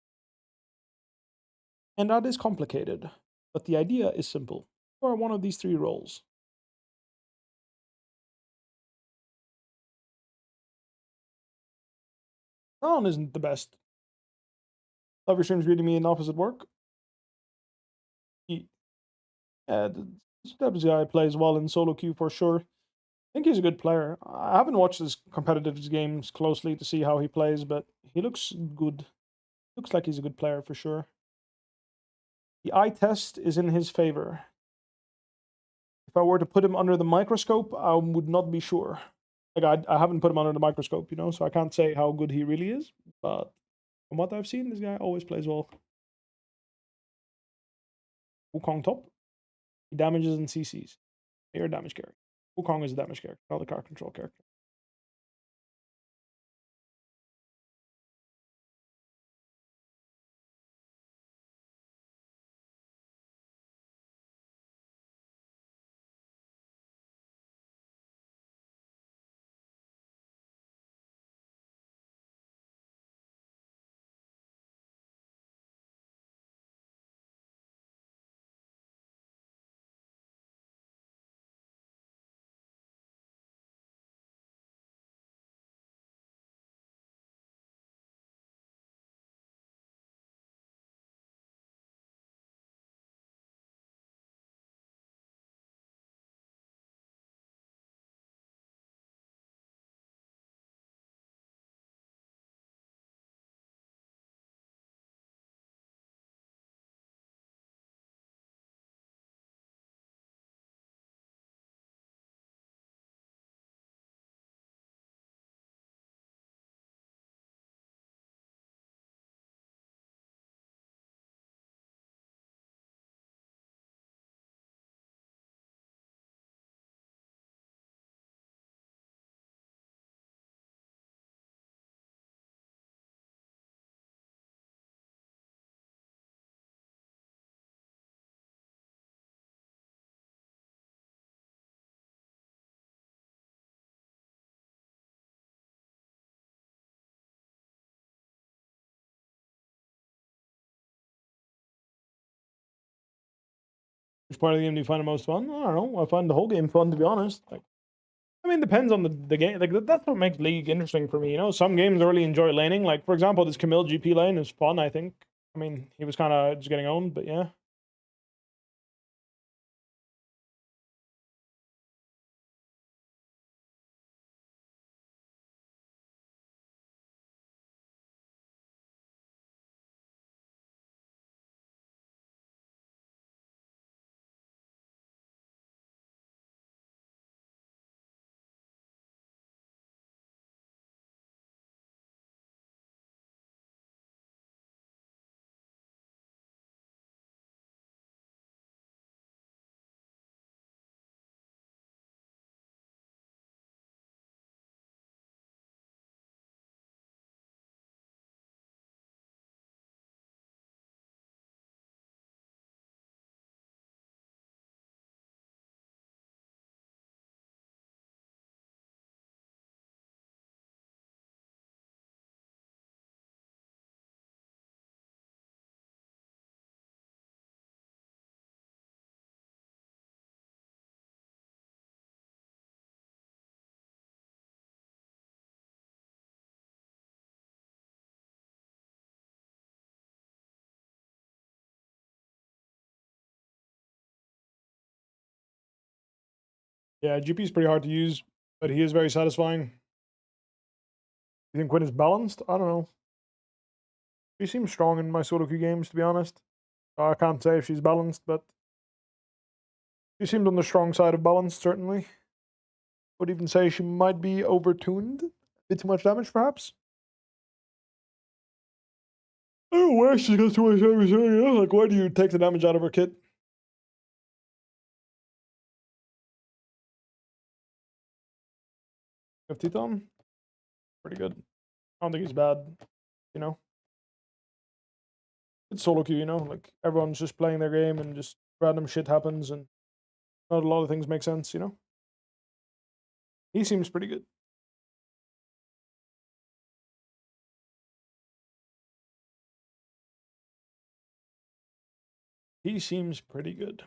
And that is complicated, but the idea is simple. You are one of these 3 roles. Talon isn't the best. Love your streams reading me in office at work. This type of guy plays well in solo queue for sure. I think he's a good player. I haven't watched his competitive games closely to see how he plays, but he looks good. Looks like he's a good player for sure. The eye test is in his favor. If I were to put him under the microscope, I would not be sure. Like, I haven't put him under the microscope, you know, so I can't say how good he really is. But from what I've seen, this guy always plays well. Wukong top. He damages and CCs. You're a damage character. Wukong is a damage character, not a card control character. Which part of the game do you find the most fun? I don't know. I find the whole game fun, to be honest. Like, I mean, depends on the game. Like, that's what makes League interesting for me. You know, some games I really enjoy laning. Like, for example, this Camille GP lane is fun, I think. I mean, he was kind of just getting owned, but yeah. Yeah, GP is pretty hard to use, but he is very satisfying. You think Quinn is balanced? I don't know. She seems strong in my Soloqueue games, to be honest. I can't say if she's balanced, but she seemed on the strong side of balance, certainly. Would even say she might be overtuned. A bit too much damage, perhaps. I don't know where she got too much damage. Like, why do you take the damage out of her kit? Of Teton? Pretty good. I don't think he's bad, you know? It's solo queue, you know? Like, everyone's just playing their game and just random shit happens and not a lot of things make sense, you know? He seems pretty good. He seems pretty good.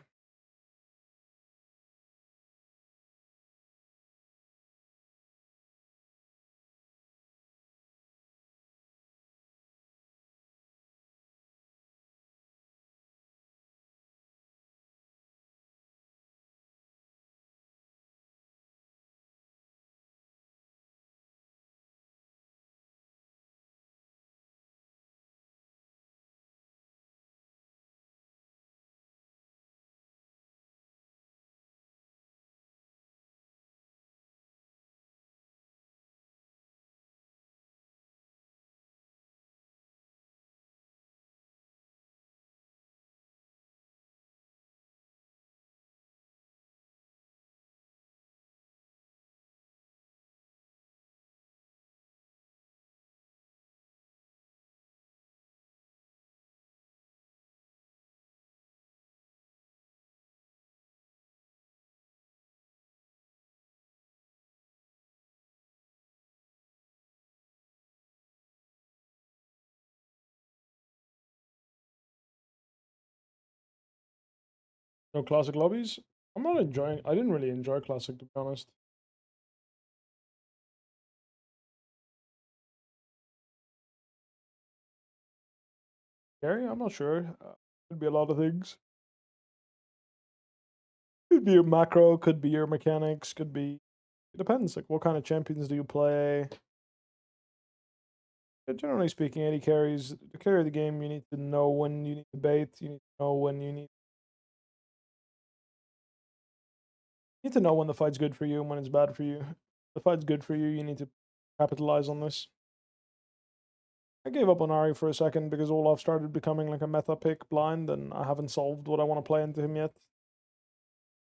No classic lobbies? I'm not enjoying... I didn't really enjoy classic, to be honest. Gary? I'm not sure. Could be a lot of things. Could be your macro, could be your mechanics, could be... It depends, like, what kind of champions do you play? But generally speaking, AD carries... To carry the game, you need to know when you need to bait, you need to know when you need... You need to know when the fight's good for you and when it's bad for you. If the fight's good for you, you need to capitalize on this. I gave up on Ari for a second because Olaf started becoming like a meta pick blind, and I haven't solved what I want to play into him yet.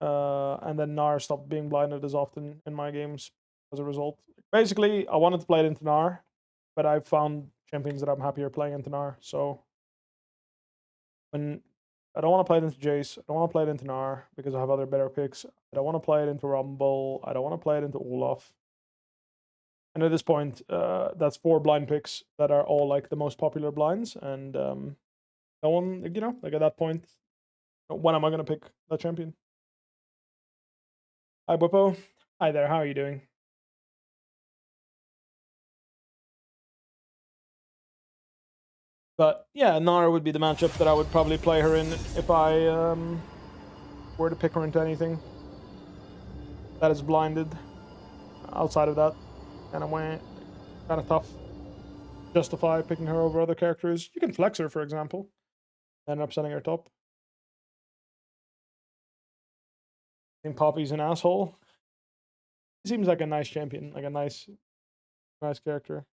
And then Nar stopped being blinded as often in my games as a result. Basically, I wanted to play it into Nar, but I found champions that I'm happier playing into Nar. So when I don't want to play it into Jace, I don't want to play it into Nar because I have other better picks. I don't want to play it into Rumble. I don't want to play it into Olaf. And at this point, that's 4 blind picks that are all like the most popular blinds, and no one, you know, like at that point, when am I gonna pick that champion? Hi, Bwipo. Hi there. How are you doing? But yeah, Nara would be the matchup that I would probably play her in if I were to pick her into anything that is blinded. Outside of that, kind of tough. Justify picking her over other characters. You can flex her, for example, and end up setting her top. I think Poppy's an asshole. He seems like a nice champion, like a nice character.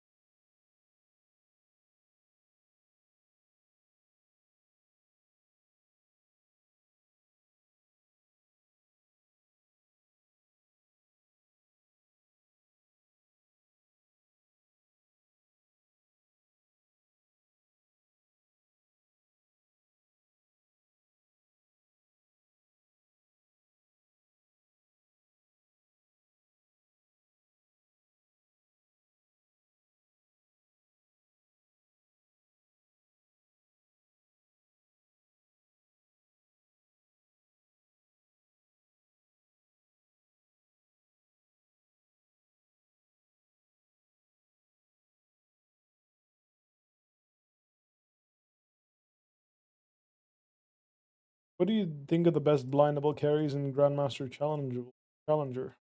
What do you think of the best blindable carries in Grandmaster Challenge?
challenger.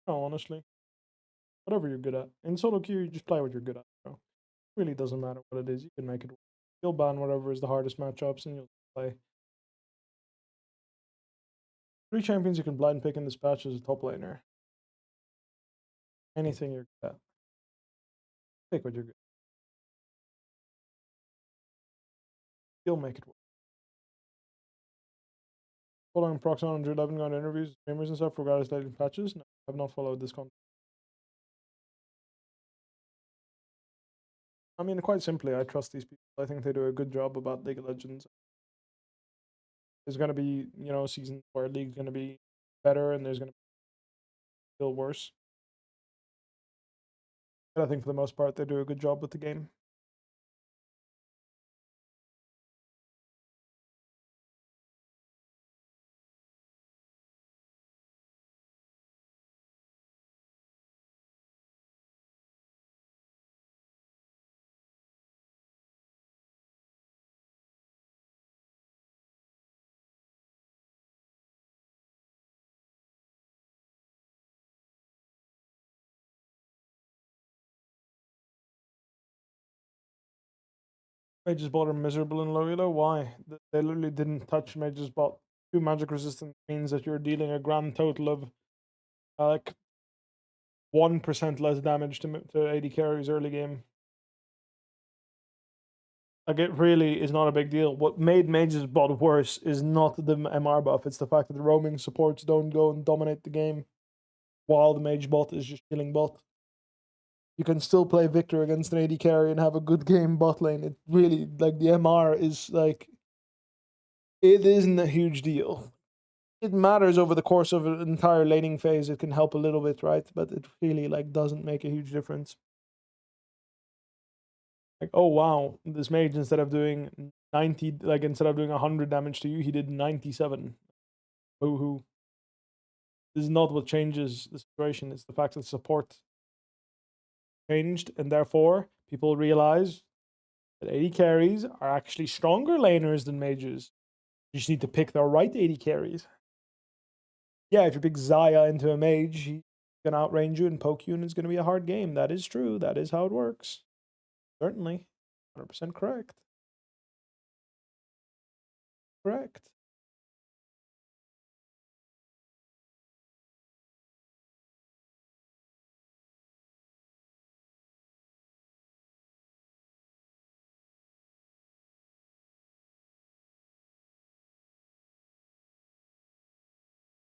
No, honestly. Whatever you're good at. In solo queue, you just play what you're good at, bro. It really doesn't matter what it is, you can make it work. You'll ban whatever is the hardest matchups and you'll play. 3 champions you can blind pick in this patch as a top laner. Anything you're good at. Pick what you're good at. You'll make it work. Following Prox 111 on interviews, streamers and stuff regardless of latest patches? No, I've not followed this content. I mean, quite simply, I trust these people. I think they do a good job about League of Legends. There's going to be, you know, seasons where League's going to be better and there's going to be still worse. But I think for the most part, they do a good job with the game. Mage's Bot are miserable in low elo. Why? They literally didn't touch Mage's Bot. 2 magic resistance means that you're dealing a grand total of like 1% less damage to AD carries early game. Like, it really is not a big deal. What made Mage's Bot worse is not the MR buff, it's the fact that the roaming supports don't go and dominate the game while the Mage Bot is just killing bot. You can still play Victor against an AD carry and have a good game bot lane. It really, like, the MR is like, it isn't a huge deal. It matters over the course of an entire laning phase. It can help a little bit, right? But it really, like, doesn't make a huge difference. Like, oh wow, this mage, instead of doing 90, like, instead of doing 100 damage to you, he did 97. Boo-hoo. This is not what changes the situation. It's the fact that support changed, and therefore people realize that AD carries are actually stronger laners than mages. You just need to pick the right AD carries. Yeah, if you pick Xayah into a mage, he can outrange you and poke you, and it's going to be a hard game. That is true. That is how it works. Certainly. 100% correct. Correct.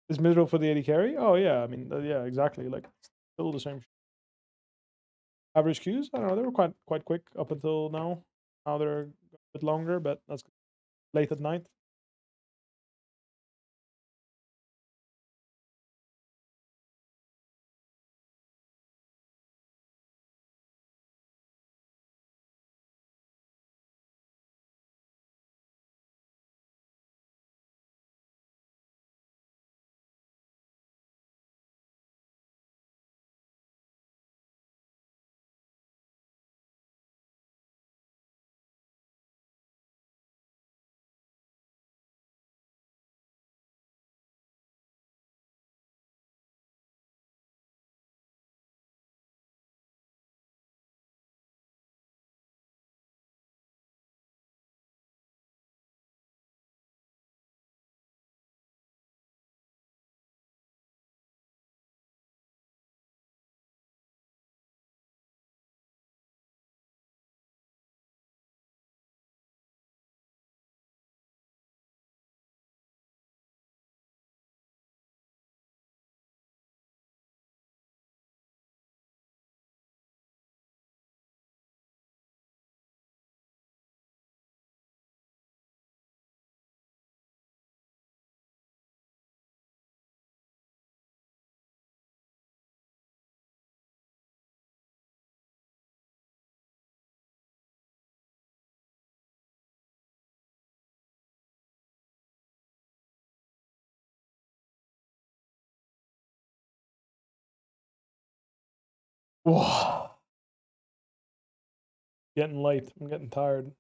Is miserable for the AD carry? Oh, yeah. I mean, yeah, exactly. Like, still the same. Average queues? I don't know. They were quite quick up until now. Now they're a bit longer, but that's late at night. Whoa. Getting late. I'm getting tired.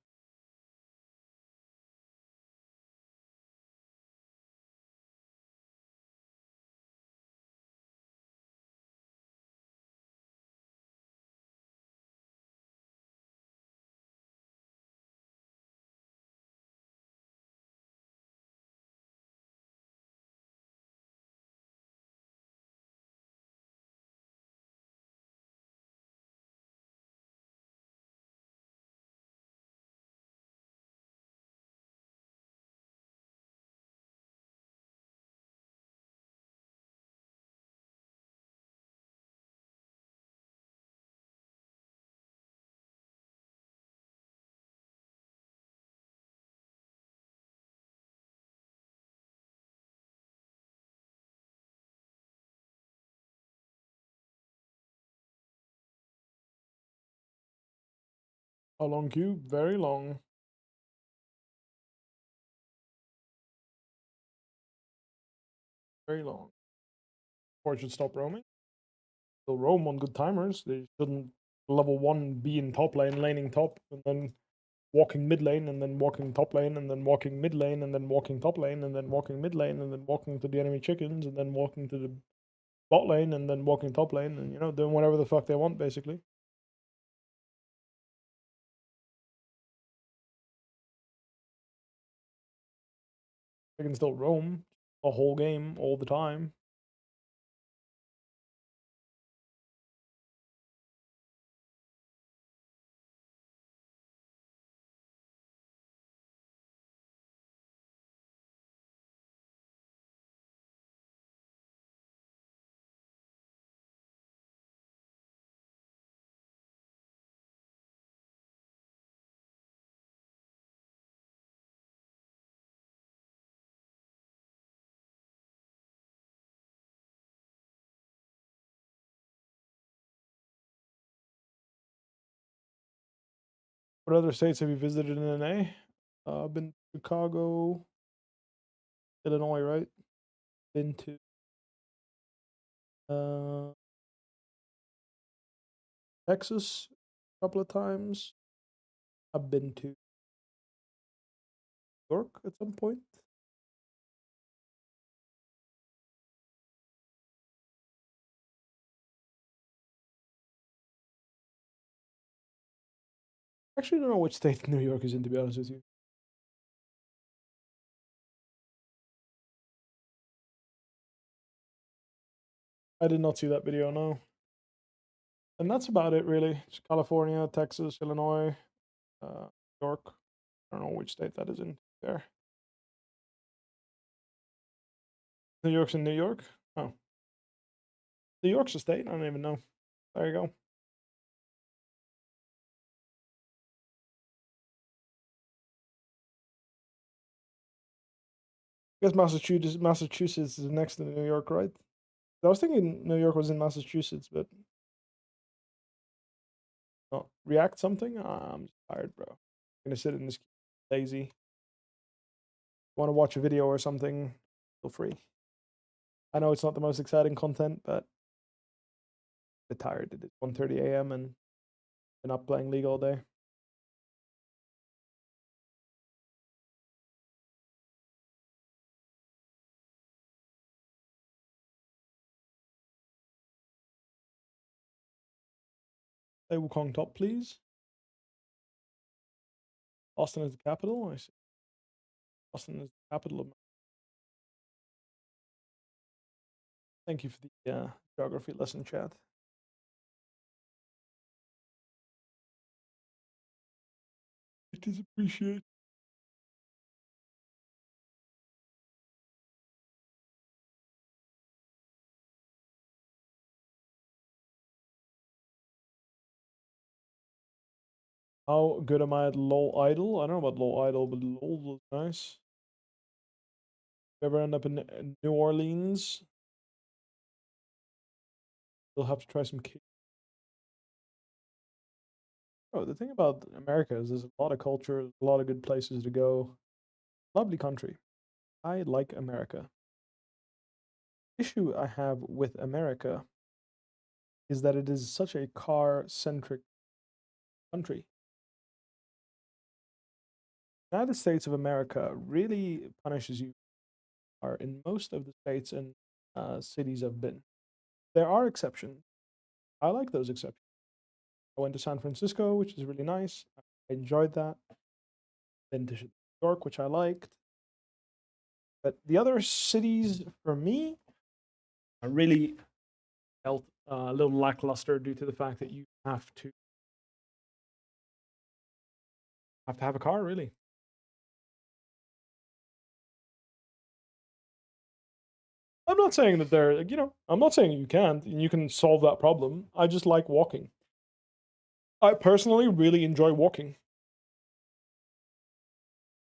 How long queue? Very long. Very long. Or should stop roaming. They'll roam on good timers. They shouldn't level 1 be in top lane, laning top, and then walking mid lane, and then walking top lane, and then walking mid lane, and then walking top lane, and then walking mid lane, and then walking to the enemy chickens, and then walking to the bot lane, and then walking top lane, and doing whatever the fuck they want, basically. They can still roam the whole game all the time. What other states have you visited in NA? I've been to Chicago, Illinois, right? Been to Texas a couple of times. I've been to New York at some point. Actually, I don't know which state New York is in, to be honest with you. I did not see that video, no. And that's about it, really. It's California, Texas, Illinois, New York. I don't know which state that is in there. New York's in New York? Oh. New York's a state? I don't even know. There you go. I guess Massachusetts is next to New York, right? I was thinking New York was in Massachusetts, but oh, react something? I'm just tired, bro. I'm gonna sit in this lazy. Want to watch a video or something? Feel free. I know it's not the most exciting content, but I'm a bit tired. It is 1:30 a.m. and been up playing League all day. Play Wukong top, please. Austin is the capital. I see. Austin is the capital of. Thank you for the geography lesson, chat. It is appreciated. How good am I at LOL Idol? I don't know about LOL Idol, but LOL was nice. If you ever end up in New Orleans, you'll have to try some cake. Oh, the thing about America is there's a lot of culture, a lot of good places to go. Lovely country. I like America. Issue I have with America is that it is such a car-centric country. United States of America really punishes you are in most of the states and cities I've been. There are exceptions. I like those exceptions. I went to San Francisco, which is really nice. I enjoyed that. Been to New York, which I liked. But the other cities, for me, I really felt a little lackluster due to the fact that you have to have a car, really. I'm not saying that they're, I'm not saying you can't and you can solve that problem. I just like walking. I personally really enjoy walking.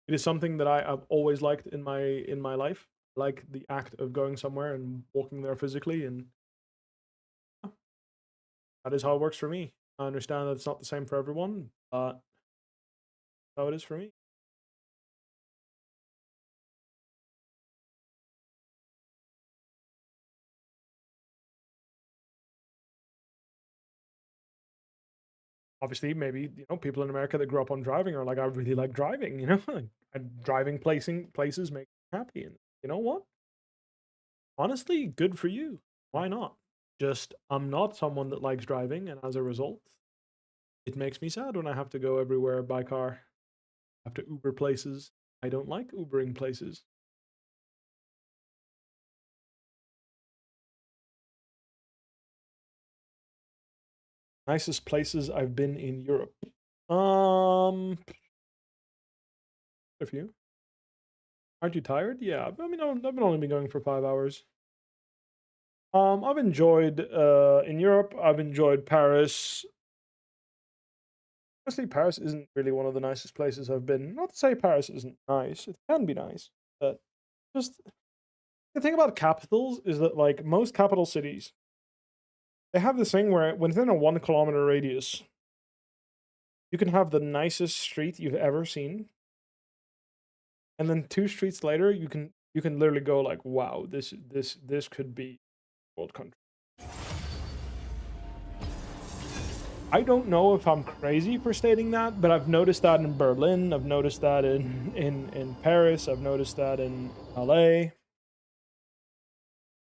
It is something that I've always liked in my life. I like the act of going somewhere and walking there physically, and that is how it works for me. I understand that it's not the same for everyone, but how it is for me. Obviously, maybe, you know, people in America that grew up on driving are like, I really like driving, you know, and driving places make me happy. And you know what? Honestly, good for you. Why not? Just, I'm not someone that likes driving, and as a result, it makes me sad when I have to go everywhere by car. I have to Uber places. I don't like Ubering places. Nicest places I've been in Europe. A few. Aren't you tired? Yeah, I mean, I've only been going for 5 hours. I've enjoyed in Europe. I've enjoyed Paris. Honestly, Paris isn't really one of the nicest places I've been. Not to say Paris isn't nice; it can be nice, but just the thing about capitals is that, like most capital cities, they have this thing where within a 1 kilometer radius, you can have the nicest street you've ever seen, and then 2 streets later, you can literally go like, wow, this could be world country. I don't know if I'm crazy for stating that, but I've noticed that in Berlin, I've noticed that in Paris, I've noticed that in LA.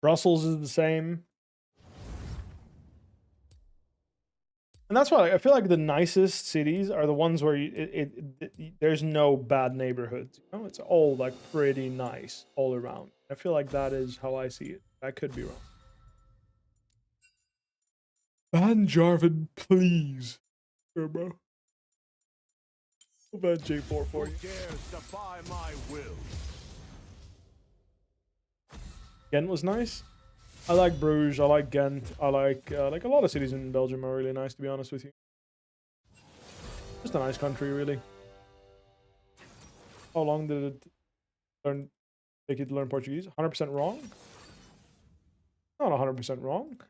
Brussels is the same. And that's why I feel like the nicest cities are the ones where there's no bad neighborhoods. You know, it's all like pretty nice all around. I feel like that is how I see it. I could be wrong. Ban Jarvan, please. Sure, bro. I'll ban J4 for you.
Who dares defy my will?
Ghent was nice. I like Bruges. I like Ghent. I like a lot of cities in Belgium are really nice, to be honest with you. Just a nice country, really. How long did it take you to learn Portuguese? 100% wrong? Not 100% wrong.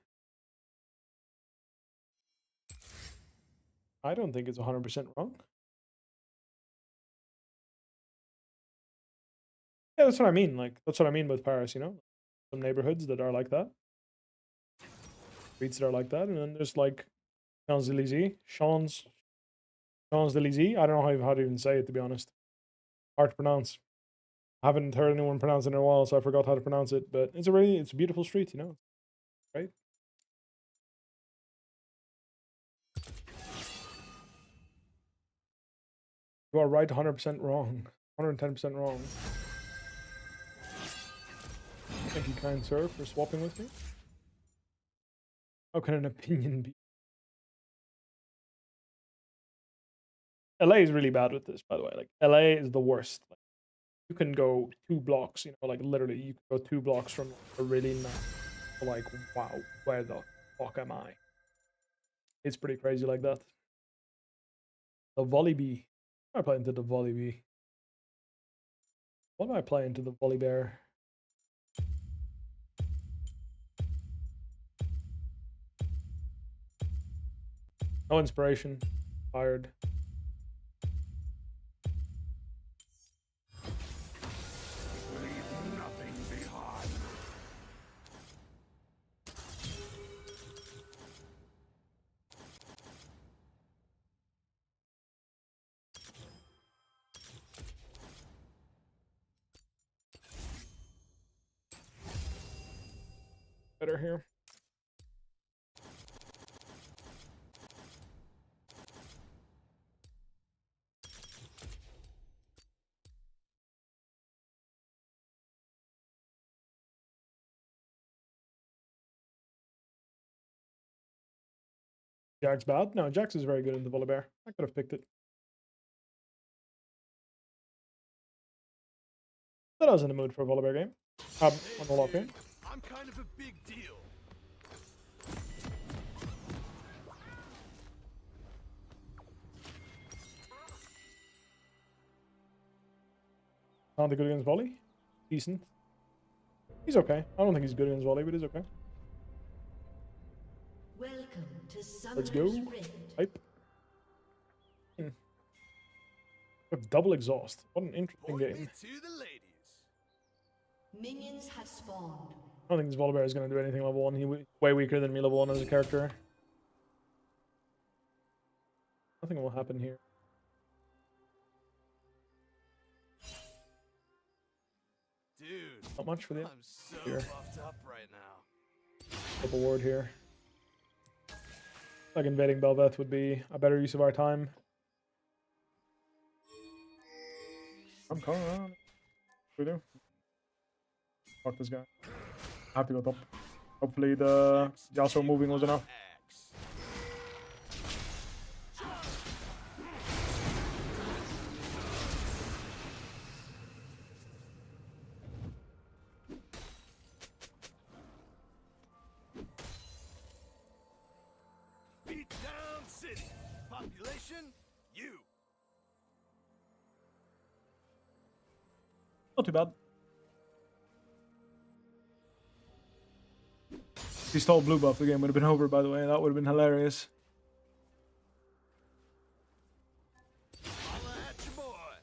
I don't think it's 100% wrong. Yeah, that's what I mean. Like, that's what I mean with Paris, you know? Some neighborhoods that are like that. Streets that are like that. And then there's like Champs-Élysées. Champs-Élysées. I don't know how to even say it, to be honest. Hard to pronounce. I haven't heard anyone pronounce it in a while, so I forgot how to pronounce it. But it's a beautiful street, you know? Right? You are right 100% wrong. 110% wrong. Thank you, kind sir, for swapping with me. How can an opinion be? LA is really bad with this, by the way. Like, LA is the worst. Like, you can go 2 blocks, you know, like literally, you can go 2 blocks from a really nice, like, wow, where the fuck am I? It's pretty crazy like that. The volley bee. I play into the volley bee. What do I play into the volley bear? No inspiration. Tired.
Leave nothing behind.
Better here. Jack's bad? No, Jax is very good in the volley bear. I could have picked it. But I was in the mood for a volley bear game. On the lock game.
I'm kind of a big deal.
Not good against volley. Decent. He's okay. I don't think he's good against volley, but he's okay.
Welcome to
Let's go.
Summoner's Rift.
Hype. With double exhaust. What an interesting
Point me
game.
to the ladies.
Minions have spawned.
I don't think this Volibear is going to do anything level 1. He's way weaker than me level 1 as a character. Nothing will happen here.
Dude,
Not much for the
I'm so
here.
buffed up right now.
Double ward here. Like invading Belveth would be a better use of our time. I'm coming around. What do we do? Fuck this guy. I have to go top. Hopefully the Yasuo moving was enough.
Axe. Beat down city. Population, you.
Not too bad. If he stole blue buff, the game would have been over, by the way. That would have been hilarious.
Holla at your boy.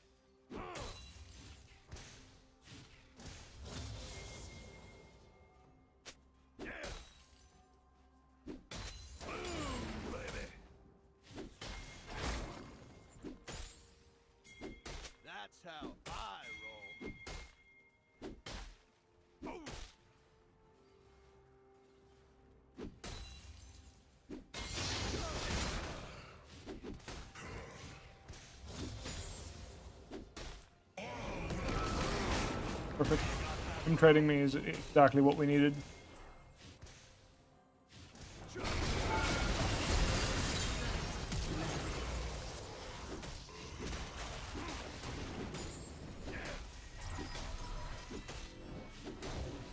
Yeah. Boom, baby. That's how I roll. Oh.
Perfect. Him trading me is exactly what we needed.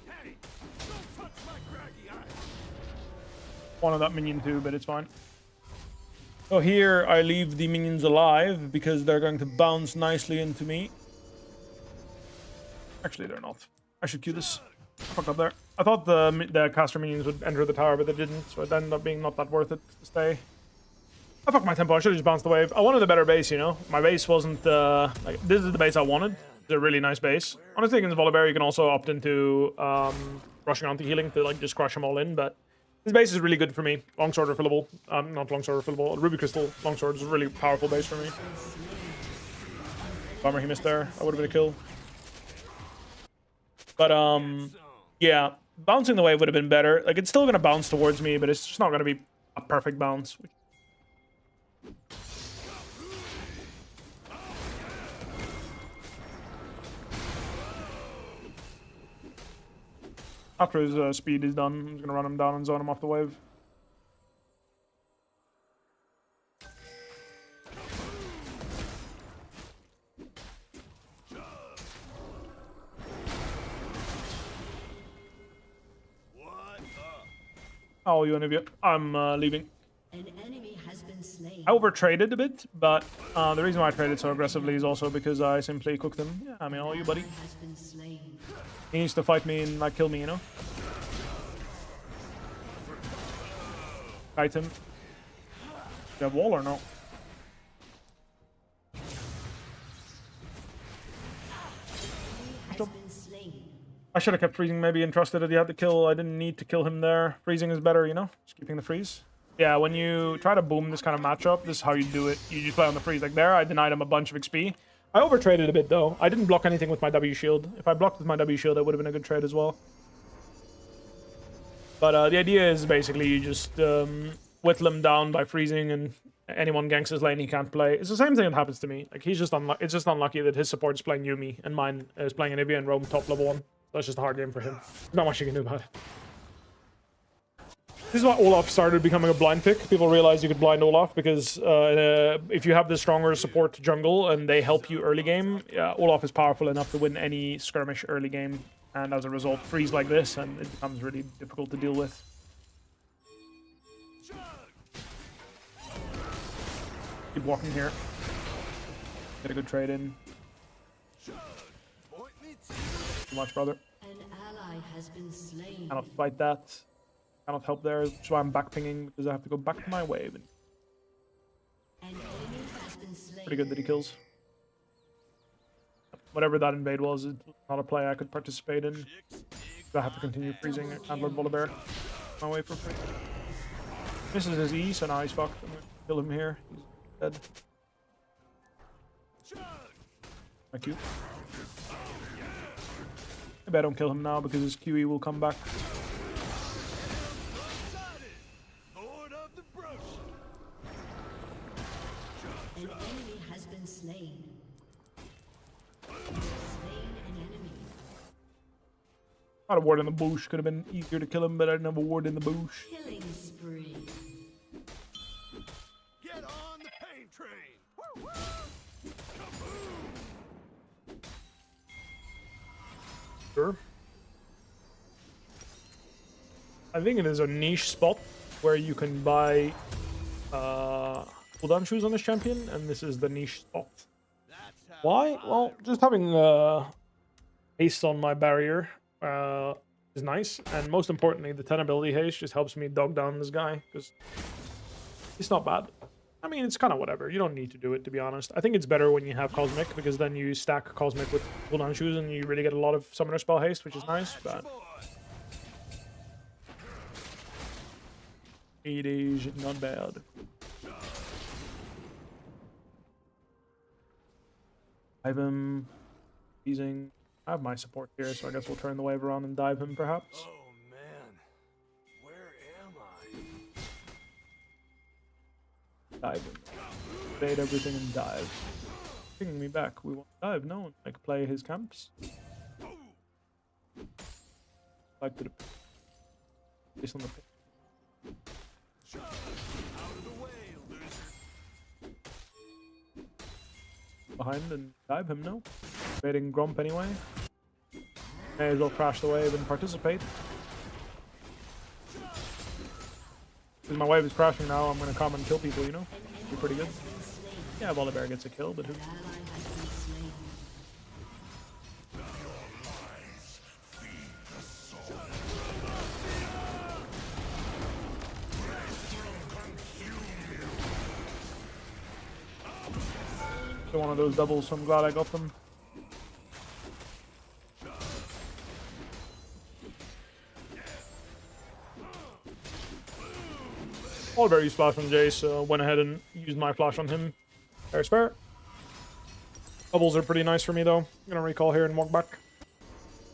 Hey, don't touch my craggy eye.
Wanted that minion too, but it's fine. So here I leave the minions alive because they're going to bounce nicely into me. Actually, they're not. I should queue this. Fuck up there. I thought the caster minions would enter the tower, but they didn't, so it ended up being not that worth it to stay. I fucked my tempo. I should have just bounced the wave. I wanted a better base, you know? My base wasn't... like, this is the base I wanted. It's a really nice base. Honestly, against Volibear, you can also opt into rushing onto healing to like just crush them all in, but this base is really good for me. Longsword or fillable. Not longsword or fillable. Ruby Crystal longsword is a really powerful base for me. Bummer he missed there. That would have been a kill. But, yeah. Bouncing the wave would have been better. Like, it's still going to bounce towards me, but it's just not going to be a perfect bounce. After his speed is done, I'm just going to run him down and zone him off the wave. Oh, you Olivia. I'm leaving.
An enemy has been slain.
I overtraded a bit, but the reason why I traded so aggressively is also because I simply cooked him. Yeah, I mean, all you, buddy.
Has been slain.
He needs to fight me and like kill me, you know? Kite him. You have wall or no?
Has been slain.
I should have kept freezing maybe and trusted that he had to kill. I didn't need to kill him there. Freezing is better, you know? Just keeping the freeze. Yeah, when you try to boom this kind of matchup, this is how you do it. You just play on the freeze. Like there, I denied him a bunch of XP. I overtraded a bit though. I didn't block anything with my W shield. If I blocked with my W shield, that would have been a good trade as well. But the idea is basically you just whittle him down by freezing, and anyone ganks his lane he can't play. It's the same thing that happens to me. Like he's just it's just unlucky that his support is playing Yumi and mine is playing Anivia and Rome top level 1. That's just a hard game for him. There's not much you can do about it. This is why Olaf started becoming a blind pick. People realized you could blind Olaf because if you have the stronger support jungle and they help you early game, Olaf is powerful enough to win any skirmish early game. And as a result, freeze like this, and it becomes really difficult to deal with. Keep walking here. Get a good trade in. Too much, brother.
An ally has been slain.
Cannot fight that. Cannot help there, which is why I'm back pinging, because I have to go back to my wave.
An enemy has been slain.
Pretty good that he kills. whatever that invade was, it's not a play I could participate in. I have to continue freezing. I can't let Volibear my way for free. Misses his E, so now he's fucked. I'm gonna kill him here. He's dead. My Q. Maybe I don't kill him now because his QE will come back.
An enemy has been slain. Slain an enemy.
Not a ward in the bush. Could have been easier to kill him, but I didn't have a ward in the bush.
Killing spree.
Get on the pain train.
Sure. I think it is a niche spot where you can buy cooldown shoes on this champion, and this is the niche spot. Why? Well, just having haste on my barrier is nice, and most importantly, the 10 ability haste just helps me dog down this guy, because it's not bad. I mean, it's kind of whatever. You don't need to do it, to be honest. I think it's better when you have Cosmic, because then you stack Cosmic with cooldown shoes, and you really get a lot of Summoner Spell haste, which is nice, but... It is not bad. Dive him. Teasing. I have my support here, so I guess we'll turn the wave around and dive him, perhaps.
Oh man, where am I?
Dive him. Evade everything and dive. Pinging me back. We want to dive, no? And like play his camps. Like to the... Based on the pick.
Out of the way, loser.
Behind and dive him, no? Evading Grump anyway. May as well crash the wave and participate. Because my wave is crashing now, I'm gonna come and kill people, you know? Be pretty good. Yeah, Volibear gets a kill, but who?
Ally has been slain.
One of those doubles, so I'm glad I got them. Volibear used flash on Jace, so went ahead and used my flash on him. Fair's fair. Doubles are pretty nice for me though. I'm gonna recall here and walk back.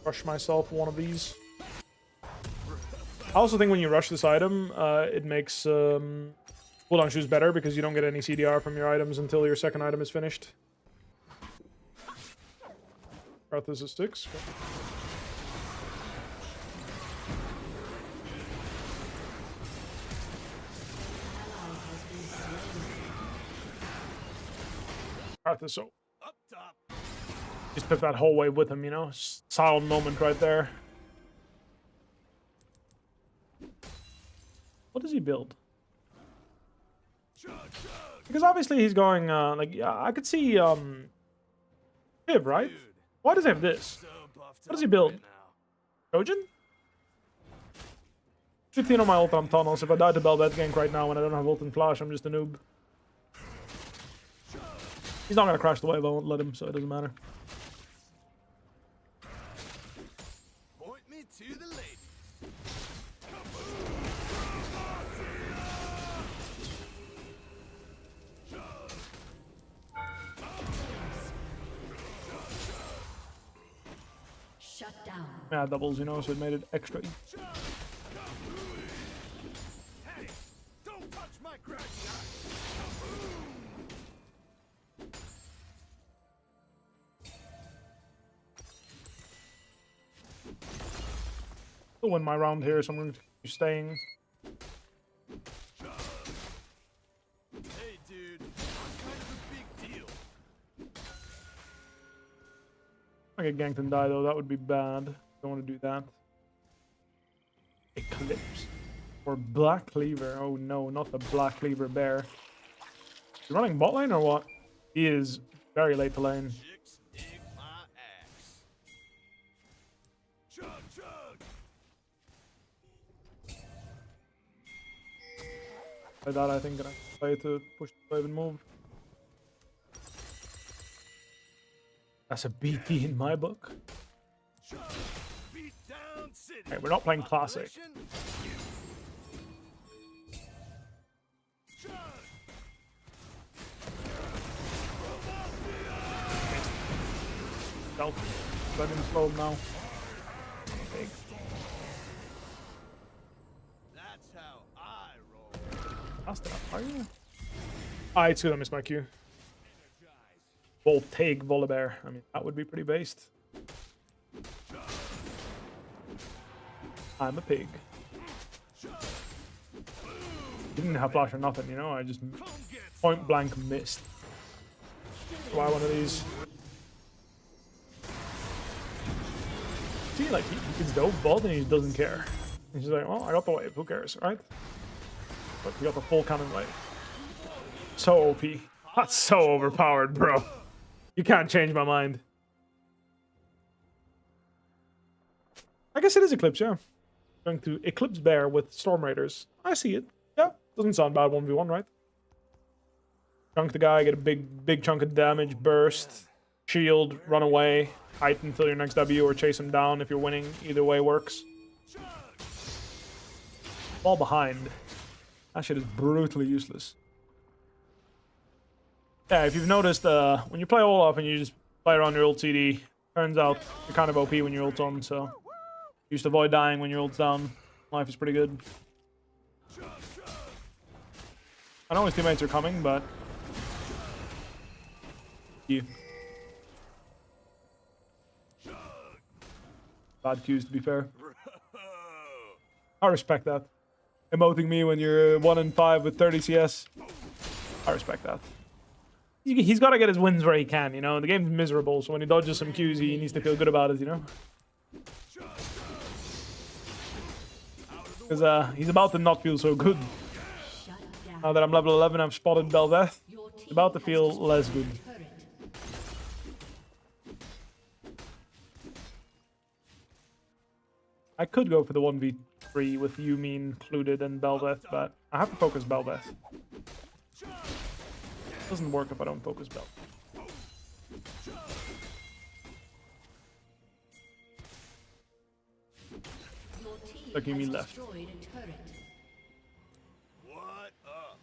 Rush myself one of these. I also think when you rush this item, it makes cooldown shoes better because you don't get any CDR from your items until your second item is finished. Arthas is sticks. Arthas, so
Up top.
just pick that whole wave with him, you know? Silent moment right there. What does he build? Because obviously he's going, like, yeah, I could see, Viv, right? Why does he have this?
So buffed
What does he
up
build?
right now.
Trojan? 15 on my ult on tunnels. If I die to Bel'Veth gank right now and I don't have ult and flash, I'm just a noob. He's not gonna crash the wave, I won't let him, so it doesn't matter.
Point me to the lady.
Shut down.
Yeah, doubles, you know, so it made it extra.
Hey, don't touch my craggy eye.
I'll win my round here, so I'm going to keep staying.
Hey, dude, I'm kind of a big deal.
I get ganked and die, though. That would be bad. Don't want to do that. Eclipse. Or Black Cleaver. Oh no, not the Black Cleaver bear. You running bot lane or what? He is very late to lane.
Chicks dig my ass. Chug, chug.
By that, I think I play to push the wave and move. That's a BT in my book.
Beat down city.
Hey, we're not playing classic. Stealth. Let him slow now. Big.
That's how I roll.
That's that. Are you? Ah, it's good. I missed my cue. Voltaig Volibear. I mean, that would be pretty based. I'm a pig. Didn't have flash or nothing, you know? I just point blank missed. Why one of these? See, like, he gets dope both and he doesn't care. He's just like, well, I got the wave. Who cares, right? But he got the full cannon wave. So OP. That's so overpowered, bro. You can't change my mind. I guess it is Eclipse, yeah. Going to Eclipse Bear with Storm Raiders. I see it. Yeah, doesn't sound bad 1v1, right? Chunk the guy, get a big chunk of damage, burst, shield, run away, hide until your next W, or chase him down if you're winning. Either way works. Fall behind. That shit is brutally useless. Yeah, if you've noticed, when you play Olaf and you just play around your ult CD, turns out you're kind of OP when your ult's on, so you just avoid dying when your ult's down. Life is pretty good. I know his teammates are coming, but... You. Bad cues, to be fair. I respect that. Emoting me when you're 1-5 with 30 CS. I respect that. He's got to get his wins where he can, you know? The game's miserable, so when he dodges some Qs, he needs to feel good about it, you know? Because he's about to not feel so good. Now that I'm level 11, I've spotted Belveth. It's about to feel less good. I could go for the 1v3 with Yumi included and Belveth, but I have to focus Belveth. Doesn't work if I don't focus Belveth. Like Yumi left.
What up?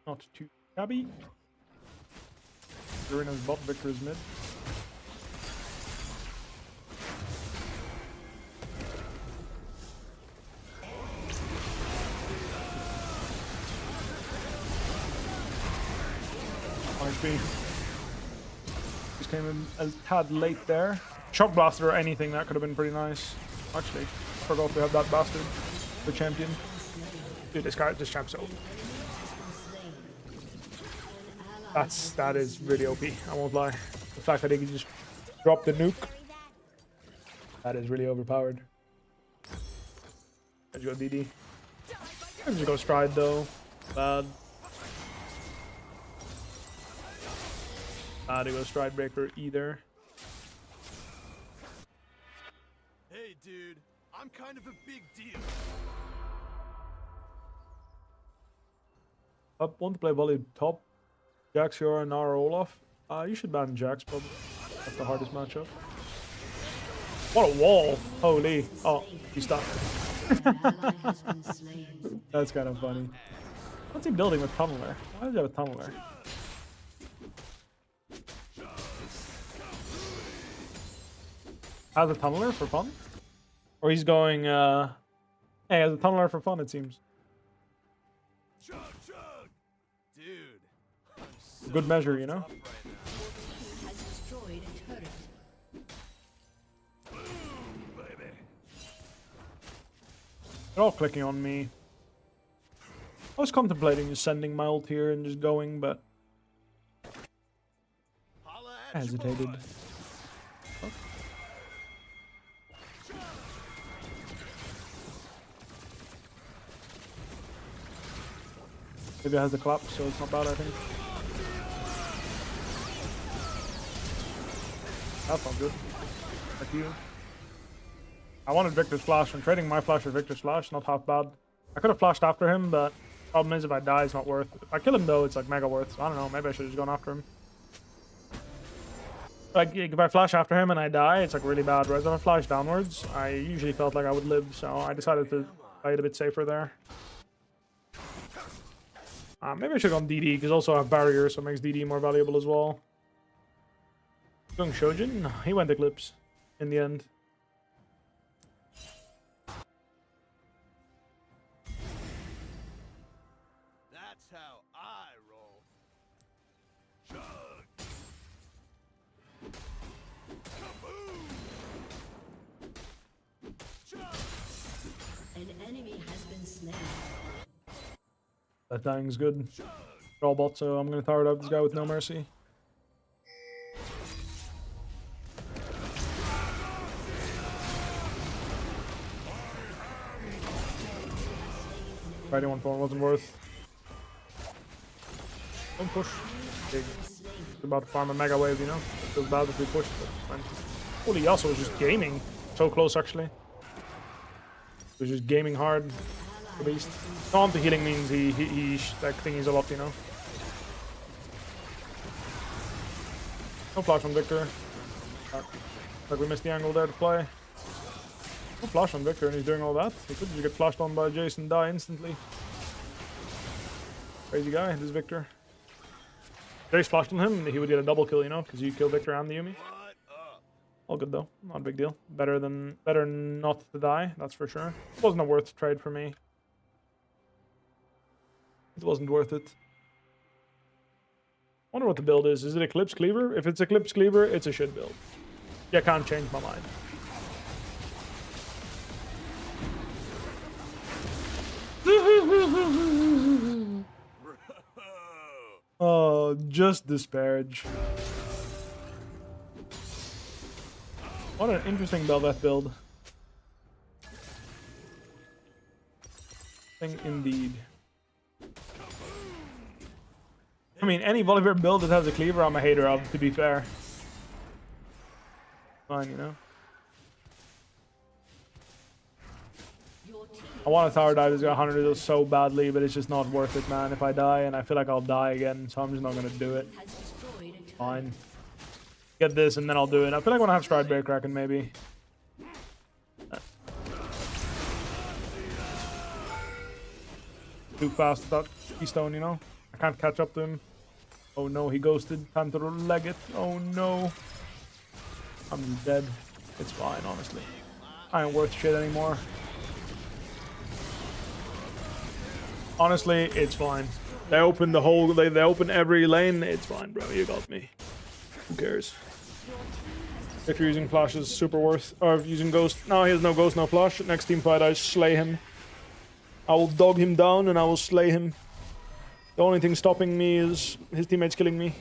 Not too shabby. Serena's bot, Victor's mid. Just came in a tad late there. Shock Blaster or anything, that could have been pretty nice. Actually, forgot we have that bastard, the champion. Dude, this champ's so. That is really OP, I won't lie. The fact that he can just drop the nuke, that is really overpowered. Let's go DD. I'm just go Stride though. Bad. To go Stride Breaker either.
Hey, dude, I'm kind of a big deal.
Up, want to play volley top. Jax, Fiora, Nara, Olaf. You should ban Jax probably. That's the hardest matchup. What a wall! Holy! Oh, he stopped. That's kind of funny. What's he building with Tunneler? Why does he have a Tunneler? Has a Tunneler for fun? Or he's going, hey, has a Tunneler for fun, it seems.
Dude.
Good measure, you know? They're all clicking on me. I was contemplating just sending my ult here and just going, but I hesitated. Oh. Maybe it has the clap, so it's not bad, I think. That's not good. Like you. I wanted Victor's flash, and trading my flash with Victor's flash, not half bad. I could have flashed after him, but Problem is, if I die, it's not worth it. If I kill him, though, it's like mega worth. So I don't know. Maybe I should have just gone after him. Like, if I flash after him and I die, it's like really bad. Whereas if I flash downwards, I usually felt like I would live. So I decided to play it a bit safer there. Maybe I should have gone DD, because also I have barrier, so it makes DD more valuable as well. Going Shojin? No, he went Eclipse in the end.
That's how I roll. Chug. Kaboom. Chug.
An enemy has been slain.
That dying's good. They're all bot, so I'm going to tower out this guy with no mercy. Fighting 1 point wasn't worth. Don't push. Big. About to farm a mega wave, you know? It feels bad if we push, but fine. Holy Yasuo was just gaming. So close, actually. He was just gaming hard. The beast. Taunt the healing means he that thing he's a lot, you know? No flash on Victor. Like we missed the angle there to play. No flash on Victor and he's doing all that. He could just get flashed on by Jason and die instantly. Crazy guy, this Victor. Jace flashed on him, he would get a double kill, you know, because you kill Victor and the Yumi. All good though, not a big deal. Better not to die, that's for sure. It wasn't a worth trade for me. It wasn't worth it. Wonder what the build is. Is it Eclipse Cleaver? If it's Eclipse Cleaver, it's a shit build. Yeah, can't change my mind. Oh, just disparage. What an interesting Bel'Veth build. Thing indeed. I mean, any Volibear build that has a cleaver, I'm a hater of, to be fair. Fine, you know. I want to tower dive this guy 100 so badly, but it's just not worth it, man. If I die, and I feel like I'll die again, so I'm just not going to do it. Fine. Get this, and then I'll do it. I feel like I want to have Stride Bear Kraken, maybe. Too fast with that keystone, you know? I can't catch up to him. Oh no, he ghosted. Time to leg it. Oh no. I'm dead. It's fine, honestly. I ain't worth shit anymore. Honestly, it's fine. They open the whole, they open every lane. It's fine, bro. You got me. Who cares? If you're using flash is super worth, or using ghost. No, he has no ghost, no flash. Next team fight, I slay him. I will dog him down and I will slay him. The only thing stopping me is his teammates killing me.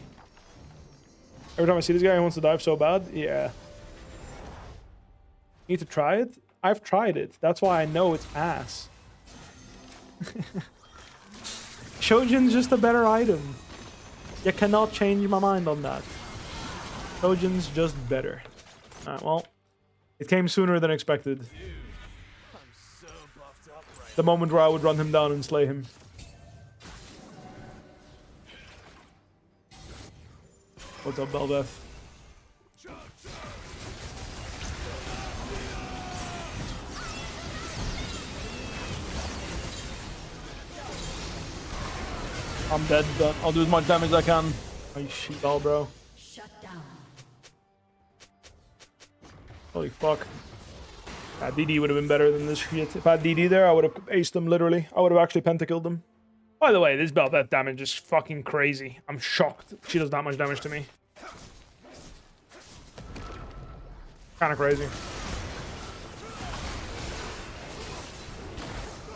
Every time I see this guy, he wants to dive so bad. Yeah. Need to try it? I've tried it. That's why I know it's ass. Shojin's just a better item. You cannot change my mind on that. Shojin's just better. Alright, well. It came sooner than expected. The moment where I would run him down and slay him. What's up, Bel'Veth? I'm dead, but I'll do as much damage as I can. Oh, shit, all, bro.
Shut down.
Holy fuck. DD would have been better than this shit. If I had DD there, I would have aced them, literally. I would have actually pentakilled them. By the way, this Bel'Veth damage is fucking crazy. I'm shocked she does that much damage to me. Kinda crazy. I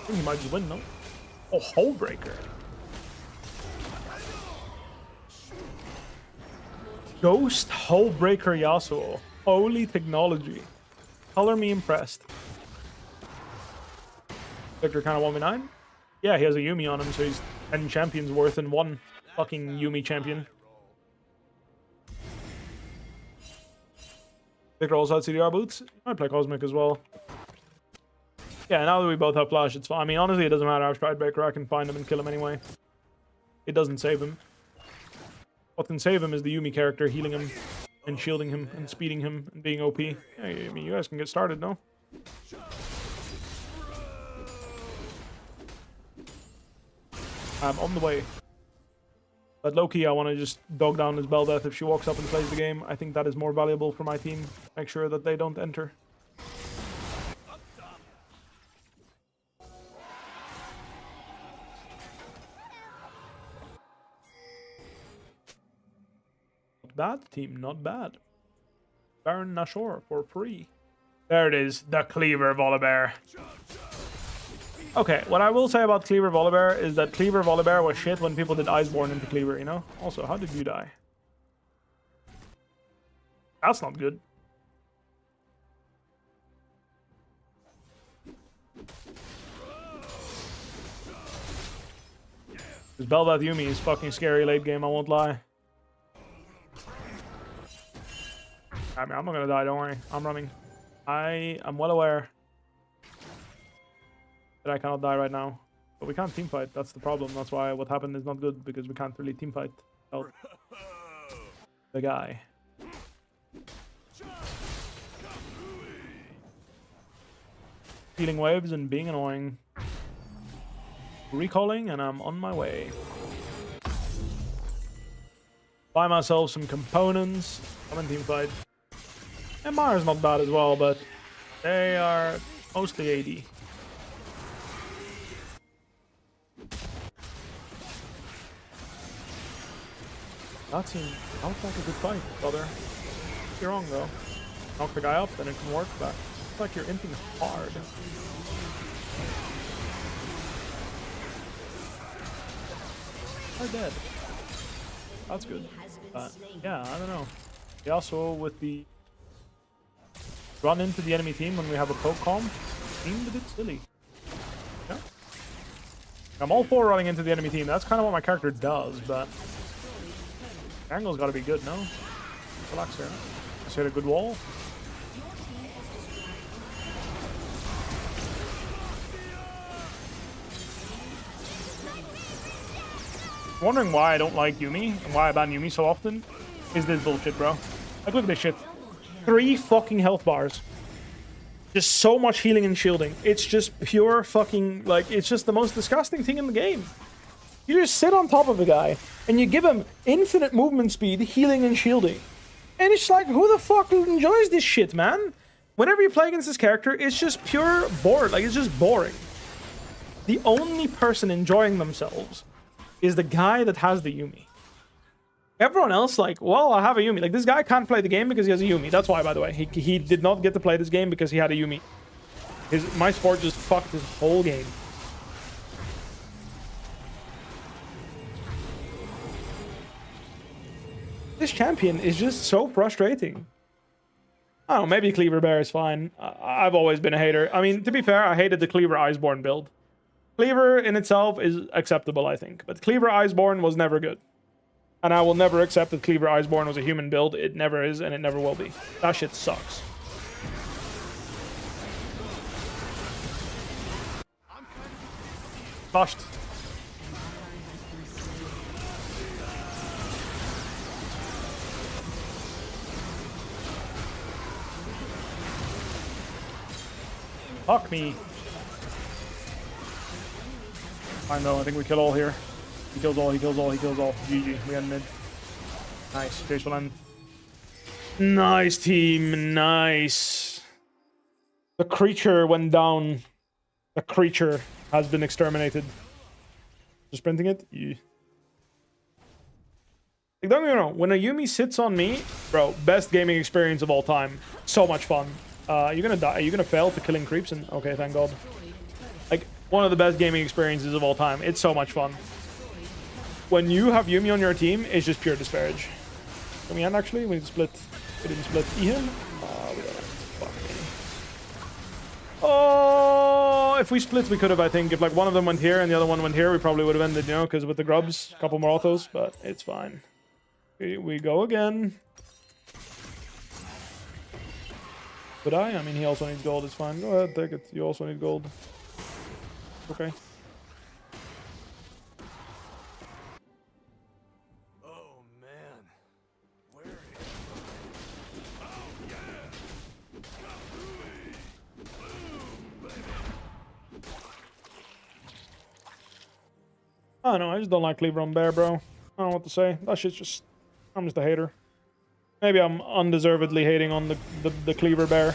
think he might just win, no? Oh, Hole Breaker. Ghost Hole Breaker Yasuo. Holy technology. Color me impressed. Victor kind of 1v9. Yeah, he has a Yumi on him, so he's 10 champions worth in one fucking Yumi champion. Victor also had CDR boots. He might play Cosmic as well. Yeah, now that we both have flash, it's fine. I mean, honestly, it doesn't matter. I've tried Baker. I can find him and kill him anyway. It doesn't save him. What can save him is the Yuumi character healing him and shielding him and speeding him and being OP. Yeah, I mean, you guys can get started, no? I'm on the way. But low-key, I want to just dog down his Bel'Veth if she walks up and plays the game. I think that is more valuable for my team. Make sure that they don't enter. Not bad, team. Not bad. Baron Nashor for free. There it is. The Cleaver Volibear. Okay, what I will say about Cleaver Volibear is that Cleaver Volibear was shit when people did Iceborne into Cleaver, you know? Also, how did you die? That's not good. This Bel'Veth Yuumi is fucking scary late game, I won't lie. I mean, I'm not gonna die, don't worry. I'm running. I am well aware that I cannot die right now. But we can't teamfight, that's the problem. That's why what happened is not good, because we can't really teamfight without the guy. Healing waves and being annoying. Recalling, and I'm on my way. Buy myself some components. I'm in teamfight. And Maya's not bad as well, but they are mostly AD. That seems like a good fight, brother. You're wrong though. Knock the guy up, then it can work, but it's like you're inting hard. They're dead. That's good. But yeah, I don't know. We also, with the run into the enemy team when we have a poke calm, seemed a bit silly. Yeah. I'm all for running into the enemy team. That's kind of what my character does, but angle's got to be good, no? Relax here. Just hit a good wall. Wondering why I don't like Yuumi and why I ban Yuumi so often is this bullshit, bro. Like, look at this shit. 3 fucking health bars. Just so much healing and shielding. It's just pure fucking, like, it's just the most disgusting thing in the game. You just sit on top of a guy and you give him infinite movement speed, healing and shielding. And it's like, who the fuck enjoys this shit, man? Whenever you play against this character, it's just pure bored. Like, it's just boring. The only person enjoying themselves is the guy that has the Yuumi. Everyone else, like, well, I have a Yuumi. Like, this guy can't play the game because he has a Yuumi. That's why, by the way. He did not get to play this game because he had a Yuumi. My sport just fucked his whole game. This champion is just so frustrating. I don't know, maybe Cleaver Bear is fine. I've always been a hater. I mean, to be fair, I hated the Cleaver Iceborne build. Cleaver in itself is acceptable, I think. But Cleaver Iceborne was never good. And I will never accept that Cleaver Iceborne was a human build. It never is, and it never will be. That shit sucks. Flushed. Fuck me. Fine though, I think we kill all here. He kills all, he kills all, he kills all. GG, we end mid. Nice, Chase will end. Nice team, nice. The creature went down. The creature has been exterminated. Just printing it? Yeah. Like, don't get me wrong, when a Yuumi sits on me, bro, best gaming experience of all time. So much fun. You're gonna die, you're gonna fail to killing creeps and okay, thank God. Like, one of the best gaming experiences of all time. It's so much fun. When you have Yuumi on your team, it's just pure disparage. Can we end actually? We need to split. We didn't split Ian. Oh, we don't. Fuck me. Oh, if we split, we could have, I think. If like one of them went here and the other one went here, we probably would have ended, you know, because with the grubs, a couple more autos, but it's fine. We go again.
Would I? I mean, he also needs gold. It's fine. Go ahead, take it. You also need gold. Okay.
Oh man. Where is
I don't know. I just don't like Cleaver on Bear, bro. I don't know what to say. That shit's just... I'm just a hater. Maybe I'm undeservedly hating on the Cleaver Bear.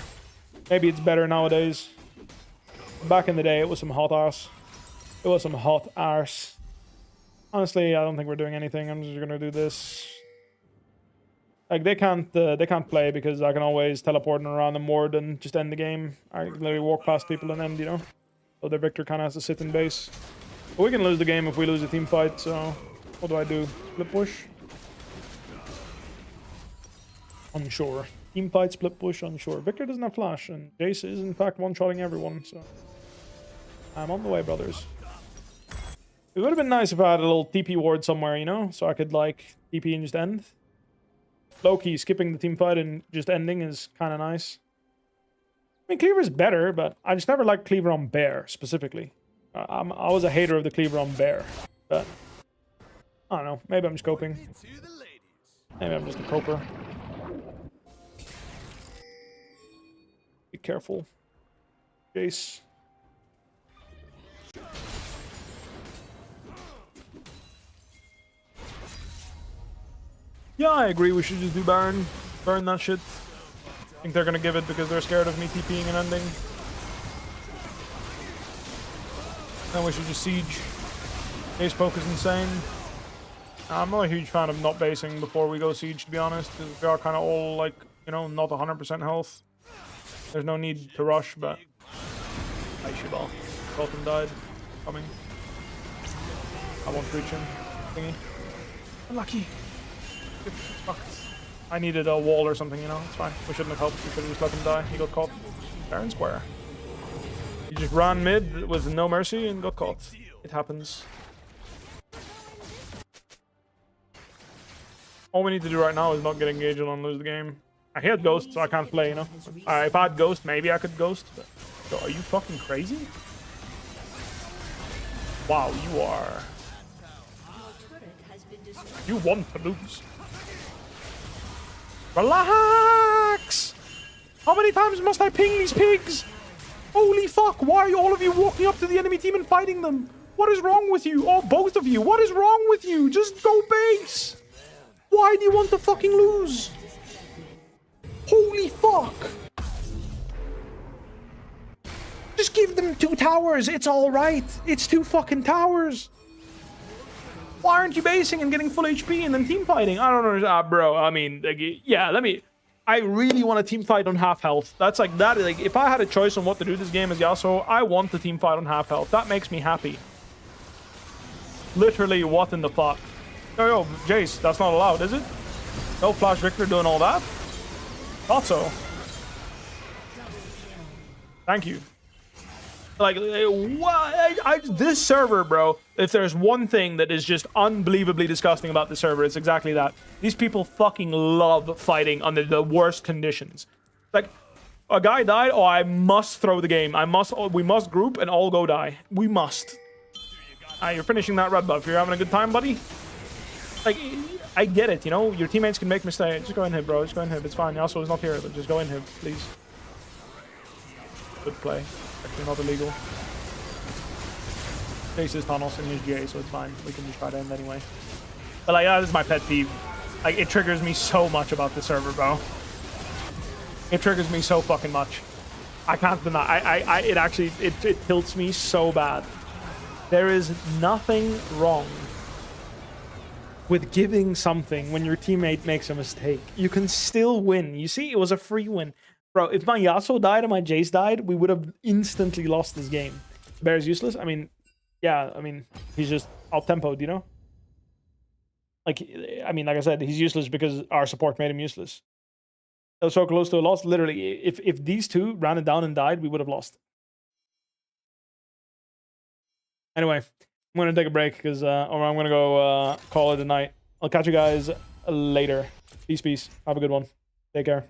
Maybe it's better nowadays. Back in the day, it was some hot ass. It was some hot arse. Honestly, I don't think we're doing anything. I'm just gonna do this. Like, they can't play because I can always teleport around them more than just end the game. I can literally walk past people and end, you know? So their Victor kind of has to sit in base. But we can lose the game if we lose a team fight, so... What do I do? Split push? Unsure. Team fight, split push, unsure. Victor doesn't have flash, and Jace is in fact one-shotting everyone, so... I'm on the way, brothers. It would have been nice if I had a little TP ward somewhere, you know? So I could, like, TP and just end. Low-key, skipping the team fight and just ending is kind of nice. I mean, Cleaver is better, but I just never liked Cleaver on Bear, specifically. I was a hater of the Cleaver on Bear, but... I don't know. Maybe I'm just coping. Maybe I'm just a coper. Be careful. Jace. Yeah, I agree. We should just do Baron. Burn that shit. I think they're gonna give it because they're scared of me TPing and ending. Then we should just siege. Ace poke is insane. I'm not a huge fan of not basing before we go siege, to be honest, because we are kind of all, like, you know, not 100% health. There's no need to rush, but... I should all. Gotham died. Coming. I won't reach him. Thingy. Unlucky. Fuck. I needed a wall or something, you know? It's fine. We shouldn't have helped. We should have just let him die. He got caught. Fair and square. He just ran mid with no mercy and got caught. It happens. All we need to do right now is not get engaged and lose the game. I hate Ghost, so I can't play, you know? If I had Ghost, maybe I could Ghost. But... So, are you fucking crazy? Wow, you are... You want to lose. Relax! How many times must I ping these pigs? Holy fuck, why are all of you walking up to the enemy team and fighting them? What is wrong with you? Oh, both of you, what is wrong with you? Just go base! Why do you want to fucking lose? Holy fuck! Just give them 2 towers, it's alright. It's 2 fucking towers. Why aren't you basing and getting full HP and then team fighting? I don't know, bro. I mean, like, yeah, I really want a team fight on half health. That's like that. Like, if I had a choice on what to do this game as Yasuo, I want the team fight on half health. That makes me happy. Literally, what in the fuck? Yo, Jace, that's not allowed, is it? No Flash Victor doing all that? Thought so. Thank you. Like, what? This server, bro, if there's one thing that is just unbelievably disgusting about the server, it's exactly that. These people fucking love fighting under the worst conditions. Like, a guy died, oh, I must throw the game. We must group and all go die. We must. You're finishing that red buff. You're having a good time, buddy? Like, I get it, you know? Your teammates can make mistakes. Just go in hit, bro. Just go in hit. It's fine. Yasuo is not here, but just go in hit, please. Good play. Actually not illegal. Jace is Thanos and he's GA, so it's fine. We can just try to end anyway. But like, that is my pet peeve. Like, it triggers me so much about the server, bro. It triggers me so fucking much. I can't deny. It actually, it tilts me so bad. There is nothing wrong with giving something when your teammate makes a mistake. You can still win. You see, it was a free win. Bro, if my Yasuo died and my Jace died, we would have instantly lost this game. Bear's useless? I mean, yeah, I mean, he's just out-tempoed, you know? Like, I mean, like I said, he's useless because our support made him useless. That was so close to a loss. Literally, if these two ran it down and died, we would have lost. Anyway, I'm going to take a break because, or I'm going to go call it a night. I'll catch you guys later. Peace, peace. Have a good one. Take care.